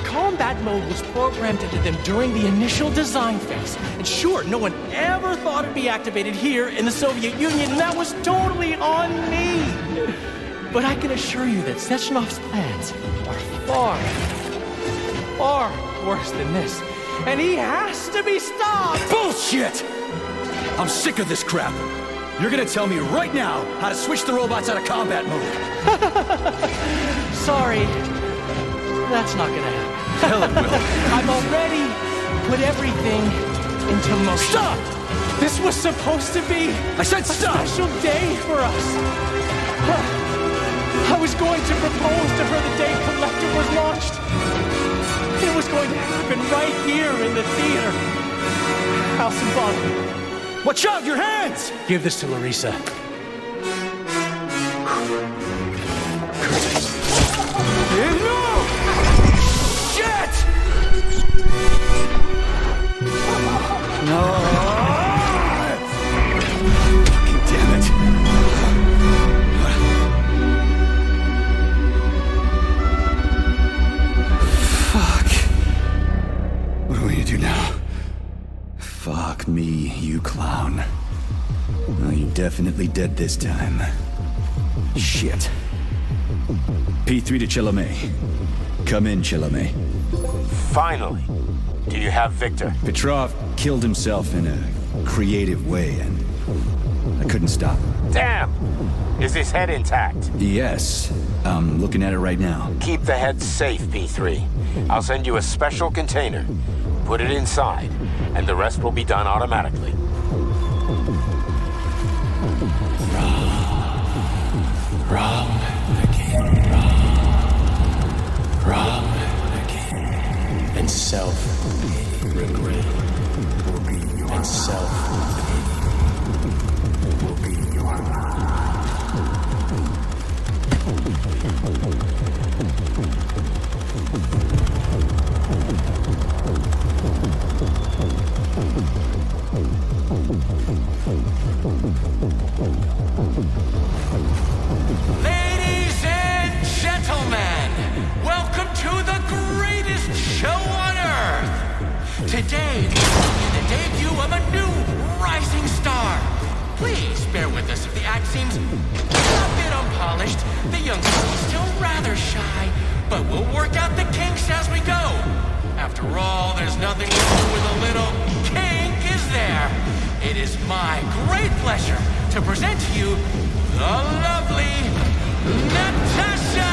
Combat mode was programmed into them during the initial design phase. And sure, no one ever thought it'd be activated here in the Soviet Union, and that was totally on me. But I can assure you that Sechenov's plans are far worse than this. And he has to be stopped! Bullshit! I'm sick of this crap. You're gonna tell me right now how to switch the robots out of combat mode. Sorry. That's not gonna happen. Hell it will. I've already put everything into motion. Stop! This was supposed to be I said stop! a special day for us. I was going to propose to her the day Collector was launched. It was going to happen right here in the theater. How symbolic. Watch out, your hands! Give this to Larissa. No! Shit! No! Fucking damn it. Fuck. What do we need to do now? Fuck me, you clown. Well, you're definitely dead this time. Shit. P3 to Chalamet. Come in, Chalamet. Finally. Do you have Victor? Petrov killed himself in a creative way, and I couldn't stop him. Damn! Is his head intact? Yes. I'm looking at it right now. Keep the head safe, P3. I'll send you a special container. Put it inside, and the rest will be done automatically. Wrong again. And self-regret. And will be your Ladies and gentlemen, welcome to the greatest show on Earth. Today, the debut of a new rising star. Please bear with us if the act seems a bit unpolished. The youngster is still rather shy, but we'll work out the kinks as we go. After all, there's nothing wrong with a little kink, is there? It is my great pleasure to present to you the lovely Natasha!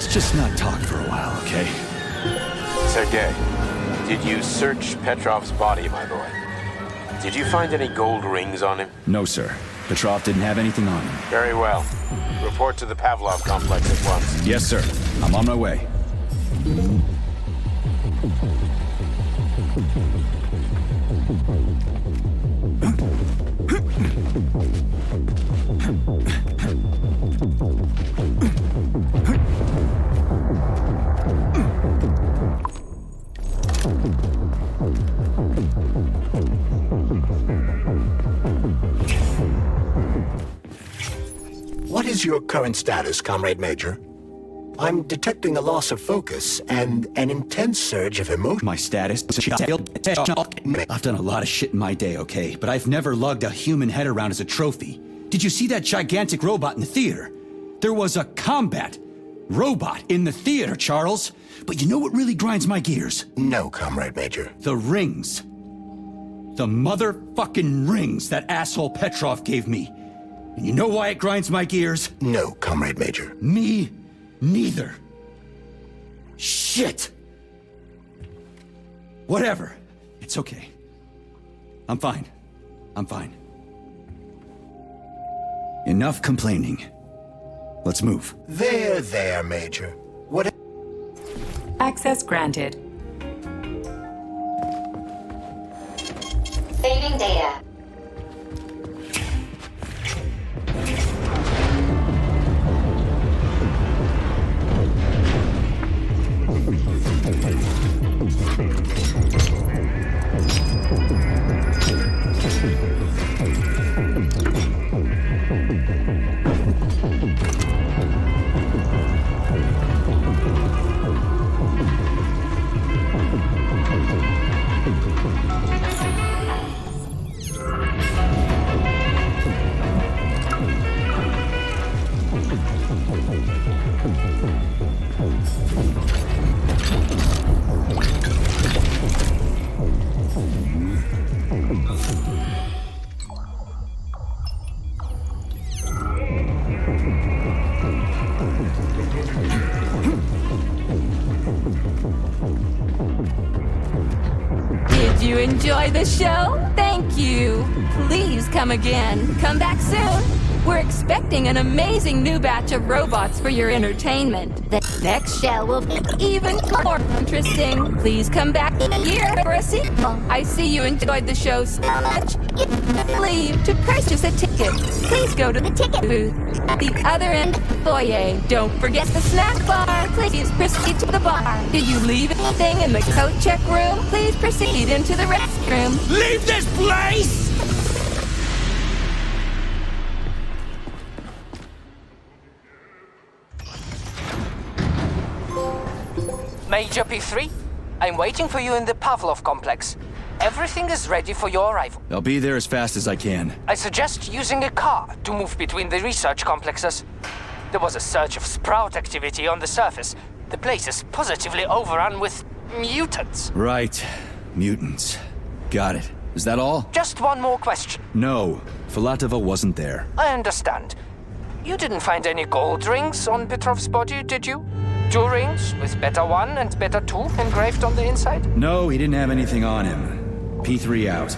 Let's just not talk for a while, okay? Sergei, did you search Petrov's body, my boy? Did you find any gold rings on him? No, sir. Petrov didn't have anything on him. Very well. Report to the Pavlov complex at once. Yes, sir. I'm on my way. What is your current status, Comrade Major? I'm detecting a loss of focus and an intense surge of emotion. My status? I've done a lot of shit in my day, okay? But I've never lugged a human head around as a trophy. Did you see that gigantic robot in the theater? There was a combat robot in the theater, Charles. But you know what really grinds my gears? No, Comrade Major. The rings. The motherfucking rings that asshole Petrov gave me. And you know why it grinds my gears? No, Comrade Major. Me neither. Shit! Whatever. It's okay. I'm fine. I'm fine. Enough complaining. Let's move. There, Major. What? Access granted. Saving data. Did you enjoy the show? Thank you. Please come again. Come back soon. We're expecting an amazing new batch of robots for your entertainment. The next show will be even more interesting. Please come back here for a sequel. I see you enjoyed the show so much. Leave to purchase a ticket. Please go to the ticket booth at the other end of the foyer. Don't forget the snack bar. Please proceed to the bar. Did you leave anything in the coat check room? Please proceed into the restroom. Leave this place! Major P3, I'm waiting for you in the Pavlov complex. Everything is ready for your arrival. I'll be there as fast as I can. I suggest using a car to move between the research complexes. There was a surge of sprout activity on the surface. The place is positively overrun with mutants. Right. Mutants. Got it. Is that all? Just one more question. No. Filatova wasn't there. I understand. You didn't find any gold rings on Petrov's body, did you? 2 rings with Beta 1 and Beta 2 engraved on the inside? No, he didn't have anything on him. P3 out.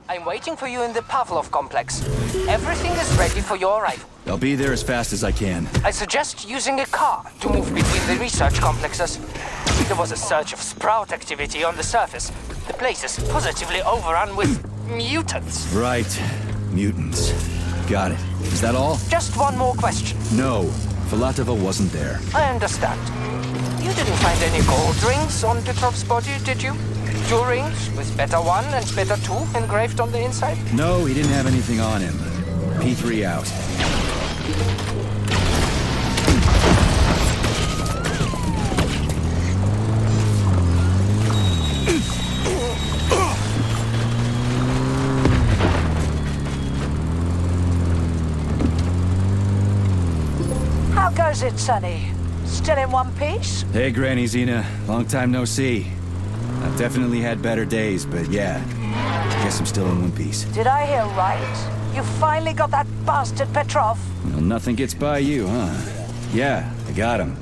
I'm waiting for you in the Pavlov complex. Everything is ready for your arrival. I'll be there as fast as I can. I suggest using a car to move between the research complexes. There was a surge of sprout activity on the surface. The place is positively overrun with mutants. Right. Mutants. Got it. Is that all? Just one more question. No. Filatova wasn't there. I understand. You didn't find any gold rings on Petrov's body, did you? 2 rings with Beta 1 and Beta 2 engraved on the inside? No, he didn't have anything on him. P3 out. How goes it, Sonny? Still in one piece? Hey, Granny Zena. Long time no see. I've definitely had better days, but yeah. I guess I'm still in one piece. Did I hear right? You finally got that bastard Petrov? Well, nothing gets by you, huh? Yeah, I got him.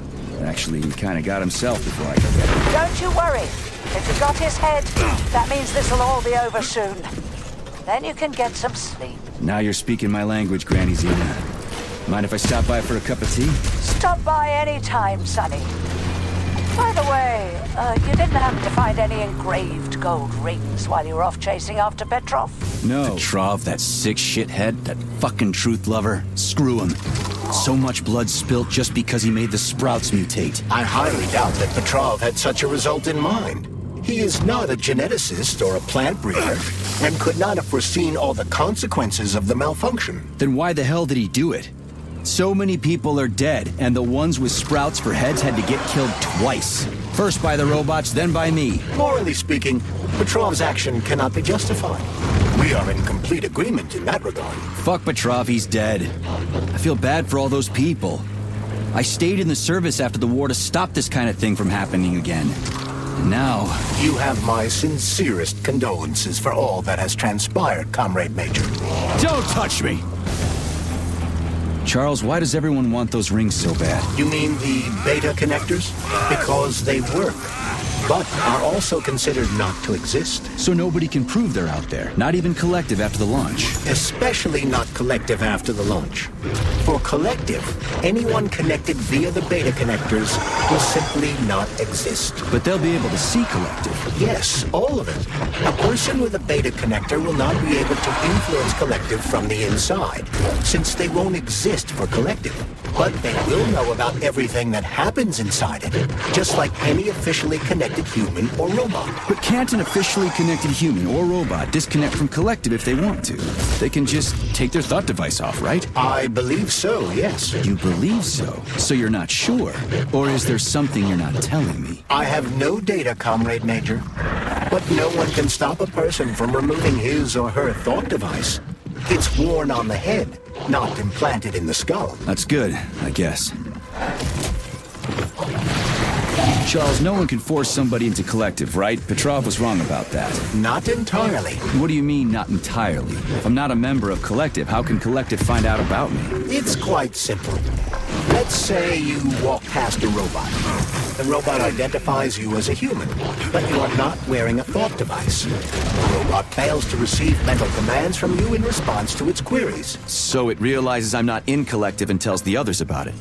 Actually, he kinda got himself before I could get him. Don't you worry. If you got his head, that means this'll all be over soon. Then you can get some sleep. Now you're speaking my language, Granny Zena. Mind if I stop by for a cup of tea? Stop by any time, Sonny. By the way, you didn't happen to find any engraved gold rings while you were off chasing after Petrov? No. Petrov, that sick shithead, that fucking truth lover. Screw him. So much blood spilt just because he made the sprouts mutate. I highly doubt that Petrov had such a result in mind. He is not a geneticist or a plant breeder, and could not have foreseen all the consequences of the malfunction. Then why the hell did he do it? So many people are dead, and the ones with sprouts for heads had to get killed twice. First by the robots, then by me. Morally speaking, Petrov's action cannot be justified. We are in complete agreement in that regard. Fuck Petrov, he's dead. I feel bad for all those people. I stayed in the service after the war to stop this kind of thing from happening again. And now... You have my sincerest condolences for all that has transpired, Comrade Major. Don't touch me! Charles, why does everyone want those rings so bad? You mean the beta connectors? Because they work, but are also considered not to exist. So nobody can prove they're out there, not even Collective after the launch. Especially not Collective after the launch. For Collective, anyone connected via the beta connectors will simply not exist. But they'll be able to see Collective. Yes, all of it. A person with a beta connector will not be able to influence Collective from the inside, since they won't exist for Collective. But they will know about everything that happens inside it, just like any officially connected human or robot. But can't an officially connected human or robot disconnect from Collective if they want to? They can just take their thought device off, right? I believe so, yes. You believe so? So you're not sure? Or is there something you're not telling me? I have no data, Comrade Major. But no one can stop a person from removing his or her thought device. It's worn on the head, not implanted in the skull. That's good, I guess. Charles, no one can force somebody into Collective, right? Petrov was wrong about that. Not entirely. What do you mean, not entirely? If I'm not a member of Collective, how can Collective find out about me? It's quite simple. Let's say you walk past a robot. The robot identifies you as a human, but you are not wearing a thought device. The robot fails to receive mental commands from you in response to its queries. So it realizes I'm not in Collective and tells the others about it.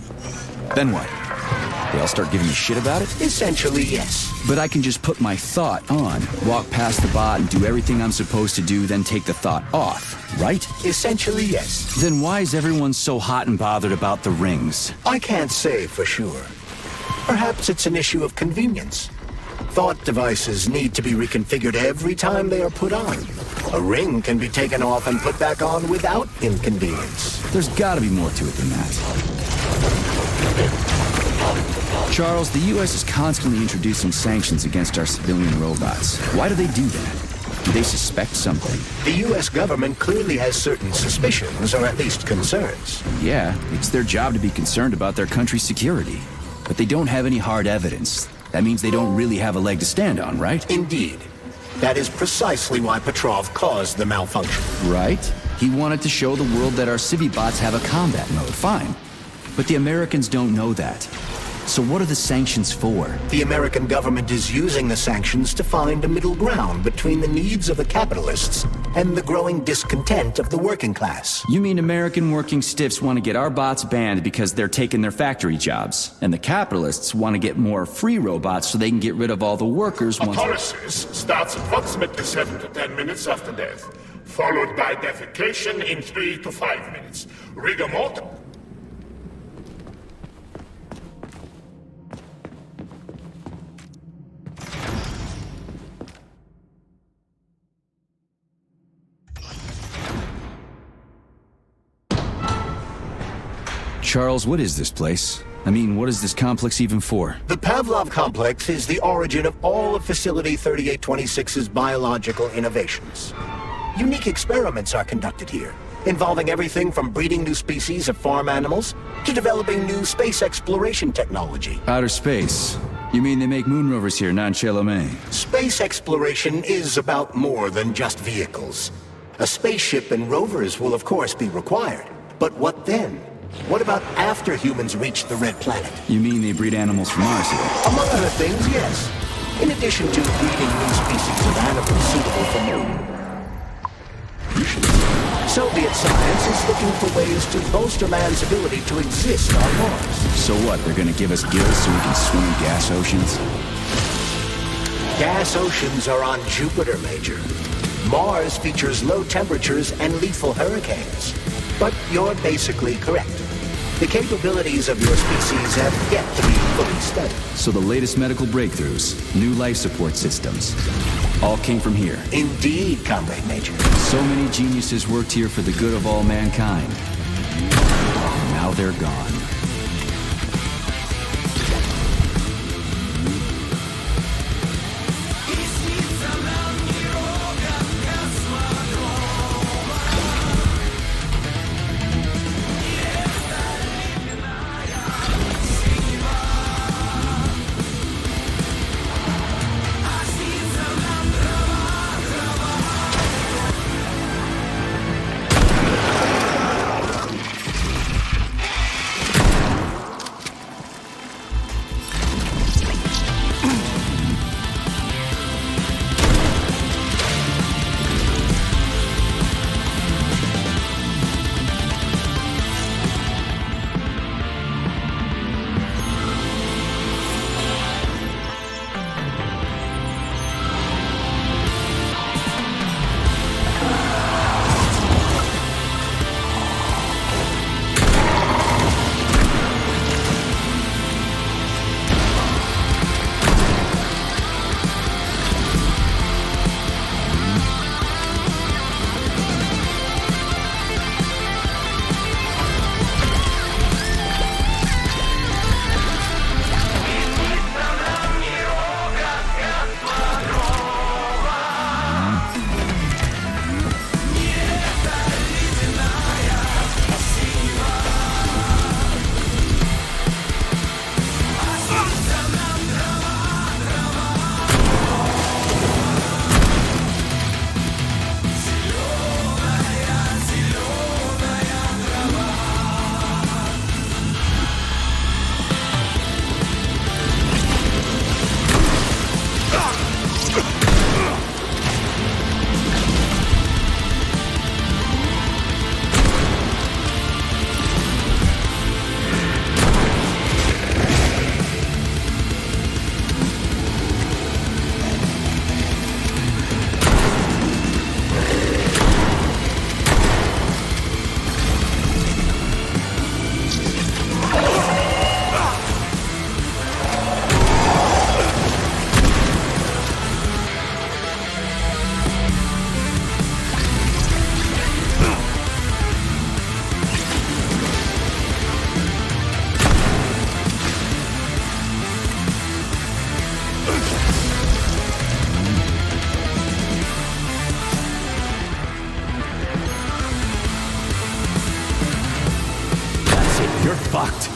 Then what? They all start giving me shit about it? Essentially, yes. But I can just put my thought on, walk past the bot and do everything I'm supposed to do, then take the thought off, right? Essentially, yes. Then why is everyone so hot and bothered about the rings? I can't say for sure. Perhaps it's an issue of convenience. Thought devices need to be reconfigured every time they are put on. A ring can be taken off and put back on without inconvenience. There's gotta be more to it than that. Charles, the U.S. is constantly introducing sanctions against our civilian robots. Why do they do that? Do they suspect something? The U.S. government clearly has certain suspicions, or at least concerns. Yeah, it's their job to be concerned about their country's security. But they don't have any hard evidence. That means they don't really have a leg to stand on, right? Indeed. That is precisely why Petrov caused the malfunction. Right? He wanted to show the world that our Civibots have a combat mode, fine. But the Americans don't know that. So what are the sanctions for? The American government is using the sanctions to find a middle ground between the needs of the capitalists and the growing discontent of the working class. You mean American working stiffs want to get our bots banned because they're taking their factory jobs, and the capitalists want to get more free robots so they can get rid of all the workers once... Autolysis starts approximately 7 to 10 minutes after death, followed by defecation in 3 to 5 minutes. Rigor mortem. Charles, what is this place? I mean, what is this complex even for? The Pavlov complex is the origin of all of Facility 3826's biological innovations. Unique experiments are conducted here, involving everything from breeding new species of farm animals to developing new space exploration technology. Outer space? You mean they make moon rovers here, non-Chelomé? Space exploration is about more than just vehicles. A spaceship and rovers will of course be required, but what then? What about after humans reach the Red Planet? You mean they breed animals from Mars here? Among other things, yes. In addition to breeding new species of animals suitable for moon. Soviet science is looking for ways to bolster man's ability to exist on Mars. So what, they're gonna give us gills so we can swim in gas oceans? Gas oceans are on Jupiter, Major. Mars features low temperatures and lethal hurricanes. But you're basically correct. The capabilities of your species have yet to be fully studied. So the latest medical breakthroughs, new life support systems, all came from here. Indeed, Comrade Major. So many geniuses worked here for the good of all mankind. Now they're gone. You're fucked.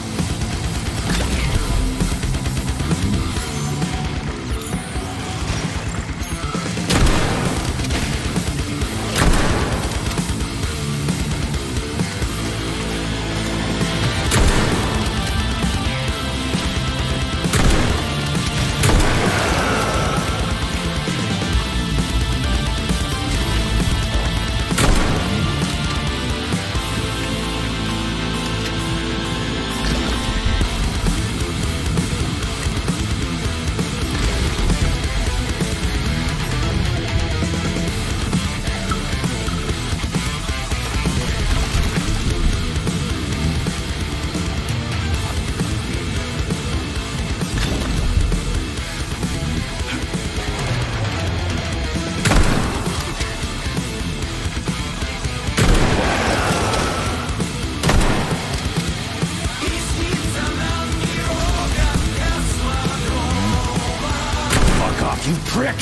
You prick!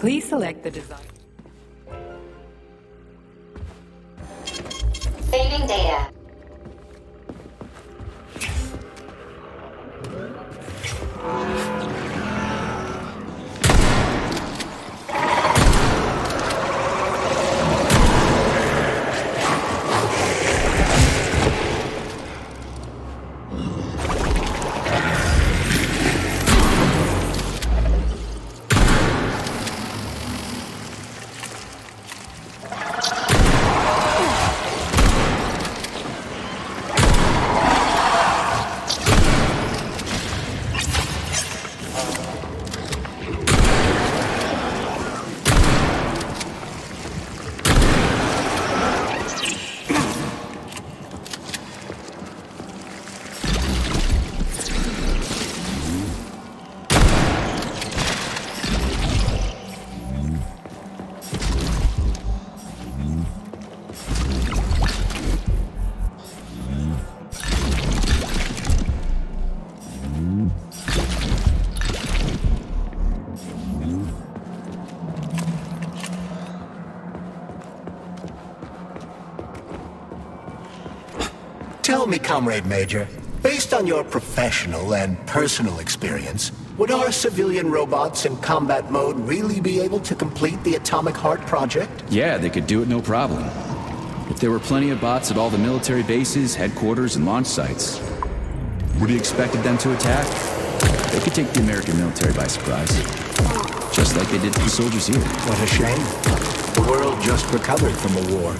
Please select the design. Saving data. Tell me, Comrade Major, based on your professional and personal experience, would our civilian robots in combat mode really be able to complete the Atomic Heart project? Yeah, they could do it no problem. If there were plenty of bots at all the military bases, headquarters, and launch sites, would you expected them to attack? They could take the American military by surprise. Just like they did to the soldiers here. What a shame. The world just recovered from a war,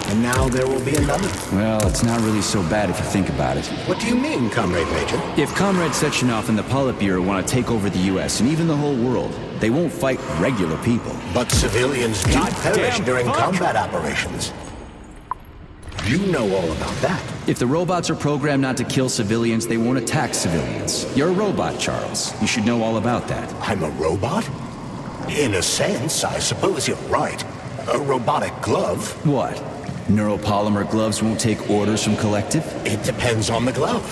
and now there will be another. Well, it's not really so bad if you think about it. What do you mean, Comrade Major? If Comrade Sechenov and the Politburo want to take over the U.S. and even the whole world, they won't fight regular people. But civilians do perish during combat operations. You know all about that. If the robots are programmed not to kill civilians, they won't attack civilians. You're a robot, Charles. You should know all about that. I'm a robot? In a sense, I suppose you're right. A robotic glove. What? Neuropolymer gloves won't take orders from Collective? It depends on the glove.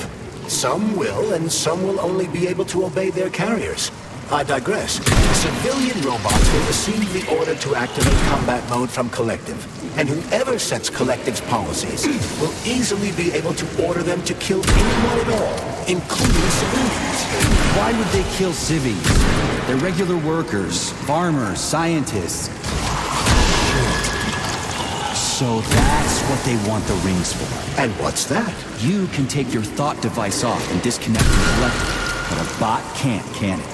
Some will, and some will only be able to obey their carriers. I digress. Civilian robots will receive the order to activate combat mode from Collective. And whoever sets Collective's policies will easily be able to order them to kill anyone at all, including civilians. Why would they kill civvies? They're regular workers, farmers, scientists. So that's what they want the rings for. And what's that? You can take your thought device off and disconnect from Collective, but a bot can't, can it?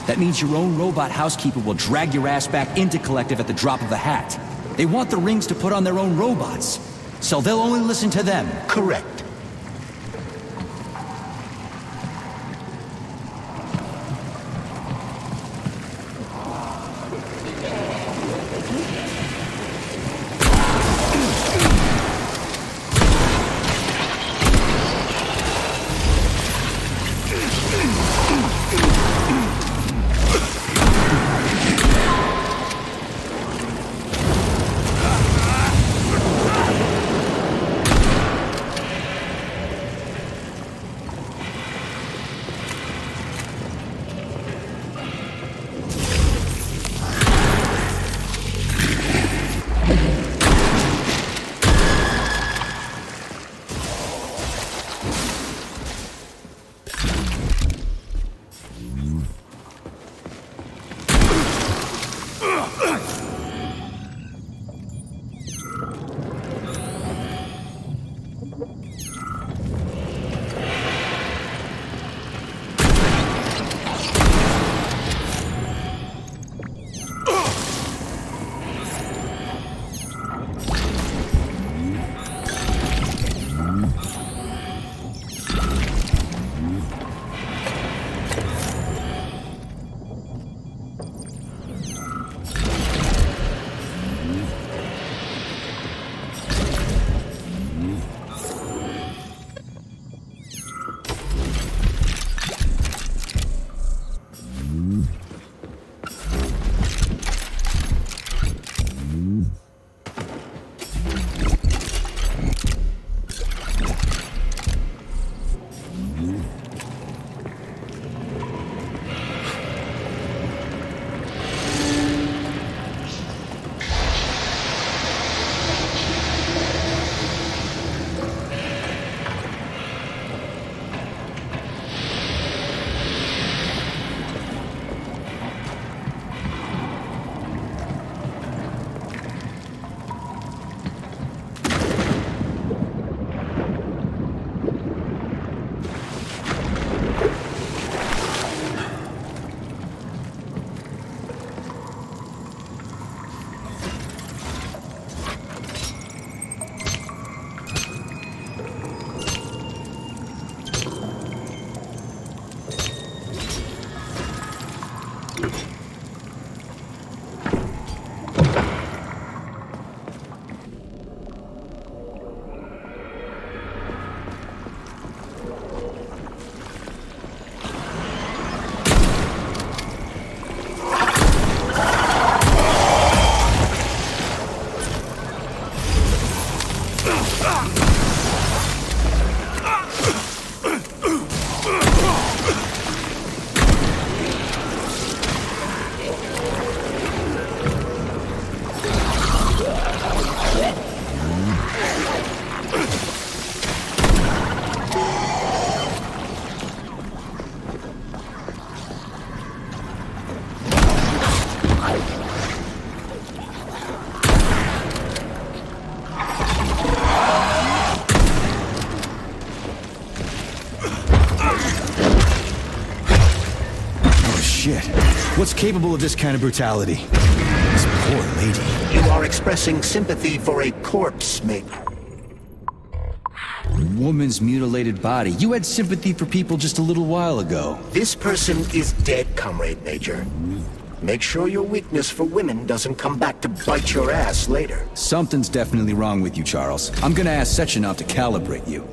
That means your own robot housekeeper will drag your ass back into Collective at the drop of a hat. They want the rings to put on their own robots, so they'll only listen to them. Correct. shit. What's capable of this kind of brutality? This poor lady. You are expressing sympathy for a corpse, mate. Woman's mutilated body. You had sympathy for people just a little while ago. This person is dead, Comrade Major. Make sure your weakness for women doesn't come back to bite your ass later. Something's definitely wrong with you, Charles. I'm gonna ask Sechenov to calibrate you.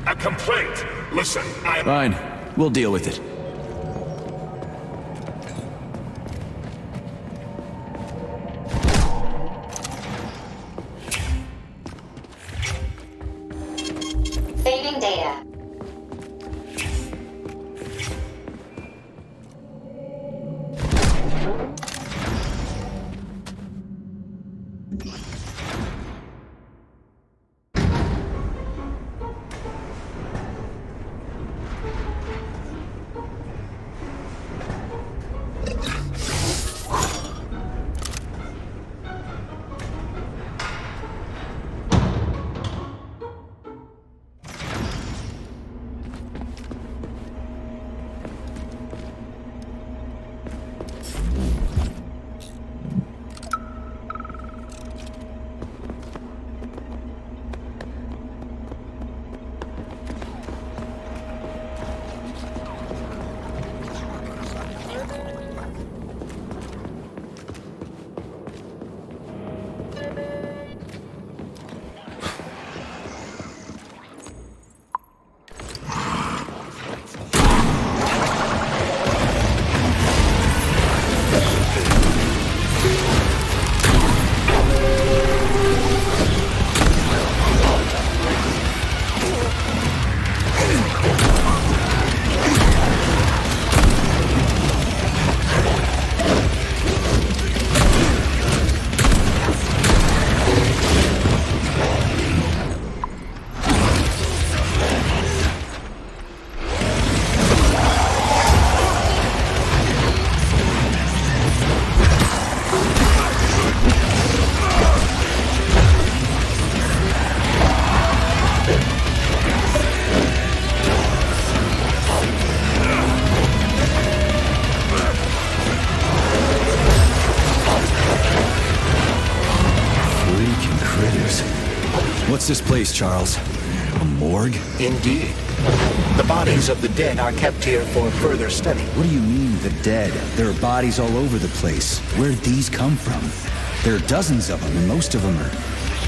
A complaint. Listen, Fine. We'll deal with it. Saving data. What's this place, Charles? A morgue? Indeed. The bodies of the dead are kept here for further study. What do you mean, the dead? There are bodies all over the place. Where'd these come from? There are dozens of them, and most of them are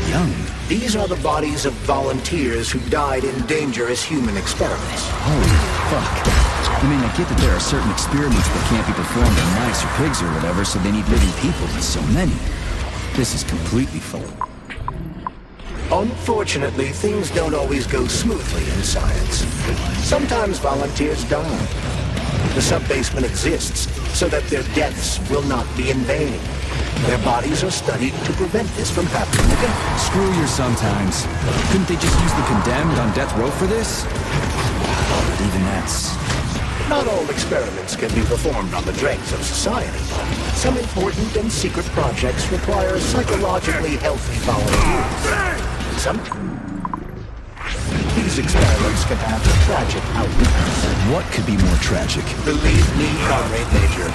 young. These are the bodies of volunteers who died in dangerous human experiments. Holy fuck. I mean, I get that there are certain experiments that can't be performed on mice or pigs or whatever, so they need living people, but so many. This is completely full. Unfortunately, things don't always go smoothly in science. Sometimes volunteers die. The sub-basement exists so that their deaths will not be in vain. Their bodies are studied to prevent this from happening again. Screw your sometimes. Couldn't they just use the condemned on death row for this? But even that's... Not all experiments can be performed on the dregs of society. Some important and secret projects require psychologically healthy volunteers. Some... These experiments can have tragic outcomes. What could be more tragic? Believe me, Comrade Major,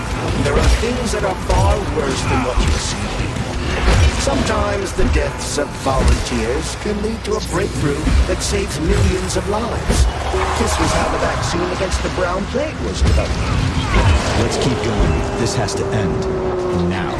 there are things that are far worse than what you see here. Sometimes the deaths of volunteers can lead to a breakthrough that saves millions of lives. This was how the vaccine against the brown plague was developed. Let's keep going. This has to end. Now.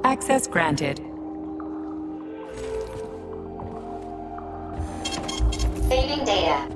Access granted. Saving data.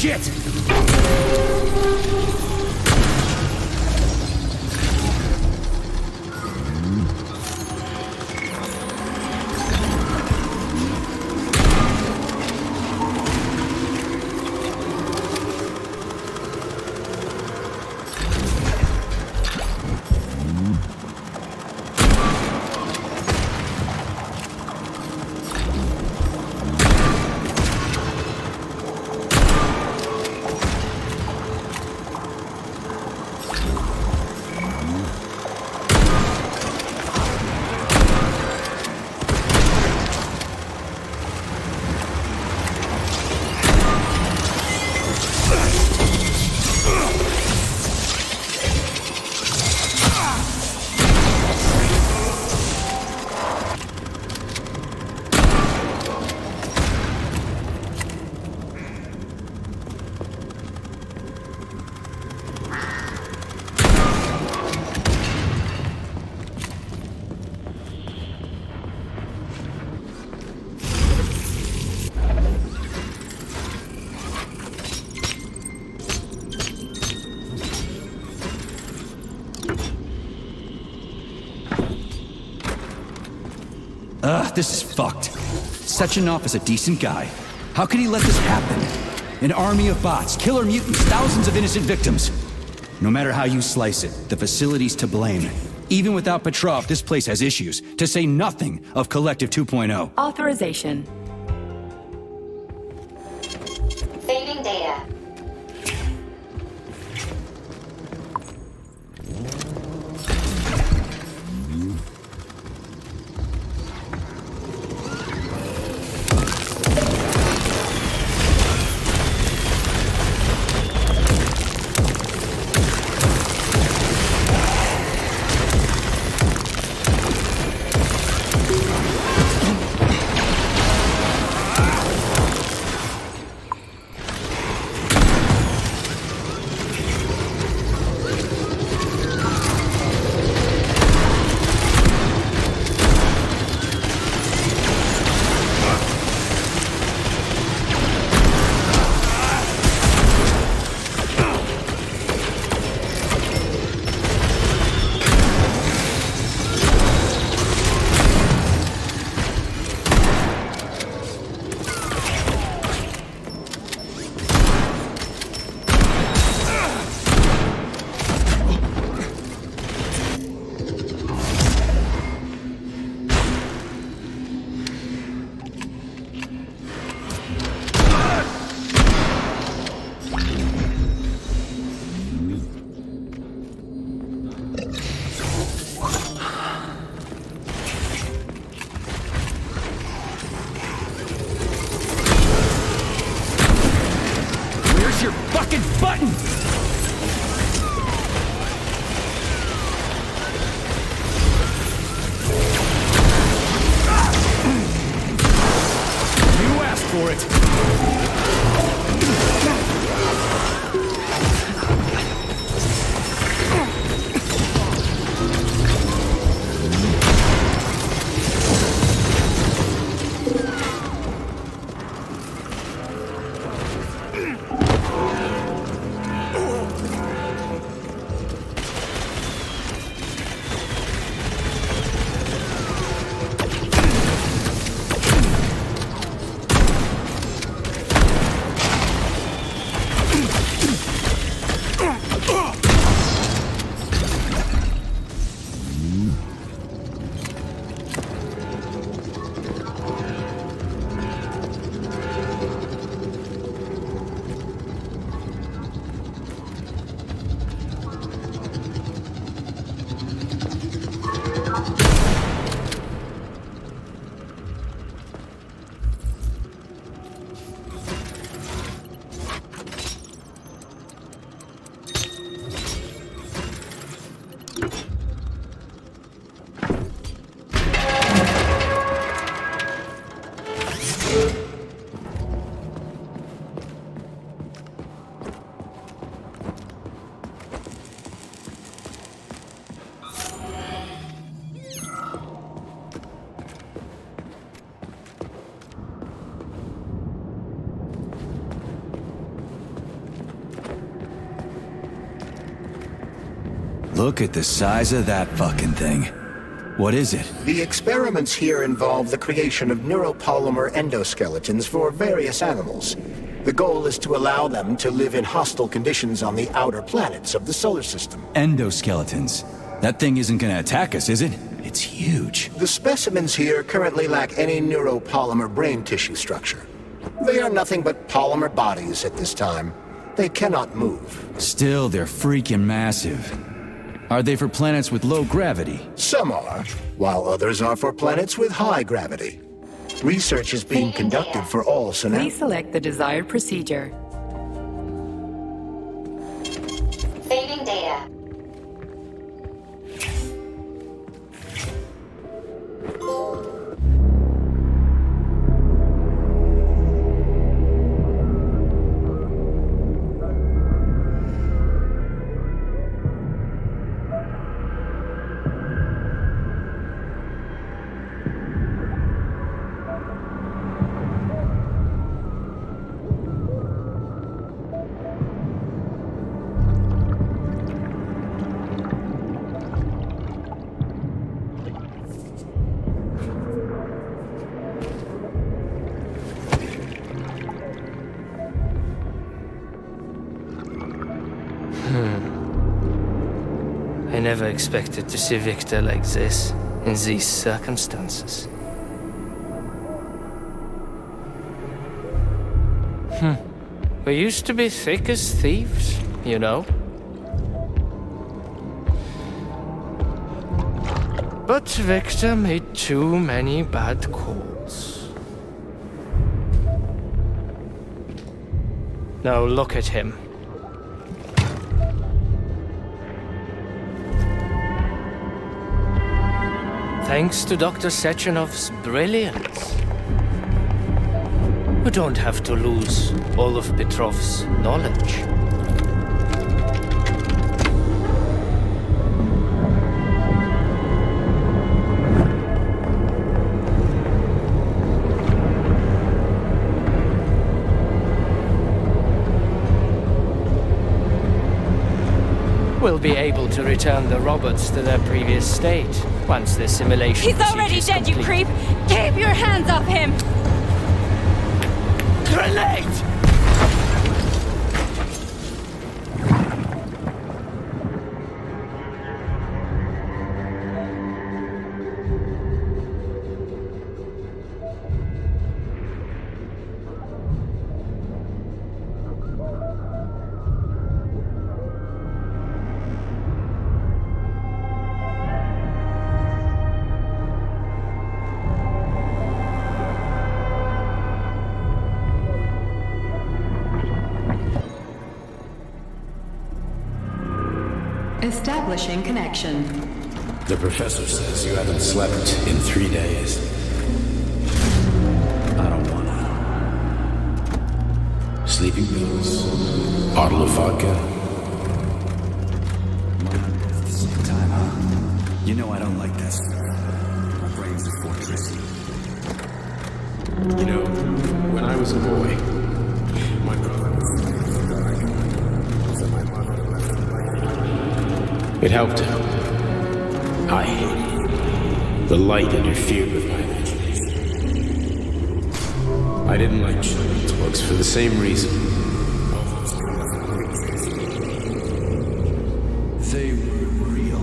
Shit! This is fucked. Sechenov is a decent guy. How could he let this happen? An army of bots, killer mutants, thousands of innocent victims. No matter how you slice it, the facility's to blame. Even without Petrov, this place has issues, to say nothing of Collective 2.0. Authorization. Saving data. Look at the size of that fucking thing. What is it? The experiments here involve the creation of neuropolymer endoskeletons for various animals. The goal is to allow them to live in hostile conditions on the outer planets of the solar system. Endoskeletons. That thing isn't gonna attack us, is it? It's huge. The specimens here currently lack any neuropolymer brain tissue structure. They are nothing but polymer bodies at this time. They cannot move. Still, they're freaking massive. Are they for planets with low gravity? Some are, while others are for planets with high gravity. Research is being conducted for all scenarios. Please select the desired procedure. Saving data. I never expected to see Victor like this, in these circumstances. We used to be thick as thieves, you know? But Victor made too many bad calls. Now look at him. Thanks to Dr. Sechenov's brilliance, we don't have to lose all of Petrov's knowledge. We'll be able to return the robots to their previous state once the simulation He's already dead, you creep! Keep your hands off him! Grenade! Establishing connection. The professor says you haven't slept in 3 days. I don't wanna. Sleeping pills? Bottle of vodka? At the same time, huh? You know I don't like this. My brain's a fortress. You know, when I was a boy, my brother was so my mother left me. It helped him. I hated it. The light interfered with my imagination. I didn't like children's books for the same reason. They were real.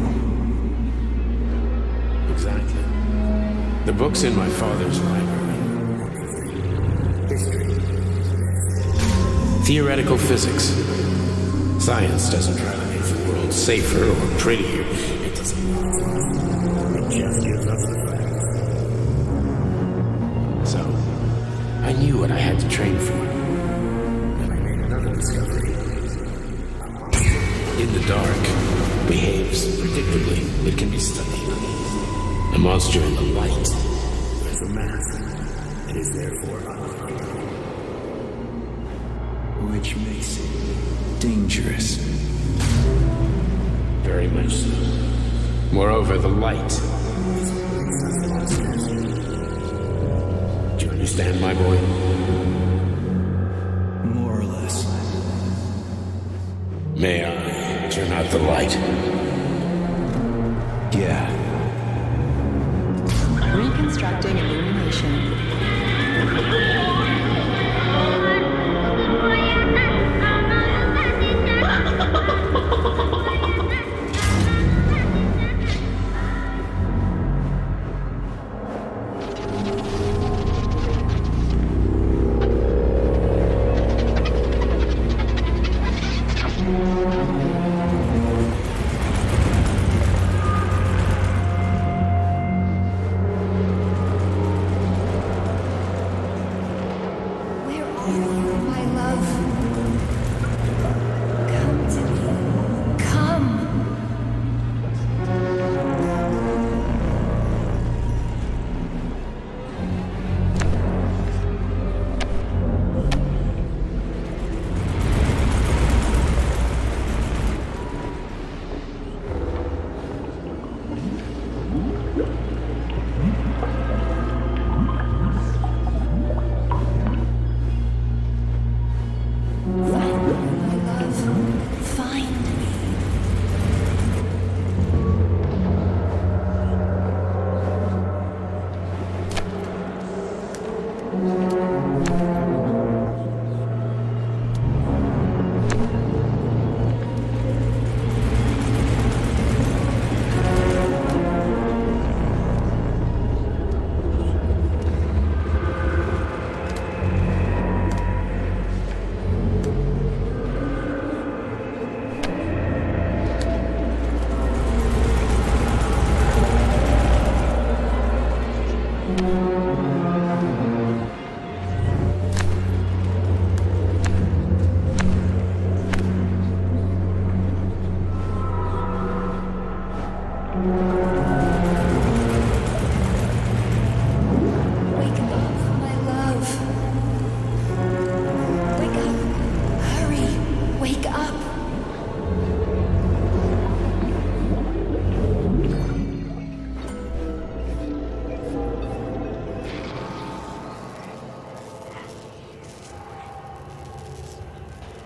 Exactly. The books in my father's library. History. Theoretical physics. Science doesn't try to make the world safer or prettier. It doesn't. It just gives us the facts. So, I knew what I had to train for. And I made another discovery. In the dark, behaves predictably. It can be studied. A monster in the light. There's a mask. It is therefore unharmed. Which makes it dangerous. Very much so. Moreover, the light. Do you understand, my boy? More or less. May I turn out the light? Yeah. Reconstructing illumination.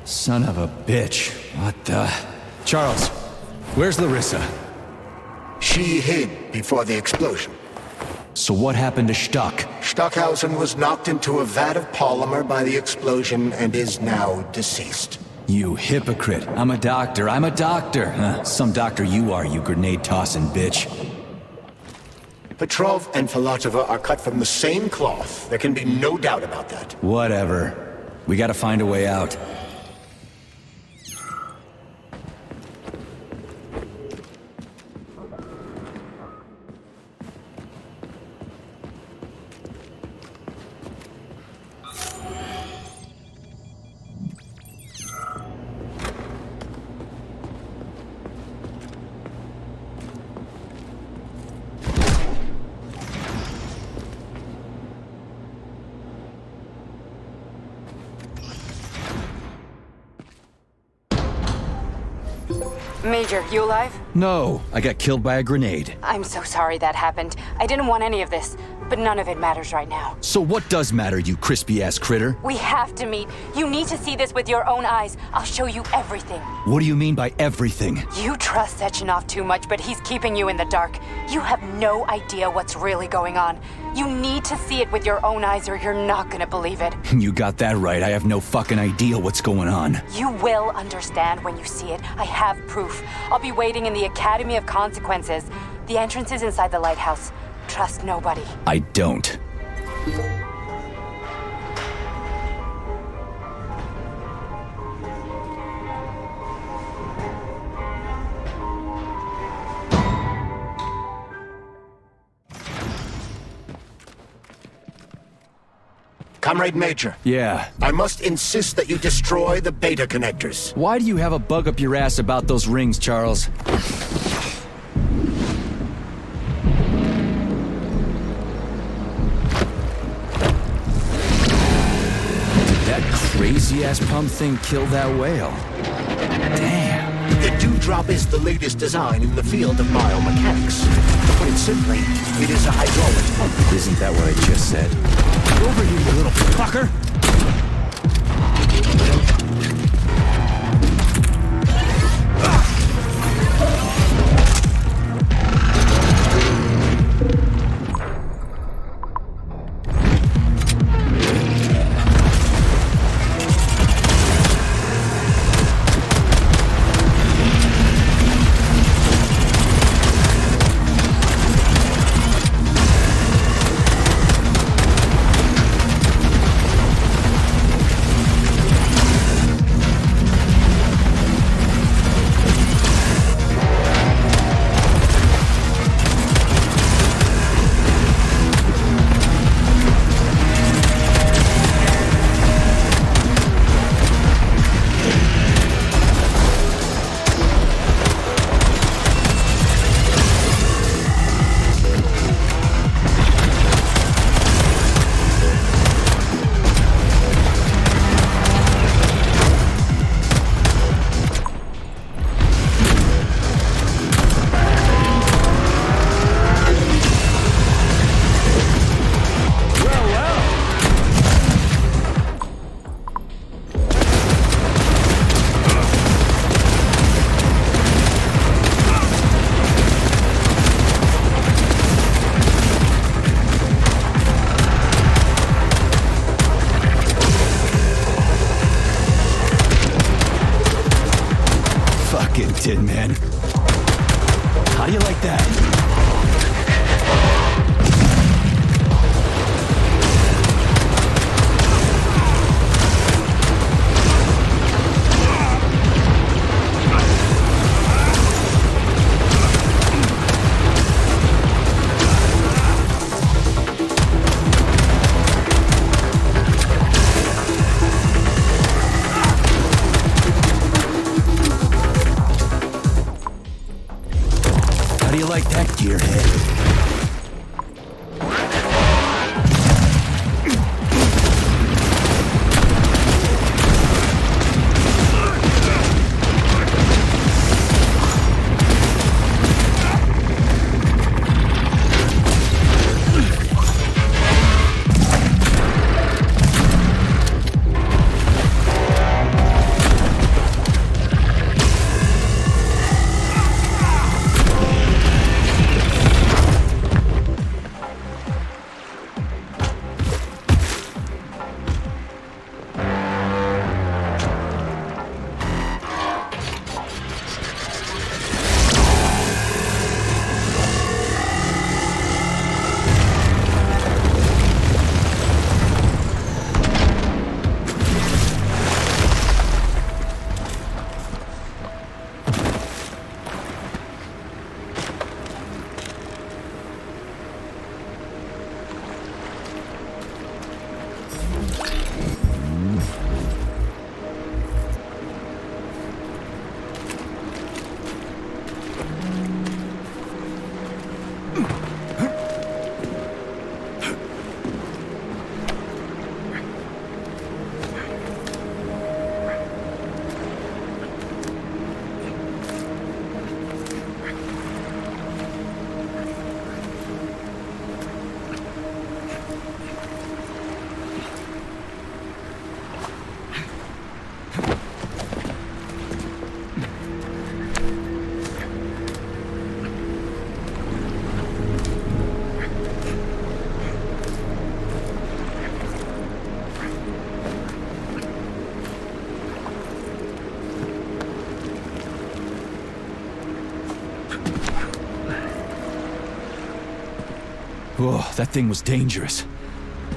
Son of a bitch. What the... Charles, where's Larissa? She hid before the explosion. So what happened to Stuck? Stockhausen was knocked into a vat of polymer by the explosion and is now deceased. You hypocrite. I'm a doctor. Some doctor you are, you grenade-tossing bitch. Petrov and Filatova are cut from the same cloth. There can be no doubt about that. Whatever. We gotta find a way out. Major, you alive? No, I got killed by a grenade. I'm so sorry that happened. I didn't want any of this, but none of it matters right now. So what does matter, you crispy-ass critter? We have to meet. You need to see this with your own eyes. I'll show you everything. What do you mean by everything? You trust Sechenov too much, but he's keeping you in the dark. You have no idea what's really going on. You need to see it with your own eyes or you're not gonna believe it. You got that right. I have no fucking idea what's going on. You will understand when you see it. I have proof. I'll be waiting in the Academy of Consequences. The entrance is inside the lighthouse. Trust nobody. I don't. Comrade Major. Yeah? I must insist that you destroy the beta connectors. Why do you have a bug up your ass about those rings, Charles? Did that crazy-ass pump thing kill that whale? Damn. The Dewdrop is the latest design in the field of biomechanics. To put it simply, it is a hydraulic pump. Isn't that what I just said? Get over here, you little fucker! locked in, man. How do you like that? How do you like that, gearhead? Whoa, that thing was dangerous.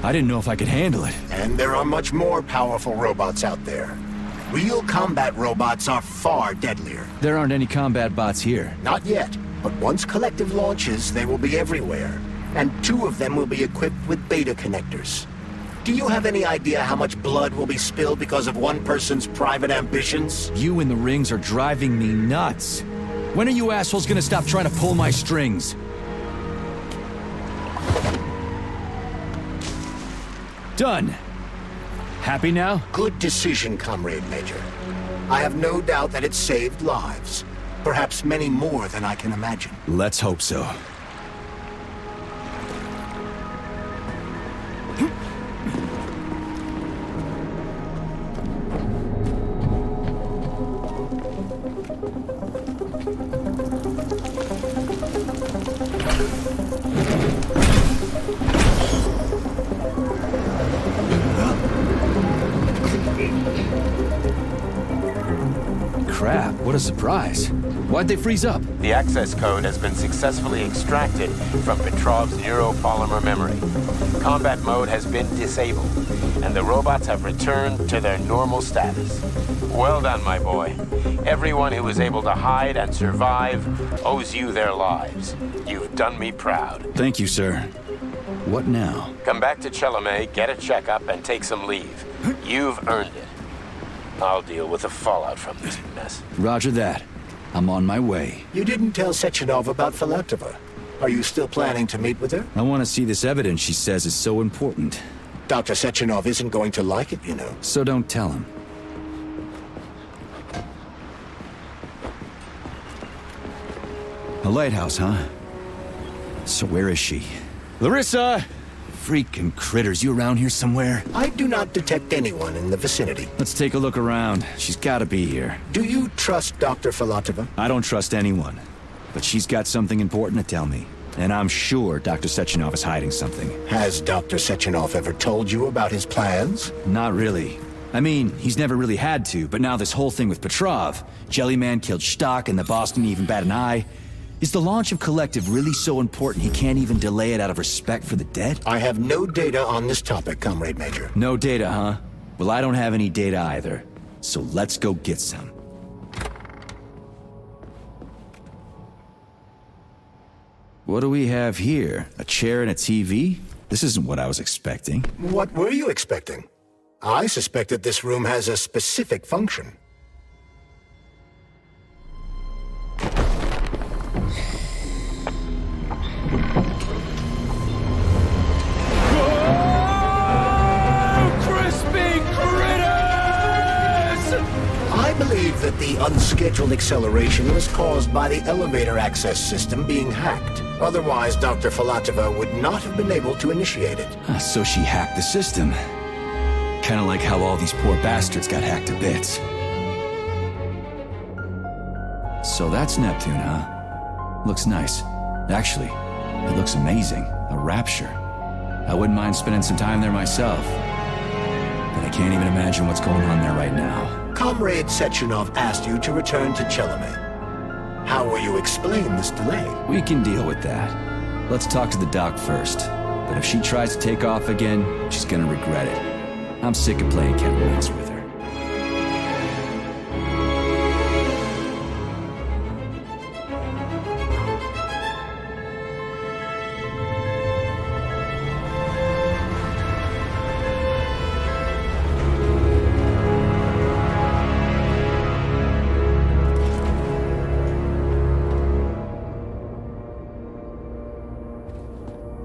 I didn't know if I could handle it. And there are much more powerful robots out there. Real combat robots are far deadlier. There aren't any combat bots here. Not yet, but once Collective launches, they will be everywhere. And 2 of them will be equipped with beta connectors. Do you have any idea how much blood will be spilled because of one person's private ambitions? You in the rings are driving me nuts. When are you assholes gonna stop trying to pull my strings? Done. Happy now? Good decision, Comrade Major. I have no doubt that it saved lives. Perhaps many more than I can imagine. Let's hope so. Crap, what a surprise. Why'd they freeze up? The access code has been successfully extracted from Petrov's neuropolymer memory. Combat mode has been disabled, and the robots have returned to their normal status. Well done, my boy. Everyone who was able to hide and survive owes you their lives. You've done me proud. Thank you, sir. What now? Come back to Chelomey, get a checkup, and take some leave. You've earned it. I'll deal with the fallout from this mess. Roger that. I'm on my way. You didn't tell Sechenov about Filatova. Are you still planning to meet with her? I want to see this evidence she says is so important. Dr. Sechenov isn't going to like it, you know. So don't tell him. A lighthouse, huh? So where is she? Larissa! Freaking critters, you around here somewhere? I do not detect anyone in the vicinity. Let's take a look around. She's gotta be here. Do you trust Dr. Filatova? I don't trust anyone. But she's got something important to tell me. And I'm sure Dr. Sechenov is hiding something. Has Dr. Sechenov ever told you about his plans? Not really. I mean, he's never really had to, but now this whole thing with Petrov, Jellyman killed Stock and the boss didn't even bat an eye. Is the launch of Collective really so important he can't even delay it out of respect for the dead? I have no data on this topic, Comrade Major. No data, huh? Well, I don't have any data either. So let's go get some. What do we have here? A chair and a TV? This isn't what I was expecting. What were you expecting? I suspect that this room has a specific function. I believe that the unscheduled acceleration was caused by the elevator access system being hacked. Otherwise, Dr. Filatova would not have been able to initiate it. So she hacked the system. Kinda like how all these poor bastards got hacked to bits. So that's Neptune, huh? Looks nice. Actually, it looks amazing. A rapture. I wouldn't mind spending some time there myself. But I can't even imagine what's going on there right now. Comrade Sechenov asked you to return to Chelome. How will you explain this delay? We can deal with that. Let's talk to the doc first. But if she tries to take off again, she's gonna regret it. I'm sick of playing cat and mouse with her.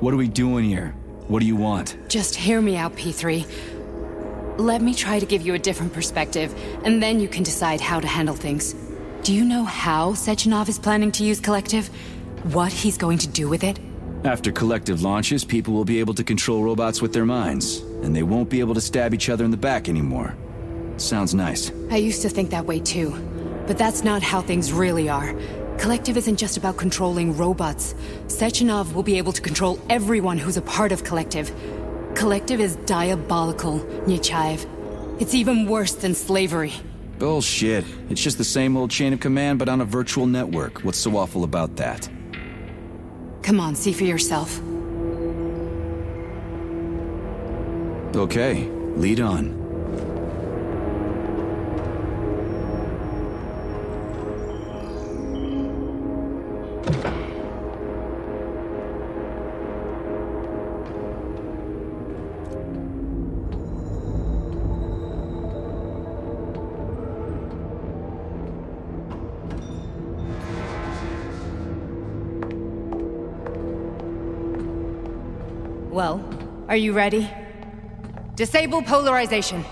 What are we doing here? What do you want? Just hear me out, P3. Let me try to give you a different perspective, and then you can decide how to handle things. Do you know how Sechenov is planning to use Collective? What he's going to do with it? After Collective launches, people will be able to control robots with their minds, and they won't be able to stab each other in the back anymore. Sounds nice. I used to think that way too, but that's not how things really are. Collective isn't just about controlling robots. Sechenov will be able to control everyone who's a part of Collective. Collective is diabolical, Nechayev. It's even worse than slavery. Bullshit. It's just the same old chain of command, but on a virtual network. What's so awful about that? Come on, see for yourself. Okay, lead on. Well, are you ready? Disable polarization.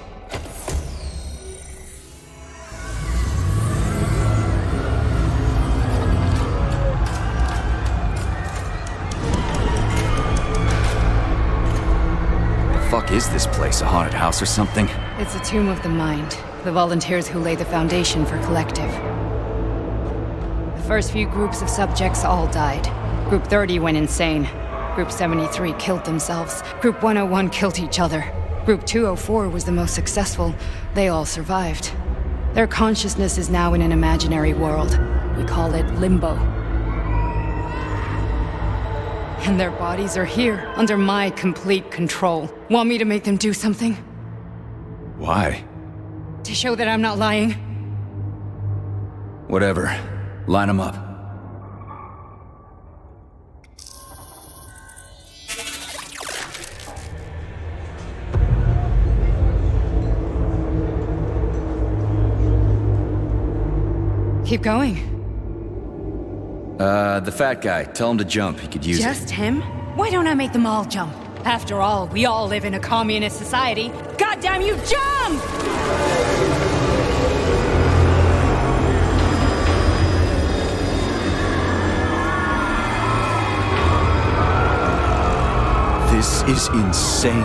The fuck is this place? A haunted house or something? It's a tomb of the mind. The volunteers who lay the foundation for Collective. The first few groups of subjects all died. Group 30 went insane. Group 73 killed themselves. Group 101 killed each other. Group 204 was the most successful. They all survived. Their consciousness is now in an imaginary world. We call it Limbo. And their bodies are here, under my complete control. Want me to make them do something? Why? To show that I'm not lying? Whatever. Line them up. Keep going. The fat guy. Tell him to jump. He could use it. Just him? Why don't I make them all jump? After all, we all live in a communist society. Goddamn you, jump! This is insane.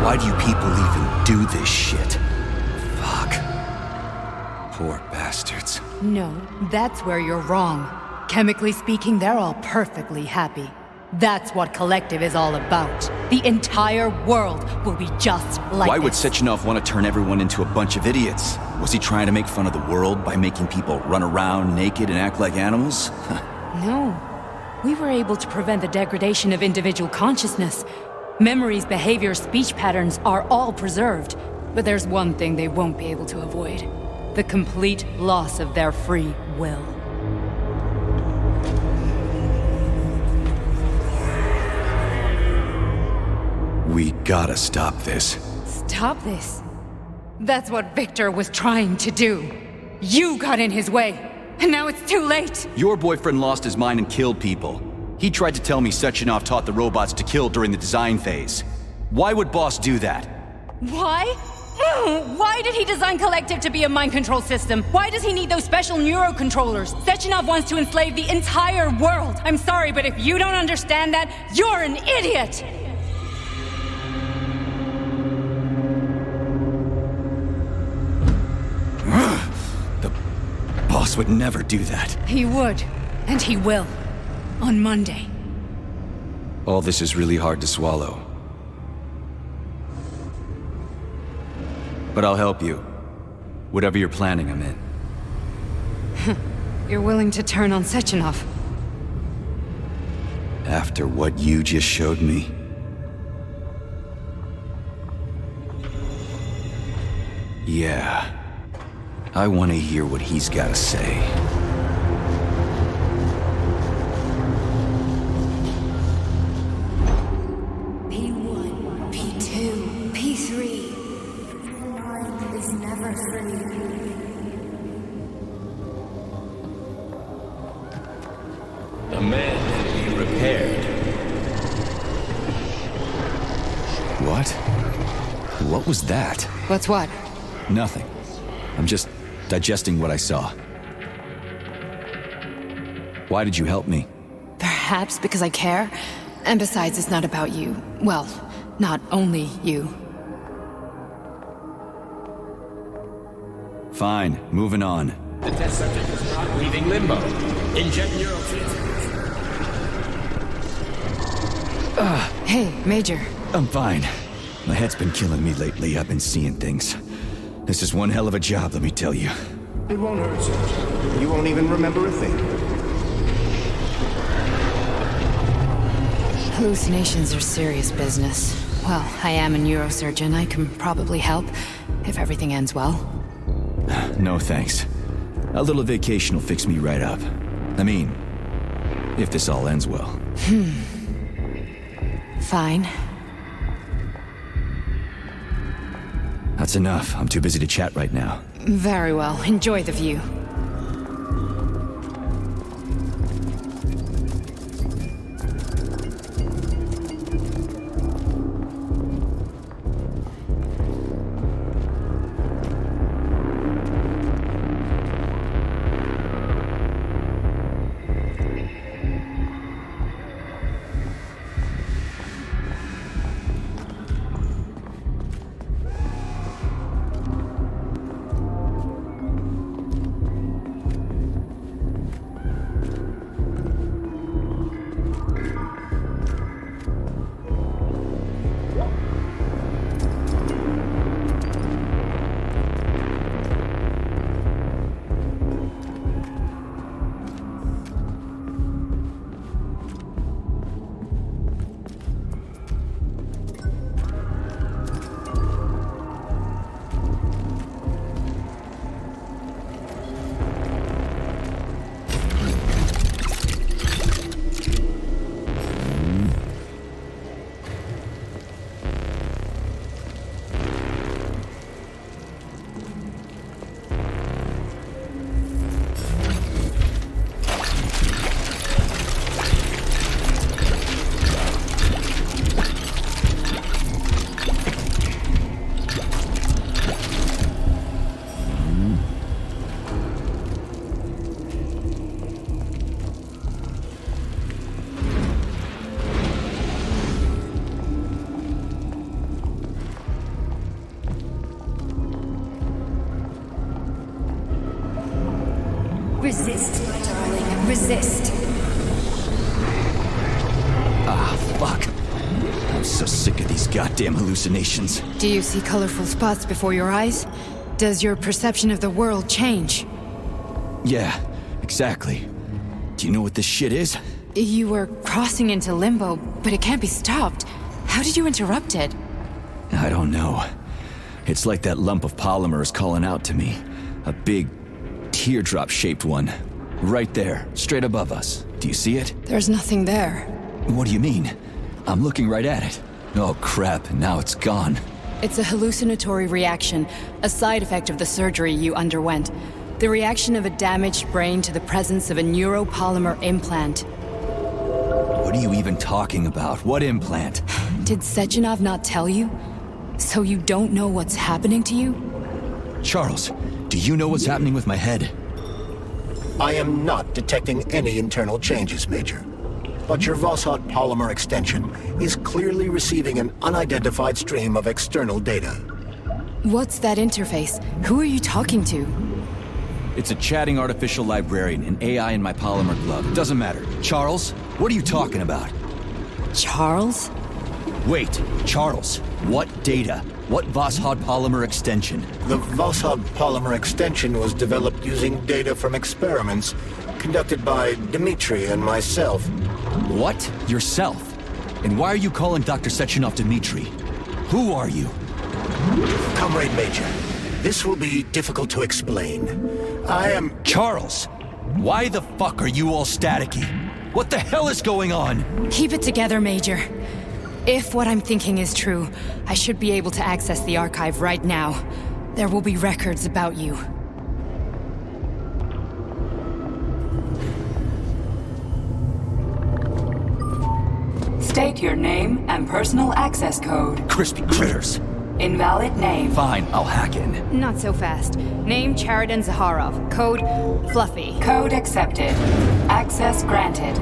Why do you people even do this shit? Fuck. Poor bastards. No, that's where you're wrong. Chemically speaking, they're all perfectly happy. That's what Collective is all about. The entire world will be just like Why would this. Sechenov want to turn everyone into a bunch of idiots? Was he trying to make fun of the world by making people run around naked and act like animals? No. We were able to prevent the degradation of individual consciousness. Memories, behavior, speech patterns are all preserved. But there's one thing they won't be able to avoid. The complete loss of their free will. We gotta stop this. Stop this. That's what Victor was trying to do. You got in his way, and now it's too late. Your boyfriend lost his mind and killed people. He tried to tell me Sechenov taught the robots to kill during the design phase. Why would Boss do that? Why? Why did he design Collective to be a mind control system? Why does he need those special neurocontrollers? Sechenov wants to enslave the entire world. I'm sorry, but if you don't understand that, you're an idiot! The boss would never do that. He would, and he will. On Monday. All this is really hard to swallow. But I'll help you. Whatever you're planning, I'm in. You're willing to turn on Sechenov? After what you just showed me? Yeah. I want to hear what he's got to say. P1, P2, P3. Mind is never free. The man can be repaired. What? What was that? What's what? Nothing. I'm just digesting what I saw. Why did you help me? Perhaps because I care. And besides, it's not about you. Well, not only you. Fine, moving on. The test subject is not leaving limbo. Inject neural Hey, Major. I'm fine. My head's been killing me lately. I've been seeing things. This is one hell of a job, let me tell you. It won't hurt, sir. You won't even remember a thing. Hallucinations are serious business. Well, I am a neurosurgeon. I can probably help, if everything ends well. No thanks. A little vacation will fix me right up. I mean, if this all ends well. Fine. That's enough. I'm too busy to chat right now. Very well. Enjoy the view. Resist, my darling. Resist. goddamn hallucinations. Do you see colorful spots before your eyes? Does your perception of the world change? Yeah, exactly. Do you know what this shit is? You were crossing into limbo, but it can't be stopped. How did you interrupt it? I don't know. It's like that lump of polymer is calling out to me. A big, teardrop-shaped one. Right there, straight above us. Do you see it? There's nothing there. What do you mean? I'm looking right at it. Oh crap, now it's gone. It's a hallucinatory reaction, a side effect of the surgery you underwent. The reaction of a damaged brain to the presence of a neuropolymer implant. What are you even talking about? What implant? Did Sechenov not tell you? So you don't know what's happening to you? Charles, do you know what's happening with my head? I am not detecting any internal changes, Major. But your Voskhod polymer extension is clearly receiving an unidentified stream of external data. What's that interface? Who are you talking to? It's a chatting artificial librarian, an AI in my Polymer Glove. It doesn't matter. Charles, what are you talking about? Charles? Wait, Charles, what data? What Voskhod polymer extension? The Voskhod polymer extension was developed using data from experiments conducted by Dmitri and myself. What? Yourself? And why are you calling Dr. Sechenov Dmitri? Who are you? Comrade Major, this will be difficult to explain. I am... Charles! Why the fuck are you all staticky? What the hell is going on? Keep it together, Major. If what I'm thinking is true, I should be able to access the archive right now. There will be records about you. State your name and personal access code. Crispy critters. Invalid name. Fine, I'll hack in. Not so fast. Name Chariton Zaharov. Code Fluffy. Code accepted. Access granted.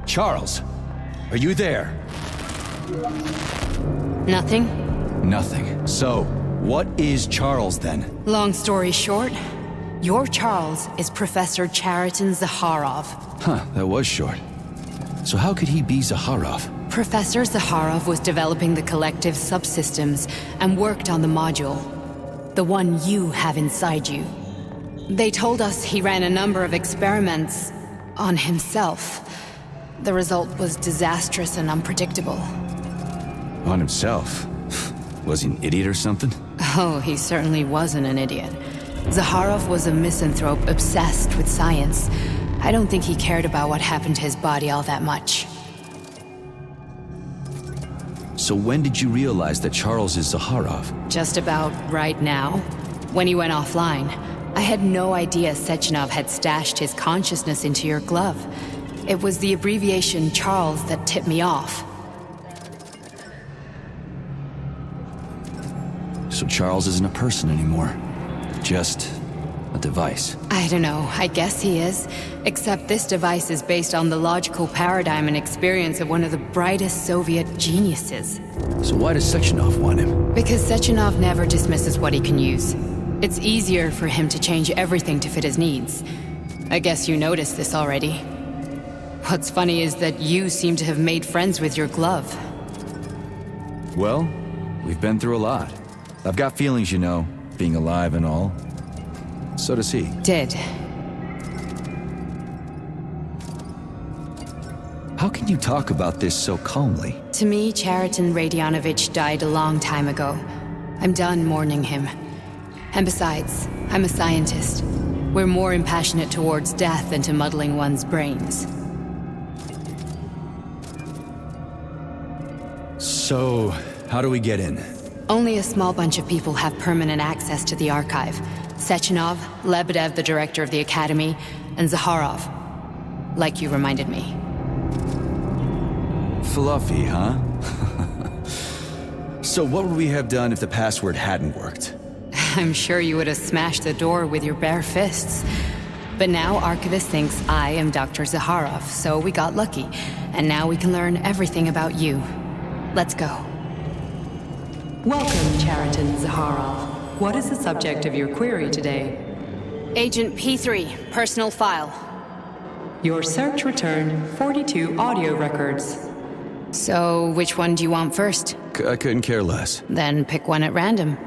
Charles, are you there? Nothing? Nothing. So, what is Charles then? Long story short, your Charles is Professor Chariton Zaharov. Huh, that was short. So how could he be Zaharov? Professor Zaharov was developing the collective subsystems and worked on the module. The one you have inside you. They told us he ran a number of experiments on himself. The result was disastrous and unpredictable. On himself? Was he an idiot or something? Oh, he certainly wasn't an idiot. Zaharov was a misanthrope obsessed with science. I don't think he cared about what happened to his body all that much. So when did you realize that Charles is Zaharov? Just about right now, when he went offline. I had no idea Sechenov had stashed his consciousness into your glove. It was the abbreviation Charles that tipped me off. So Charles isn't a person anymore. Just a device. I don't know, I guess he is. Except this device is based on the logical paradigm and experience of one of the brightest Soviet geniuses. So why does Sechenov want him? Because Sechenov never dismisses what he can use. It's easier for him to change everything to fit his needs. I guess you noticed this already. What's funny is that you seem to have made friends with your glove. Well, we've been through a lot. I've got feelings, you know, being alive and all. So does he. Did. How can you talk about this so calmly? To me, Chariton Radionovich died a long time ago. I'm done mourning him. And besides, I'm a scientist. We're more impassionate towards death than to muddling one's brains. So, how do we get in? Only a small bunch of people have permanent access to the archive. Sechenov, Lebedev, the director of the Academy, and Zaharov. Like you reminded me. Fluffy, huh? So what would we have done if the password hadn't worked? I'm sure you would have smashed the door with your bare fists. But now Archivist thinks I am Dr. Zaharov, so we got lucky. And now we can learn everything about you. Let's go. Welcome, Chariton Zaharov. What is the subject of your query today? Agent P3, personal file. Your search returned 42 audio records. So, which one do you want first? I couldn't care less. Then pick one at random.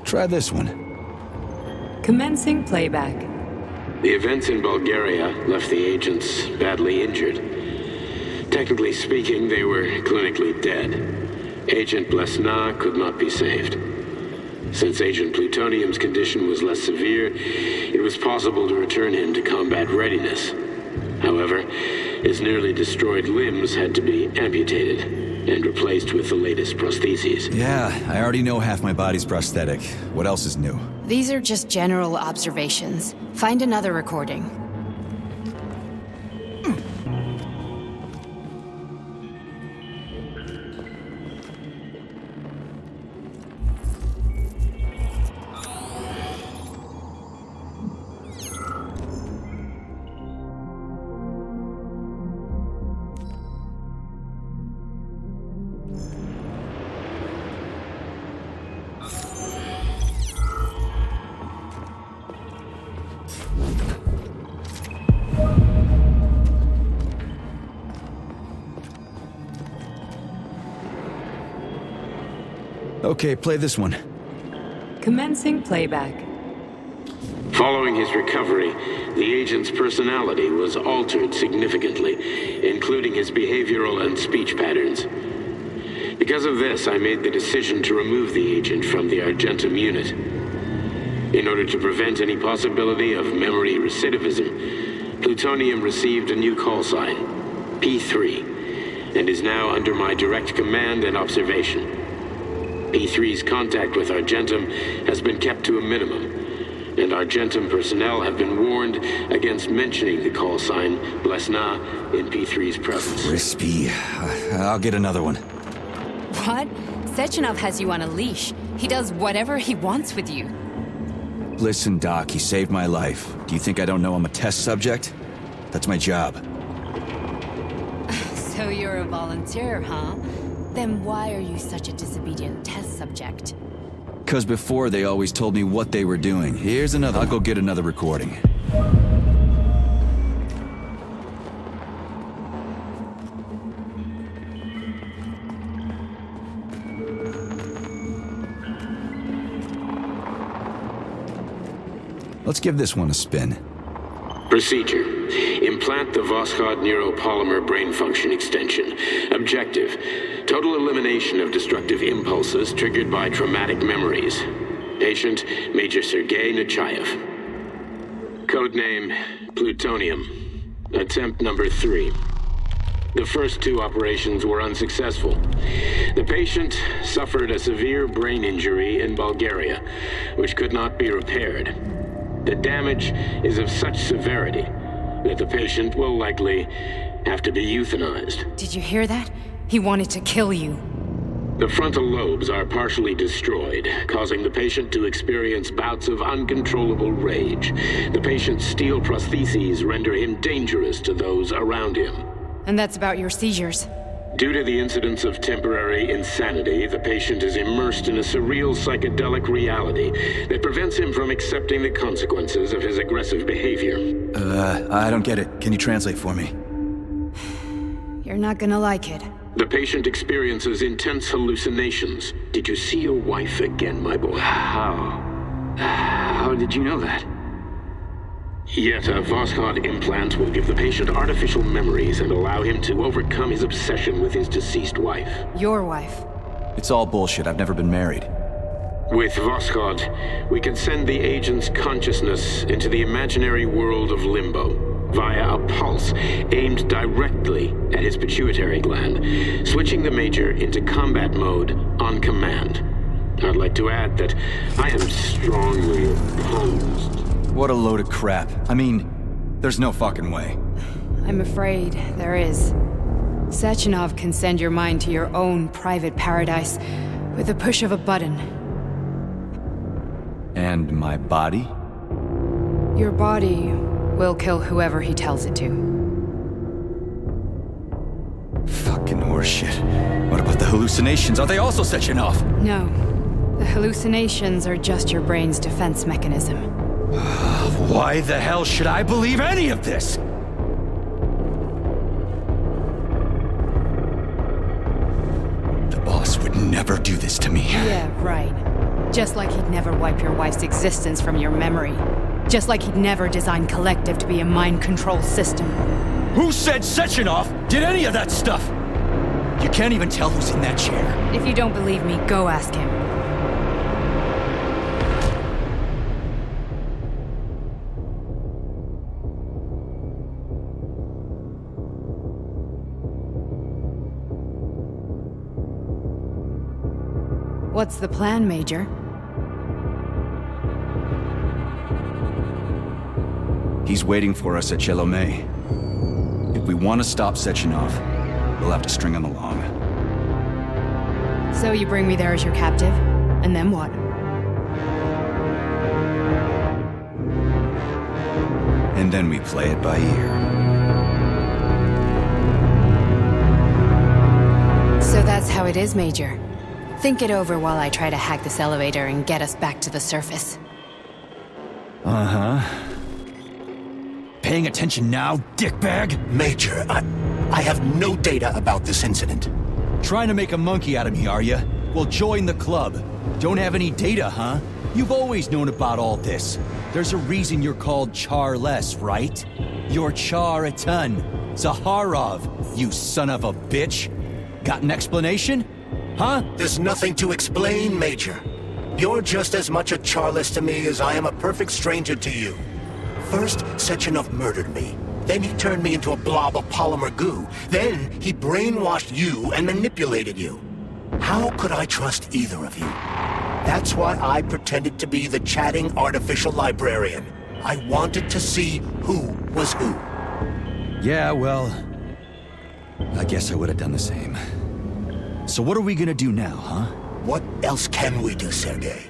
Try this one. Commencing playback. The events in Bulgaria left the agents badly injured. Technically speaking, they were clinically dead. Agent Blesna could not be saved. Since Agent Plutonium's condition was less severe, it was possible to return him to combat readiness. However, his nearly destroyed limbs had to be amputated and replaced with the latest prostheses. Yeah, I already know half my body's prosthetic. What else is new? These are just general observations. Find another recording. Okay, play this one. Commencing playback. Following his recovery, the agent's personality was altered significantly, including his behavioral and speech patterns. Because of this, I made the decision to remove the agent from the Argentum unit. In order to prevent any possibility of memory recidivism, Plutonium received a new call sign, P3, and is now under my direct command and observation. P3's contact with Argentum has been kept to a minimum, and Argentum personnel have been warned against mentioning the call sign Blesna in P3's presence. Crispy. I'll get another one. What? Sechenov has you on a leash. He does whatever he wants with you. Listen, Doc, he saved my life. Do you think I don't know I'm a test subject? That's my job. So you're a volunteer, huh? Then why are you such a disobedient test subject? 'Cause before they always told me what they were doing. Here's another. I'll go get another recording. Let's give this one a spin. Procedure. Implant the Voskhod neuropolymer brain function extension. Objective. Total elimination of destructive impulses triggered by traumatic memories. Patient, Major Sergei Nechayev. Codename, Plutonium. Attempt number 3. The first 2 operations were unsuccessful. The patient suffered a severe brain injury in Bulgaria, which could not be repaired. The damage is of such severity that the patient will likely have to be euthanized. Did you hear that? He wanted to kill you. The frontal lobes are partially destroyed, causing the patient to experience bouts of uncontrollable rage. The patient's steel prostheses render him dangerous to those around him. And that's about your seizures. Due to the incidence of temporary insanity, the patient is immersed in a surreal psychedelic reality that prevents him from accepting the consequences of his aggressive behavior. I don't get it. Can you translate for me? You're not gonna like it. The patient experiences intense hallucinations. Did you see your wife again, my boy? How did you know that? Yet a Voskhod implant will give the patient artificial memories and allow him to overcome his obsession with his deceased wife. Your wife. It's all bullshit. I've never been married. With Voskhod, we can send the agent's consciousness into the imaginary world of limbo via a pulse aimed directly at his pituitary gland, switching the Major into combat mode on command. I'd like to add that I am strongly opposed. What a load of crap. I mean, there's no fucking way. I'm afraid there is. Sechenov can send your mind to your own private paradise with the push of a button. And my body? Your body will kill whoever he tells it to. Fucking horseshit. What about the hallucinations? Are they also Sechenov? No. The hallucinations are just your brain's defense mechanism. Why the hell should I believe any of this? The boss would never do this to me. Yeah, right. Just like he'd never wipe your wife's existence from your memory. Just like he'd never design Collective to be a mind control system. Who said Sechenov did any of that stuff? You can't even tell who's in that chair. If you don't believe me, go ask him. What's the plan, Major? He's waiting for us at Chelomey. If we want to stop Sechenov, we'll have to string him along. So you bring me there as your captive, and then what? And then we play it by ear. So that's how it is, Major. Think it over while I try to hack this elevator and get us back to the surface. Uh-huh. Paying attention now, dickbag? Major, I have no data about this incident. Trying to make a monkey out of me, are you? Well, join the club. Don't have any data, huh? You've always known about all this. There's a reason you're called Charless, right? You're Char a ton. Zaharov, you son of a bitch. Got an explanation? Huh? There's nothing to explain, Major. You're just as much a Charless to me as I am a perfect stranger to you. First, Sechenov murdered me. Then he turned me into a blob of polymer goo. Then he brainwashed you and manipulated you. How could I trust either of you? That's why I pretended to be the chatting artificial librarian. I wanted to see who was who. Yeah, well, I guess I would have done the same. So what are we gonna do now, huh? What else can we do, Sergei?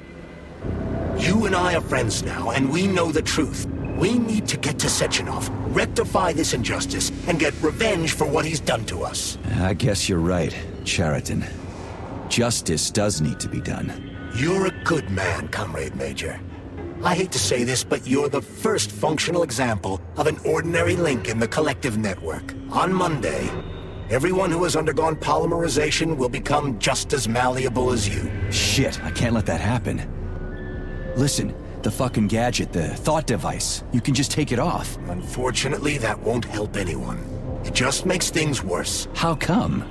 You and I are friends now, and we know the truth. We need to get to Sechenov, rectify this injustice, and get revenge for what he's done to us. I guess you're right, Chariton. Justice does need to be done. You're a good man, Comrade Major. I hate to say this, but you're the first functional example of an ordinary link in the Collective network. On Monday, everyone who has undergone polymerization will become just as malleable as you. Shit, I can't let that happen. Listen, the fucking gadget, the thought device, you can just take it off. Unfortunately, that won't help anyone. It just makes things worse. How come?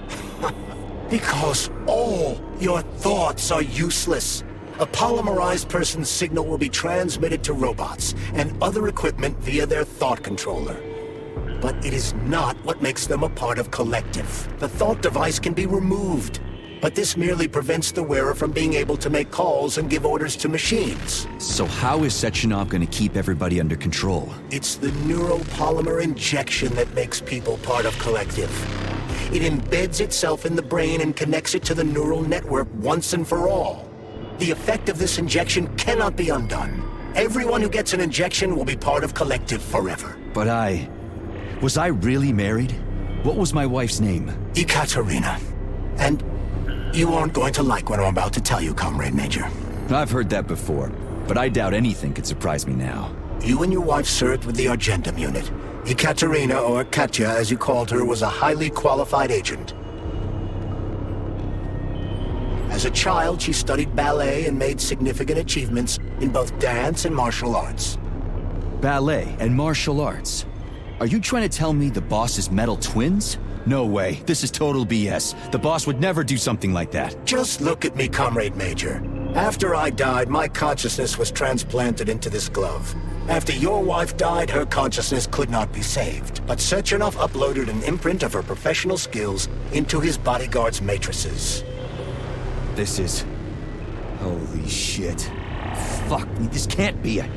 Because all your thoughts are useless. A polymerized person's signal will be transmitted to robots and other equipment via their thought controller. But it is not what makes them a part of Collective. The thought device can be removed, but this merely prevents the wearer from being able to make calls and give orders to machines. So how is Sechenov going to keep everybody under control? It's the neuropolymer injection that makes people part of Collective. It embeds itself in the brain and connects it to the neural network once and for all. The effect of this injection cannot be undone. Everyone who gets an injection will be part of Collective forever. But was I really married? What was my wife's name? Ekaterina. And you aren't going to like what I'm about to tell you, Comrade Major. I've heard that before, but I doubt anything could surprise me now. You and your wife served with the Argentum unit. Ekaterina, or Katya as you called her, was a highly qualified agent. As a child, she studied ballet and made significant achievements in both dance and martial arts. Ballet and martial arts? Are you trying to tell me the boss is metal twins? No way. This is total BS. The boss would never do something like that. Just look at me, Comrade Major. After I died, my consciousness was transplanted into this glove. After your wife died, her consciousness could not be saved. But Sechenov uploaded an imprint of her professional skills into his bodyguard's matrices. This Holy shit. Fuck me, this can't be it.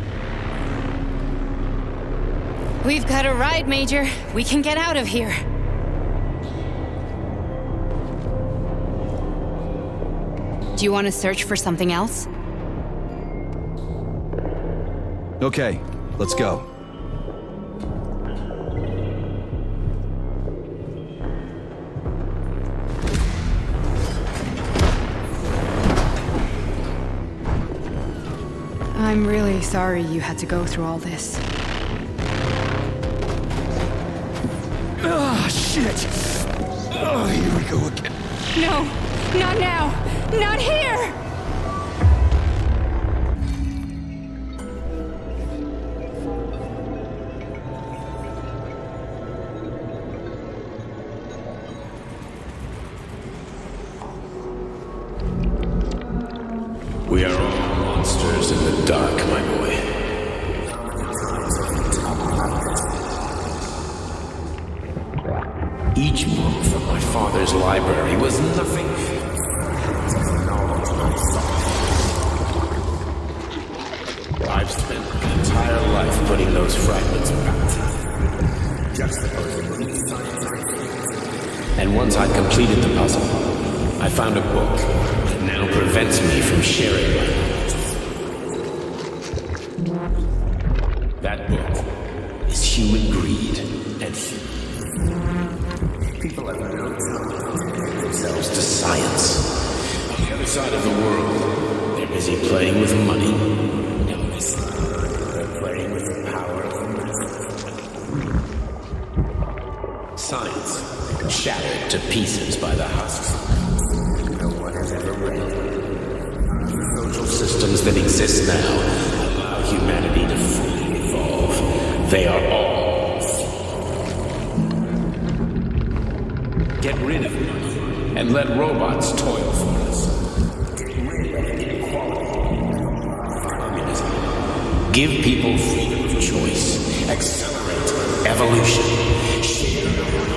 We've got a ride, Major. We can get out of here. Do you want to search for something else? Okay, let's go. I'm really sorry you had to go through all this. Ah, shit! Oh, here we go again. No, not now! Not here! We are all monsters in the dark, my boy. Each book from my father's library was nothing. I've spent my entire life putting those fragments back. And once I completed the puzzle, I found a book that now prevents me from sharing my knowledge. That book is Human Greed and People have themselves to science. On the other side of the world, they're busy playing with money. They're playing with the power of science, shattered to pieces by the husks. No one has ever read. Social systems that exist now allow humanity to fully evolve. They are all get rid of money and let robots toil for us. Get rid of inequality. Communism. Give people freedom of choice. Accelerate evolution. Share everyone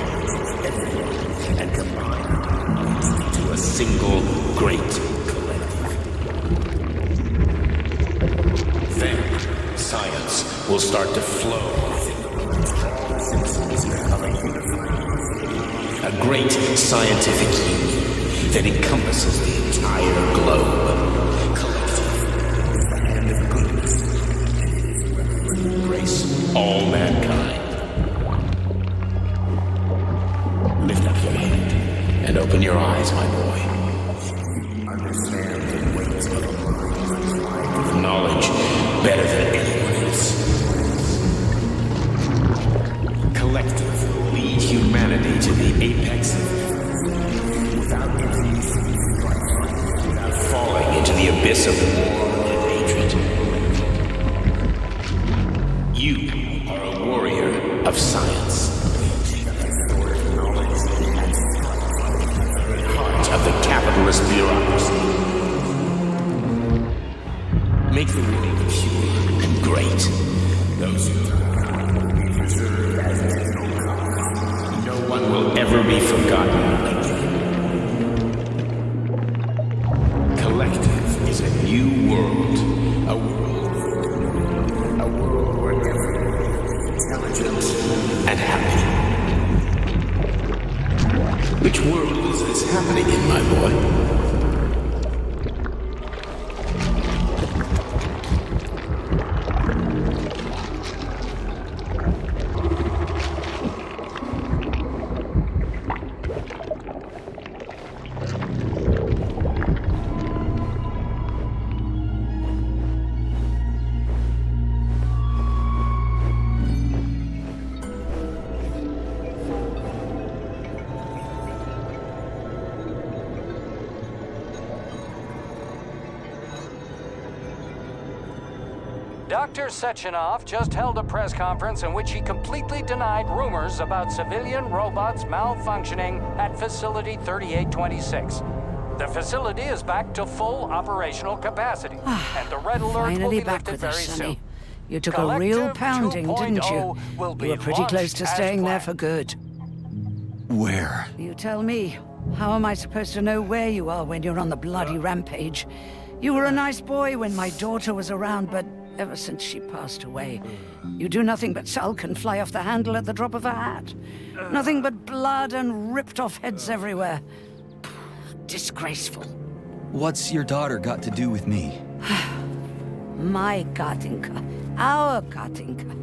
and combine into a single great collective. Then science will start to flow. A great scientific union that encompasses the entire globe. Collective. And of goodness. Embrace all mankind. Lift up your head and open your eyes, my boy. Understand the weight of knowledge better than anyone else. Collective will lead humanity to the apex without falling into the abyss of war and hatred. You are a warrior of science. Heart of the capitalist bureaucracy. Make the world pure and great. Those who die will be preserved as no one will ever be forgotten again. Collective is a new world. A world where everyone is intelligent and happy. Which world is this happening in, my boy? Dr. Sechenov just held a press conference in which he completely denied rumors about civilian robots malfunctioning at Facility 3826. The facility is back to full operational capacity, and the red alert will Finally be back lifted with very us, soon. Sonny. You took a real pounding, didn't you? will be You were pretty close launched to as staying there planned. for good. Where? You tell me. How am I supposed to know where you are when you're on the bloody rampage? You were a nice boy when my daughter was around, but ever since she passed away, you do nothing but sulk and fly off the handle at the drop of a hat. Nothing but blood and ripped off heads everywhere. Disgraceful. What's your daughter got to do with me? My Katinka. Our Katinka.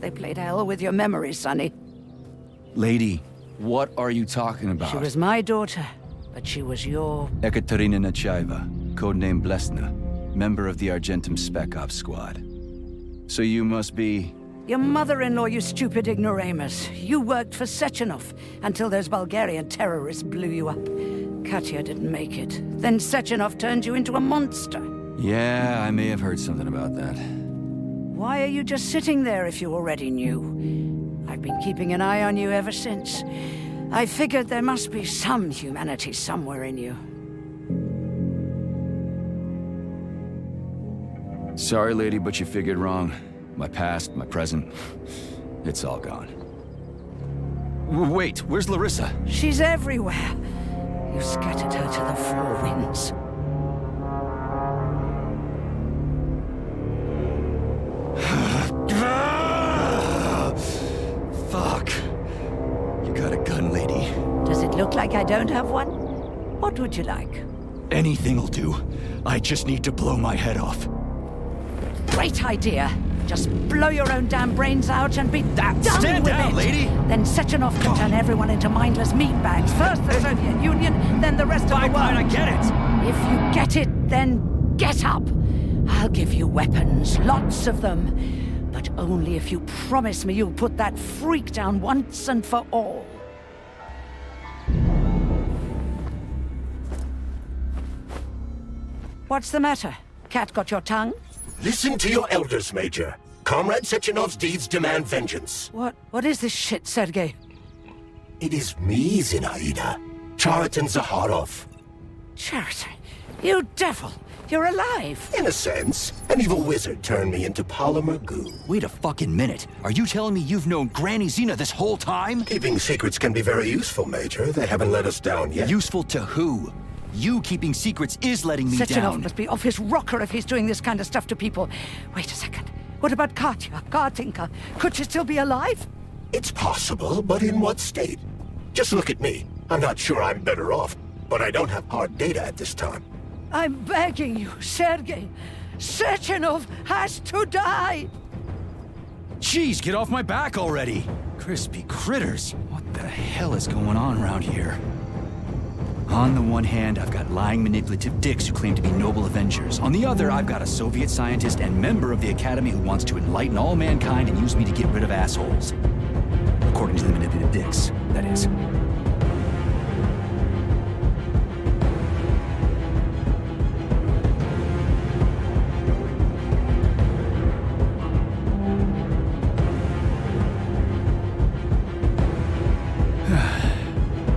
They played hell with your memory, Sonny. Lady, what are you talking about? She was my daughter, but she was your... Ekaterina Nechaeva, codename Blesna, member of the Argentum Spec Ops squad. So you must be... Your mother-in-law, you stupid ignoramus. You worked for Sechenov until those Bulgarian terrorists blew you up. Katya didn't make it. Then Sechenov turned you into a monster. Yeah, I may have heard something about that. Why are you just sitting there if you already knew? I've been keeping an eye on you ever since. I figured there must be some humanity somewhere in you. Sorry, lady, but you figured wrong. My past, my present, it's all gone. Wait, where's Larissa? She's everywhere. You scattered her to the four winds. Fuck. You got a gun, lady. Does it look like I don't have one? What would you like? Anything'll do. I just need to blow my head off. Great idea. Just blow your own damn brains out and be done Stand with down, it. lady! Then Sechenov can turn everyone into mindless meatbags. First the Soviet Union, then the rest of the world. Fine, I get it. If you get it, then get up. I'll give you weapons, lots of them. But only if you promise me you'll put that freak down once and for all. What's the matter? Cat got your tongue? Listen to your elders, Major. Comrade Sechenov's deeds demand vengeance. What is this shit, Sergei? It is me, Zinaida. Chariton Zaharov. Chariton? You devil! You're alive! In a sense. An evil wizard turned me into polymer goo. Wait a fucking minute. Are you telling me you've known Granny Zena this whole time? Keeping secrets can be very useful, Major. They haven't let us down yet. Useful to who? You keeping secrets is letting me Sechenov down. must be off his rocker if he's doing this kind of stuff to people. Wait a second. What about Katya, Katinka? Could she still be alive? It's possible, but in what state? Just look at me. I'm not sure I'm better off, but I don't have hard data at this time. I'm begging you, Sergei. Sechenov has to die! Jeez, get off my back already! Crispy critters. What the hell is going on around here? On the one hand, I've got lying, manipulative dicks who claim to be noble avengers. On the other, I've got a Soviet scientist and member of the Academy who wants to enlighten all mankind and use me to get rid of assholes. According to the manipulative dicks, that is.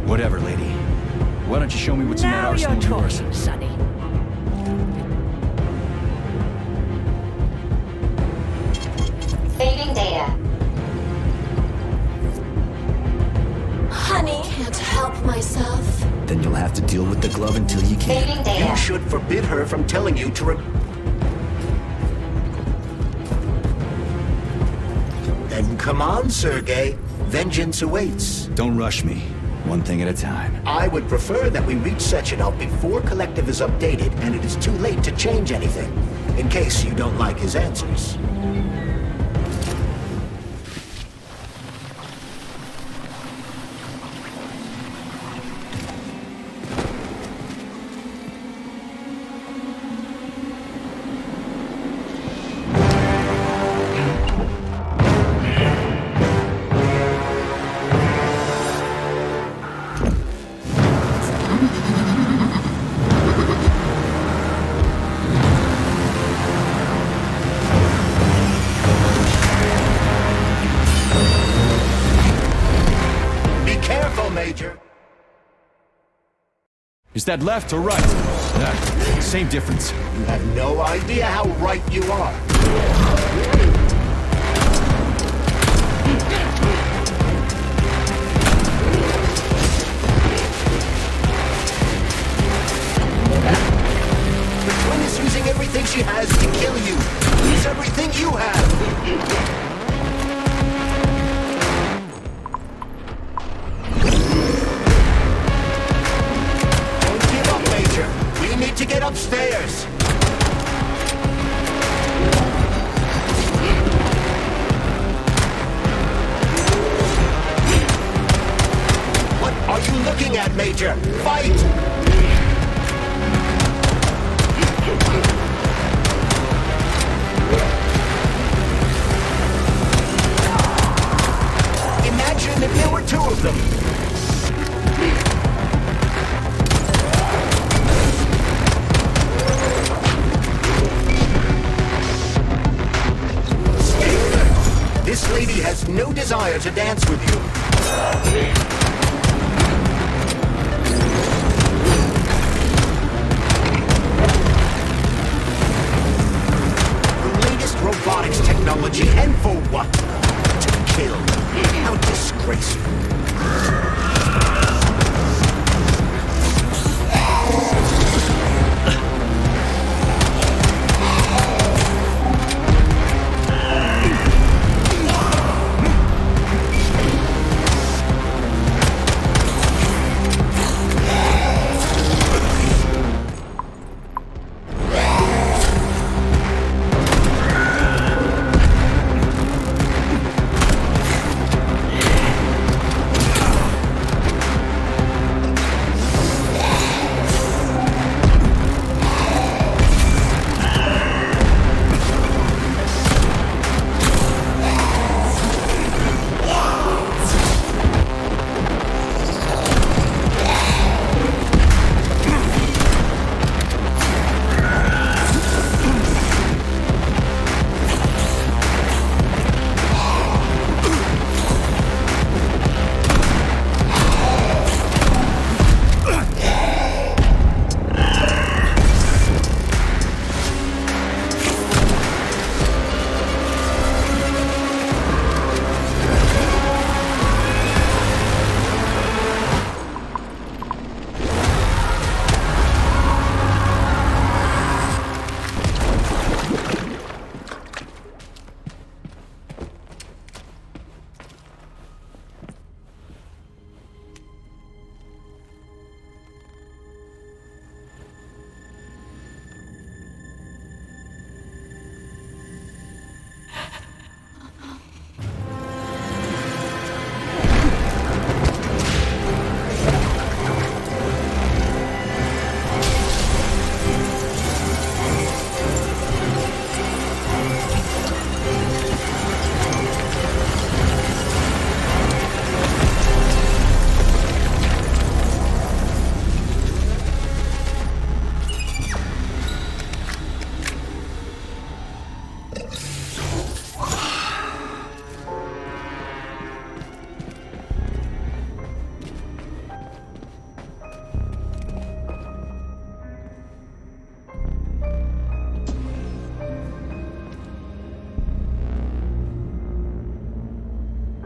Whatever, lady. Why don't you show me what's in that arsenal of yours? Now you're talking, Sonny. Saving data. Honey, can't help myself. Then you'll have to deal with the glove until you can. Saving data. You should forbid her from telling you to Then come on, Sergei. Vengeance awaits. Don't rush me. One thing at a time. I would prefer that we reach Sechenov before Collective is updated and it is too late to change anything, in case you don't like his answers. Is that left or right? Same difference. You have no idea how right you are. Major! Fight! Imagine if there were two of them! This lady has no desire to dance with you. The latest robotics technology, and for what? To kill. How disgraceful.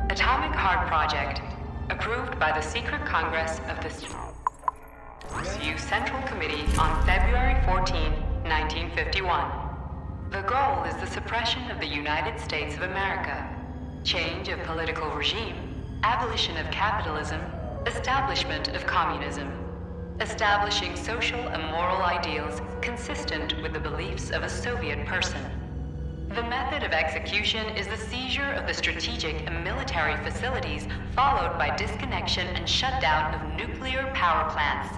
Atomic Heart Project, approved by the Secret Congress of the CU Central Committee on February 14, 1951. The goal is the suppression of the United States of America, change of political regime, abolition of capitalism, establishment of communism, establishing social and moral ideals consistent with the beliefs of a Soviet person. The method of execution is the seizure of the strategic and military facilities, followed by disconnection and shutdown of nuclear power plants.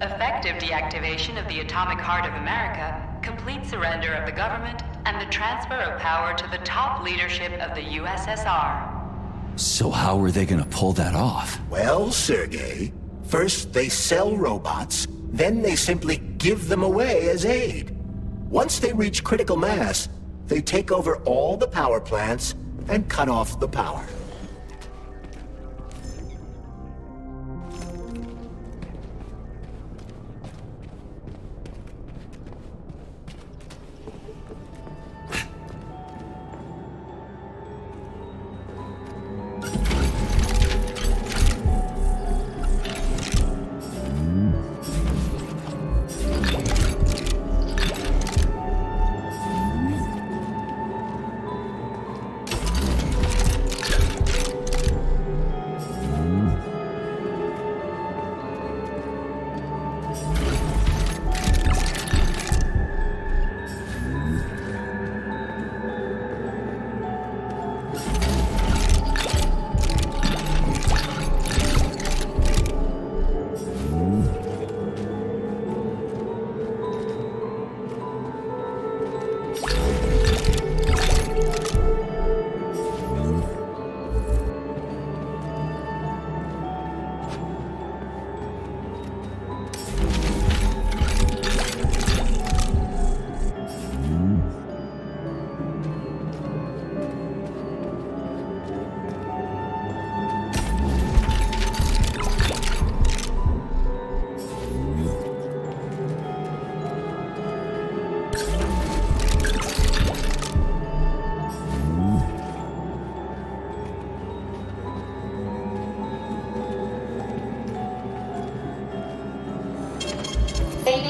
Effective deactivation of the Atomic Heart of America, complete surrender of the government, and the transfer of power to the top leadership of the USSR. So how are they gonna pull that off? Well, Sergei, first they sell robots, then they simply give them away as aid. Once they reach critical mass, they take over all the power plants and cut off the power.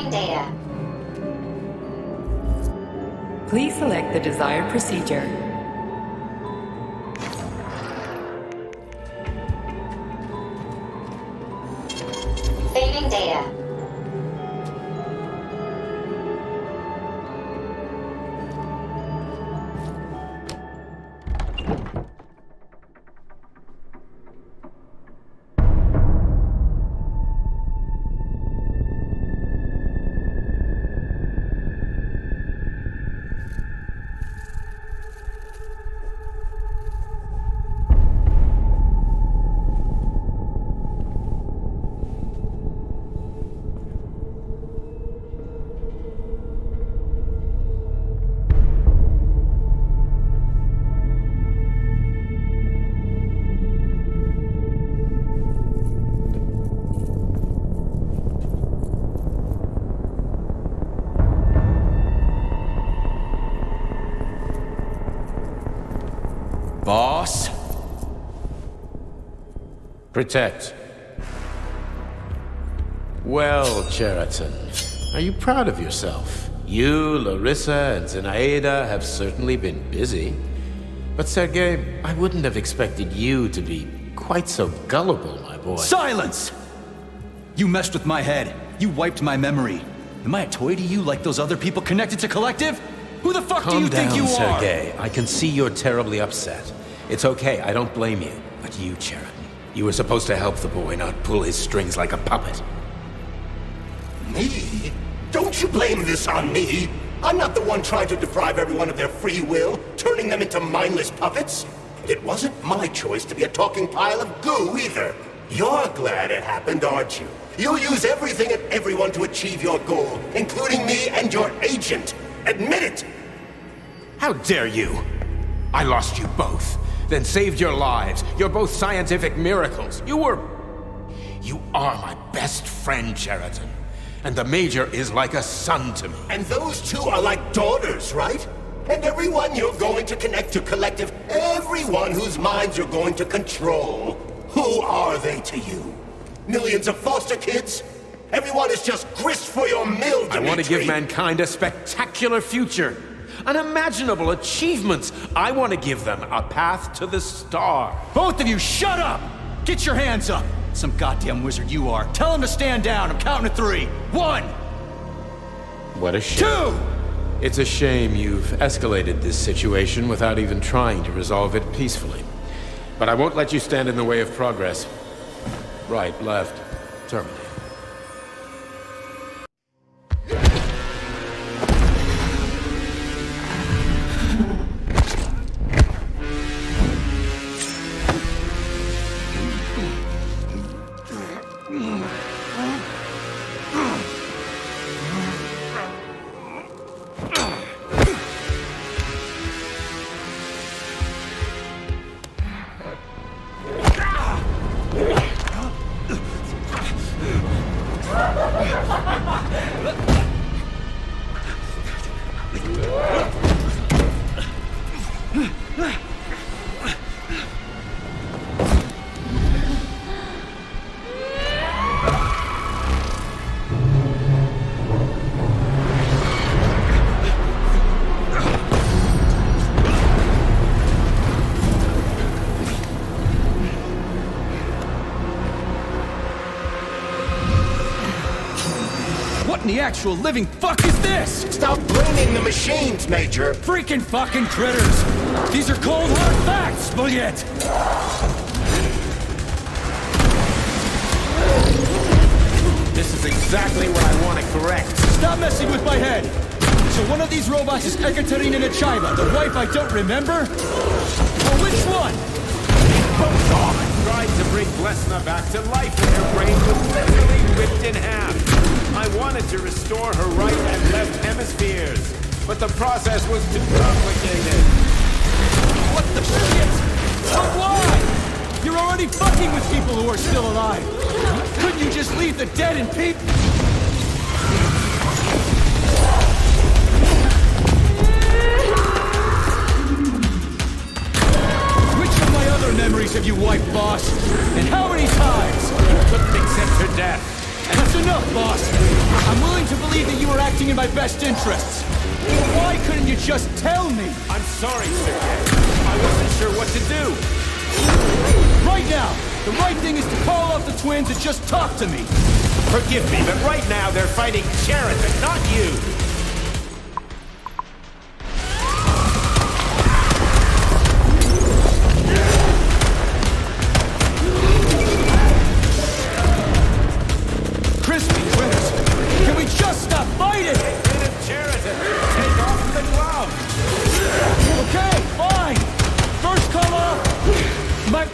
Saving data. Please select the desired procedure. Saving data. Boss? Protect. Well, Cheriton, are you proud of yourself? You, Larissa, and Zenaida have certainly been busy. But Sergei, I wouldn't have expected you to be quite so gullible, my boy. Silence! You messed with my head. You wiped my memory. Am I a toy to you like those other people connected to Collective? Who the fuck do you think you are? Calm down, Sergei. I can see you're terribly upset. It's okay, I don't blame you. But you, Cheriton, you were supposed to help the boy, not pull his strings like a puppet. Me? Don't you blame this on me? I'm not the one trying to deprive everyone of their free will, turning them into mindless puppets. It wasn't my choice to be a talking pile of goo either. You're glad it happened, aren't you? You'll use everything and everyone to achieve your goal, including me and your agent. Admit it! How dare you! I lost you both, then saved your lives. You're both scientific miracles. You are my best friend, Cheriton. And the Major is like a son to me. And those two are like daughters, right? And everyone you're going to connect to Collective, everyone whose minds you're going to control, who are they to you? Millions of foster kids? Everyone is just grist for your mill, Dimitri. I want to give mankind a spectacular future. Unimaginable achievements. I want to give them a path to the star. Both of you, shut up! Get your hands up! Some goddamn wizard you are. Tell him to stand down. I'm counting to 3. 1! What a shame. 2! It's a shame you've escalated this situation without even trying to resolve it peacefully. But I won't let you stand in the way of progress. Right, left, terminate. The actual living fuck is this? Stop blaming the machines, Major. Freaking fucking critters. These are cold hard facts, Spaghetti. This is exactly what I want to correct. Stop messing with my head. So one of these robots is Ekaterina Nechaeva, the wife I don't remember? Well, which one? Both off. Tried to bring Blesna back to life and her brain was literally ripped in half. I wanted to restore her right and left hemispheres, but the process was too complicated. What the shit? But why? You're already fucking with people who are still alive. Couldn't you just leave the dead in peace? Which of my other memories have you wiped, boss? And how many times? You couldn't accept her death. That's enough, boss. I'm willing to believe that you were acting in my best interests. Why couldn't you just tell me? I'm sorry, Sergei. I wasn't sure what to do. Right now, the right thing is to call off the twins and just talk to me. Forgive me, but right now they're fighting Sheraton, not you. Crispy twins, can we just stop fighting? Get rid of Sheraton. Take off the glove. Okay, fine. First call off my...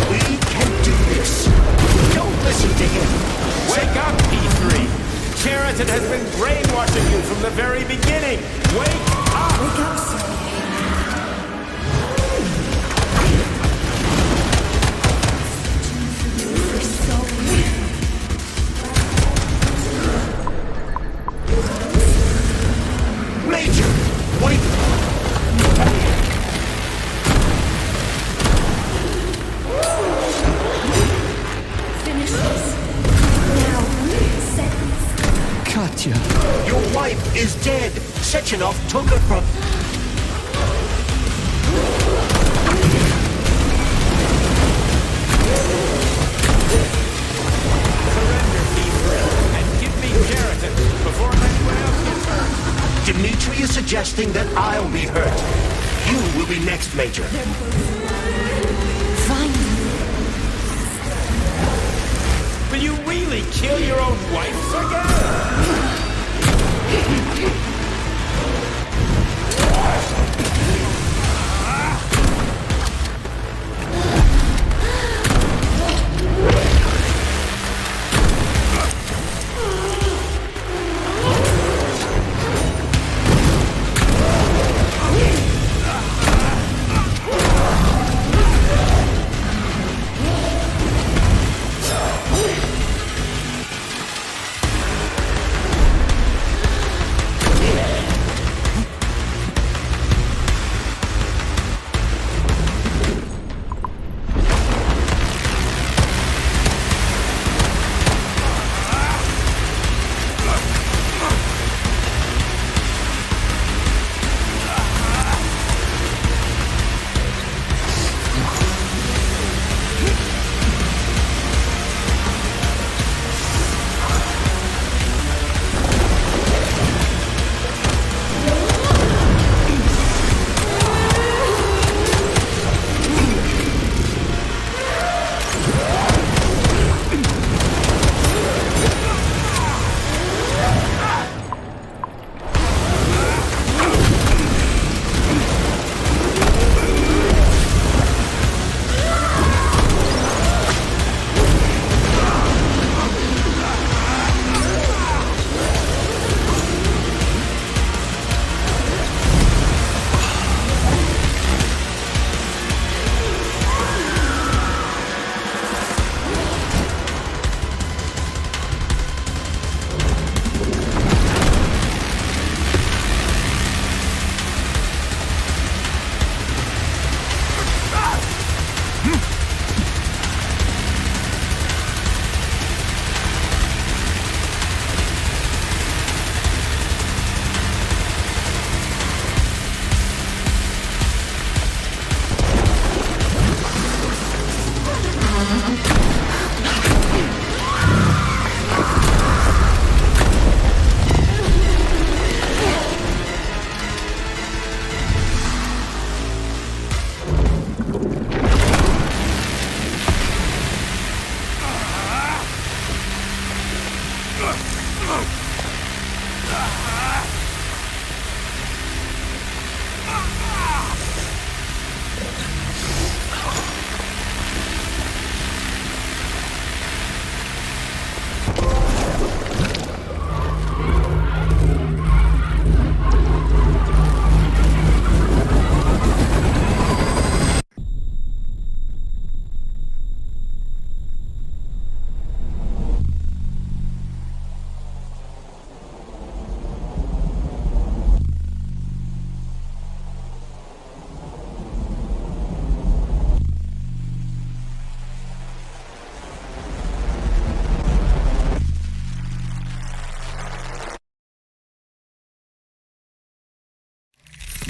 We can do this. Don't listen to him. Wake up, P3. Sheraton has been brainwashing you from the very beginning. Wake up! Wake up, sir. Major, wait. Finish this. Now, sentence. Katya. Your wife is dead. Sechenov took her from... Surrender, P3, and give me Sheraton before anyone else gets hurt. Dmitri is suggesting that I'll be hurt. You will be next, Major. Will you really kill your own wife, Sergei?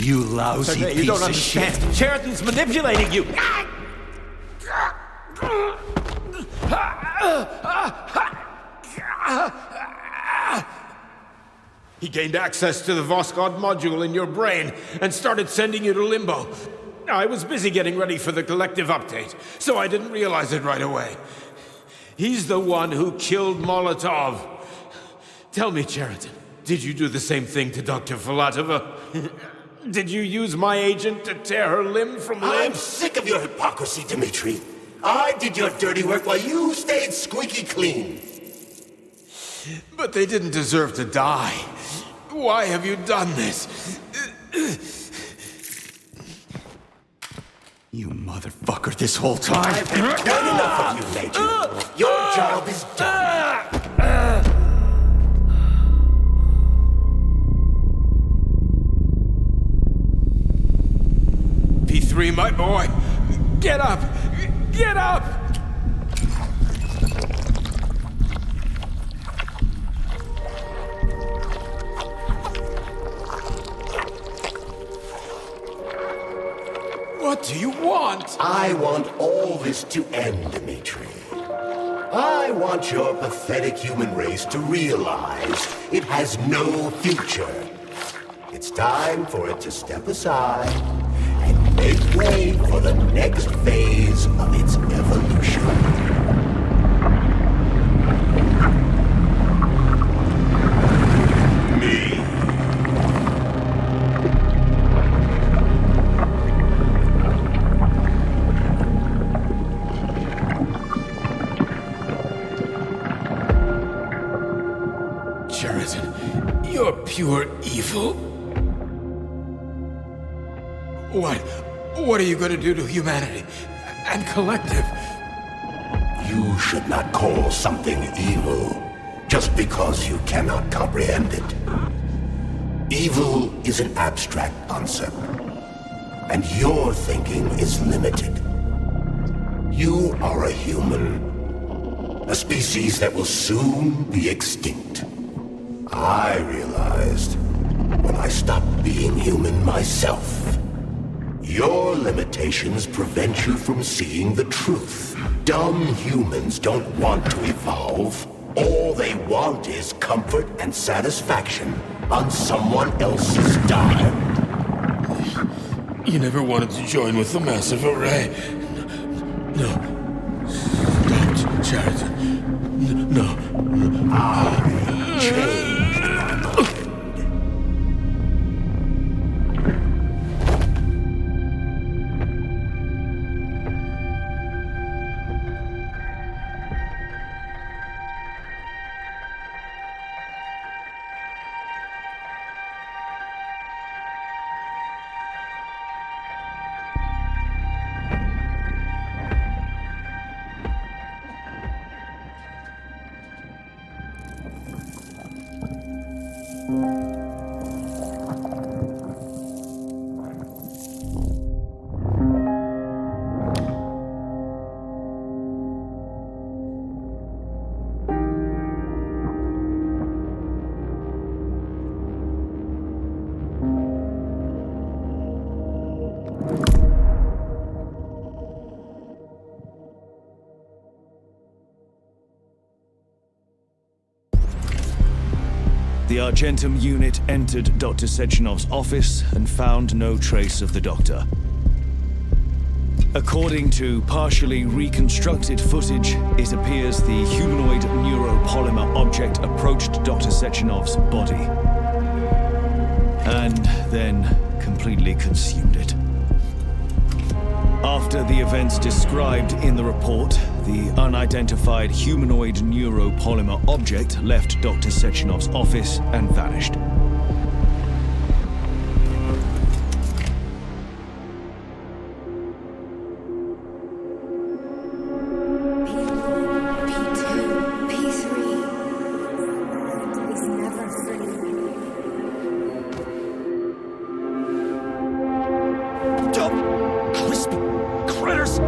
You lousy Sergei, piece you don't of understand. shit. Sheraton's manipulating you. He gained access to the Voskhod module in your brain and started sending you to limbo. I was busy getting ready for the collective update, so I didn't realize it right away. He's the one who killed Molotov. Tell me, Sheraton, did you do the same thing to Dr. Filatova? Did you use my agent to tear her limb from limb? I'm sick of your hypocrisy, Dmitri. I did your dirty work while you stayed squeaky clean. But they didn't deserve to die. Why have you done this? You motherfucker, this whole time. I've had done enough of you, Major. Your job is done. P3, my boy. Get up! Get up! What do you want? I want all this to end, Dmitri. I want your pathetic human race to realize it has no future. It's time for it to step aside and make way for the next phase of its evolution. You're pure evil? What are you going to do to humanity and collective? You should not call something evil just because you cannot comprehend it. Evil is an abstract concept, and your thinking is limited. You are a human, a species that will soon be extinct. I realized when I stopped being human myself. Your limitations prevent you from seeing the truth. Dumb humans don't want to evolve. All they want is comfort and satisfaction on someone else's dime. You never wanted to join with the massive array. No. Don't, Sheraton. No. I changed. The Argentum unit entered Dr. Sechenov's office and found no trace of the doctor. According to partially reconstructed footage, it appears the humanoid neuropolymer object approached Dr. Sechenov's body and then completely consumed it. After the events described in the report, the unidentified humanoid neuropolymer object left Dr. Sechenov's office and vanished. Critters!